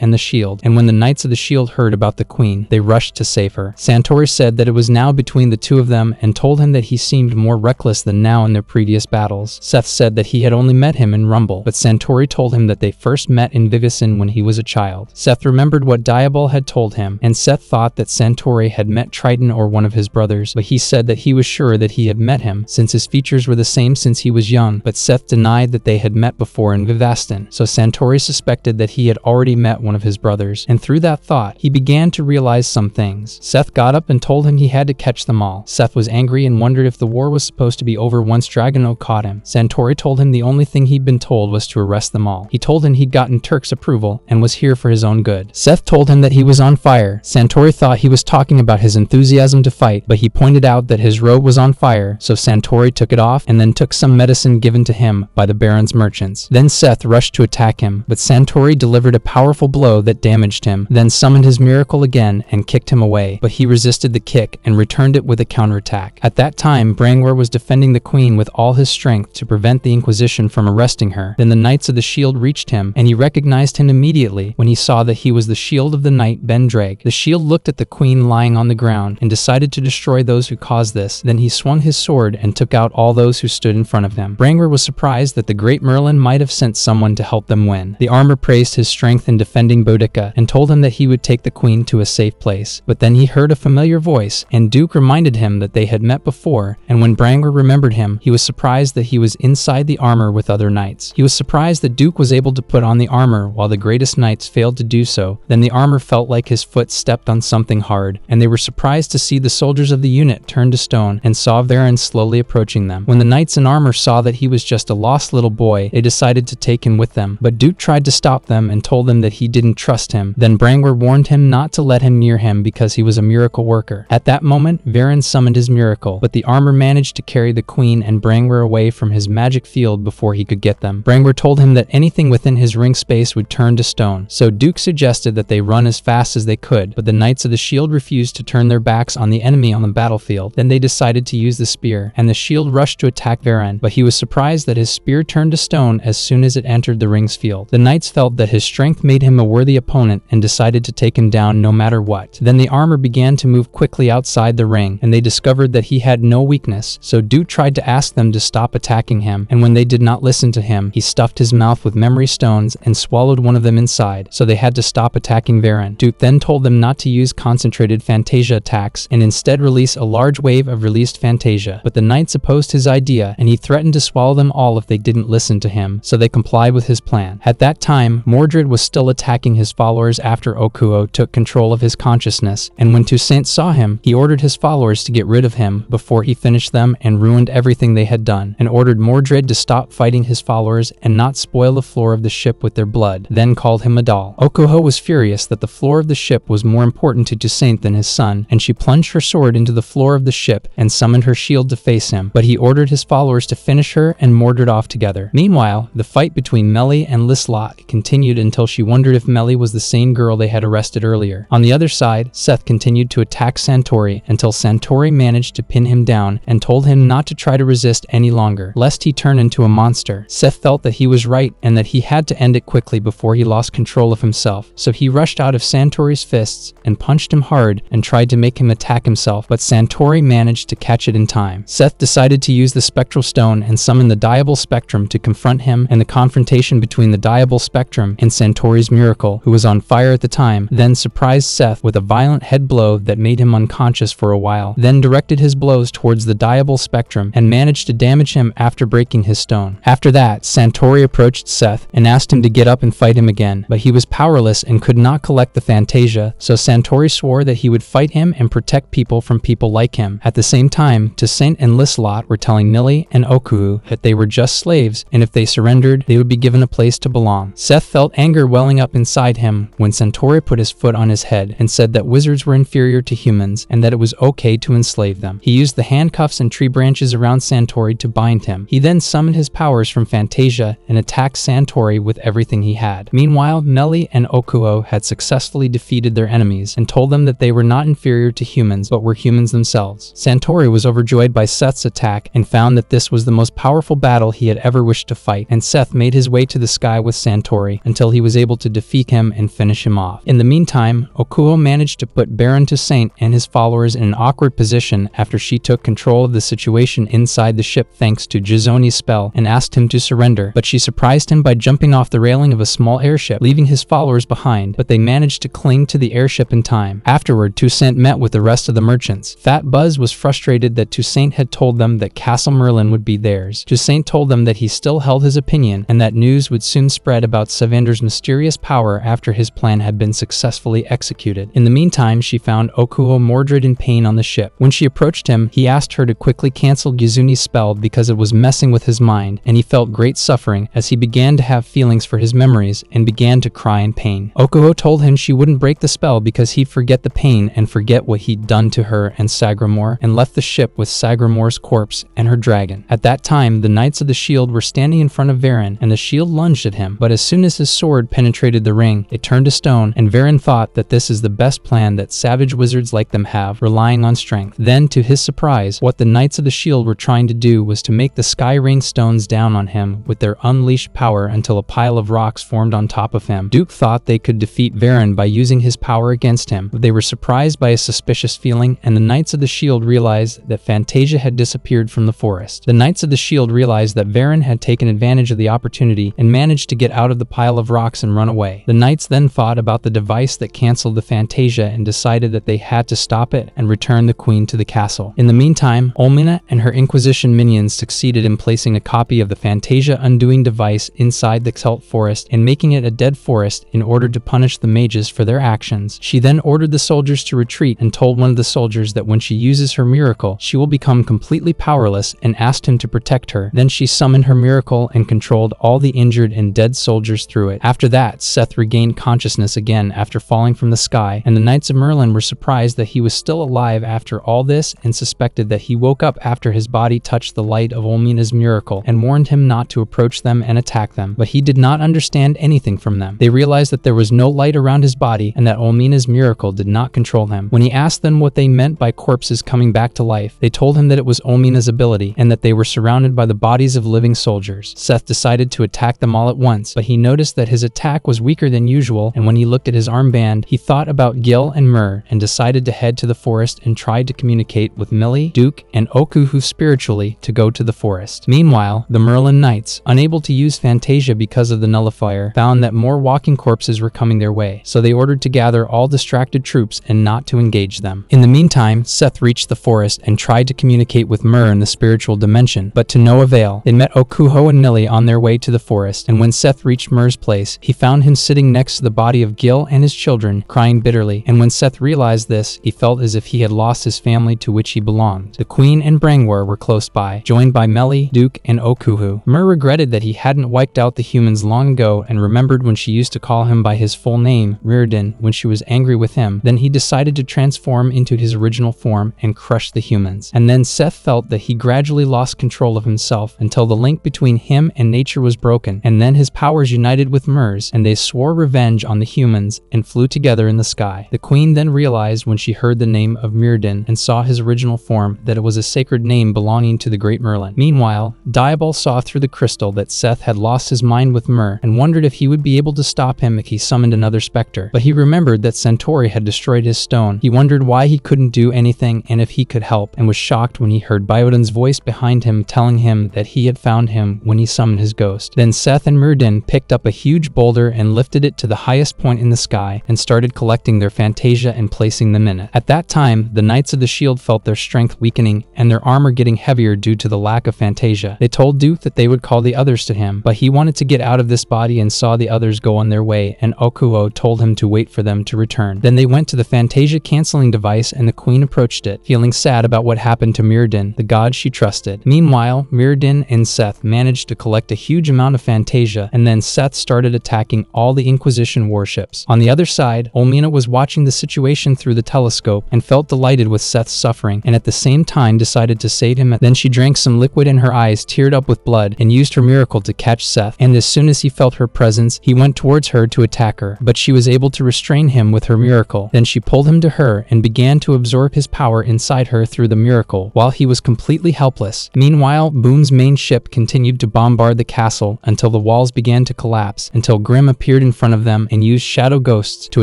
and the shield, and when the Knights of the Shield heard about the queen, they rushed to save her. Santori said that it was now between the two of them and told him that he seemed more reckless than now in their previous battles. Seth said that he had only met him in Rumble, but Santori told him that they first met in Vivison when he was a child. Seth remembered what Diabol had told him, and Seth thought that Santori had met Triton or one of his brothers, but he said that he was sure that he had met him since his features were the same since he was young, but Seth denied that they had met before in Vivaston, so Santori suspected that he had already met one of his brothers, and through that thought, he began to realize some things. Seth got up and told him he had to catch them all. Seth was angry and wondered if the war was supposed to be over once Dragunov caught him. Santori told him the only thing he'd been told was to arrest them all. He told him he'd gotten Turk's approval and was here for his own good. Seth told him that he was on fire. Santori thought he was talking about his enthusiasm to fight, but he pointed out that his robe was on fire, so Santori took it off and then took some medicine given to him by the Baron's merchants. Then Seth rushed to attack him, but Santori delivered a powerful blow that damaged him, then summoned his miracle again and kicked him away, but he resisted the kick and returned it with a counterattack. At that time, Brangwer was defending the queen with all his strength to prevent the Inquisition from arresting her. Then the Knights of the Shield reached him, and he recognized him immediately when he saw that he was the shield of the knight Bendrag. The shield looked at the queen lying on the ground and decided to destroy those who caused this. Then he swung his sword and took out all those who stood in front of him. Brangwer was surprised that the great Merlin might have sent someone to help them win. The armor praised his strength in defending Boudica and told him that he would take the queen Queen to a safe place. But then he heard a familiar voice, and Duke reminded him that they had met before, and when Brangwer remembered him, he was surprised that he was inside the armor with other knights. He was surprised that Duke was able to put on the armor while the greatest knights failed to do so. Then the armor felt like his foot stepped on something hard, and they were surprised to see the soldiers of the unit turn to stone and saw Varen slowly approaching them. When the knights in armor saw that he was just a lost little boy, they decided to take him with them, but Duke tried to stop them and told them that he didn't trust him. Then Brangwer warned him not to let him near him because he was a miracle worker. At that moment, Varen summoned his miracle, but the armor managed to carry the Queen and Brangwer away from his magic field before he could get them. Brangwer told him that anything within his ring space would turn to stone, so Duke suggested that they run as fast as they could, but the Knights of the Shield refused to turn their backs on the enemy on the battlefield. Then they decided to use the spear, and the shield rushed to attack Varen, but he was surprised that his spear turned to stone as soon as it entered the ring's field. The Knights felt that his strength made him a worthy opponent and decided to take him down no matter what. Then the armor began to move quickly outside the ring, and they discovered that he had no weakness, so Duke tried to ask them to stop attacking him, and when they did not listen to him, he stuffed his mouth with memory stones and swallowed one of them inside, so they had to stop attacking Varen. Duke then told them not to use concentrated Fantasia attacks and instead release a large wave of released Fantasia, but the Knights opposed his idea, and he threatened to swallow them all if they didn't listen to him, so they complied with his plan. At that time, Mordred was still attacking his followers after Okuo took control of his consciousness, and when Toussaint saw him, he ordered his followers to get rid of him before he finished them and ruined everything they had done, and ordered Mordred to stop fighting his followers and not spoil the floor of the ship with their blood, then called him a doll. Okuo was furious that the floor of the ship was more important to Toussaint than his son, and she plunged her sword into the floor of the ship and summoned her shield to face him, but he ordered his followers to finish her and Mordred off together. Meanwhile, the fight between Melly and Lislot continued until she wondered if Melly was the same girl they had arrested earlier. On the other side, Seth continued to attack Santori until Santori managed to pin him down and told him not to try to resist any longer, lest he turn into a monster. Seth felt that he was right and that he had to end it quickly before he lost control of himself, so he rushed out of Santori's fists and punched him hard and tried to make him attack himself, but Santori managed to catch it in time. Seth decided to use the Spectral Stone and summon the Diable Spectrum to confront him, and the confrontation between the Diable Spectrum and Santori's Miracle, who was on fire at the time, then surprised Seth with a violent head blow that made him unconscious for a while, then directed his blows towards the Diable Spectrum and managed to damage him after breaking his stone. After that, Santori approached Seth and asked him to get up and fight him again, but he was powerless and could not collect the Fantasia, so Santori swore that he would fight him and protect people from people like him. At the same time, Toussaint and Lislot were telling Millie and Okuo that they were just slaves, and if they surrendered, they would be given a place to belong. Seth felt anger welling up inside him when Santori put his foot on his head and said that wizards were inferior to humans and that it was okay to enslave them. He used the handcuffs and tree branches around Santori to bind him. He then summoned his powers from Fantasia and attacked Santori with everything he had. Meanwhile, Melly and Okuo had successfully defeated their enemies and told them that they were not inferior to humans but were humans themselves. Santori was overjoyed by Seth's attack and found that this was the most powerful battle he had ever wished to fight, and Seth made his way to the sky with Santori until he was able to defeat him and finish him off. In the meantime, Okuo managed to put Baron Toussaint and his followers in an awkward position after she took control of the situation inside the ship thanks to Gizzoni's spell and asked him to surrender, but she surprised him by jumping off the railing of a small airship, leaving his followers behind, but they managed to cling to the airship in time. Afterward, Toussaint met with the rest of the merchants. Fat Buzz was frustrated that Toussaint had told them that Castle Merlin would be theirs. Toussaint told them that he still held his opinion and that news would soon spread about Savander's mysterious power after his plan had been successfully executed. In the meantime, she found Okuo Mordred in pain on the ship. When she approached him, he asked her to quickly cancel Gizzoni's spell because it was messing with his mind, and he felt great suffering as he began to have feelings for his memories and began to cry in pain. Okuo told him she wouldn't break the spell because he'd forget the pain and forget what he'd done to her and Sagramore, and left the ship with Sagramore's corpse and her dragon. At that time, the Knights of the Shield were standing in front of Varen, and the shield lunged at him, but as soon as his sword penetrated the ring, it turned to stone, and Varen thought that this is the best plan that savage wizards like them have, relying on strength. Then, to his surprise, what the Knights of the Shield were trying to do was to make the sky rain stones down on him with their unleashed power until a pile of rocks formed on top of him. Duke thought they could defeat Varen by using his power against him, but they were surprised by a suspicious feeling, and the Knights of the Shield realized that Fantasia had disappeared from the forest. The Knights of the Shield realized that Varen had taken advantage of the opportunity and managed to get out of the pile of rocks and run away. The Knights then thought about the device that canceled the Fantasia and decided that they had to stop it and return the queen to the castle. In the meantime, Olmina and her Inquisition minions succeeded in placing a copy of the Fantasia undoing device inside the cult forest and making it a dead forest in order to punish the mages for their actions. She then ordered the soldiers to retreat and told one of the soldiers that when she uses her miracle, she will become completely powerless, and asked him to protect her. Then she summoned her miracle and controlled all the injured and dead soldiers through it. After that, Seth regained consciousness again after falling from the sky, and the Knights of Merlin were surprised that he was still alive after all this and suspected that he woke up after his body touched the light of Olmina's miracle and warned him not to approach them and attack them. But he did not understand anything from them. They realized that there was no light around his body and that Olmina's miracle did not control him. When he asked them what they meant by corpses coming back to life, they told him that it was Olmina's ability and that they were surrounded by the bodies of living soldiers. Seth decided to attack them all at once, but he noticed that his attack was weaker than usual, and when he looked at his armband, he thought about Gil and Myrrh and decided to head to the forest and tried to communicate with Millie, Duke, and Okuhu spiritually to go to the forest. Meanwhile, the Merlin Knights, unable to use Fantasia because of the nullifier, found that more walking corpses were coming their way, so they ordered to gather all distracted troops and not to engage them. In the meantime, Seth reached the forest and tried to communicate with Myrrh in the spiritual dimension, but to no avail. They met Okuho and Millie on their way to the forest, and when Seth reached Myrrh's place, he found him sitting next to the body of Gil and his children, crying bitterly, and when Seth realized this, he felt as if he had lost his family to which he belonged. The Queen and Brangwar were close by, joined by Melly, Duke, and Okuhu. Myrrh regretted that he hadn't wiped out the humans long ago and remembered when she used to call him by his full name, Reardon, when she was angry with him. Then he decided to transform into his original form and crush the humans. And then Seth felt that he gradually lost control of himself until the link between him and nature was broken, and then his powers united with Myrrh's, and they swore revenge on the humans and flew together in the sky. The Queen then realized when she heard the name of Mirrodin and saw his original form that it was a sacred name belonging to the great Merlin. Meanwhile, Diabol saw through the crystal that Seth had lost his mind with Myrrh and wondered if he would be able to stop him if he summoned another specter. But he remembered that Centauri had destroyed his stone. He wondered why he couldn't do anything and if he could help, and was shocked when he heard Biodin's voice behind him telling him that he had found him when he summoned his ghost. Then Seth and Mirrodin picked up a huge boulder and lifted it to the highest point in the sky and started collecting their Fantasia and placing them in it. At that time, the Knights of the Shield felt their strength weakening and their armor getting heavier due to the lack of Fantasia. They told Duke that they would call the others to him, but he wanted to get out of this body and saw the others go on their way, and Okuo told him to wait for them to return. Then they went to the Fantasia canceling device and the Queen approached it, feeling sad about what happened to Mirrodin, the god she trusted. Meanwhile, Mirrodin and Seth managed to collect a huge amount of Fantasia, and then Seth started attacking all the Inquisition warships. On the other side, Olmina was watching the situation through the telescope and felt delighted with Seth's suffering, and at the same time decided to save him. Then she drank some liquid and her eyes teared up with blood and used her miracle to catch Seth, and as soon as he felt her presence, he went towards her to attack her, but she was able to restrain him with her miracle. Then she pulled him to her and began to absorb his power inside her through the miracle, while he was completely helpless. Meanwhile, Boom's main ship continued to bombard the castle until the walls began to collapse, until Grimm appeared in front of them and used shadow ghosts to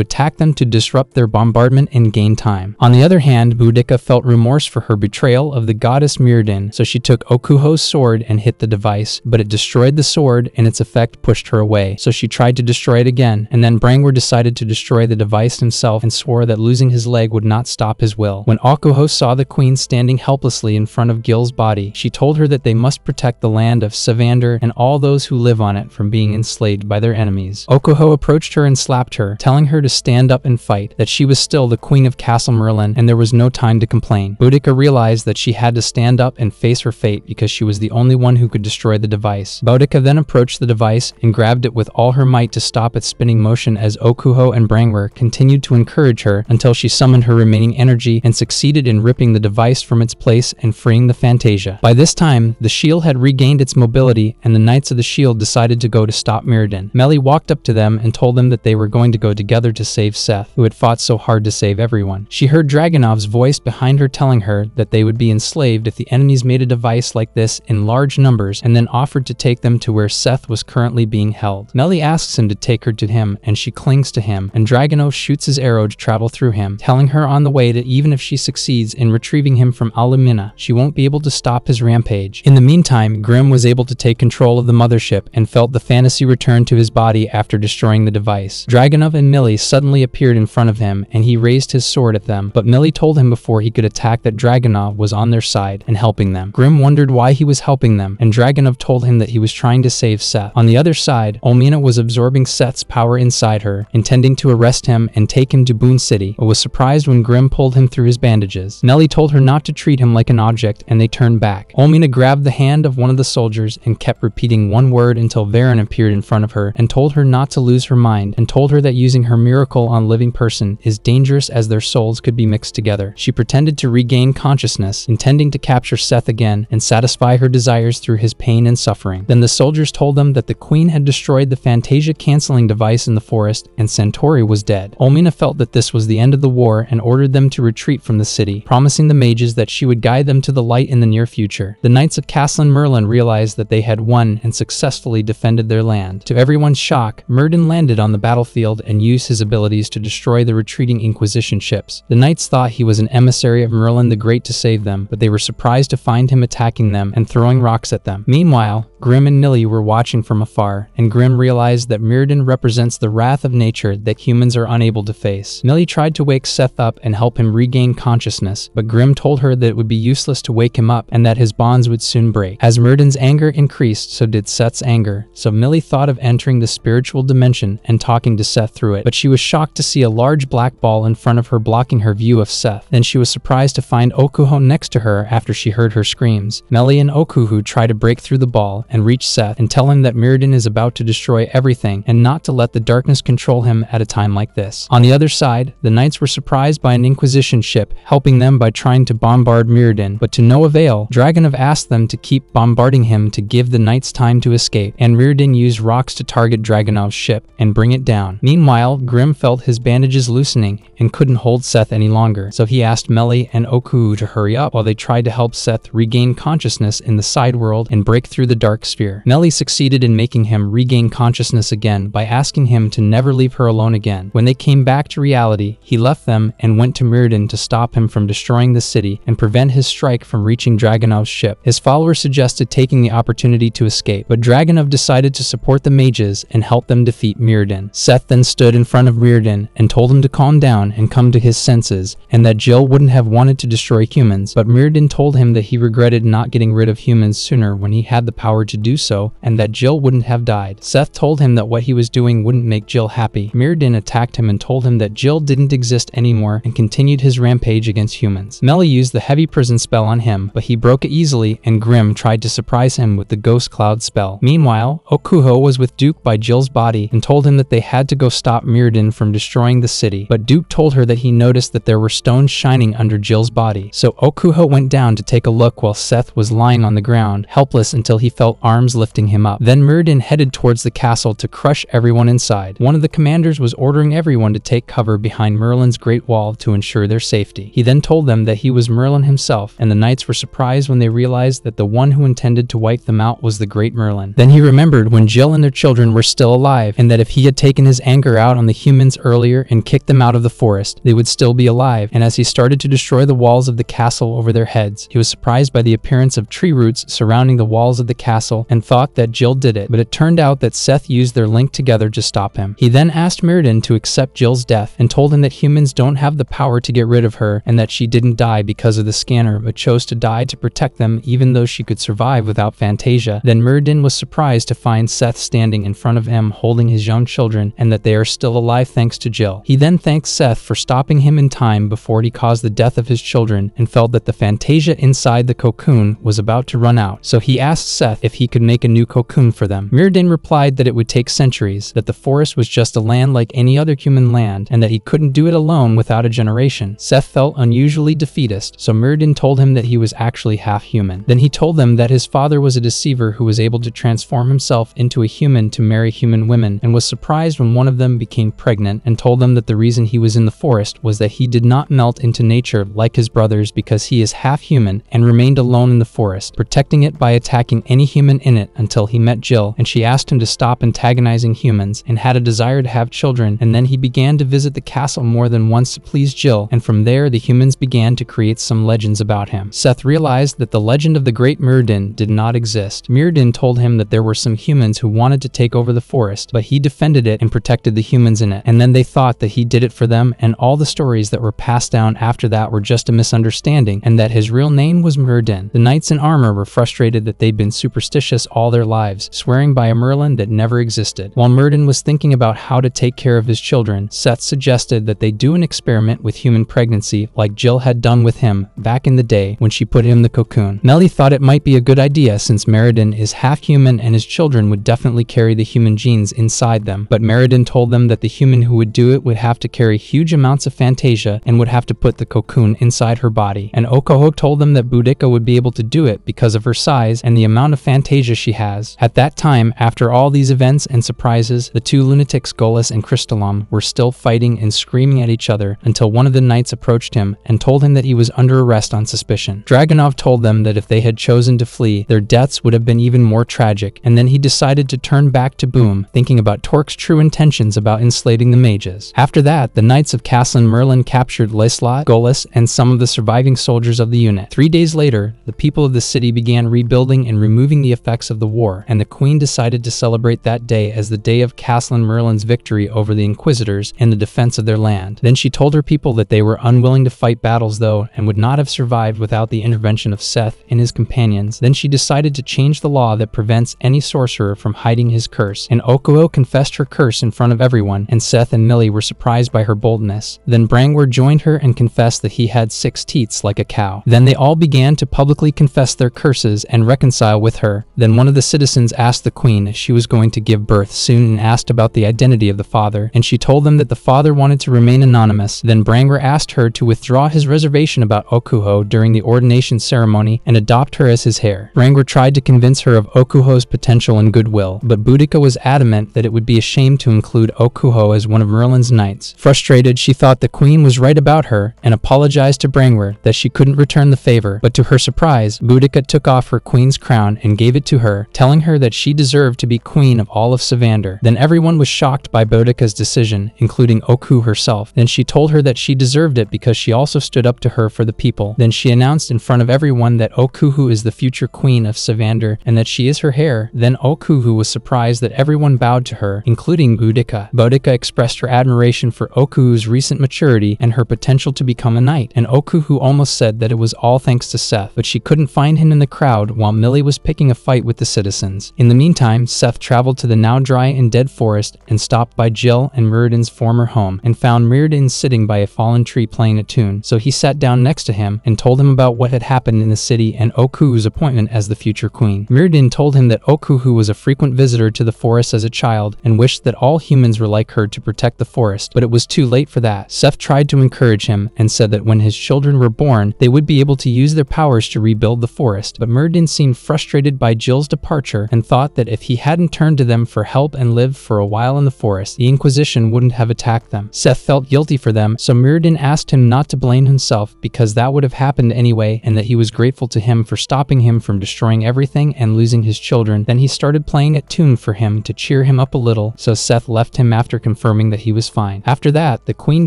attack them to disrupt their bombardment and gain time. On the other hand, Boudica felt remorse for her betrayal of the goddess Mirrodin, so she took Okuho's sword and hit the device, but it destroyed the sword and its effect pushed her away, so she tried to destroy it again, and then Brangwar decided to destroy the device himself and swore that losing his leg would not stop his will. When Okuho saw the Queen standing helplessly in front of Gil's body, she told her that they must protect the land of Savander and all those who live on it from being enslaved by their enemies. Okuho approached her and slapped her, telling her to stand up and fight, that she was still the Queen of Castle Merlin and there was no time to complain. Boudica realized that she had to stand up and face her fate because she was the only one who could destroy the device. Boudica then approached the device and grabbed it with all her might to stop its spinning motion as Okuho and Brangwar continued to encourage her until she summoned her remaining energy and succeeded in ripping the device from its place and freeing the Fantasia. By this time, the shield had regained its mobility and the Knights of the Shield decided to go to stop Mirrodin. Melly walked up to them and told them that they were going to go together to save Seth, who had fought so hard to save everyone. She heard Dragonov's voice behind her telling her that they would be enslaved if the enemies made a device like this in large numbers, and then offered to take them to where Seth was currently being held. Melly asks him to take her to him, and she clings to him, and Dragonov shoots his arrow to travel through him, telling her on the way that even if she succeeds in retrieving him from Alumina, she won't be able to stop his rampage. In the meantime, Grimm was able to take control of the mothership and felt the fantasy return to his body after destroying the device. Dragonov and Millie suddenly appeared in front of him, and he raised his sword at them, but Millie told him before he could attack that Dragunov was on their side and helping them. Grimm wondered why he was helping them, and Dragunov told him that he was trying to save Seth. On the other side, Olmina was absorbing Seth's power inside her, intending to arrest him and take him to Boone City, but was surprised when Grimm pulled him through his bandages. Nellie told her not to treat him like an object, and they turned back. Olmina grabbed the hand of one of the soldiers and kept repeating one word until Varen appeared in front of her and told her not to lose her mind, and told her that using her miracle on living person is dangerous as their souls could be mixed together. She pretended to regain consciousness, intending to capture Seth again and satisfy her desires through his pain and suffering. Then the soldiers told them that the queen had destroyed the Fantasia canceling device in the forest and Centauri was dead. Olmina felt that this was the end of the war and ordered them to retreat from the city, promising the mages that she would guide them to the light in the near future. The Knights of Caslin Merlin realized that they had won and successfully defended their land. To everyone's shock, Myrddin landed on the battlefield and used his abilities to destroy the retreating Inquisition ships. The Knights thought he was an emissary of Merlin the Great to save them, but they were surprised to find him attacking them and throwing rocks at them. Meanwhile, Grimm and Nilly were watching from afar, and Grimm realized that Myrddin represents the wrath of nature that humans are unable to face. Nilly tried to wake Seth up and help him regain consciousness, but Grimm told her that it would be useless to wake him up and that his bonds would soon break. As Myrddin's anger increased, so did Seth's anger, so Millie thought of entering the spiritual dimension and talking to Seth through it, but she was shocked to see a large black ball in front of her blocking her view of Seth. Then she was surprised to find Okuho next to her after she heard her screams. Millie and Okuho try to break through the ball and reach Seth and tell him that Myrddin is about to destroy everything and not to let the darkness control him at a time like this. On the other side, the Knights were surprised by an Inquisition ship helping them by trying to bombard Myrddin, but to no avail. Dragunov asked them to keep bombarding him to give the Knights time to escape, and Myrddin used rocks to target Dragunov's ship and bring it down. Meanwhile, Grimm felt his bandages loosening and couldn't hold Seth any longer, so he asked Melly and Okuho to hurry up while they tried to help Seth regain consciousness in the side world and break through the dark sphere. Melly succeeded in making him regain consciousness again by asking him to never leave her alone again. When they came back to reality, he left them and went to Myrddin to stop him from destroying the city and prevent his strike from reaching Dragunov's ship. His followers suggested taking the opportunity to escape, but Dragunov decided to support the mages and help them defeat Myrddin. Seth then stood in front of Myrddin and told him to calm down and come to his senses, and that Jill wouldn't have wanted to destroy humans, but Myrddin told him that he regretted not getting rid of humans sooner when he had the power to do so, and that Jill wouldn't have died. Seth told him that what he was doing wouldn't make Jill happy. Myrddin attacked him and told him that Jill didn't exist anymore and continued his rampage against humans. Melly used the heavy prison spell on him, but he broke it easily, and Grimm tried to surprise him with the Ghost Cloud spell. Meanwhile, Okuho was with Duke by Jill's body and told him that they had to go stop Myrddin from destroying the city, but Duke told her that he noticed that there were stones shining under Jill's body. So Okuho went down to take a look while Seth was lying on the ground, helpless until he felt arms lifting him up. Then Myrddin headed towards the castle to crush everyone inside. One of the commanders was ordering everyone to take cover behind Merlin's great wall to ensure their safety. He then told them that he was Merlin himself, and the knights were surprised when they realized that the one who intended to wipe them out was the great Merlin. Then he remembered when Jill and their children were still alive, and that if he had taken his anger out on the humans earlier and kicked them out of the forest, they would still be alive. And as he started to destroy the walls of the castle over their heads, he was surprised by the appearance of tree roots surrounding the walls of the castle and thought that Jill did it, but it turned out that Seth used their link together to stop him. He then asked Myrddin to accept Jill's death and told him that humans don't have the power to get rid of her and that she didn't die because of the scanner but chose to die to protect them even though she could survive without Fantasia. Then Myrddin was surprised to find Seth standing in front of him holding his young children and that they are still alive thanks to Jill. He then thanked Seth for stopping him in time before he caused the death of his children and felt that the Fantasia inside the cocoon was about to run out, so he asked Seth if he could make a new cocoon for them. Myrddin replied that it would take centuries, that the forest was just a land like any other human land, and that he couldn't do it alone without a generation. Seth felt unusually defeatist, so Myrddin told him that he was actually half human. Then he told them that his father was a deceiver who was able to transform himself into a human to marry human women, and was surprised when one of them became pregnant, and told them that the reason he was in the forest was that he did not melt into nature like his brothers because he is half human, and remained alone in the forest, protecting it by attacking any human in it until he met Jill, and she asked him to stop antagonizing humans and had a desire to have children, and then he began to visit the castle more than once to please Jill, and from there the humans began to create some legends about him. Seth realized that the legend of the great Myrddin did not exist. Myrddin told him that there were some humans who wanted to take over the forest, but he defended it and protected the humans in it, and then they thought that he did it for them, and all the stories that were passed down after that were just a misunderstanding, and that his real name was Muradin. The knights in armor were frustrated that they'd been superstitious all their lives, swearing by a Merlin that never existed. While Muradin was thinking about how to take care of his children, Seth suggested that they do an experiment with human pregnancy like Jill had done with him back in the day when she put him in the cocoon. Melly thought it might be a good idea since Muradin is half human and his children would definitely carry the human genes inside them, but Muradin told them that the human who would do it would have to carry huge amounts of Fantasia and would have to put the cocoon inside her body. And Okuho told them that Boudica would be able to do it because of her size and the amount of Fantasia she has. At that time, after all these events and surprises, the two lunatics Golas and Crystalom were still fighting and screaming at each other until one of the knights approached him and told him that he was under arrest on suspicion. Dragunov told them that if they had chosen to flee, their deaths would have been even more tragic, and then he decided to turn back to Boom, thinking about Torque's true intentions about enslaving the mages. After that, the Knights of Caslin Merlin captured Leslot, Golas, and some of the surviving soldiers of the unit. 3 days later, the people of the city began rebuilding and removing the effects of the war, and the Queen decided to celebrate that day as the day of Caslin Merlin's victory over the Inquisitors in the defense of their land. Then she told her people that they were unwilling to fight battles though, and would not have survived without the intervention of Seth and his companions. Then she decided to change the law that prevents any sorcerer from hiding his curse, and Okuo confessed her curse in front of everyone, and Seth and Millie were surprised by her boldness. Then Brangwer joined her and confessed that he had 6 teats like a cow. Then they all began to publicly confess their curses and reconcile with her. Then one of the citizens asked the Queen if she was going to give birth soon and asked about the identity of the father, and she told them that the father wanted to remain anonymous. Then Brangwer asked her to withdraw his reservation about Okuho during the ordination ceremony and adopt her as his heir. Brangwer tried to convince her of Okuho's potential and goodwill, but Boudica was adamant that it would be a shame to include Okuho as one of Merlin's knights. Frustrated, she thought the Queen was right about her and apologized to Brangwer that she couldn't return the favor, but to her surprise, Boudica took off her queen's crown and gave it to her, telling her that she deserved to be queen of all of Savander. Then everyone was shocked by Boudica's decision, including Oku herself. Then she told her that she deserved it because she also stood up to her for the people. Then she announced in front of everyone that Okuhu is the future queen of Savander and that she is her heir. Then Okuhu was surprised that everyone bowed to her, including Boudica. Boudica expressed her admiration for Okuhu's recent maturity and her potential to become a knight, and Okuhu almost said that it was all thanks to Seth, but she couldn't find him in the crowd while Millie was picking a fight with the citizens. In the meantime, Seth traveled to the now dry and dead forest and stopped by Jill and Muradin's former home and found Muradin sitting by a fallen tree playing a tune, so he sat down next to him and told him about what had happened in the city and Okuhu's appointment as the future queen. Muradin told him that Okuhu was a frequent visitor to the forest as a child and wished that all humans were like her to protect the forest, but it was too late for that. Seth tried to encourage him and said that when his children were born, they would be able to use their powers to rebuild the forest, but Muradin seemed frustrated by Jill's departure and thought that if he hadn't turned to them for help and lived for a while in the forest, the Inquisition wouldn't have attacked them. Seth felt guilty for them, so Muradin asked him not to blame himself because that would have happened anyway, and that he was grateful to him for stopping him from destroying everything and losing his children. Then he started playing a tune for him to cheer him up a little, so Seth left him after confirming that he was fine. After that, the Queen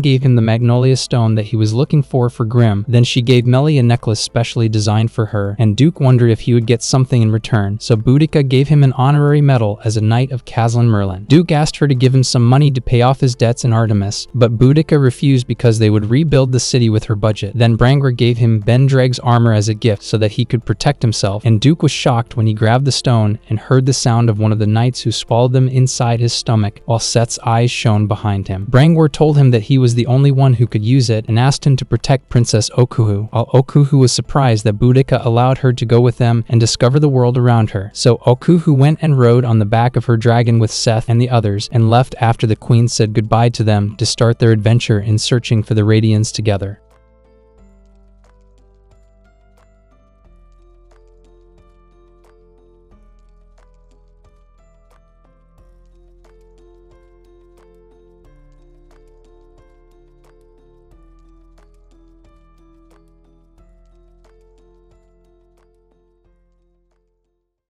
gave him the Magnolia Stone that he was looking for Grimm. Then she gave Melly a necklace specially designed for her, and Duke wondered if he would get something in return, so Boudica gave him an honorary medal as a Knight of Caslin Merlin. Duke asked her to give him some money to pay off his debts in Artemis, but Boudica refused because they would rebuild the city with her budget. Then Brangwer gave him Bendreg's armor as a gift so that he could protect himself, and Duke was shocked when he grabbed the stone and heard the sound of one of the knights who swallowed them inside his stomach while Seth's eyes shone behind him. Brangwer told him that he was the only one who could use it and asked him to protect Princess Okuhu, while Okuhu was surprised that Boudica allowed her to go with them and discover the world around her. So Okuhu went and rode on the back of her dragon with Seth and the others and left after the Queen said goodbye to them to start their adventure in searching for the Radians together.